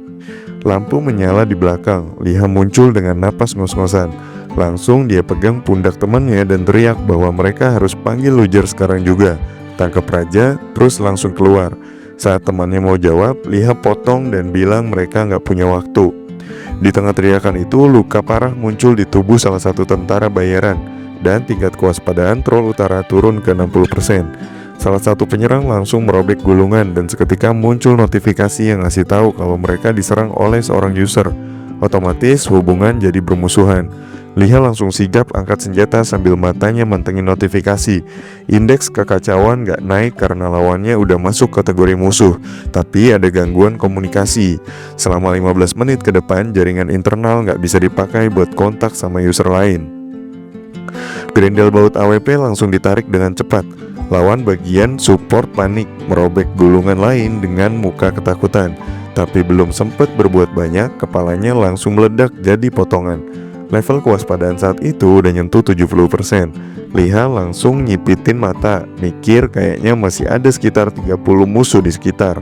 Lampu menyala di belakang, Liha muncul dengan napas ngos-ngosan. Langsung dia pegang pundak temannya dan teriak bahwa mereka harus panggil Luger sekarang juga. Tangkap raja, terus langsung keluar. Saat temannya mau jawab, Liha potong dan bilang mereka nggak punya waktu. Di tengah teriakan itu, luka parah muncul di tubuh salah satu tentara bayaran dan tingkat kewaspadaan troll utara turun ke 60%. Salah satu penyerang langsung merobek gulungan dan seketika muncul notifikasi yang ngasih tahu kalau mereka diserang oleh seorang user. Otomatis hubungan jadi bermusuhan. Liha langsung sigap angkat senjata sambil matanya mantengin notifikasi. Indeks kekacauan gak naik karena lawannya udah masuk kategori musuh, tapi ada gangguan komunikasi. Selama 15 menit ke depan jaringan internal gak bisa dipakai buat kontak sama user lain. Grendel baut AWP langsung ditarik dengan cepat. Lawan bagian support panik, merobek gulungan lain dengan muka ketakutan. Tapi belum sempat berbuat banyak, kepalanya langsung meledak jadi potongan. Level kewaspadaan saat itu udah nyentuh 70%. Liha langsung nyipitin mata, mikir kayaknya masih ada sekitar 30 musuh di sekitar.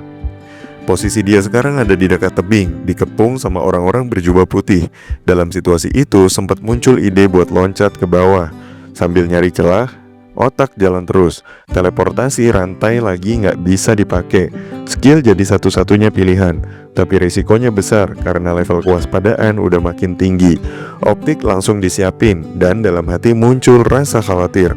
Posisi dia sekarang ada di dekat tebing, dikepung sama orang-orang berjubah putih. Dalam situasi itu sempat muncul ide buat loncat ke bawah. Sambil nyari celah, otak jalan terus. Teleportasi rantai lagi nggak bisa dipakai. Skill jadi satu-satunya pilihan, tapi risikonya besar karena level kewaspadaan udah makin tinggi. Optik langsung disiapin dan dalam hati muncul rasa khawatir.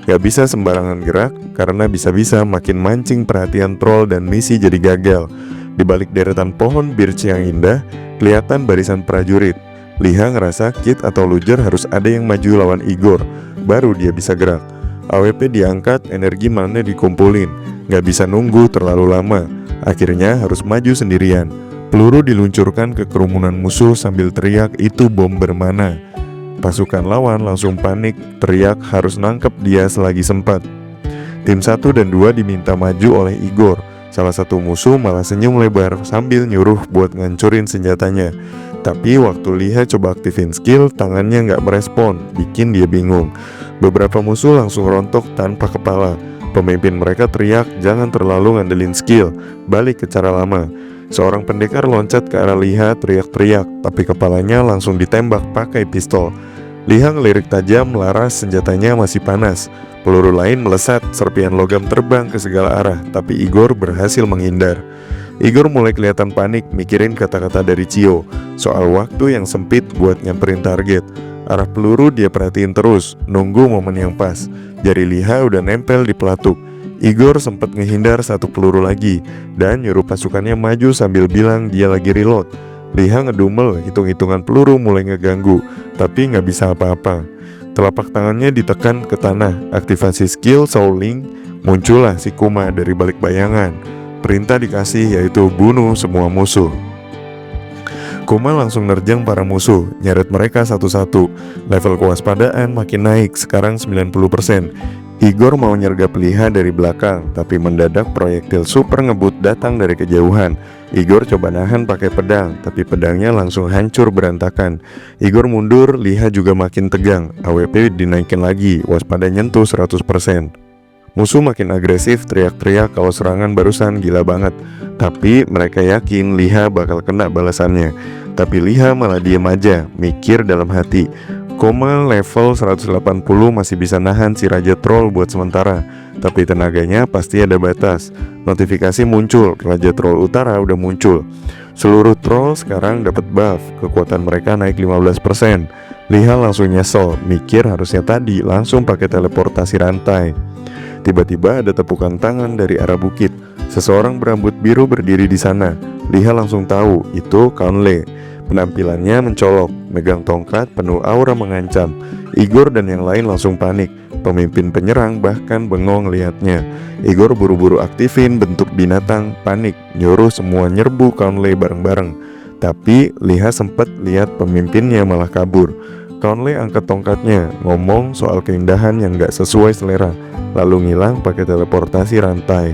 Gak bisa sembarangan gerak karena bisa-bisa makin mancing perhatian troll dan misi jadi gagal. Di balik deretan pohon birch yang indah, kelihatan barisan prajurit. Liha ngerasa Kit atau Luger harus ada yang maju lawan Igor, baru dia bisa gerak. AWP diangkat, energi mana dikumpulin. Gak bisa nunggu terlalu lama. Akhirnya harus maju sendirian. Peluru diluncurkan ke kerumunan musuh sambil teriak itu bom bermana. Pasukan lawan langsung panik, teriak harus nangkep dia selagi sempat. Tim 1 dan 2 diminta maju oleh Igor. Salah satu musuh malah senyum lebar sambil nyuruh buat ngancurin senjatanya. Tapi waktu Liha coba aktifin skill, tangannya gak merespon, bikin dia bingung. Beberapa musuh langsung rontok tanpa kepala. Pemimpin mereka teriak jangan terlalu ngandelin skill, balik ke cara lama. Seorang pendekar loncat ke arah Liha teriak-teriak, tapi kepalanya langsung ditembak pakai pistol. Liha ngelirik tajam, laras senjatanya masih panas. Peluru lain melesat, serpian logam terbang ke segala arah, tapi Igor berhasil menghindar. Igor mulai kelihatan panik mikirin kata-kata dari Cio soal waktu yang sempit buat nyamperin target. Arah peluru dia perhatiin terus, nunggu momen yang pas. Jari Liha udah nempel di pelatuk. Igor sempat ngehindar satu peluru lagi dan nyuruh pasukannya maju sambil bilang dia lagi reload. Liha ngedumel, hitung-hitungan peluru mulai ngeganggu, tapi nggak bisa apa-apa. Telapak tangannya ditekan ke tanah, aktivasi skill Soul Link, muncullah si Kuma dari balik bayangan. Perintah dikasih yaitu bunuh semua musuh. Kuma langsung nerjang para musuh, nyeret mereka satu-satu. Level kewaspadaan makin naik, sekarang 90%. Igor mau nyergap Liha dari belakang, tapi mendadak proyektil super ngebut datang dari kejauhan. Igor coba nahan pakai pedang, tapi pedangnya langsung hancur berantakan. Igor mundur, Liha juga makin tegang. AWP dinaikin lagi, waspada nyentuh 100%. Musuh makin agresif, teriak-teriak kalau serangan barusan gila banget. Tapi mereka yakin Liha bakal kena balasannya. Tapi Liha malah diem aja, mikir dalam hati, Koma level 180 masih bisa nahan si Raja Troll buat sementara, tapi tenaganya pasti ada batas. Notifikasi muncul, Raja Troll Utara udah muncul. Seluruh troll sekarang dapat buff, kekuatan mereka naik 15%. Liha langsung nyesel, mikir harusnya tadi langsung pakai teleportasi rantai. Tiba-tiba ada tepukan tangan dari arah bukit. Seseorang berambut biru berdiri di sana. Liha langsung tahu itu Conley. Penampilannya mencolok, megang tongkat penuh aura mengancam. Igor dan yang lain langsung panik. Pemimpin penyerang bahkan bengong lihatnya. Igor buru-buru aktifin bentuk binatang, panik, nyuruh semua nyerbu Conley bareng-bareng. Tapi Liha sempat lihat pemimpinnya malah kabur. Conley angkat tongkatnya, ngomong soal keindahan yang gak sesuai selera, lalu ngilang pakai teleportasi rantai.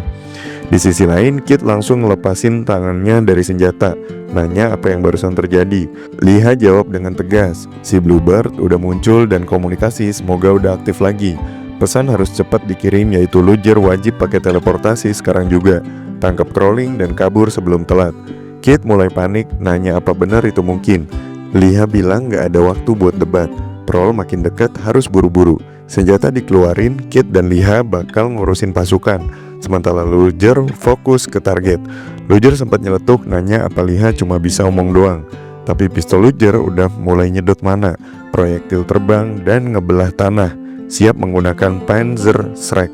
Di sisi lain, Kit langsung ngelepasin tangannya dari senjata, nanya apa yang barusan terjadi. Liha jawab dengan tegas, si Bluebird udah muncul dan komunikasi semoga udah aktif lagi. Pesan harus cepat dikirim, yaitu Luger wajib pakai teleportasi sekarang juga. Tangkap crawling dan kabur sebelum telat. Kit mulai panik, nanya apa benar itu mungkin. Liha bilang gak ada waktu buat debat. Troll makin dekat, harus buru-buru. Senjata dikeluarin, Kit dan Liha bakal ngurusin pasukan. Sementara Luger fokus ke target. Luger sempat nyeletuk nanya apa Liha cuma bisa omong doang. Tapi pistol Luger udah mulai nyedot mana. Proyektil terbang dan ngebelah tanah. Siap menggunakan Panzer Shrek.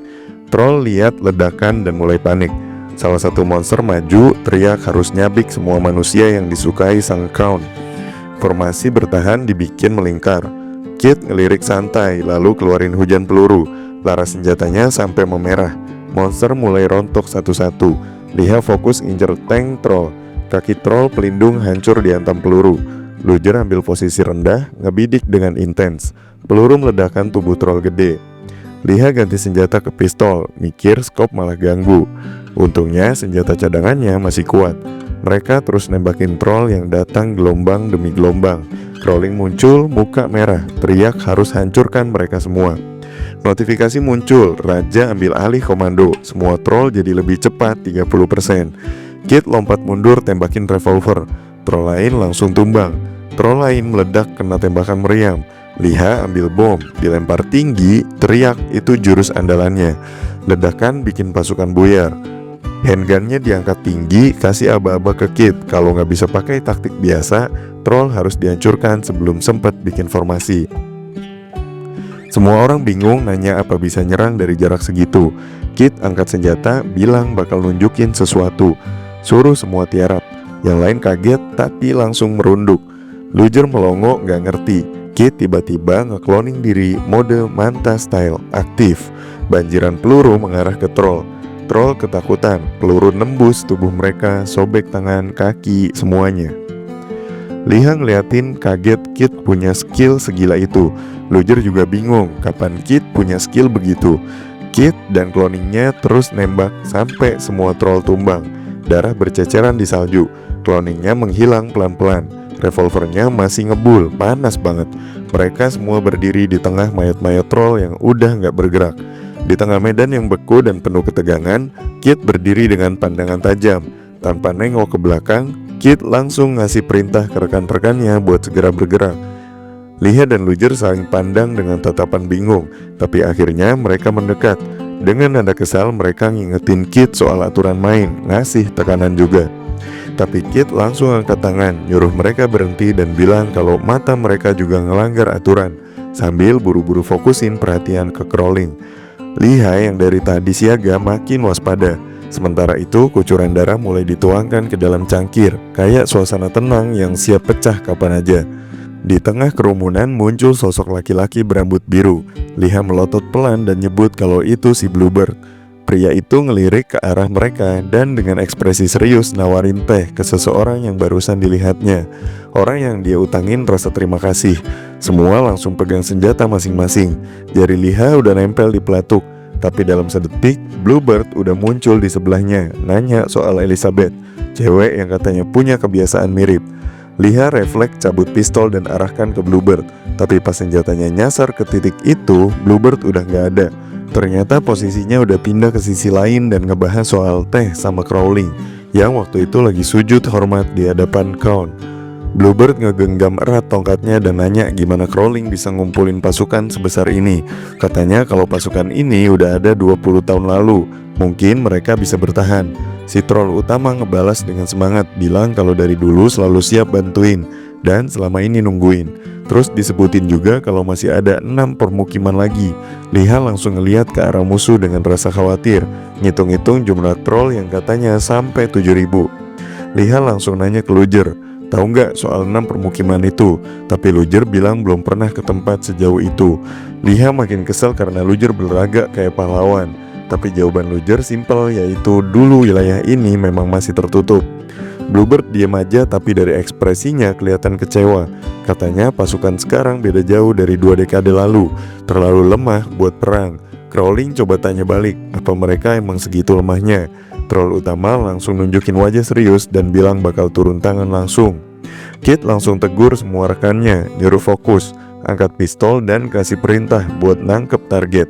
Troll lihat ledakan dan mulai panik. Salah satu monster maju, teriak harus nyabik semua manusia yang disukai sang Crown. Formasi bertahan dibikin melingkar. Kit ngelirik santai, lalu keluarin hujan peluru. Laras senjatanya sampai memerah. Monster mulai rontok satu-satu. Liha fokus injer tank troll. Kaki troll pelindung hancur dihantam peluru. Luger ambil posisi rendah, ngebidik dengan intens. Peluru meledakkan tubuh troll gede. Liha ganti senjata ke pistol, mikir skop malah ganggu. Untungnya senjata cadangannya masih kuat. Mereka terus nembakin troll yang datang gelombang demi gelombang. Crawling muncul, muka merah, teriak harus hancurkan mereka semua. Notifikasi muncul, Raja ambil alih komando. Semua troll jadi lebih cepat 30%. Kit lompat mundur tembakin revolver. Troll lain langsung tumbang. Troll lain meledak kena tembakan meriam. Liha ambil bom, dilempar tinggi, teriak itu jurus andalannya. Ledakan bikin pasukan buyar. Handgunnya diangkat tinggi, kasih aba-aba ke Kit. Kalau nggak bisa pakai taktik biasa, troll harus dihancurkan sebelum sempat bikin formasi. Semua orang bingung nanya apa bisa nyerang dari jarak segitu. Kit angkat senjata, bilang bakal nunjukin sesuatu. Suruh semua tiarap. Yang lain kaget tapi langsung merunduk. Luger melongo gak ngerti. Kit tiba-tiba ngekloning diri mode Manta style aktif. Banjiran peluru mengarah ke troll. Troll ketakutan, peluru nembus tubuh mereka, sobek tangan, kaki, semuanya. Liha ngeliatin kaget Kit punya skill segila itu. Luger juga bingung kapan Kit punya skill begitu. Kit dan cloningnya terus nembak sampai semua troll tumbang. Darah berceceran di salju. Cloningnya menghilang pelan-pelan. Revolvernya masih ngebul, panas banget. Mereka semua berdiri di tengah mayat-mayat troll yang udah gak bergerak. Di tengah medan yang beku dan penuh ketegangan, Kit berdiri dengan pandangan tajam. Tanpa nengok ke belakang, Kit langsung ngasih perintah ke rekan-rekannya buat segera bergerak. Liha dan Luger saling pandang dengan tatapan bingung, tapi akhirnya mereka mendekat. Dengan nada kesal mereka ngingetin Kit soal aturan main, ngasih tekanan juga. Tapi Kit langsung angkat tangan, nyuruh mereka berhenti dan bilang kalau mata mereka juga ngelanggar aturan, sambil buru-buru fokusin perhatian ke crawling. Liha yang dari tadi siaga makin waspada. Sementara itu kucuran darah mulai dituangkan ke dalam cangkir, kayak suasana tenang yang siap pecah kapan aja. Di tengah kerumunan muncul sosok laki-laki berambut biru. Liha melotot pelan dan nyebut kalau itu si Bluebird. Pria itu ngelirik ke arah mereka dan dengan ekspresi serius nawarin teh ke seseorang yang barusan dilihatnya. Orang yang dia utangin rasa terima kasih. Semua langsung pegang senjata masing-masing. Jari Liha udah nempel di pelatuk. Tapi dalam sedetik, Bluebird udah muncul di sebelahnya, nanya soal Elizabeth, cewek yang katanya punya kebiasaan mirip. Liha refleks cabut pistol dan arahkan ke Bluebird. Tapi pas senjatanya nyasar ke titik itu, Bluebird udah gak ada. Ternyata posisinya udah pindah ke sisi lain dan ngebahas soal teh sama Crowling yang waktu itu lagi sujud hormat di hadapan Crown. Bluebird ngegenggam erat tongkatnya dan nanya gimana Crowling bisa ngumpulin pasukan sebesar ini. Katanya kalau pasukan ini udah ada 20 tahun lalu, mungkin mereka bisa bertahan. Si troll utama ngebalas dengan semangat, bilang kalau dari dulu selalu siap bantuin dan selama ini nungguin. Terus disebutin juga kalau masih ada 6 permukiman lagi. Liha langsung ngeliat ke arah musuh dengan rasa khawatir, ngitung-ngitung jumlah troll yang katanya sampai 7.000. Liha langsung nanya ke Luger, tahu nggak soal 6 permukiman itu? Tapi Luger bilang belum pernah ke tempat sejauh itu. Liha makin kesel karena Luger berlagak kayak pahlawan. Tapi jawaban Luger simpel, yaitu dulu wilayah ini memang masih tertutup. Bluebird diam aja, tapi dari ekspresinya kelihatan kecewa. Katanya pasukan sekarang beda jauh dari 2 dekade lalu, terlalu lemah buat perang. Crowling coba tanya balik, apa mereka emang segitu lemahnya? Troll utama langsung nunjukin wajah serius dan bilang bakal turun tangan langsung. Kit langsung tegur semua rekannya, nyuruh fokus, angkat pistol dan kasih perintah buat nangkep target.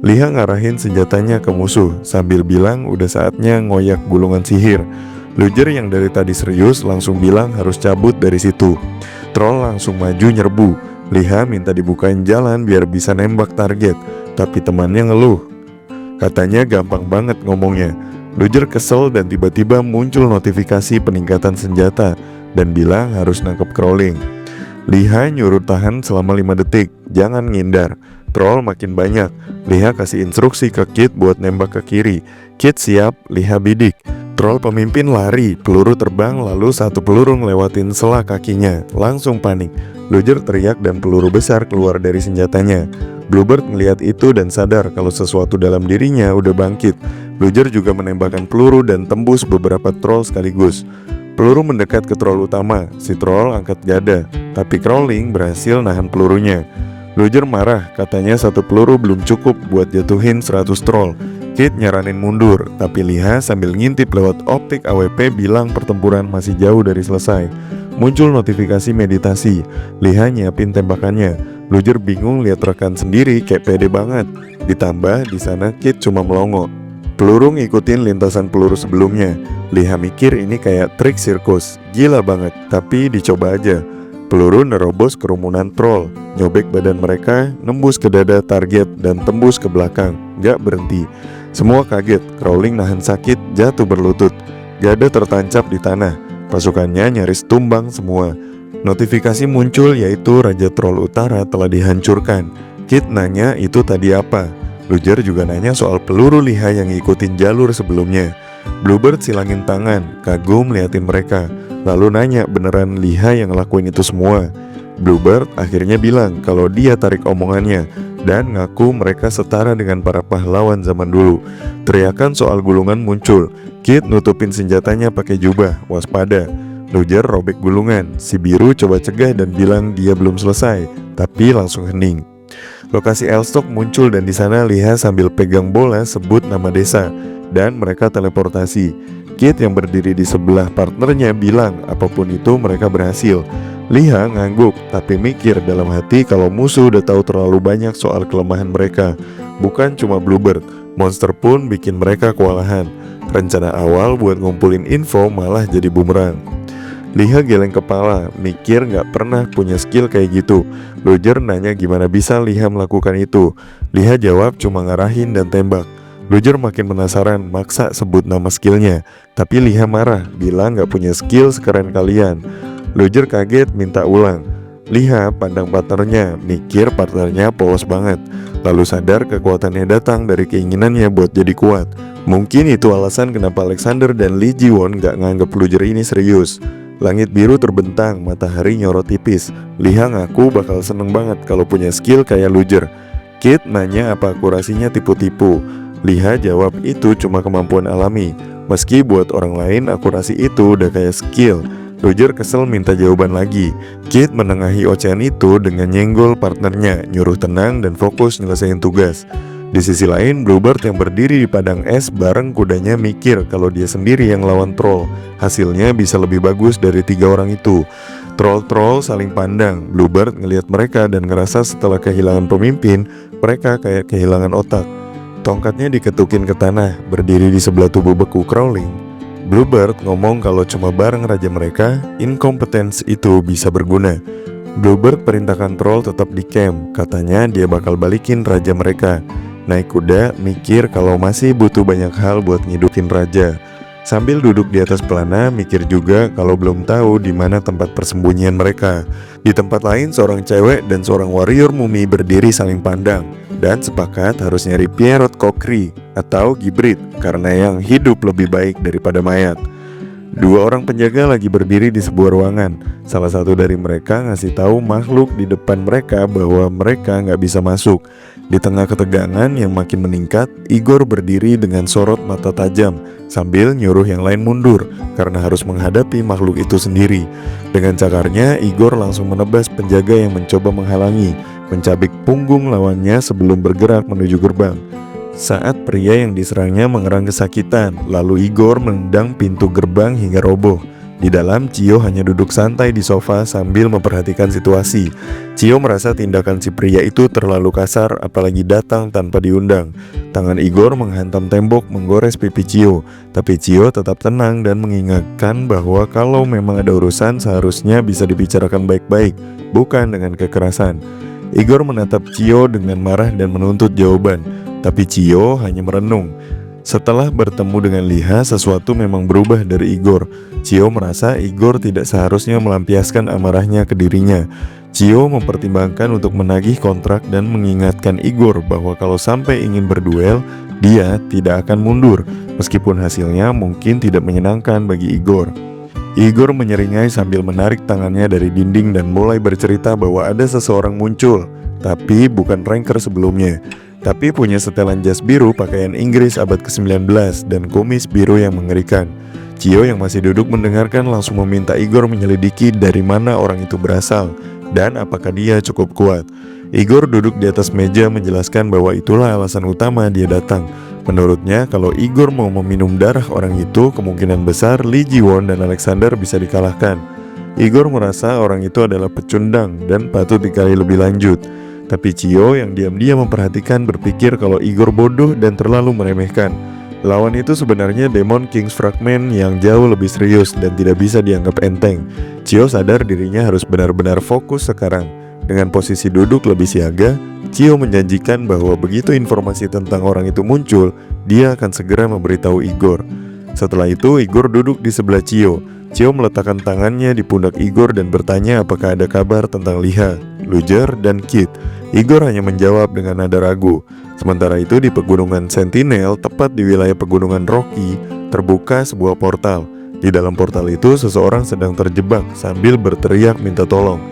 Liha ngarahin senjatanya ke musuh sambil bilang udah saatnya ngoyak gulungan sihir. Luger yang dari tadi serius langsung bilang harus cabut dari situ. Troll langsung maju nyerbu. Liha minta dibukain jalan biar bisa nembak target, tapi temannya ngeluh. Katanya gampang banget ngomongnya. Luger kesel dan tiba-tiba muncul notifikasi peningkatan senjata dan bilang harus nangkep Crowling. Liha nyuruh tahan selama 5 detik, jangan ngindar. Troll makin banyak. Liha kasih instruksi ke Kit buat nembak ke kiri. Kit siap, Liha bidik. Troll pemimpin lari, peluru terbang lalu satu peluru ngelewatin sela kakinya. Langsung panik. Luger teriak dan peluru besar keluar dari senjatanya. Bluebird ngeliat itu dan sadar kalau sesuatu dalam dirinya udah bangkit. Luger juga menembakkan peluru dan tembus beberapa troll sekaligus. Peluru mendekat ke troll utama. Si troll angkat gada, tapi Crowling berhasil nahan pelurunya. Luger marah, katanya satu peluru belum cukup buat jatuhin 100 troll. Kit nyaranin mundur, tapi Liha sambil ngintip lewat optik AWP bilang pertempuran masih jauh dari selesai. Muncul notifikasi meditasi. Liha nyiapin tembakannya. Luger bingung lihat rekan sendiri kayak pede banget. Ditambah di sana Kit cuma melongo. Peluru ngikutin lintasan peluru sebelumnya. Liha mikir ini kayak trik sirkus. Gila banget, tapi dicoba aja. Peluru nerobos kerumunan troll, nyobek badan mereka, nembus ke dada target dan tembus ke belakang. Gak berhenti. Semua kaget, Crowling nahan sakit, jatuh berlutut. Gada tertancap di tanah. Pasukannya nyaris tumbang semua. Notifikasi muncul yaitu Raja Troll Utara telah dihancurkan. Kit nanya itu tadi apa. Luger juga nanya soal peluru Liha yang ngikutin jalur sebelumnya. Bluebird silangin tangan, kagum liatin mereka. Lalu nanya beneran Liha yang ngelakuin itu semua. Bluebird akhirnya bilang kalau dia tarik omongannya dan ngaku mereka setara dengan para pahlawan zaman dulu. Teriakan soal gulungan muncul. Kit nutupin senjatanya pakai jubah, waspada. Luger robek gulungan. Si biru coba cegah dan bilang dia belum selesai, tapi langsung hening. Lokasi Elstock muncul dan di sana Liha sambil pegang bola sebut nama desa dan mereka teleportasi. Kit yang berdiri di sebelah partnernya bilang apapun itu mereka berhasil. Liha ngangguk tapi mikir dalam hati kalau musuh udah tahu terlalu banyak soal kelemahan mereka. Bukan cuma Bluebird, monster pun bikin mereka kewalahan. Rencana awal buat ngumpulin info malah jadi bumerang. Liha geleng kepala, mikir gak pernah punya skill kayak gitu. Luger nanya gimana bisa Liha melakukan itu. Liha jawab cuma ngarahin dan tembak. Luger makin penasaran, maksa sebut nama skillnya. Tapi Liha marah, bilang gak punya skill sekeren kalian. Luger kaget minta ulang. Liha pandang partnernya, mikir partnernya polos banget. Lalu sadar kekuatannya datang dari keinginannya buat jadi kuat. Mungkin itu alasan kenapa Alexander dan Lee Ji-won gak nganggep Luger ini serius. Langit biru terbentang, matahari nyorot tipis. Liha ngaku bakal seneng banget kalau punya skill kayak Luger. Kit nanya apa akurasinya tipu-tipu. Liha jawab itu cuma kemampuan alami. Meski buat orang lain akurasi itu udah kayak skill. Luger kesel minta jawaban lagi. Kit menengahi ocehan itu dengan nyenggol partnernya, nyuruh tenang dan fokus nyelesain tugas. Di sisi lain, Bluebird yang berdiri di padang es bareng kudanya mikir kalau dia sendiri yang lawan troll. Hasilnya bisa lebih bagus dari 3 orang itu. Troll-troll saling pandang. Bluebird ngelihat mereka dan ngerasa setelah kehilangan pemimpin, mereka kayak kehilangan otak. Tongkatnya diketukin ke tanah, berdiri di sebelah tubuh beku Crawling. Bluebird ngomong kalau cuma bareng raja mereka, incompetence itu bisa berguna. Bluebird perintahkan troll tetap di camp, katanya dia bakal balikin raja mereka. Naik kuda, mikir kalau masih butuh banyak hal buat ngidupin raja. Sambil duduk di atas pelana, mikir juga kalau belum tahu di mana tempat persembunyian mereka. Di tempat lain, seorang cewek dan seorang warrior mumi berdiri saling pandang dan sepakat harus nyari Pierrot Cockry atau Gibrit karena yang hidup lebih baik daripada mayat. Dua orang penjaga lagi berdiri di sebuah ruangan. Salah satu dari mereka ngasih tahu makhluk di depan mereka bahwa mereka nggak bisa masuk. Di tengah ketegangan yang makin meningkat, Igor berdiri dengan sorot mata tajam sambil nyuruh yang lain mundur karena harus menghadapi makhluk itu sendiri. Dengan cakarnya, Igor langsung menebas penjaga yang mencoba menghalangi, mencabik punggung lawannya sebelum bergerak menuju gerbang. Saat pria yang diserangnya mengerang kesakitan, lalu Igor menendang pintu gerbang hingga roboh. Di dalam, Cio hanya duduk santai di sofa sambil memperhatikan situasi. Cio merasa tindakan si pria itu terlalu kasar, apalagi datang tanpa diundang. Tangan Igor menghantam tembok menggores pipi Cio, tapi Cio tetap tenang dan mengingatkan bahwa kalau memang ada urusan seharusnya bisa dibicarakan baik-baik, bukan dengan kekerasan. Igor menatap Cio dengan marah dan menuntut jawaban, tapi Cio hanya merenung. Setelah bertemu dengan Liha, sesuatu memang berubah dari Igor. Cio merasa Igor tidak seharusnya melampiaskan amarahnya ke dirinya. Cio mempertimbangkan untuk menagih kontrak dan mengingatkan Igor bahwa kalau sampai ingin berduel, dia tidak akan mundur, meskipun hasilnya mungkin tidak menyenangkan bagi Igor. Igor menyeringai sambil menarik tangannya dari dinding dan mulai bercerita bahwa ada seseorang muncul, tapi bukan ranker sebelumnya, tapi punya setelan jas biru pakaian Inggris abad ke-19 dan kumis biru yang mengerikan. Cio yang masih duduk mendengarkan langsung meminta Igor menyelidiki dari mana orang itu berasal dan apakah dia cukup kuat. Igor duduk di atas meja menjelaskan bahwa itulah alasan utama dia datang. Menurutnya, kalau Igor mau meminum darah orang itu, kemungkinan besar Lee Ji-won dan Alexander bisa dikalahkan. Igor merasa orang itu adalah pecundang dan patut dikali lebih lanjut. Tapi Cio yang diam-diam memperhatikan berpikir kalau Igor bodoh dan terlalu meremehkan. Lawan itu sebenarnya Demon King's Fragment yang jauh lebih serius dan tidak bisa dianggap enteng. Cio sadar dirinya harus benar-benar fokus sekarang. Dengan posisi duduk lebih siaga, Cio menjanjikan bahwa begitu informasi tentang orang itu muncul, dia akan segera memberitahu Igor. Setelah itu, Igor duduk di sebelah Cio. Cio meletakkan tangannya di pundak Igor dan bertanya apakah ada kabar tentang Liha, Luger, dan Kit. Igor hanya menjawab dengan nada ragu. Sementara itu di pegunungan Sentinel, tepat di wilayah pegunungan Rocky, terbuka sebuah portal. Di dalam portal itu, seseorang sedang terjebak sambil berteriak minta tolong.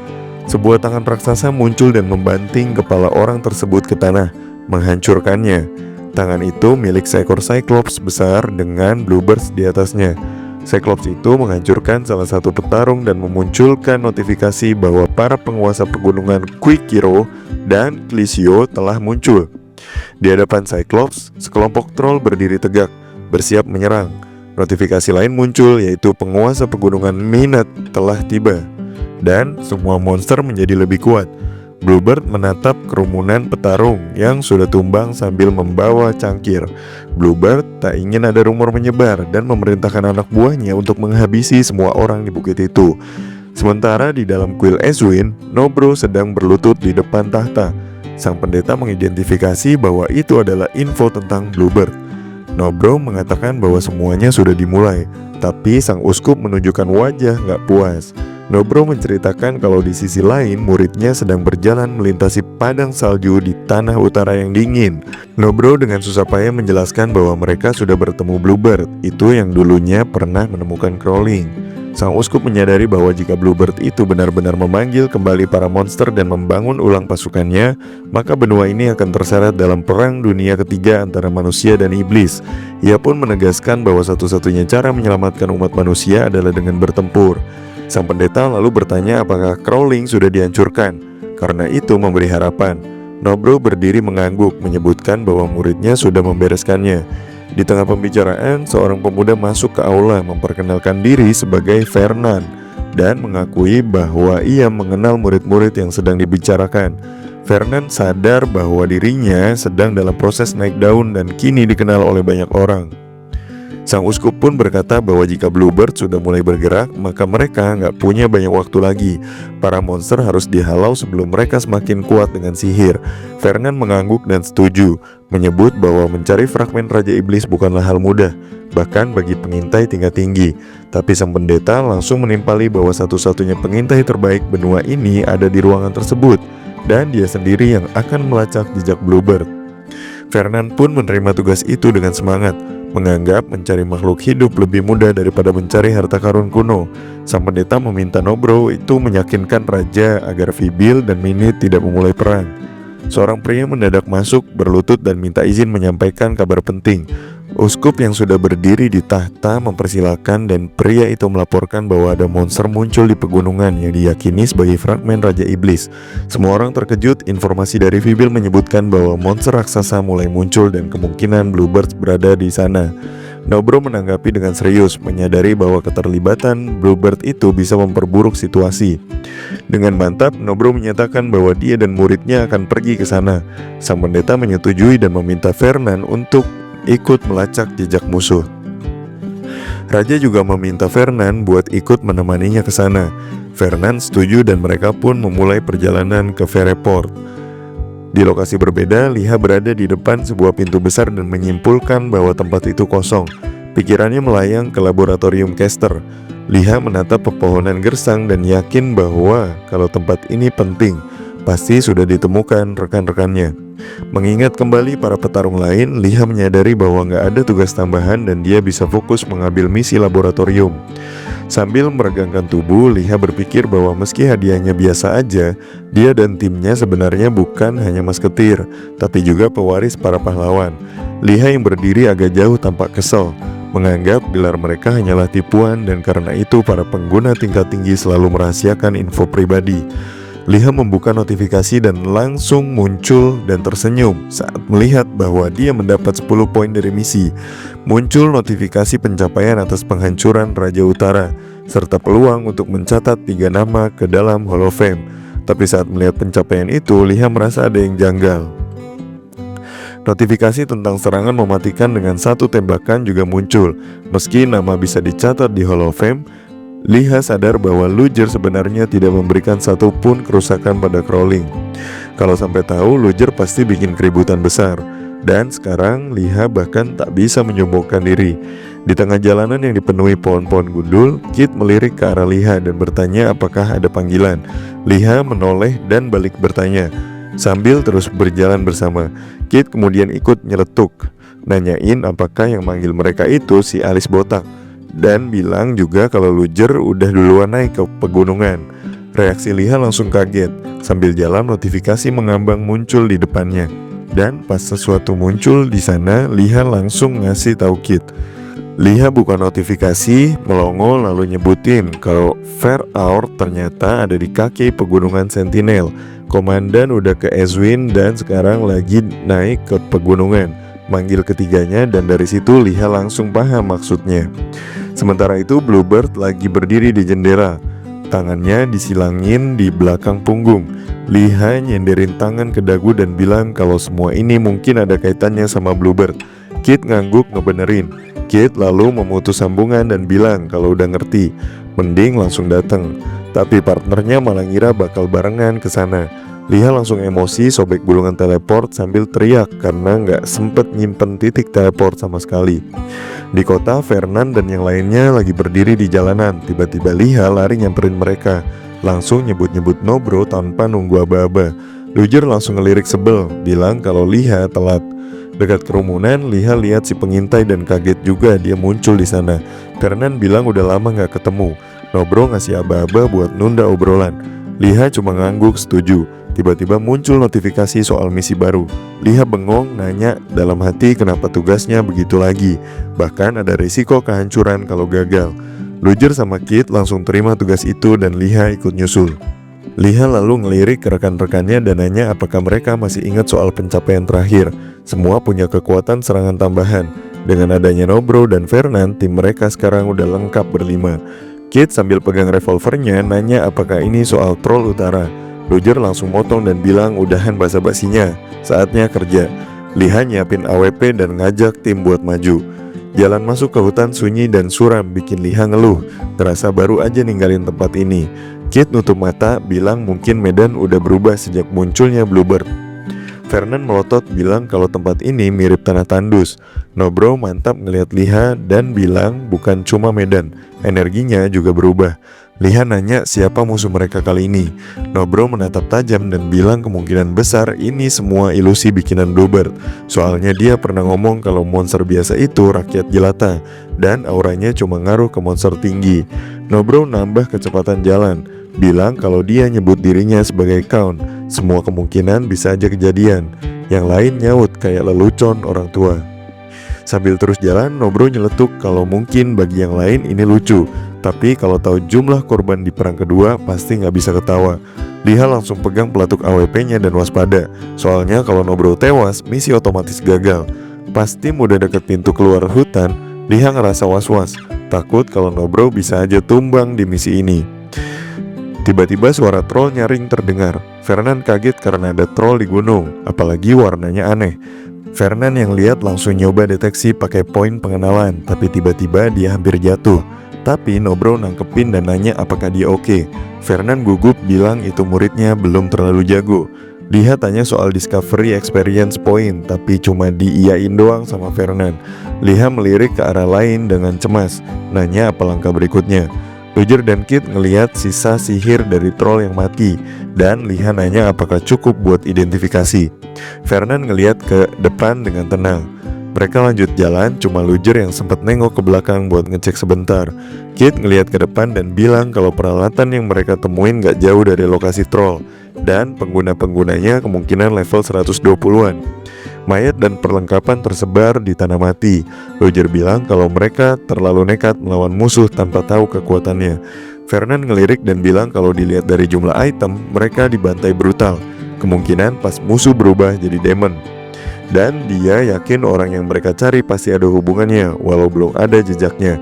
Sebuah tangan raksasa muncul dan membanting kepala orang tersebut ke tanah, menghancurkannya. Tangan itu milik seekor Cyclops besar dengan Bluebirds di atasnya. Cyclops itu menghancurkan salah satu petarung dan memunculkan notifikasi bahwa para penguasa pegunungan Quikiro dan Clisio telah muncul. Di hadapan Cyclops, sekelompok troll berdiri tegak, bersiap menyerang. Notifikasi lain muncul, yaitu penguasa pegunungan Minot telah tiba. Dan semua monster menjadi lebih kuat. Bluebird menatap kerumunan petarung yang sudah tumbang sambil membawa cangkir. Bluebird tak ingin ada rumor menyebar dan memerintahkan anak buahnya untuk menghabisi semua orang di bukit itu. Sementara di dalam kuil Eswin, Nobro sedang berlutut di depan tahta. Sang pendeta mengidentifikasi bahwa itu adalah info tentang Bluebird. Nobro mengatakan bahwa semuanya sudah dimulai, tapi sang uskup menunjukkan wajah gak puas. Nobro menceritakan kalau di sisi lain muridnya sedang berjalan melintasi padang salju di tanah utara yang dingin. Nobro dengan susah payah menjelaskan bahwa mereka sudah bertemu Bluebird, itu yang dulunya pernah menemukan Crawling. Sang uskup menyadari bahwa jika Bluebird itu benar-benar memanggil kembali para monster dan membangun ulang pasukannya, maka benua ini akan terseret dalam perang dunia ketiga antara manusia dan iblis. Ia pun menegaskan bahwa satu-satunya cara menyelamatkan umat manusia adalah dengan bertempur. Sang pendeta lalu bertanya apakah Crawling sudah dihancurkan. Karena itu memberi harapan. Nobro berdiri mengangguk menyebutkan bahwa muridnya sudah membereskannya. Di tengah pembicaraan, seorang pemuda masuk ke aula memperkenalkan diri sebagai Fernand dan mengakui bahwa ia mengenal murid-murid yang sedang dibicarakan. Fernand sadar bahwa dirinya sedang dalam proses naik daun dan kini dikenal oleh banyak orang. Sang uskup pun berkata bahwa jika Bluebird sudah mulai bergerak, maka mereka nggak punya banyak waktu lagi. Para monster harus dihalau sebelum mereka semakin kuat dengan sihir. Fernand mengangguk dan setuju, menyebut bahwa mencari fragmen Raja Iblis bukanlah hal mudah, bahkan bagi pengintai tingkat tinggi. Tapi sang pendeta langsung menimpali bahwa satu-satunya pengintai terbaik benua ini ada di ruangan tersebut, dan dia sendiri yang akan melacak jejak Bluebird. Fernand pun menerima tugas itu dengan semangat, menganggap mencari makhluk hidup lebih mudah daripada mencari harta karun kuno. Sang pendeta meminta Nobro itu meyakinkan raja agar Vybil dan Minit tidak memulai perang. Seorang pria mendadak masuk, berlutut dan minta izin menyampaikan kabar penting. Uskup yang sudah berdiri di tahta mempersilahkan dan pria itu melaporkan bahwa ada monster muncul di pegunungan yang diyakini sebagai fragmen Raja Iblis. Semua orang terkejut. Informasi dari Vybil menyebutkan bahwa monster raksasa mulai muncul dan kemungkinan Bluebird berada di sana. Nobro menanggapi dengan serius, menyadari bahwa keterlibatan Bluebird itu bisa memperburuk situasi. Dengan mantap, Nobro menyatakan bahwa dia dan muridnya akan pergi ke sana. Sang pendeta menyetujui dan meminta Fernand untuk ikut melacak jejak musuh. Raja juga meminta Fernand buat ikut menemaninya ke sana. Fernand setuju dan mereka pun memulai perjalanan ke Vereport. Di lokasi berbeda, Liha berada di depan sebuah pintu besar dan menyimpulkan bahwa tempat itu kosong. Pikirannya melayang ke laboratorium Kester. Liha menatap pepohonan gersang dan yakin bahwa kalau tempat ini penting, pasti sudah ditemukan rekan-rekannya. Mengingat kembali para petarung lain, Liha menyadari bahwa nggak ada tugas tambahan dan dia bisa fokus mengambil misi laboratorium. Sambil meregangkan tubuh, Liha berpikir bahwa meski hadiahnya biasa aja, dia dan timnya sebenarnya bukan hanya masketir, tapi juga pewaris para pahlawan. Liha yang berdiri agak jauh tampak kesal, menganggap gelar mereka hanyalah tipuan dan karena itu para pengguna tingkat tinggi selalu merahasiakan info pribadi. Liha membuka notifikasi dan langsung muncul dan tersenyum saat melihat bahwa dia mendapat 10 poin dari misi. Muncul notifikasi pencapaian atas penghancuran Raja Utara, serta peluang untuk mencatat 3 nama ke dalam Hall of Fame. Tapi saat melihat pencapaian itu, Liha merasa ada yang janggal. Notifikasi tentang serangan mematikan dengan 1 tembakan juga muncul. Meski nama bisa dicatat di Hall of Fame, Liha sadar bahwa Luger sebenarnya tidak memberikan satupun kerusakan pada Crawling. Kalau sampai tahu, Luger pasti bikin keributan besar. Dan sekarang Liha bahkan tak bisa menyombongkan diri. Di tengah jalanan yang dipenuhi pohon-pohon gundul, Kit melirik ke arah Liha dan bertanya apakah ada panggilan. Liha menoleh dan balik bertanya. Sambil terus berjalan bersama, Kit kemudian ikut nyeletuk, nanyain apakah yang manggil mereka itu si alis botak, dan bilang juga kalau Luger udah duluan naik ke pegunungan. Reaksi Liha langsung kaget. Sambil jalan, notifikasi mengambang muncul di depannya. Dan pas sesuatu muncul di sana, Liha langsung ngasih tahu Kit. Liha buka notifikasi, melongo lalu nyebutin kalau Feraur ternyata ada di kaki pegunungan Sentinel. Komandan udah ke Ezwin dan sekarang lagi naik ke pegunungan. Manggil ketiganya dan dari situ Liha langsung paham maksudnya. Sementara itu Bluebird lagi berdiri di jendela, tangannya disilangin di belakang punggung. Liha nyenderin tangan ke dagu dan bilang kalau semua ini mungkin ada kaitannya sama Bluebird. Kit ngangguk ngebenerin. Kit lalu memutus sambungan dan bilang kalau udah ngerti, mending langsung datang. Tapi partnernya malah ngira bakal barengan ke sana. Liha langsung emosi, sobek gulungan teleport sambil teriak karena nggak sempet nyimpen titik teleport sama sekali. Di kota, Fernand dan yang lainnya lagi berdiri di jalanan. Tiba-tiba Liha lari nyamperin mereka, langsung nyebut-nyebut Nobro tanpa nunggu aba-aba. Luger langsung ngelirik sebel, bilang kalau Liha telat. Dekat kerumunan, Liha lihat si pengintai dan kaget juga dia muncul di sana. Fernand bilang udah lama nggak ketemu. Nobro ngasih aba-aba buat nunda obrolan. Liha cuma ngangguk setuju. Tiba-tiba muncul notifikasi soal misi baru. Liha bengong nanya dalam hati kenapa tugasnya begitu lagi. Bahkan ada risiko kehancuran kalau gagal. Luger sama Kit langsung terima tugas itu dan Liha ikut nyusul. Liha lalu ngelirik ke rekan-rekannya dan nanya apakah mereka masih ingat soal pencapaian terakhir. Semua punya kekuatan serangan tambahan. Dengan adanya Nobro dan Fernand, tim mereka sekarang udah lengkap berlima. Kit sambil pegang revolvernya nanya apakah ini soal Troll Utara. Luger langsung motong dan bilang udahan basa-basinya, saatnya kerja. Liha nyiapin AWP dan ngajak tim buat maju. Jalan masuk ke hutan sunyi dan suram bikin Liha ngeluh, terasa baru aja ninggalin tempat ini. Kit nutup mata, bilang mungkin medan udah berubah sejak munculnya Bluebird. Vernon melotot bilang kalau tempat ini mirip tanah tandus. Nobro mantap ngeliat Liha dan bilang bukan cuma medan, energinya juga berubah. Liha nanya siapa musuh mereka kali ini. Nobro menatap tajam dan bilang kemungkinan besar ini semua ilusi bikinan Bluebird. Soalnya dia pernah ngomong kalau monster biasa itu rakyat jelata dan auranya cuma ngaruh ke monster tinggi. Nobro nambah kecepatan jalan, bilang kalau dia nyebut dirinya sebagai Count. Semua kemungkinan bisa aja kejadian. Yang lain nyaut kayak lelucon orang tua. Sambil terus jalan, Nobro nyeletuk kalau mungkin bagi yang lain ini lucu, tapi kalau tahu jumlah korban di perang kedua pasti nggak bisa ketawa. Liha langsung pegang pelatuk AWP-nya dan waspada. Soalnya kalau Nobro tewas, misi otomatis gagal. Pas tim udah deket pintu keluar hutan, Liha ngerasa was-was, takut kalau Nobro bisa aja tumbang di misi ini. Tiba-tiba suara troll nyaring terdengar. Vernon kaget karena ada troll di gunung, apalagi warnanya aneh. Vernon yang lihat langsung nyoba deteksi pakai poin pengenalan, tapi tiba-tiba dia hampir jatuh. Tapi Nobro nangkepin dan nanya apakah dia oke. Vernon gugup bilang itu muridnya belum terlalu jago. Liha tanya soal discovery experience point, tapi cuma diiyain doang sama Vernon. Liha melirik ke arah lain dengan cemas, nanya apa langkah berikutnya. Luger dan Kit ngelihat sisa sihir dari troll yang mati, dan Liha nanya apakah cukup buat identifikasi. Vernon ngelihat ke depan dengan tenang. Mereka lanjut jalan, cuma Luger yang sempat nengok ke belakang buat ngecek sebentar. Kit ngelihat ke depan dan bilang kalau peralatan yang mereka temuin gak jauh dari lokasi troll, dan pengguna-penggunanya kemungkinan level 120-an. Mayat dan perlengkapan tersebar di tanah mati. Luger bilang kalau mereka terlalu nekat melawan musuh tanpa tahu kekuatannya. Vernon ngelirik dan bilang kalau dilihat dari jumlah item, mereka dibantai brutal. Kemungkinan pas musuh berubah jadi demon. Dan dia yakin orang yang mereka cari pasti ada hubungannya, walau belum ada jejaknya.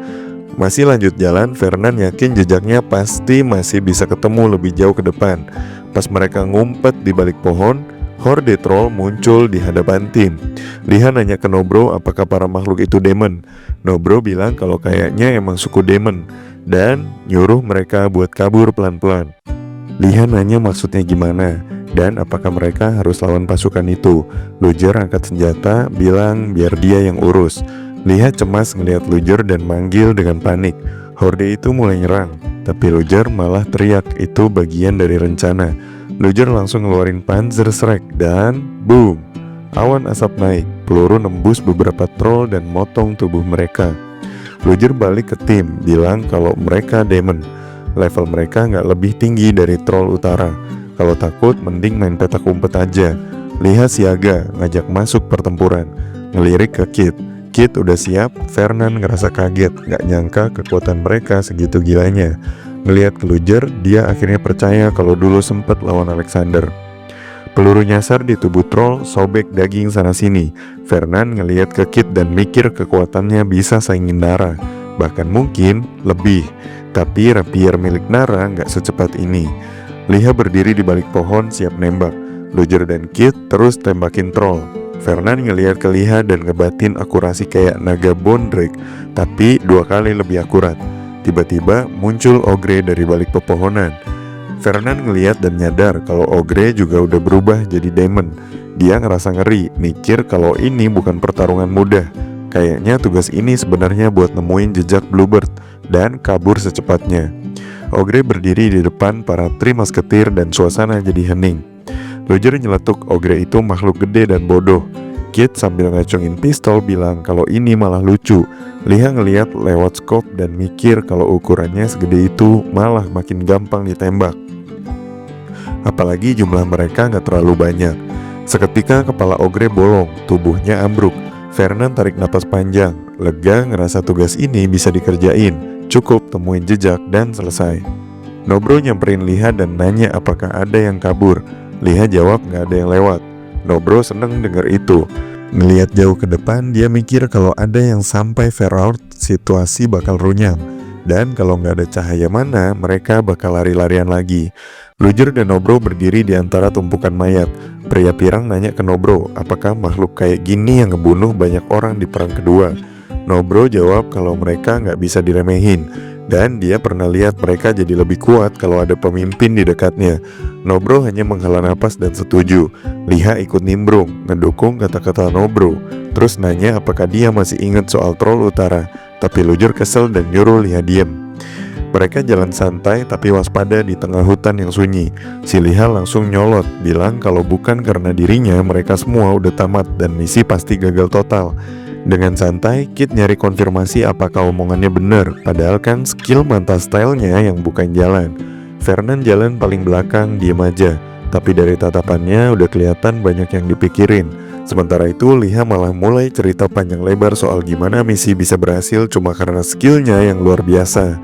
Masih lanjut jalan, Vernon yakin jejaknya pasti masih bisa ketemu lebih jauh ke depan. Pas mereka ngumpet di balik pohon, horde troll muncul di hadapan tim. Liha nanya ke Nobro apakah para makhluk itu demon. Nobro bilang kalau kayaknya emang suku demon dan nyuruh mereka buat kabur pelan-pelan. Liha nanya maksudnya gimana dan apakah mereka harus lawan pasukan itu. Luger angkat senjata, bilang biar dia yang urus. Liha cemas ngelihat Luger dan manggil dengan panik. Horde itu mulai nyerang, tapi Luger malah teriak itu bagian dari rencana. Luger langsung ngeluarin Panzer Shrek dan boom, awan asap naik. Peluru nembus beberapa troll dan motong tubuh mereka. Luger balik ke tim, bilang kalau mereka demon. Level mereka nggak lebih tinggi dari troll utara. Kalau takut mending main petak umpet aja. Liha siaga, ngajak masuk pertempuran. Ngelirik ke Kit. Kit udah siap. Vernon ngerasa kaget, nggak nyangka kekuatan mereka segitu gilanya. Ngelihat ke Luger, dia akhirnya percaya kalau dulu sempet lawan Alexander. Peluru nyasar di tubuh troll, sobek daging sana-sini. Vernon ngelihat ke Kit dan mikir kekuatannya bisa saingin Nara, bahkan mungkin lebih. Tapi rapier milik Nara nggak secepat ini. Liha berdiri di balik pohon siap nembak. Luger dan Kit terus tembakin troll. Vernon ngelihat ke Liha dan ngebatin akurasi kayak naga Bone Drake, tapi 2 kali lebih akurat. Tiba-tiba muncul Ogre dari balik pepohonan. Vernon ngeliat dan nyadar kalau Ogre juga udah berubah jadi demon. Dia ngerasa ngeri, mikir kalau ini bukan pertarungan mudah. Kayaknya tugas ini sebenarnya buat nemuin jejak Bluebird dan kabur secepatnya. Ogre berdiri di depan para Tri Musketeer dan suasana jadi hening. Luger nyeletuk Ogre itu makhluk gede dan bodoh. Kit sambil ngacungin pistol bilang kalau ini malah lucu. Liha ngeliat lewat scope dan mikir kalau ukurannya segede itu malah makin gampang ditembak. Apalagi jumlah mereka gak terlalu banyak. Seketika kepala Ogre bolong, tubuhnya ambruk. Vernon tarik napas panjang, lega ngerasa tugas ini bisa dikerjain. Cukup temuin jejak dan selesai. Nobro nyamperin Liha dan nanya apakah ada yang kabur. Liha jawab gak ada yang lewat. Nobro seneng denger itu. Ngelihat jauh ke depan, dia mikir kalau ada yang sampai far out, situasi bakal runyam. Dan kalau nggak ada cahaya mana, mereka bakal lari-larian lagi. Luger dan Nobro berdiri di antara tumpukan mayat. Pria pirang nanya ke Nobro, apakah makhluk kayak gini yang ngebunuh banyak orang di perang kedua? Nobro jawab kalau mereka nggak bisa diremehin, dan dia pernah lihat mereka jadi lebih kuat kalau ada pemimpin di dekatnya. Nobro hanya menghela napas dan setuju. Liha ikut nimbrung, ngedukung kata-kata Nobro. Terus nanya apakah dia masih ingat soal troll utara. Tapi Luger kesel dan nyuruh Liha diem. Mereka jalan santai tapi waspada di tengah hutan yang sunyi. Si Liha langsung nyolot, bilang kalau bukan karena dirinya mereka semua udah tamat dan misi pasti gagal total. Dengan santai, Kit nyari konfirmasi apakah omongannya bener, padahal kan skill manta stylenya yang bukan jalan. Vernon jalan paling belakang, diem aja. Tapi dari tatapannya udah kelihatan banyak yang dipikirin. Sementara itu Liha malah mulai cerita panjang lebar soal gimana misi bisa berhasil cuma karena skillnya yang luar biasa.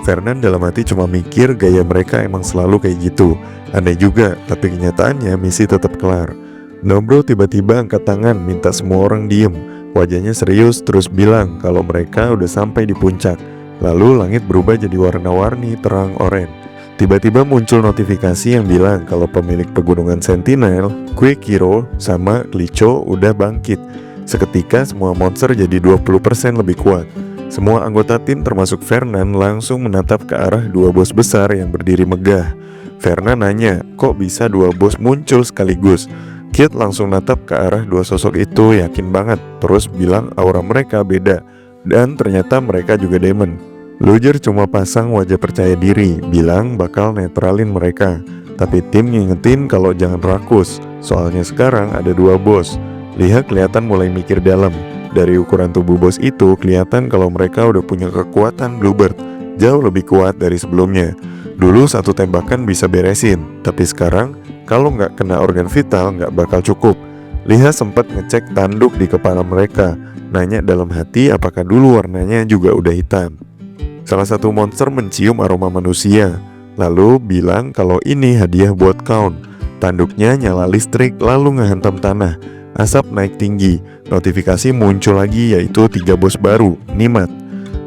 Vernon dalam hati cuma mikir gaya mereka emang selalu kayak gitu. Aneh juga, tapi kenyataannya misi tetap kelar. Nobro tiba-tiba angkat tangan minta semua orang diem. Wajahnya serius terus bilang kalau mereka udah sampai di puncak. Lalu langit berubah jadi warna-warni terang oranye. Tiba-tiba muncul notifikasi yang bilang kalau pemilik pegunungan Sentinel, Quick Hero, sama Clicho udah bangkit. Seketika semua monster jadi 20% lebih kuat. Semua anggota tim termasuk Vernon langsung menatap ke arah dua bos besar yang berdiri megah. Vernon nanya, kok bisa dua bos muncul sekaligus? Kit langsung natap ke arah dua sosok itu yakin banget, terus bilang aura mereka beda. Dan ternyata mereka juga demon. Luger cuma pasang wajah percaya diri, bilang bakal netralin mereka. Tapi tim ngingetin kalau jangan rakus, soalnya sekarang ada dua bos. Lihat kelihatan mulai mikir dalam. Dari ukuran tubuh bos itu kelihatan kalau mereka udah punya kekuatan Bluebird, jauh lebih kuat dari sebelumnya. Dulu satu tembakan bisa beresin, tapi sekarang kalau nggak kena organ vital nggak bakal cukup. Liha sempat ngecek tanduk di kepala mereka, nanya dalam hati apakah dulu warnanya juga udah hitam. Salah satu monster mencium aroma manusia, lalu bilang kalau ini hadiah buat Count. Tanduknya nyala listrik lalu ngehantam tanah. Asap naik tinggi, notifikasi muncul lagi yaitu 3 bos baru, Nimat,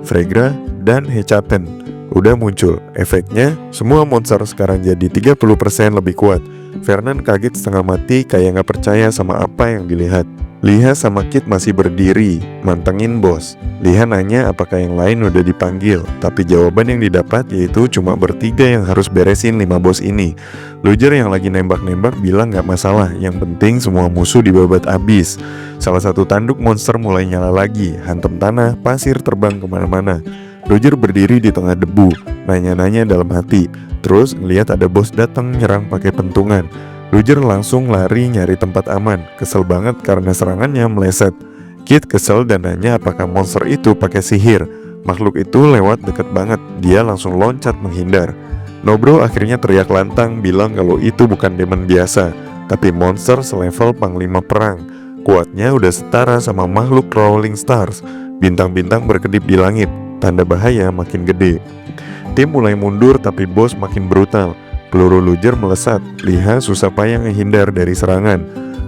Fregra, dan Hechapen. Udah muncul, efeknya semua monster sekarang jadi 30% lebih kuat. Vernon kaget setengah mati kayak gak percaya sama apa yang dilihat. Liha sama Kit masih berdiri, mantengin bos. Liha nanya apakah yang lain udah dipanggil, tapi jawaban yang didapat yaitu cuma bertiga yang harus beresin 5 bos ini. Luger yang lagi nembak-nembak bilang gak masalah, yang penting semua musuh dibabat abis. Salah satu tanduk monster mulai nyala lagi, hantam tanah, pasir terbang kemana-mana. Luger berdiri di tengah debu, nanya-nanya dalam hati. Terus ngeliat ada bos datang nyerang pakai pentungan. Luger langsung lari nyari tempat aman, kesel banget karena serangannya meleset. Kit kesel dan nanya apakah monster itu pakai sihir. Makhluk itu lewat deket banget, dia langsung loncat menghindar. Nobro akhirnya teriak lantang bilang kalau itu bukan demon biasa, tapi monster selevel panglima perang. Kuatnya udah setara sama makhluk Rolling Stars. Bintang-bintang berkedip di langit, tanda bahaya makin gede. Tim mulai mundur tapi bos makin brutal. Peluru Luger melesat, Liha susah payah ngehindar dari serangan.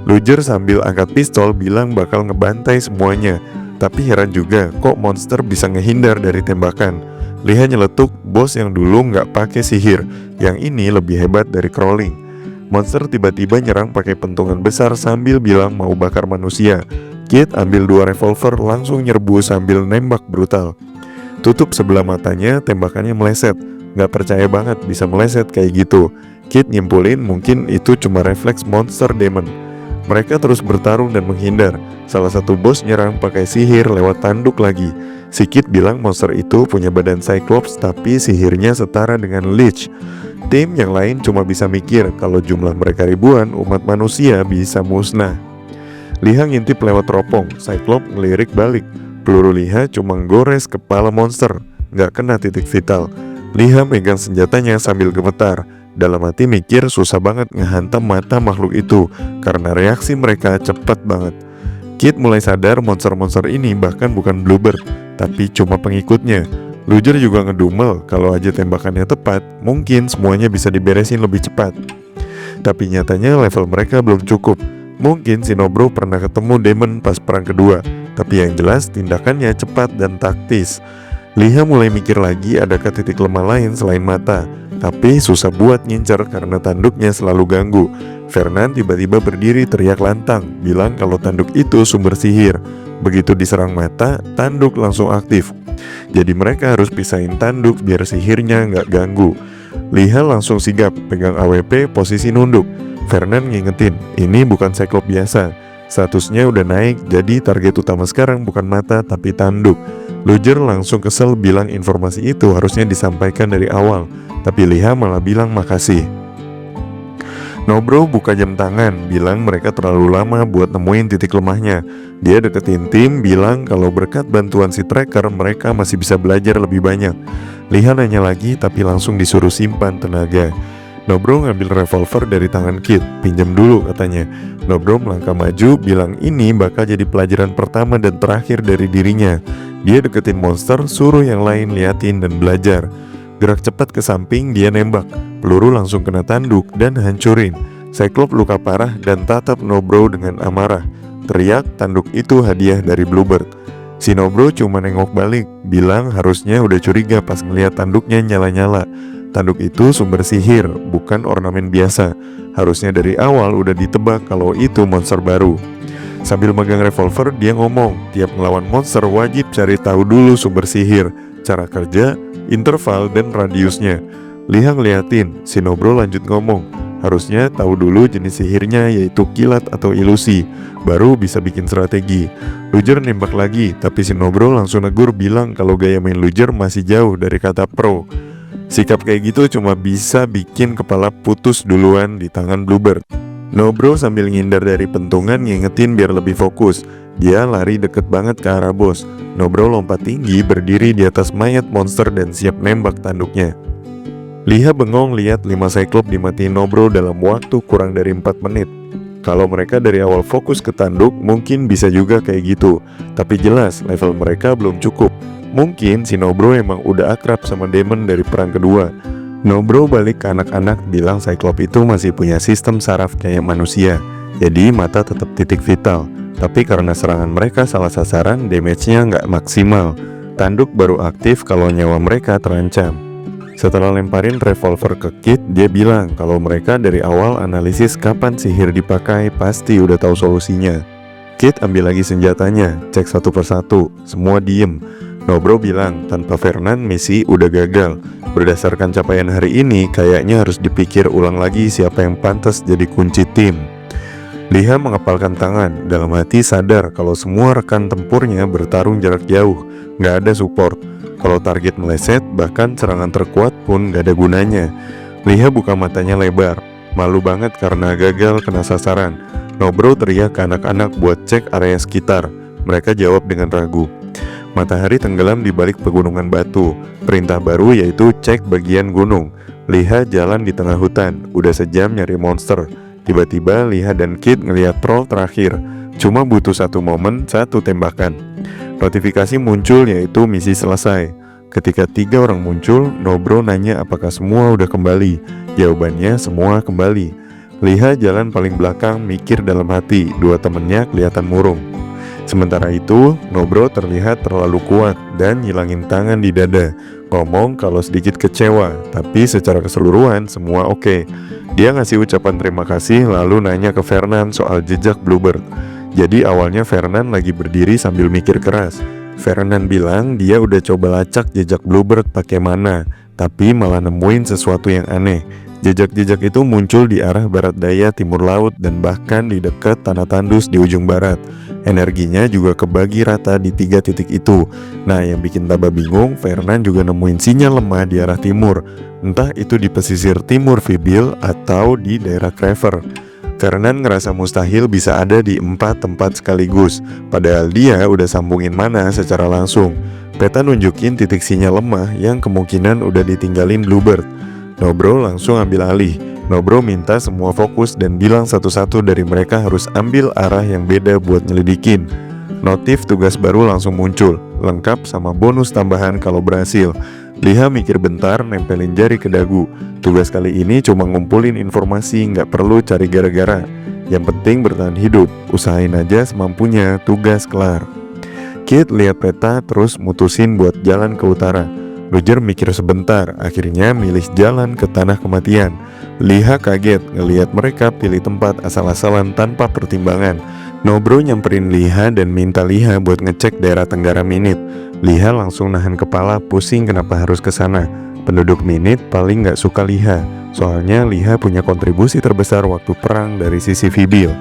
Luger sambil angkat pistol bilang bakal ngebantai semuanya. Tapi heran juga, kok monster bisa ngehindar dari tembakan. Liha nyeletuk, bos yang dulu nggak pakai sihir, yang ini lebih hebat dari crawling. Monster tiba-tiba nyerang pakai pentungan besar sambil bilang mau bakar manusia. Kit ambil 2 revolver langsung nyerbu sambil nembak brutal. Tutup sebelah matanya, tembakannya meleset. Gak percaya banget bisa meleset kayak gitu. Kit nyimpulin mungkin itu cuma refleks monster demon. Mereka terus bertarung dan menghindar. Salah satu bos nyerang pakai sihir lewat tanduk lagi. Si Kit bilang monster itu punya badan Cyclops tapi sihirnya setara dengan Lich. Tim yang lain cuma bisa mikir kalau jumlah mereka ribuan, umat manusia bisa musnah. Liha ngintip lewat teropong, Cyclops ngelirik balik. Peluru Liha cuma gores kepala monster, gak kena titik vital. Liha megang senjatanya sambil gemetar. Dalam hati mikir susah banget ngehantam mata makhluk itu karena reaksi mereka cepat banget. Kit mulai sadar monster-monster ini bahkan bukan Bluebird, tapi cuma pengikutnya. Luger juga ngedumel kalau aja tembakannya tepat, mungkin semuanya bisa diberesin lebih cepat. Tapi nyatanya level mereka belum cukup. Mungkin si Nobro pernah ketemu demon pas perang kedua, tapi yang jelas tindakannya cepat dan taktis. Liha mulai mikir lagi adakah titik lemah lain selain mata. tapi susah buat ngincer karena tanduknya selalu ganggu. Fernand tiba-tiba berdiri teriak lantang, bilang kalau tanduk itu sumber sihir. Begitu diserang mata, tanduk langsung aktif. Jadi mereka harus pisahin tanduk biar sihirnya nggak ganggu. Liha langsung sigap, pegang AWP posisi nunduk. Fernand ngingetin, ini bukan Cyclops biasa. Statusnya udah naik, jadi target utama sekarang bukan mata tapi tanduk. Luger langsung kesel bilang informasi itu harusnya disampaikan dari awal, tapi Liha malah bilang makasih. Nobro buka jam tangan, bilang mereka terlalu lama buat nemuin titik lemahnya. Dia deketin tim, bilang kalau berkat bantuan si tracker mereka masih bisa belajar lebih banyak. Liha nanya lagi tapi langsung disuruh simpan tenaga. Nobro ngambil revolver dari tangan Kit, pinjam dulu katanya. Nobro melangkah maju, bilang ini bakal jadi pelajaran pertama dan terakhir dari dirinya. Dia deketin monster, suruh yang lain liatin dan belajar. Gerak cepat ke samping, dia nembak. Peluru langsung kena tanduk dan hancurin. Cyclops luka parah dan tatap Nobro dengan amarah. Teriak, tanduk itu hadiah dari Bluebird. Si Nobro cuma nengok balik, bilang harusnya udah curiga pas ngeliat tanduknya nyala-nyala. Tanduk itu sumber sihir, bukan ornamen biasa. Harusnya dari awal udah ditebak kalau itu monster baru. Sambil megang revolver, dia ngomong, tiap ngelawan monster wajib cari tahu dulu sumber sihir, cara kerja, interval, dan radiusnya. Liha ngeliatin, si Nobro lanjut ngomong, harusnya tahu dulu jenis sihirnya yaitu kilat atau ilusi, baru bisa bikin strategi. Luger nembak lagi, tapi si Nobro langsung negur bilang kalau gaya main Luger masih jauh dari kata pro. Sikap kayak gitu cuma bisa bikin kepala putus duluan di tangan Bluebird. Nobro sambil ngindar dari pentungan ngingetin biar lebih fokus. Dia lari deket banget ke arah bos. Nobro lompat tinggi berdiri di atas mayat monster dan siap nembak tanduknya. Liha bengong lihat 5 Cyclops dimatiin Nobro dalam waktu kurang dari 4 menit. Kalau mereka dari awal fokus ke tanduk mungkin bisa juga kayak gitu. Tapi jelas level mereka belum cukup. Mungkin si Nobro emang udah akrab sama Demon dari perang kedua. Nobro balik ke anak-anak bilang Cyclops itu masih punya sistem saraf kayak manusia. Jadi mata tetap titik vital. Tapi karena serangan mereka salah sasaran, damage-nya nggak maksimal. Tanduk baru aktif kalau nyawa mereka terancam. Setelah lemparin revolver ke Kit, dia bilang kalau mereka dari awal analisis kapan sihir dipakai pasti udah tahu solusinya. Kit ambil lagi senjatanya, cek satu persatu, semua diem. Nobro bilang tanpa Fernand misi udah gagal. Berdasarkan capaian hari ini kayaknya harus dipikir ulang lagi siapa yang pantas jadi kunci tim. Liha mengepalkan tangan, dalam hati sadar kalau semua rekan tempurnya bertarung jarak jauh, gak ada support. Kalau target meleset, bahkan serangan terkuat pun gak ada gunanya. Liha buka matanya lebar, malu banget karena gagal kena sasaran. Nobro teriak ke anak-anak buat cek area sekitar. Mereka jawab dengan ragu. Matahari tenggelam di balik pegunungan batu. Perintah baru yaitu cek bagian gunung. Liha jalan di tengah hutan, udah sejam nyari monster. Tiba-tiba Liha dan Kit ngeliat troll terakhir. Cuma butuh satu momen, satu tembakan. Notifikasi muncul yaitu misi selesai. Ketika 3 orang muncul, Nobro nanya apakah semua udah kembali. Jawabannya semua kembali. Liha jalan paling belakang mikir dalam hati, 2 temennya kelihatan murung. Sementara itu, Nobro terlihat terlalu kuat dan ngilangin tangan di dada. Ngomong kalau sedikit kecewa, tapi secara keseluruhan semua oke. Dia ngasih ucapan terima kasih lalu nanya ke Fernand soal jejak Bluebird. Jadi awalnya Fernand lagi berdiri sambil mikir keras. Fernand bilang dia udah coba lacak jejak Bluebird pakai mana, tapi malah nemuin sesuatu yang aneh. Jejak-jejak itu muncul di arah barat daya timur laut dan bahkan di dekat tanah tandus di ujung barat. Energinya juga kebagi rata di 3 titik itu. Nah, yang bikin tambah bingung, Fernand juga nemuin sinyal lemah di arah timur. Entah itu di pesisir timur Vibil atau di daerah Craver. Fernand ngerasa mustahil bisa ada di 4 tempat sekaligus. Padahal dia udah sambungin mana secara langsung. Peta nunjukin titik sinyal lemah yang kemungkinan udah ditinggalin Bluebird. Nobro langsung ambil alih. Nobro minta semua fokus dan bilang satu-satu dari mereka harus ambil arah yang beda buat nyelidikin. Notif tugas baru langsung muncul, lengkap sama bonus tambahan kalau berhasil. Liha mikir bentar, nempelin jari ke dagu. Tugas kali ini cuma ngumpulin informasi, nggak perlu cari gara-gara. Yang penting bertahan hidup, usahain aja semampunya, tugas kelar. Kit lihat peta terus mutusin buat jalan ke utara. Roger mikir sebentar, akhirnya milih jalan ke tanah kematian. Liha kaget ngelihat mereka pilih tempat asal-asalan tanpa pertimbangan. Nobro nyamperin Liha dan minta Liha buat ngecek daerah Tenggara Minit. Liha langsung nahan kepala, pusing kenapa harus ke sana. Penduduk Minit paling gak suka Liha, soalnya Liha punya kontribusi terbesar waktu perang dari sisi Fibil.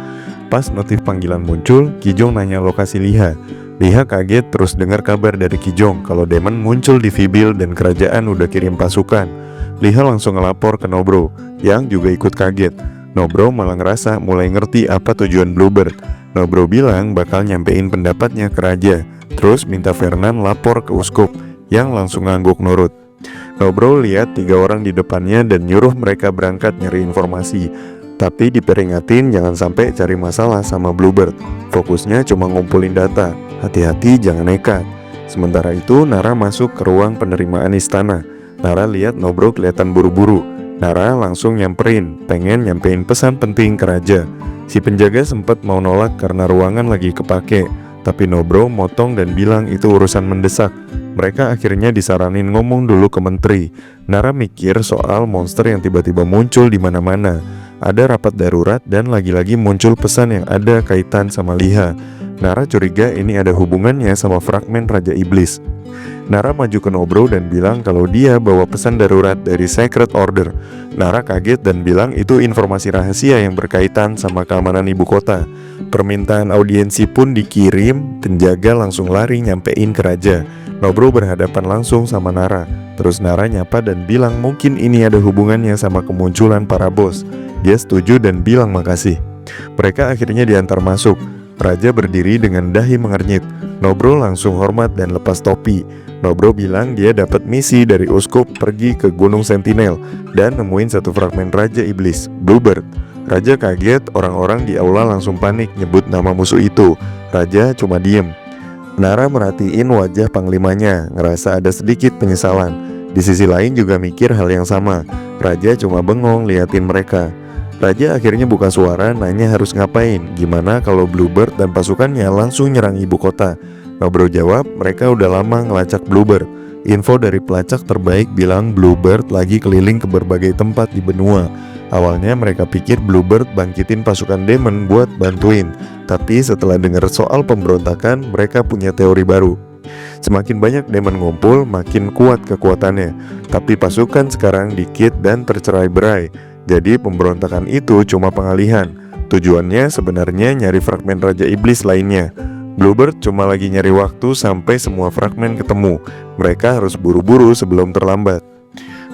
Pas notif panggilan muncul, Kijong nanya lokasi Liha. Liha kaget terus dengar kabar dari Kijong kalau Demon muncul di Fibil dan kerajaan udah kirim pasukan. Liha langsung ngelapor ke Nobro, yang juga ikut kaget. Nobro malah ngerasa mulai ngerti apa tujuan Bluebird. Nobro bilang bakal nyampein pendapatnya ke raja, terus minta Fernan lapor ke uskup, yang langsung ngangguk nurut. Nobro lihat 3 orang di depannya dan nyuruh mereka berangkat nyari informasi. Tapi diperingatin jangan sampai cari masalah sama Bluebird. Fokusnya cuma ngumpulin data. Hati-hati jangan nekat. Sementara itu Nara masuk ke ruang penerimaan istana. Nara lihat Nobro kelihatan buru-buru. Nara langsung nyamperin, pengen nyampein pesan penting ke raja. Si penjaga sempat mau nolak karena ruangan lagi kepake, tapi Nobro motong dan bilang itu urusan mendesak. Mereka akhirnya disaranin ngomong dulu ke menteri. Nara mikir soal monster yang tiba-tiba muncul di mana-mana. Ada rapat darurat dan lagi-lagi muncul pesan yang ada kaitan sama Liha. Nara curiga ini ada hubungannya sama fragmen Raja Iblis. Nara maju ke Nobro dan bilang kalau dia bawa pesan darurat dari Secret Order. Nara kaget dan bilang itu informasi rahasia yang berkaitan sama keamanan ibu kota. Permintaan audiensi pun dikirim, penjaga langsung lari nyampein ke raja. Nobro berhadapan langsung sama Nara. Terus Nara nyapa dan bilang mungkin ini ada hubungannya sama kemunculan para bos. Dia setuju dan bilang makasih. Mereka akhirnya diantar masuk. Raja berdiri dengan dahi mengernyit. Nobro langsung hormat dan lepas topi. Nobro bilang dia dapat misi dari uskup pergi ke Gunung Sentinel dan nemuin satu fragmen Raja Iblis, Bluebird. Raja kaget, orang-orang di aula langsung panik nyebut nama musuh itu. Raja cuma diem. Nara merhatiin wajah panglimanya, ngerasa ada sedikit penyesalan. Di sisi lain juga mikir hal yang sama. Raja cuma bengong liatin mereka. Raja akhirnya buka suara nanya harus ngapain. Gimana kalau Bluebird dan pasukannya langsung nyerang ibu kota? Nobro jawab mereka udah lama ngelacak Bluebird. Info dari pelacak terbaik bilang Bluebird lagi keliling ke berbagai tempat di benua. Awalnya mereka pikir Bluebird bangkitin pasukan Demon buat bantuin. Tapi setelah dengar soal pemberontakan, mereka punya teori baru. Semakin banyak Demon ngumpul, makin kuat kekuatannya. Tapi pasukan sekarang dikit dan tercerai-berai. Jadi pemberontakan itu cuma pengalihan. Tujuannya sebenarnya nyari fragmen Raja Iblis lainnya. Bluebird cuma lagi nyari waktu sampai semua fragmen ketemu. Mereka harus buru-buru sebelum terlambat.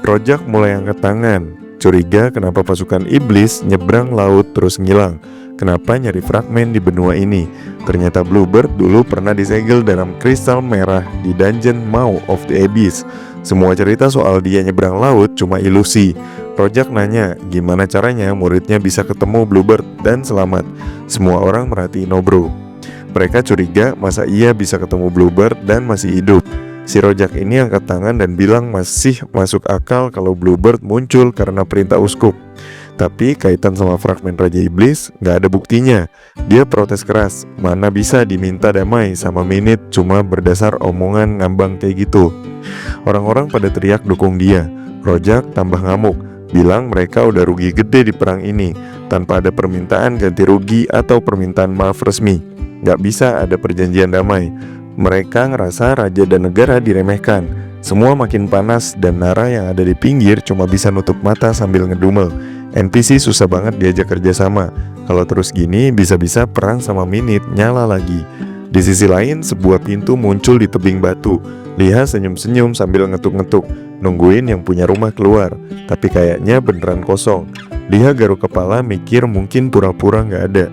Rojak mulai angkat tangan. Curiga kenapa pasukan iblis nyebrang laut terus ngilang. Kenapa nyari fragmen di benua ini? Ternyata Bluebird dulu pernah disegel dalam kristal merah di dungeon Maw of the Abyss. Semua cerita soal dia nyebrang laut cuma ilusi. Rojak nanya gimana caranya muridnya bisa ketemu Bluebird dan selamat. Semua orang merhatiin Nobro. Mereka curiga masa ia bisa ketemu Bluebird dan masih hidup. Si Rojak ini angkat tangan dan bilang masih masuk akal kalau Bluebird muncul karena perintah uskup. Tapi kaitan sama fragmen Raja Iblis gak ada buktinya. Dia protes keras, mana bisa diminta damai sama Minit cuma berdasar omongan ngambang kayak gitu. Orang-orang pada teriak dukung dia. Rojak tambah ngamuk, bilang mereka udah rugi gede di perang ini tanpa ada permintaan ganti rugi atau permintaan maaf resmi. Gak bisa ada perjanjian damai. Mereka ngerasa raja dan negara diremehkan. Semua makin panas dan Nara yang ada di pinggir cuma bisa nutup mata sambil ngedumel. NPC susah banget diajak kerjasama. Kalau terus gini bisa-bisa perang sama Minit nyala lagi. Di sisi lain sebuah pintu muncul di tebing batu. Liha senyum-senyum sambil ngetuk-ngetuk, nungguin yang punya rumah keluar. Tapi kayaknya beneran kosong. Liha garuk kepala mikir mungkin pura-pura gak ada.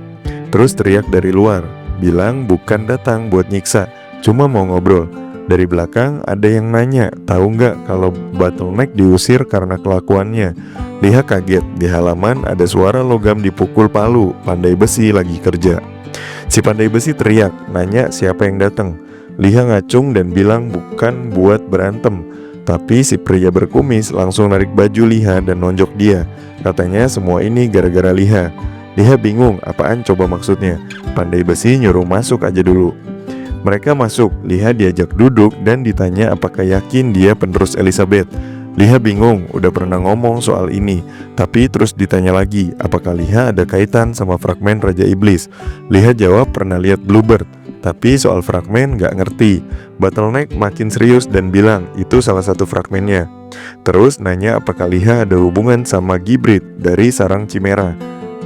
Terus teriak dari luar, bilang bukan datang buat nyiksa, cuma mau ngobrol. Dari belakang ada yang nanya, tahu nggak kalau Bottleneck diusir karena kelakuannya. Liha kaget, di halaman ada suara logam dipukul palu, Pandai Besi lagi kerja. Si Pandai Besi teriak, nanya siapa yang datang. Liha ngacung dan bilang bukan buat berantem. Tapi si pria berkumis langsung narik baju Liha dan nonjok dia. Katanya semua ini gara-gara Liha. Liha bingung, apaan coba maksudnya. Pandai Besi nyuruh masuk aja dulu. Mereka masuk, Liha diajak duduk dan ditanya apakah yakin dia penerus Elizabeth. Liha bingung, udah pernah ngomong soal ini, tapi terus ditanya lagi, apakah Liha ada kaitan sama fragmen Raja Iblis. Liha jawab pernah lihat Bluebird, tapi soal fragmen gak ngerti. Bottleneck makin serius dan bilang itu salah satu fragmennya. Terus nanya apakah Liha ada hubungan sama Gibrid dari sarang Chimera.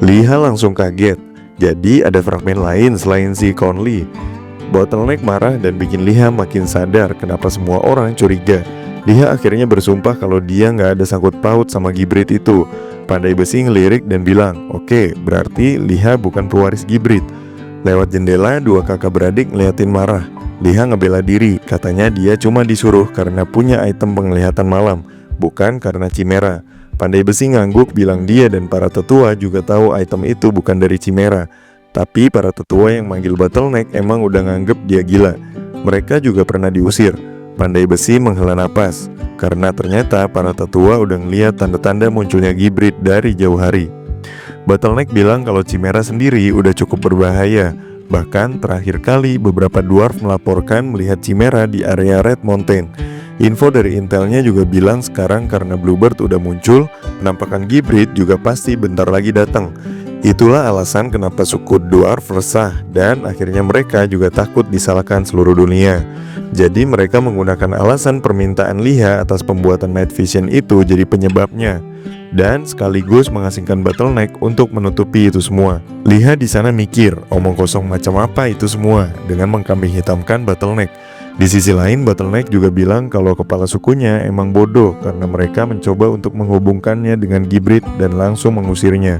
Liha langsung kaget, jadi ada fragmen lain selain si Conley. Bottleneck marah dan bikin Liha makin sadar kenapa semua orang curiga. Liha akhirnya bersumpah kalau dia nggak ada sangkut paut sama Gibrid itu. Pandai Besi ngelirik dan bilang, oke, berarti Liha bukan pewaris Gibrid. Lewat jendela, dua kakak beradik ngeliatin marah. Liha ngebela diri, katanya dia cuma disuruh karena punya item penglihatan malam, bukan karena Chimera. Pandai Besi ngangguk bilang dia dan para tetua juga tahu item itu bukan dari Chimera. Tapi para tetua yang manggil Bottleneck emang udah nganggep dia gila. Mereka juga pernah diusir. Pandai Besi menghela napas, karena ternyata para tetua udah ngeliat tanda-tanda munculnya Gibrid dari jauh hari. Bottleneck bilang kalau Chimera sendiri udah cukup berbahaya. Bahkan terakhir kali beberapa dwarf melaporkan melihat Chimera di area Red Mountain. Info dari intelnya juga bilang sekarang karena Bluebird udah muncul, penampakan Gibrid juga pasti bentar lagi datang. Itulah alasan kenapa suku dwarf resah dan akhirnya mereka juga takut disalahkan seluruh dunia. Jadi mereka menggunakan alasan permintaan Liha atas pembuatan night vision itu jadi penyebabnya, dan sekaligus mengasingkan Bottleneck untuk menutupi itu semua. Liha di sana mikir, omong kosong macam apa itu semua, dengan mengkambing hitamkan Bottleneck. Di sisi lain, Bottleneck juga bilang kalau kepala sukunya emang bodoh karena mereka mencoba untuk menghubungkannya dengan Gibrid dan langsung mengusirnya.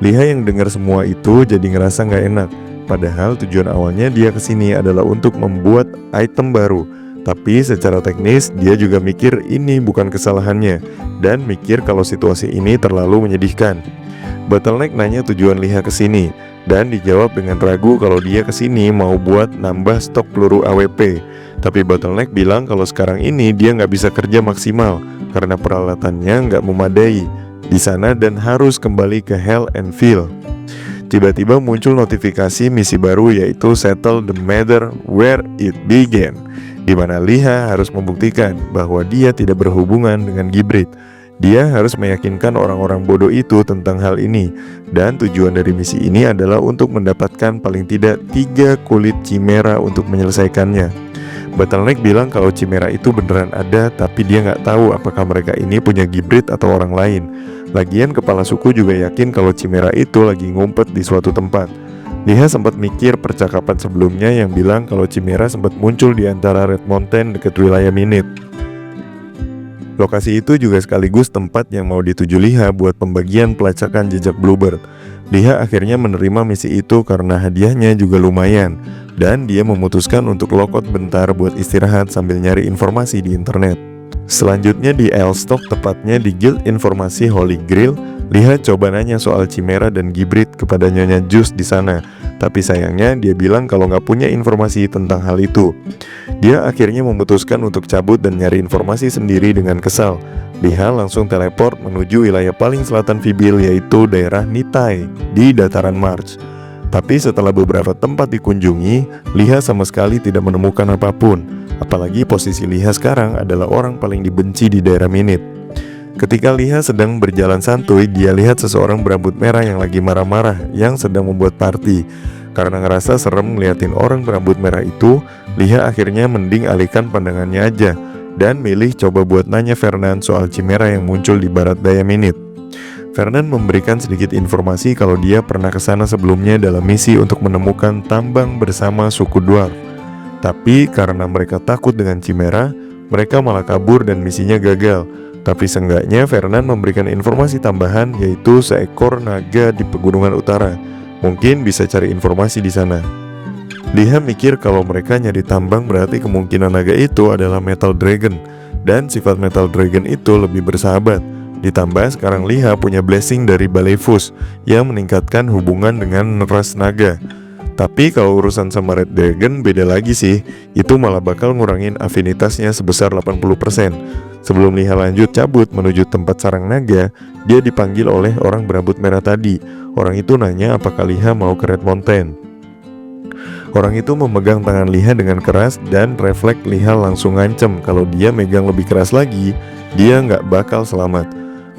Liha yang dengar semua itu jadi ngerasa nggak enak. Padahal tujuan awalnya dia kesini adalah untuk membuat item baru. Tapi secara teknis dia juga mikir ini bukan kesalahannya dan mikir kalau situasi ini terlalu menyedihkan. Bottleneck nanya tujuan Liha kesini dan dijawab dengan ragu kalau dia kesini mau buat nambah stok peluru AWP. Tapi Bottleneck bilang kalau sekarang ini dia nggak bisa kerja maksimal karena peralatannya nggak memadai di sana dan harus kembali ke Hell and Feel. Tiba-tiba muncul notifikasi misi baru yaitu Settle the Matter Where It Began, di mana Liha harus membuktikan bahwa dia tidak berhubungan dengan Gibrid. Dia harus meyakinkan orang-orang bodoh itu tentang hal ini, dan tujuan dari misi ini adalah untuk mendapatkan paling tidak 3 kulit Chimera untuk menyelesaikannya. Bottleneck bilang kalau Chimera itu beneran ada, tapi dia nggak tahu apakah mereka ini punya Gibrid atau orang lain. Lagian kepala suku juga yakin kalau Chimera itu lagi ngumpet di suatu tempat. Liha sempat mikir percakapan sebelumnya yang bilang kalau Chimera sempat muncul di antara Red Mountain dekat wilayah Minit. Lokasi itu juga sekaligus tempat yang mau dituju Liha buat pembagian pelacakan jejak Bluebird. Liha akhirnya menerima misi itu karena hadiahnya juga lumayan, dan dia memutuskan untuk logout bentar buat istirahat sambil nyari informasi di internet. Selanjutnya di Elstock, tepatnya di Guild Informasi Holy Grail, Liha coba nanya soal Chimera dan Gibrid kepada Nyonya Juice di sana. Tapi sayangnya dia bilang kalau nggak punya informasi tentang hal itu. Dia akhirnya memutuskan untuk cabut dan nyari informasi sendiri dengan kesal. Liha langsung teleport menuju wilayah paling selatan Vybil, yaitu daerah Nitai di dataran March. Tapi setelah beberapa tempat dikunjungi, Liha sama sekali tidak menemukan apapun. Apalagi posisi Liha sekarang adalah orang paling dibenci di daerah Minit. Ketika Liha sedang berjalan santuy, dia lihat seseorang berambut merah yang lagi marah-marah yang sedang membuat party. Karena ngerasa serem ngeliatin orang berambut merah itu, Liha akhirnya mending alihkan pandangannya aja dan milih coba buat nanya Fernand soal Chimera yang muncul di barat daya Minit. Fernand memberikan sedikit informasi kalau dia pernah kesana sebelumnya dalam misi untuk menemukan tambang bersama suku dwarf. Tapi karena mereka takut dengan Chimera, mereka malah kabur dan misinya gagal. Tapi seenggaknya Fernand memberikan informasi tambahan, yaitu seekor naga di pegunungan utara. Mungkin bisa cari informasi di sana. Liha mikir kalau mereka nyari tambang berarti kemungkinan naga itu adalah Metal Dragon, dan sifat Metal Dragon itu lebih bersahabat. Ditambah sekarang Liha punya blessing dari Balefus yang meningkatkan hubungan dengan ras naga. Tapi kalau urusan sama Red Dragon beda lagi sih, itu malah bakal ngurangin afinitasnya sebesar 80%. Sebelum Liha lanjut cabut menuju tempat sarang naga, dia dipanggil oleh orang berambut merah tadi. Orang itu nanya apakah Liha mau ke Red Mountain. Orang itu memegang tangan Liha dengan keras dan refleks Liha langsung ngancem kalau dia megang lebih keras lagi, dia nggak bakal selamat.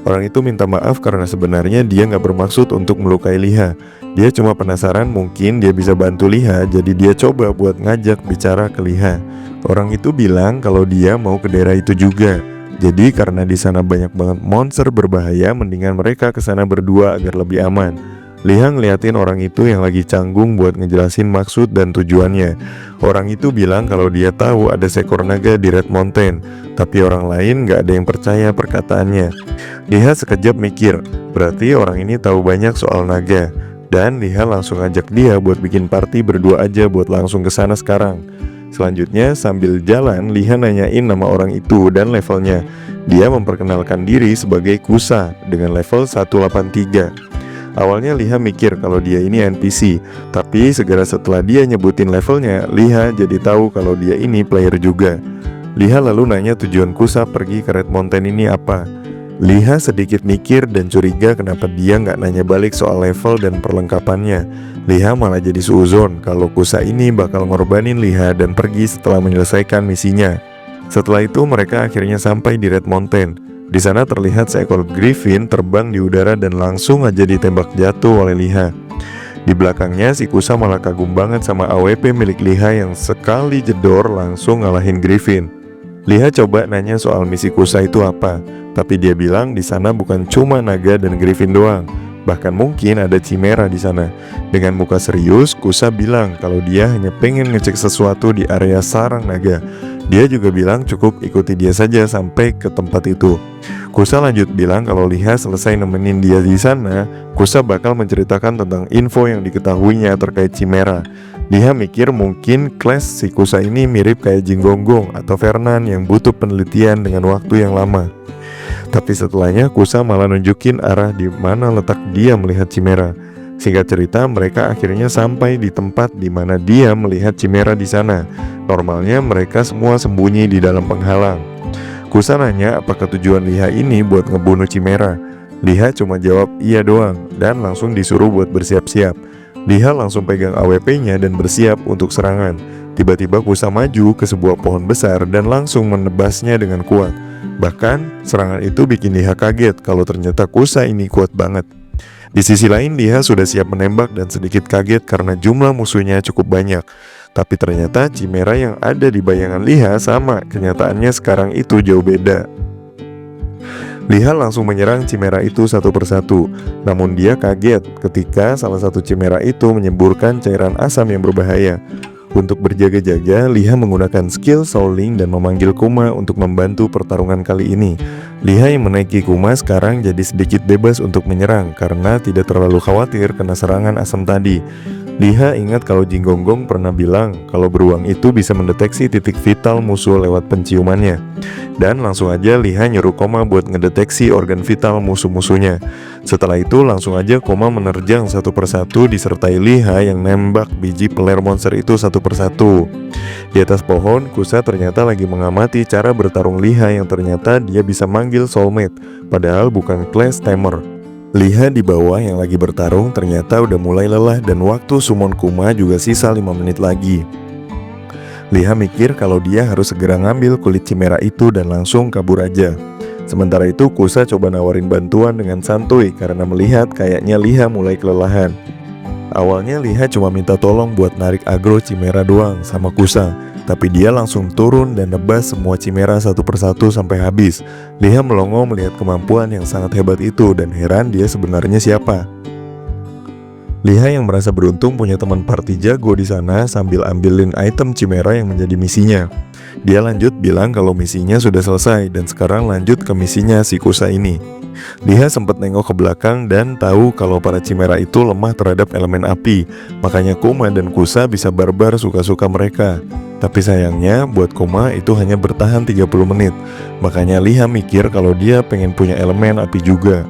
Orang itu minta maaf karena sebenarnya dia nggak bermaksud untuk melukai Liha. Dia cuma penasaran mungkin dia bisa bantu Liha, jadi dia coba buat ngajak bicara ke Liha. Orang itu bilang kalau dia mau ke daerah itu juga. Jadi karena di sana banyak banget monster berbahaya, mendingan mereka ke sana berdua agar lebih aman. Liha ngeliatin orang itu yang lagi canggung buat ngejelasin maksud dan tujuannya. Orang itu bilang kalau dia tahu ada seekor naga di Red Mountain, tapi orang lain gak ada yang percaya perkataannya. Liha sekejap mikir, berarti orang ini tahu banyak soal naga. Dan Liha langsung ajak dia buat bikin party berdua aja buat langsung ke sana sekarang. Selanjutnya sambil jalan, Liha nanyain nama orang itu dan levelnya. Dia memperkenalkan diri sebagai Kusa dengan level 183. Awalnya Liha mikir kalau dia ini NPC, tapi segera setelah dia nyebutin levelnya, Liha jadi tahu kalau dia ini player juga. Liha lalu nanya tujuan Kusa pergi ke Red Mountain ini apa. Liha sedikit mikir dan curiga kenapa dia nggak nanya balik soal level dan perlengkapannya. Liha malah jadi suuzon kalau Kusa ini bakal ngorbanin Liha dan pergi setelah menyelesaikan misinya. Setelah itu mereka akhirnya sampai di Red Mountain. Di sana terlihat seekor griffin terbang di udara dan langsung aja ditembak jatuh oleh Liha. Di belakangnya si Kusa malah kagum banget sama AWP milik Liha yang sekali jedor langsung ngalahin griffin. Liha coba nanya soal misi Kusa itu apa, tapi dia bilang di sana bukan cuma naga dan griffin doang, bahkan mungkin ada chimera di sana. Dengan muka serius, Kusa bilang kalau dia hanya pengen ngecek sesuatu di area sarang naga. Dia juga bilang cukup ikuti dia saja sampai ke tempat itu. Kusa lanjut bilang kalau Liha selesai nemenin dia di sana, Kusa bakal menceritakan tentang info yang diketahuinya terkait chimera. Liha mikir mungkin kelas si Kusa ini mirip kayak Jinggonggong atau Fernan yang butuh penelitian dengan waktu yang lama. Tapi setelahnya Kusa malah nunjukin arah di mana letak dia melihat chimera. Singkat cerita, mereka akhirnya sampai di tempat di mana dia melihat chimera di sana. Normalnya mereka semua sembunyi di dalam penghalang. Kusa nanya apakah tujuan Liha ini buat ngebunuh chimera. Liha cuma jawab iya doang dan langsung disuruh buat bersiap-siap. Liha langsung pegang AWP-nya dan bersiap untuk serangan. Tiba-tiba Kusa maju ke sebuah pohon besar dan langsung menebasnya dengan kuat. Bahkan serangan itu bikin Liha kaget kalau ternyata Kusa ini kuat banget. Di sisi lain Liha sudah siap menembak dan sedikit kaget karena jumlah musuhnya cukup banyak. Tapi ternyata chimera yang ada di bayangan Liha sama kenyataannya sekarang itu jauh beda. Liha langsung menyerang chimera itu satu persatu. Namun dia kaget ketika salah satu chimera itu menyemburkan cairan asam yang berbahaya. Untuk berjaga-jaga, Liha menggunakan skill Souling dan memanggil Kuma untuk membantu pertarungan kali ini. Liha yang menaiki Kuma sekarang jadi sedikit bebas untuk menyerang karena tidak terlalu khawatir kena serangan asam tadi. Liha ingat kalau Jinggonggong pernah bilang kalau beruang itu bisa mendeteksi titik vital musuh lewat penciumannya. Dan langsung aja Liha nyuruh Koma buat ngedeteksi organ vital musuh-musuhnya. Setelah itu langsung aja Koma menerjang satu persatu disertai Liha yang nembak biji peler monster itu satu persatu. Di atas pohon, Kusa ternyata lagi mengamati cara bertarung Liha yang ternyata dia bisa manggil soulmate, padahal bukan class tamer. Liha di bawah yang lagi bertarung ternyata udah mulai lelah dan waktu summon Kuma juga sisa 5 menit lagi. Liha mikir kalau dia harus segera ngambil kulit chimera itu dan langsung kabur aja. Sementara itu Kusa coba nawarin bantuan dengan santuy karena melihat kayaknya Liha mulai kelelahan. Awalnya Liha cuma minta tolong buat narik agro chimera doang sama Kusa, tapi dia langsung turun dan nebas semua chimera satu persatu sampai habis. Liha melongo melihat kemampuan yang sangat hebat itu dan heran dia sebenarnya siapa. Liha yang merasa beruntung punya teman party jago di sana sambil ambilin item chimera yang menjadi misinya. Dia lanjut bilang kalau misinya sudah selesai dan sekarang lanjut ke misinya si Kusa ini. Liha sempat nengok ke belakang dan tahu kalau para chimera itu lemah terhadap elemen api. Makanya Kuma dan Kusa bisa barbar suka-suka mereka. Tapi sayangnya buat Kuma itu hanya bertahan 30 menit. Makanya Liha mikir kalau dia pengen punya elemen api juga.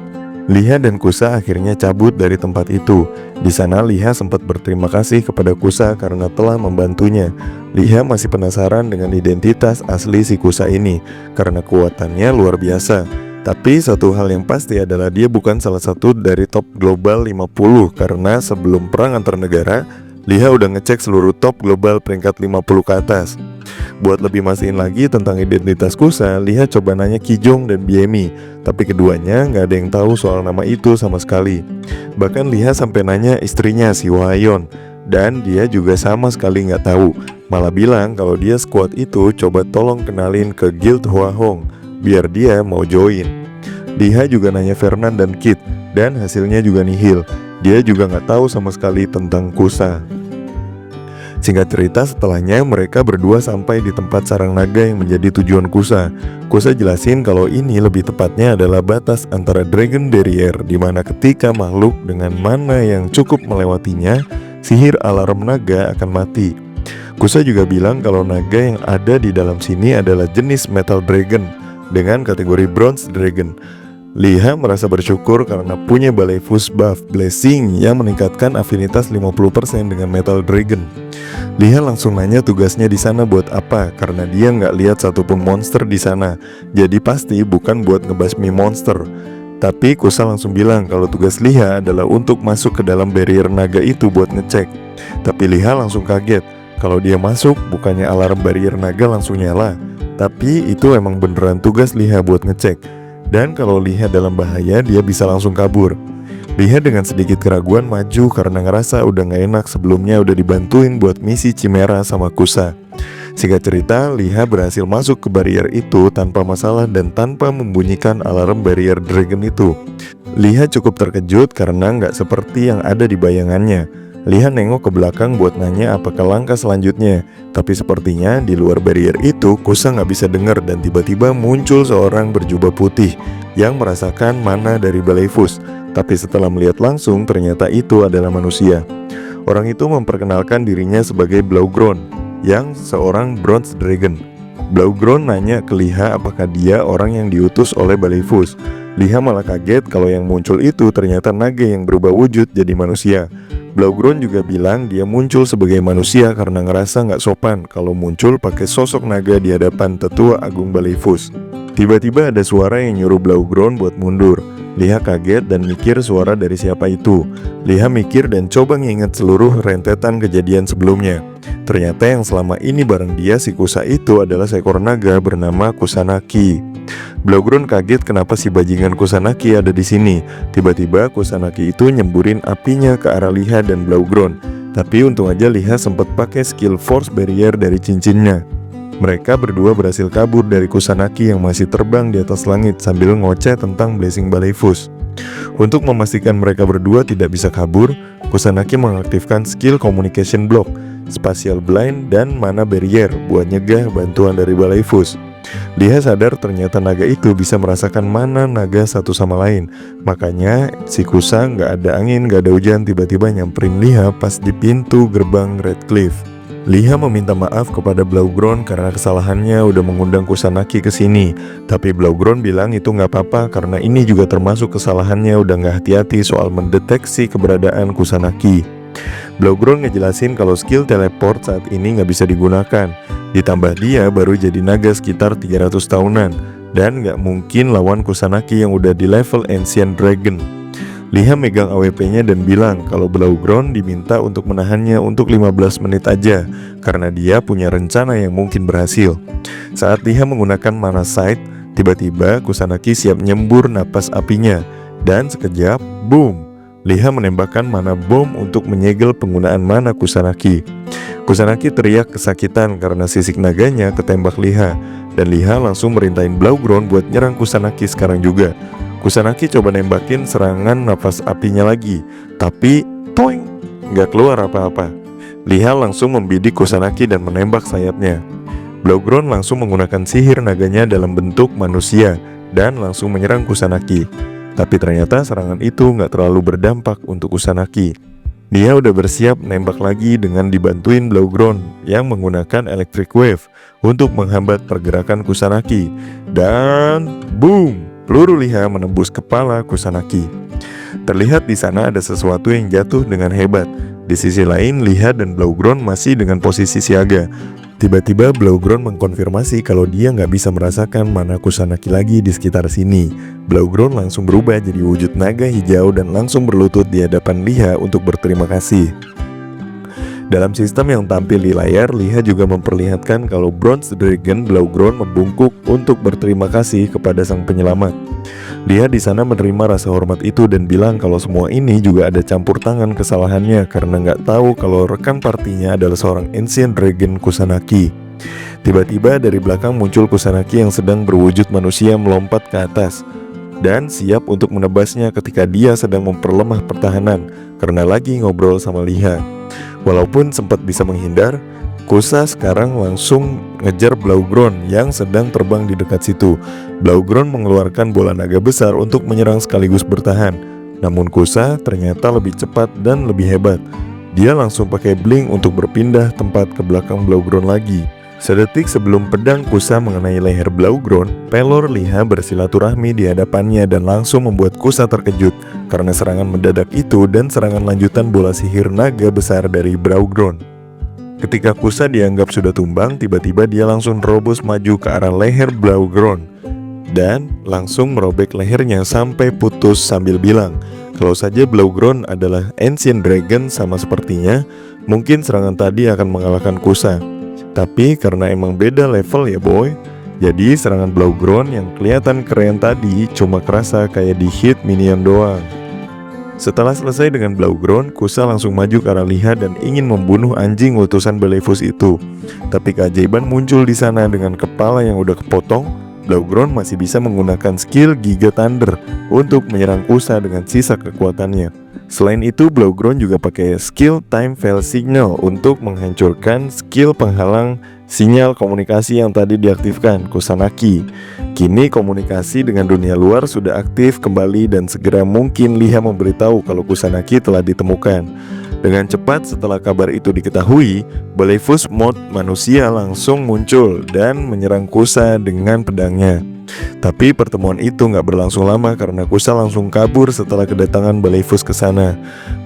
Liha dan Kusa akhirnya cabut dari tempat itu. Di sana Liha sempat berterima kasih kepada Kusa karena telah membantunya. Liha masih penasaran dengan identitas asli si Kusa ini karena kuatannya luar biasa. Tapi satu hal yang pasti adalah dia bukan salah satu dari top global 50 karena sebelum perang antar negara, Liha udah ngecek seluruh top global peringkat 50 ke atas. Buat lebih mastiin lagi tentang identitas Kusa, Liha coba nanya Kijong dan Biemi, tapi keduanya nggak ada yang tahu soal nama itu sama sekali. Bahkan Liha sampai nanya istrinya si Hwayeon, dan dia juga sama sekali nggak tahu. Malah bilang kalau dia squad itu coba tolong kenalin ke Guild Hwahong, biar dia mau join. Liha juga nanya Fernan dan Kit, dan hasilnya juga nihil. Dia juga nggak tahu sama sekali tentang Kusa. Singkat cerita, setelahnya mereka berdua sampai di tempat sarang naga yang menjadi tujuan Kusa. Kusa jelasin kalau ini lebih tepatnya adalah batas antara Dragon Barrier, di mana ketika makhluk dengan mana yang cukup melewatinya, sihir alarm naga akan mati. Kusa juga bilang kalau naga yang ada di dalam sini adalah jenis Metal Dragon dengan kategori Bronze Dragon. Liha merasa bersyukur karena punya Baleifus buff Blessing yang meningkatkan afinitas 50% dengan Metal Dragon. Liha langsung nanya tugasnya di sana buat apa, karena dia nggak lihat satupun monster di sana. Jadi pasti bukan buat ngebasmi monster. Tapi Kusa langsung bilang kalau tugas Liha adalah untuk masuk ke dalam barrier naga itu buat ngecek. Tapi Liha langsung kaget. Kalau dia masuk, bukannya alarm barrier naga langsung nyala. Tapi itu emang beneran tugas Liha buat ngecek. Dan kalau Liha dalam bahaya, dia bisa langsung kabur. Liha dengan sedikit keraguan maju karena ngerasa udah gak enak sebelumnya udah dibantuin buat misi Chimera sama Kusa. Singkat cerita, Liha berhasil masuk ke barrier itu tanpa masalah dan tanpa membunyikan alarm barrier dragon itu. Liha cukup terkejut karena gak seperti yang ada di bayangannya. Liha nengok ke belakang buat nanya apakah langkah selanjutnya. Tapi sepertinya di luar barrier itu Kusa gak bisa dengar dan tiba-tiba muncul seorang berjubah putih yang merasakan mana dari Baleifus. Tapi setelah melihat langsung ternyata itu adalah manusia. Orang itu memperkenalkan dirinya sebagai Blaugrond, yang seorang Bronze Dragon. Blaugrond nanya ke Liha apakah dia orang yang diutus oleh Baleifus. Liha malah kaget kalau yang muncul itu ternyata naga yang berubah wujud jadi manusia. Blaugrond juga bilang dia muncul sebagai manusia karena ngerasa gak sopan kalau muncul pakai sosok naga di hadapan tetua agung Baleifus. Tiba-tiba ada suara yang nyuruh Blaugrond buat mundur. Liha kaget dan mikir suara dari siapa itu. Liha mikir dan coba nginget seluruh rentetan kejadian sebelumnya. Ternyata yang selama ini bareng dia si Kusa itu adalah seekor naga bernama Kusanagi. Blaugrond kaget kenapa si bajingan Kusanagi ada di sini. Tiba-tiba Kusanagi itu nyemburin apinya ke arah Liha dan Blaugrond. Tapi untung aja Liha sempat pakai skill force barrier dari cincinnya. Mereka berdua berhasil kabur dari Kusanagi yang masih terbang di atas langit sambil ngoceh tentang Blessing Baleifus. Untuk memastikan mereka berdua tidak bisa kabur, Kusanagi mengaktifkan skill Communication Block, Spatial Blind, dan Mana Barrier buat nyegah bantuan dari Baleifus. Liha sadar ternyata naga itu bisa merasakan mana naga satu sama lain. Makanya si Kusa nggak ada angin, nggak ada hujan, tiba-tiba nyamperin Liha pas di pintu gerbang Red Cliff. Liha meminta maaf kepada Blaugrond karena kesalahannya udah mengundang Kusanagi ke sini. Tapi Blaugrond bilang itu nggak apa-apa karena ini juga termasuk kesalahannya udah nggak hati-hati soal mendeteksi keberadaan Kusanagi. Blaugrond ngejelasin kalau skill teleport saat ini nggak bisa digunakan. Ditambah dia baru jadi naga sekitar 300 tahunan dan nggak mungkin lawan Kusanagi yang udah di level Ancient Dragon. Liha megang AWP-nya dan bilang kalau Blaugrond diminta untuk menahannya untuk 15 menit aja karena dia punya rencana yang mungkin berhasil. Saat Liha menggunakan Mana Sight, tiba-tiba Kusanagi siap nyembur napas apinya dan sekejap, boom! Liha menembakkan mana bom untuk menyegel penggunaan mana Kusanagi. Kusanagi teriak kesakitan karena sisik naganya ketembak Liha, dan Liha langsung merintahin Blaugrond buat nyerang Kusanagi sekarang juga. Kusanagi coba nembakin serangan nafas apinya lagi, tapi toing, gak keluar apa-apa. Liha langsung membidik Kusanagi dan menembak sayapnya. Blaugrond langsung menggunakan sihir naganya dalam bentuk manusia dan langsung menyerang Kusanagi. Tapi ternyata serangan itu gak terlalu berdampak untuk Kusanagi. Dia udah bersiap nembak lagi dengan dibantuin Blaugrond yang menggunakan Electric Wave untuk menghambat pergerakan Kusanagi. Dan boom! Peluru Liha menembus kepala Kusanagi. Terlihat di sana ada sesuatu yang jatuh dengan hebat. Di sisi lain, Liha dan Blaugrond masih dengan posisi siaga. Tiba-tiba Blaugrond mengkonfirmasi kalau dia nggak bisa merasakan mana Kusanagi lagi di sekitar sini. Blaugrond langsung berubah jadi wujud naga hijau dan langsung berlutut di hadapan Liha untuk berterima kasih. Dalam sistem yang tampil di layar, Liha juga memperlihatkan kalau Bronze Dragon Blaugrond membungkuk untuk berterima kasih kepada sang penyelamat. Liha di sana menerima rasa hormat itu dan bilang kalau semua ini juga ada campur tangan kesalahannya karena nggak tahu kalau rekan partinya adalah seorang Ancient Dragon Kusanagi. Tiba-tiba dari belakang muncul Kusanagi yang sedang berwujud manusia melompat ke atas dan siap untuk menebasnya ketika dia sedang memperlemah pertahanan karena lagi ngobrol sama Liha. Walaupun sempat bisa menghindar, Kusa sekarang langsung ngejar Blaugrond yang sedang terbang di dekat situ. Blaugrond mengeluarkan bola naga besar untuk menyerang sekaligus bertahan. Namun Kusa ternyata lebih cepat dan lebih hebat. Dia langsung pakai blink untuk berpindah tempat ke belakang Blaugrond lagi. Sedetik sebelum pedang Kusa mengenai leher Blaugrond, Pelor Liha bersilaturahmi di hadapannya dan langsung membuat Kusa terkejut karena serangan mendadak itu dan serangan lanjutan bola sihir naga besar dari Blaugrond. Ketika Kusa dianggap sudah tumbang, tiba-tiba dia langsung terobos maju ke arah leher Blaugrond dan langsung merobek lehernya sampai putus sambil bilang, kalau saja Blaugrond adalah Ancient Dragon sama sepertinya, mungkin serangan tadi akan mengalahkan Kusa. Tapi karena emang beda level ya boy, jadi serangan Blaugrond yang kelihatan keren tadi cuma kerasa kayak di hit minion doang. Setelah selesai dengan Blaugrond, Kusa langsung maju ke arah Liha dan ingin membunuh anjing utusan Belephus itu. Tapi keajaiban muncul di sana dengan kepala yang udah kepotong. Blaugrond masih bisa menggunakan skill Giga Thunder untuk menyerang Kusa dengan sisa kekuatannya. Selain itu, Blaugrond juga pakai skill Time Veil Signal untuk menghancurkan skill penghalang sinyal komunikasi yang tadi diaktifkan Kusanagi. Kini komunikasi dengan dunia luar sudah aktif kembali dan segera mungkin Liha memberitahu kalau Kusanagi telah ditemukan. Dengan cepat setelah kabar itu diketahui, Belephus Mode manusia langsung muncul dan menyerang Kusa dengan pedangnya. Tapi pertemuan itu nggak berlangsung lama karena Kusa langsung kabur setelah kedatangan Belephus ke sana.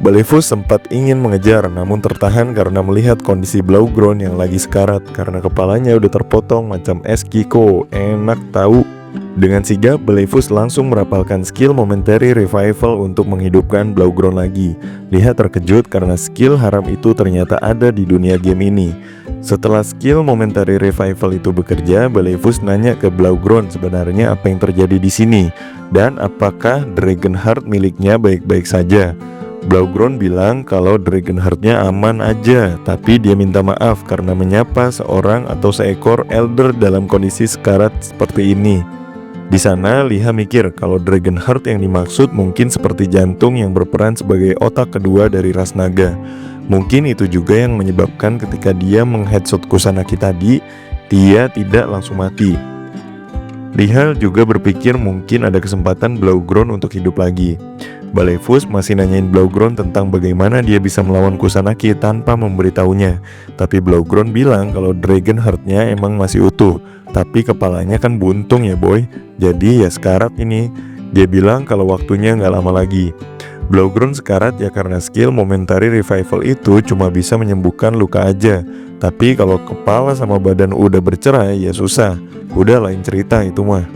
Belephus sempat ingin mengejar namun tertahan karena melihat kondisi Blaugrond yang lagi sekarat karena kepalanya udah terpotong macam es Kiko. Enak tahu. Dengan sigap, Belephus langsung merapalkan skill Momentary Revival untuk menghidupkan Blaugrond lagi. Liha terkejut karena skill haram itu ternyata ada di dunia game ini. Setelah skill Momentary Revival itu bekerja, Belephus nanya ke Blaugrond sebenarnya apa yang terjadi di sini dan apakah Dragon Heart miliknya baik-baik saja. Blaugrond bilang kalau Dragon Heart-nya aman aja, tapi dia minta maaf karena menyapa seorang atau seekor Elder dalam kondisi sekarat seperti ini. Di sana Liha mikir kalau Dragon Heart yang dimaksud mungkin seperti jantung yang berperan sebagai otak kedua dari ras naga. Mungkin itu juga yang menyebabkan ketika dia mengheadshot Kusanagi tadi, dia tidak langsung mati. Liha juga berpikir mungkin ada kesempatan Blaugrond untuk hidup lagi. Belephus masih nanyain Blaugrond tentang bagaimana dia bisa melawan Kusanagi tanpa memberitahunya. Tapi Blaugrond bilang kalau Dragon Heart-nya emang masih utuh, tapi kepalanya kan buntung ya boy, jadi ya sekarat ini. Dia bilang kalau waktunya nggak lama lagi. Blaugrond sekarat ya karena skill Momentary Revival itu cuma bisa menyembuhkan luka aja. Tapi kalau kepala sama badan udah bercerai ya susah, udah lain cerita itu mah.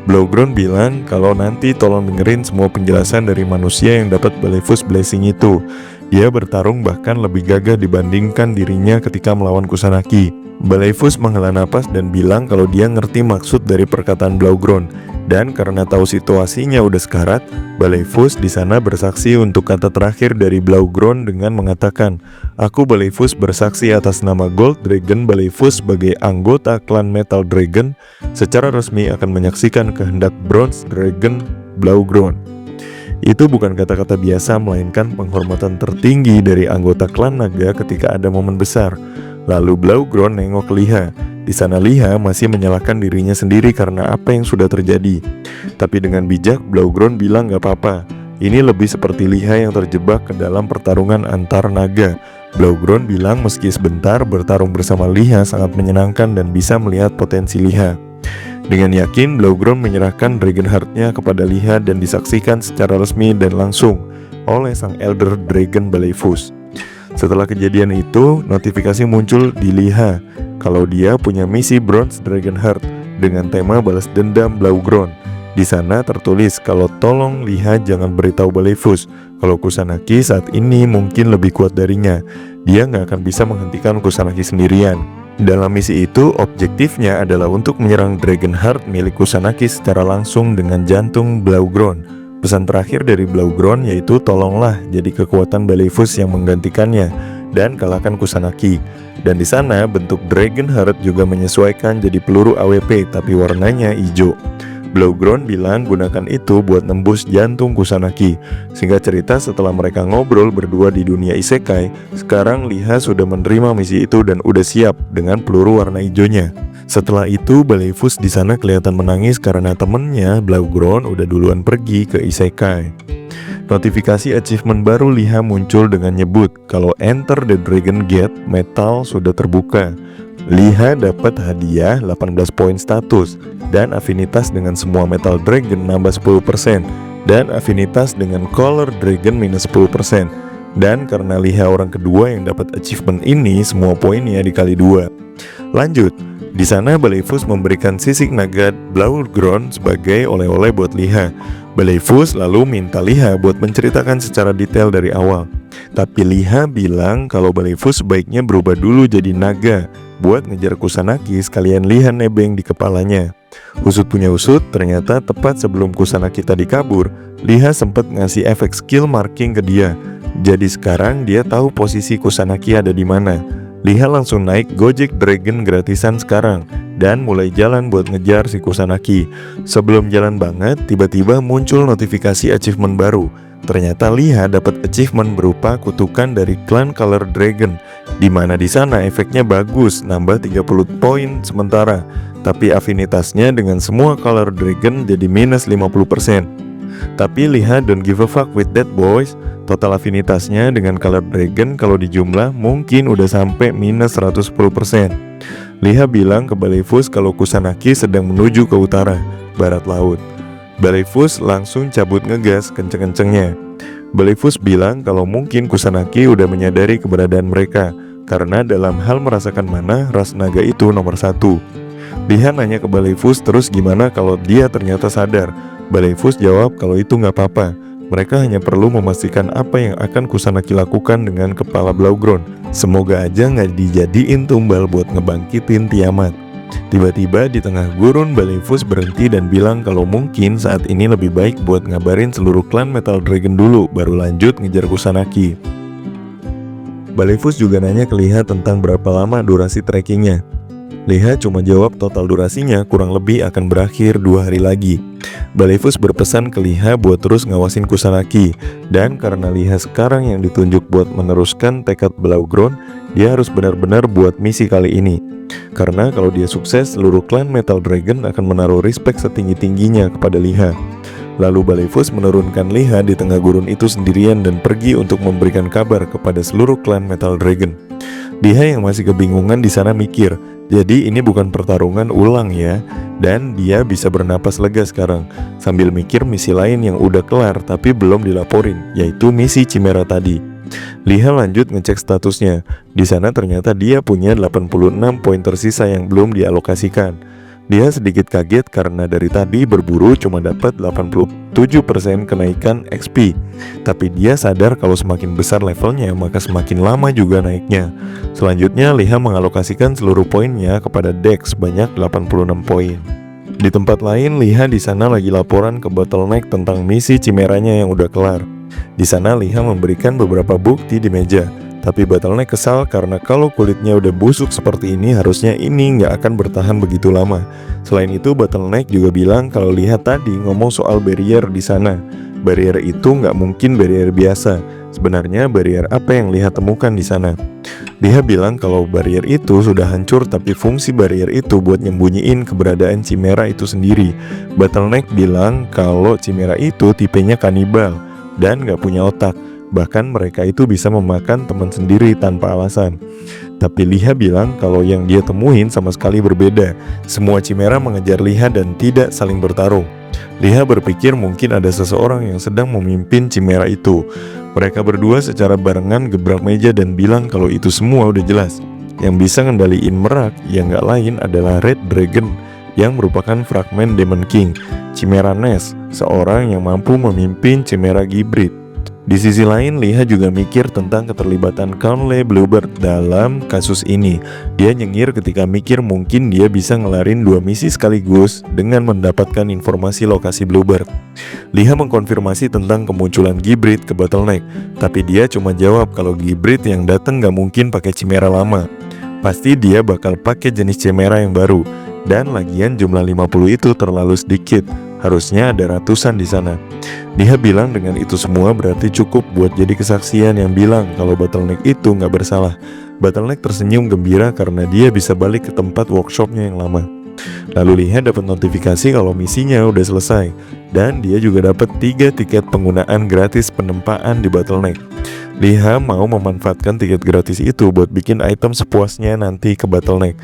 Blaugrond bilang kalau nanti tolong dengerin semua penjelasan dari manusia yang dapat Belephus Blessing itu. Dia bertarung bahkan lebih gagah dibandingkan dirinya ketika melawan Kusanagi. Belephus menghela napas dan bilang kalau dia ngerti maksud dari perkataan Blaugrond. Dan karena tahu situasinya udah sekarat, Belephus di sana bersaksi untuk kata terakhir dari Blaugrond dengan mengatakan, "Aku Belephus bersaksi atas nama Gold Dragon Belephus sebagai anggota klan Metal Dragon secara resmi akan menyaksikan kehendak Bronze Dragon Blaugrond." Itu bukan kata-kata biasa melainkan penghormatan tertinggi dari anggota klan naga ketika ada momen besar. Lalu Blaugrond nengok Liha. Di sana Liha masih menyalahkan dirinya sendiri karena apa yang sudah terjadi. Tapi dengan bijak Blaugrond bilang gak apa-apa. Ini lebih seperti Liha yang terjebak ke dalam pertarungan antar naga. Blaugrond bilang meski sebentar bertarung bersama Liha sangat menyenangkan dan bisa melihat potensi Liha. Dengan yakin Blaugrond menyerahkan Dragon Heart-nya kepada Liha dan disaksikan secara resmi dan langsung oleh sang Elder Dragon Belephus. Setelah kejadian itu, notifikasi muncul di Liha kalau dia punya misi Bronze Dragon Heart dengan tema balas dendam Blaugrond. Di sana tertulis kalau tolong Liha jangan beritahu Belephus kalau Kusanagi saat ini mungkin lebih kuat darinya. dia nggak akan bisa menghentikan Kusanagi sendirian. Dalam misi itu, objektifnya adalah untuk menyerang Dragonheart milik Kusanagi secara langsung dengan jantung Blaugrond. Pesan terakhir dari Blaugrond yaitu tolonglah jadi kekuatan Baleifus yang menggantikannya dan kalahkan Kusanagi. Dan di sana bentuk Dragonheart juga menyesuaikan jadi peluru AWP tapi warnanya hijau. Blaugrond bilang gunakan itu buat nembus jantung Kusanagi. Singkat cerita, setelah mereka ngobrol berdua di dunia isekai, sekarang Liha sudah menerima misi itu dan udah siap dengan peluru warna hijaunya. Setelah itu, Baleifus di sana kelihatan menangis karena temennya Blaugrond udah duluan pergi ke isekai. Notifikasi achievement baru Liha muncul dengan nyebut kalau Enter the Dragon Gate Metal sudah terbuka. Liha dapat hadiah 18 poin status dan afinitas dengan semua Metal Dragon nambah 10% dan afinitas dengan Color Dragon minus 10%. Dan karena Liha orang kedua yang dapat achievement ini, semua poinnya dikali 2. Lanjut, di sana Baleifus memberikan sisik naga Blaugrond sebagai oleh-oleh buat Liha. Baleifus lalu minta Liha buat menceritakan secara detail dari awal. Tapi Liha bilang kalau Baleifus sebaiknya berubah dulu jadi naga buat ngejar Kusanagi sekalian Liha nebeng di kepalanya. Usut punya usut, ternyata tepat sebelum Kusanagi tadi kabur, Liha sempat ngasih efek skill marking ke dia. Jadi sekarang dia tahu posisi Kusanagi ada di mana. Liha langsung naik Gojek Dragon gratisan sekarang dan mulai jalan buat ngejar si Kusanagi. Sebelum jalan banget, tiba-tiba muncul notifikasi achievement baru. Ternyata Liha dapat achievement berupa kutukan dari klan Color Dragon, di mana di sana efeknya bagus, nambah 30 poin sementara, tapi afinitasnya dengan semua Color Dragon jadi minus 50%. Tapi Liha don't give a fuck with that boys. Total afinitasnya dengan Color Dragon kalau dijumlah mungkin udah sampai minus 110%. Liha bilang ke Baleifus kalau Kusanagi sedang menuju ke utara, barat laut. Baleifus langsung cabut ngegas kenceng-kencengnya. Baleifus bilang kalau mungkin Kusanagi udah menyadari keberadaan mereka, karena dalam hal merasakan mana, ras naga itu nomor 1. Liha nanya ke Baleifus terus gimana kalau dia ternyata sadar. Baleifus jawab kalau itu gak apa-apa. Mereka hanya perlu memastikan apa yang akan Kusanagi lakukan dengan kepala Blaugrond. Semoga aja gak dijadiin tumbal buat ngebangkitin Tiamat. Tiba-tiba di tengah gurun, Baleifus berhenti dan bilang kalau mungkin saat ini lebih baik buat ngabarin seluruh klan Metal Dragon dulu, baru lanjut ngejar Kusanagi. Baleifus juga nanya ke Liha tentang berapa lama durasi trekkingnya. Liha cuma jawab total durasinya kurang lebih akan berakhir 2 hari lagi. Baleifus berpesan ke Liha buat terus ngawasin Kusanagi, dan karena Liha sekarang yang ditunjuk buat meneruskan tekad Blaugrond, dia harus benar-benar buat misi kali ini. Karena kalau dia sukses, seluruh klan Metal Dragon akan menaruh respect setinggi-tingginya kepada Liha. Lalu Baleifus menurunkan Liha di tengah gurun itu sendirian dan pergi untuk memberikan kabar kepada seluruh klan Metal Dragon. Liha yang masih kebingungan di sana mikir, jadi ini bukan pertarungan ulang ya. Dan dia bisa bernapas lega sekarang sambil mikir misi lain yang udah kelar tapi belum dilaporin, yaitu misi Chimera tadi. Liha lanjut ngecek statusnya. Di sana ternyata dia punya 86 poin tersisa yang belum dialokasikan. Dia sedikit kaget karena dari tadi berburu cuma dapat 87% kenaikan XP. Tapi dia sadar kalau semakin besar levelnya maka semakin lama juga naiknya. Selanjutnya Liha mengalokasikan seluruh poinnya kepada Dex sebanyak 86 poin. Di tempat lain, Liha di sana lagi laporan ke Bottleneck tentang misi Chimeranya yang udah kelar. Di sana Liha memberikan beberapa bukti di meja. Tapi Bottleneck kesal karena kalau kulitnya udah busuk seperti ini, harusnya ini nggak akan bertahan begitu lama. Selain itu, Bottleneck juga bilang kalau Liha tadi ngomong soal barrier di sana. Barrier itu nggak mungkin barrier biasa. Sebenarnya barrier apa yang Liha temukan di sana? Liha bilang kalau barrier itu sudah hancur, tapi fungsi barrier itu buat nyembunyiin keberadaan Chimera itu sendiri. Bottleneck bilang kalau Chimera itu tipenya kanibal dan nggak punya otak. Bahkan mereka itu bisa memakan teman sendiri tanpa alasan. Tapi Liha bilang kalau yang dia temuin sama sekali berbeda. Semua Chimera mengejar Liha dan tidak saling bertarung. Liha berpikir mungkin ada seseorang yang sedang memimpin Chimera itu. Mereka berdua secara barengan gebrak meja dan bilang kalau itu semua udah jelas. Yang bisa ngendaliin merak yang gak lain adalah Red Dragon, yang merupakan fragmen Demon King, Chimera Nest, seorang yang mampu memimpin Chimera Hybrid. Di sisi lain, Liha juga mikir tentang keterlibatan Conley Bluebird dalam kasus ini. Dia nyengir ketika mikir mungkin dia bisa ngelarin 2 misi sekaligus dengan mendapatkan informasi lokasi Bluebird. Liha mengkonfirmasi tentang kemunculan Gibrit ke Bottleneck, tapi dia cuma jawab kalau Gibrit yang datang gak mungkin pakai Chimera lama. Pasti dia bakal pakai jenis Chimera yang baru. Dan lagian jumlah 50 itu terlalu sedikit. Harusnya ada ratusan di sana. Liha bilang dengan itu semua berarti cukup buat jadi kesaksian yang bilang kalau Bottleneck itu nggak bersalah. Bottleneck tersenyum gembira karena dia bisa balik ke tempat workshopnya yang lama. Lalu Liha dapat notifikasi kalau misinya udah selesai. Dan dia juga dapat 3 tiket penggunaan gratis penempaan di Bottleneck. Liha mau memanfaatkan tiket gratis itu buat bikin item sepuasnya nanti ke Bottleneck.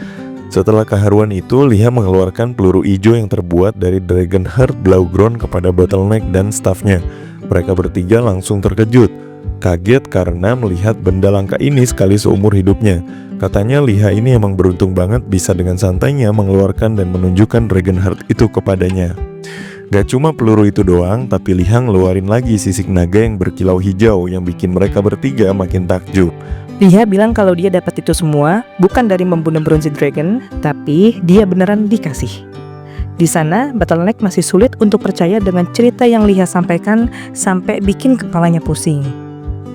Setelah keharuan itu, Liha mengeluarkan peluru hijau yang terbuat dari Dragonheart Blaugrond kepada Bottleneck dan stafnya. Mereka bertiga langsung terkejut, kaget karena melihat benda langka ini sekali seumur hidupnya. Katanya Liha ini emang beruntung banget bisa dengan santainya mengeluarkan dan menunjukkan Dragonheart itu kepadanya. Gak cuma peluru itu doang, tapi Liha ngeluarin lagi sisik naga yang berkilau hijau yang bikin mereka bertiga makin takjub. Liha bilang kalau dia dapat itu semua bukan dari membunuh Bronze Dragon, tapi dia beneran dikasih. Di sana, Bottleneck masih sulit untuk percaya dengan cerita yang Liha sampaikan sampai bikin kepalanya pusing.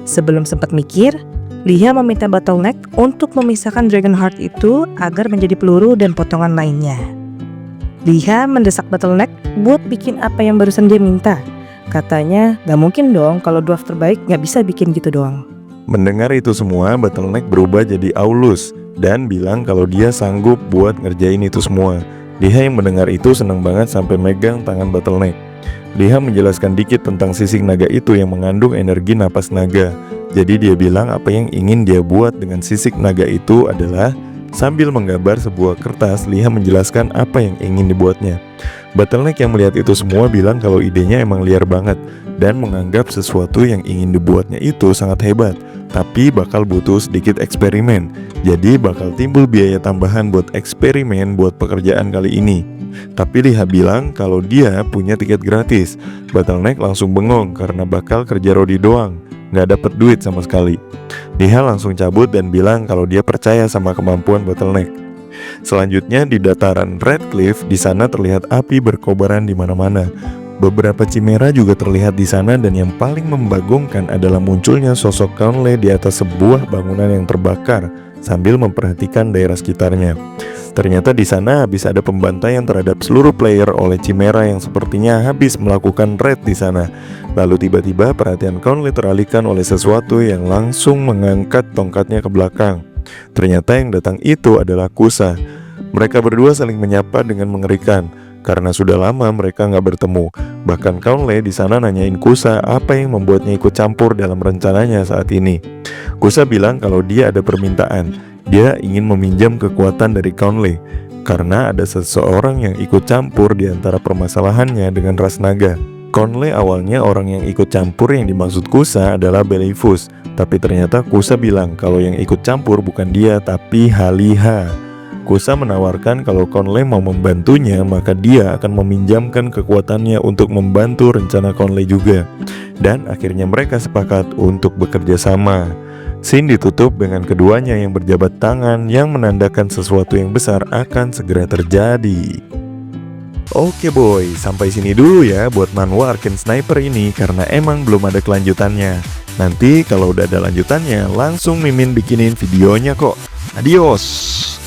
Sebelum sempat mikir, Liha meminta Bottleneck untuk memisahkan Dragonheart itu agar menjadi peluru dan potongan lainnya. Liha mendesak Bottleneck buat bikin apa yang barusan dia minta. Katanya, gak mungkin dong kalau dwarf terbaik gak bisa bikin gitu doang. Mendengar itu semua, Bottleneck berubah jadi Aulus dan bilang kalau dia sanggup buat ngerjain itu semua. Liha yang mendengar itu senang banget sampai megang tangan Bottleneck. Liha menjelaskan dikit tentang sisik naga itu yang mengandung energi napas naga. Jadi dia bilang apa yang ingin dia buat dengan sisik naga itu adalah sambil menggambar sebuah kertas, Liha menjelaskan apa yang ingin dibuatnya. Bottleneck yang melihat itu semua bilang kalau idenya emang liar banget dan menganggap sesuatu yang ingin dibuatnya itu sangat hebat, tapi bakal butuh sedikit eksperimen. Jadi bakal timbul biaya tambahan buat eksperimen buat pekerjaan kali ini. Tapi Liha bilang kalau dia punya tiket gratis. Bottleneck langsung bengong karena bakal kerja rodi doang, nggak dapet duit sama sekali. Liha langsung cabut dan bilang kalau dia percaya sama kemampuan Bottleneck. Selanjutnya di dataran Red Cliff, di sana terlihat api berkobaran di mana-mana. Beberapa Chimera juga terlihat di sana dan yang paling membagongkan adalah munculnya sosok Conley di atas sebuah bangunan yang terbakar sambil memperhatikan daerah sekitarnya. Ternyata di sana habis ada pembantaian terhadap seluruh player oleh Chimera yang sepertinya habis melakukan raid di sana. Lalu tiba-tiba perhatian Conley teralihkan oleh sesuatu yang langsung mengangkat tongkatnya ke belakang. Ternyata yang datang itu adalah Kusa. Mereka berdua saling menyapa dengan mengerikan karena sudah lama mereka nggak bertemu. Bahkan Conley di sana nanyain Kusa apa yang membuatnya ikut campur dalam rencananya saat ini. Kusa bilang kalau dia ada permintaan. Dia ingin meminjam kekuatan dari Conley karena ada seseorang yang ikut campur di antara permasalahannya dengan ras naga. Conley awalnya orang yang ikut campur yang dimaksud Kusa adalah Belifus, tapi ternyata Kusa bilang kalau yang ikut campur bukan dia tapi Haliha. Kusa menawarkan kalau Conley mau membantunya, maka dia akan meminjamkan kekuatannya untuk membantu rencana Conley juga. Dan akhirnya mereka sepakat untuk bekerja sama. Scene ditutup dengan keduanya yang berjabat tangan yang menandakan sesuatu yang besar akan segera terjadi. Oke boy, sampai sini dulu ya buat manhwa Arcane Sniper ini karena emang belum ada kelanjutannya. Nanti kalau udah ada lanjutannya langsung Mimin bikinin videonya kok. Adios.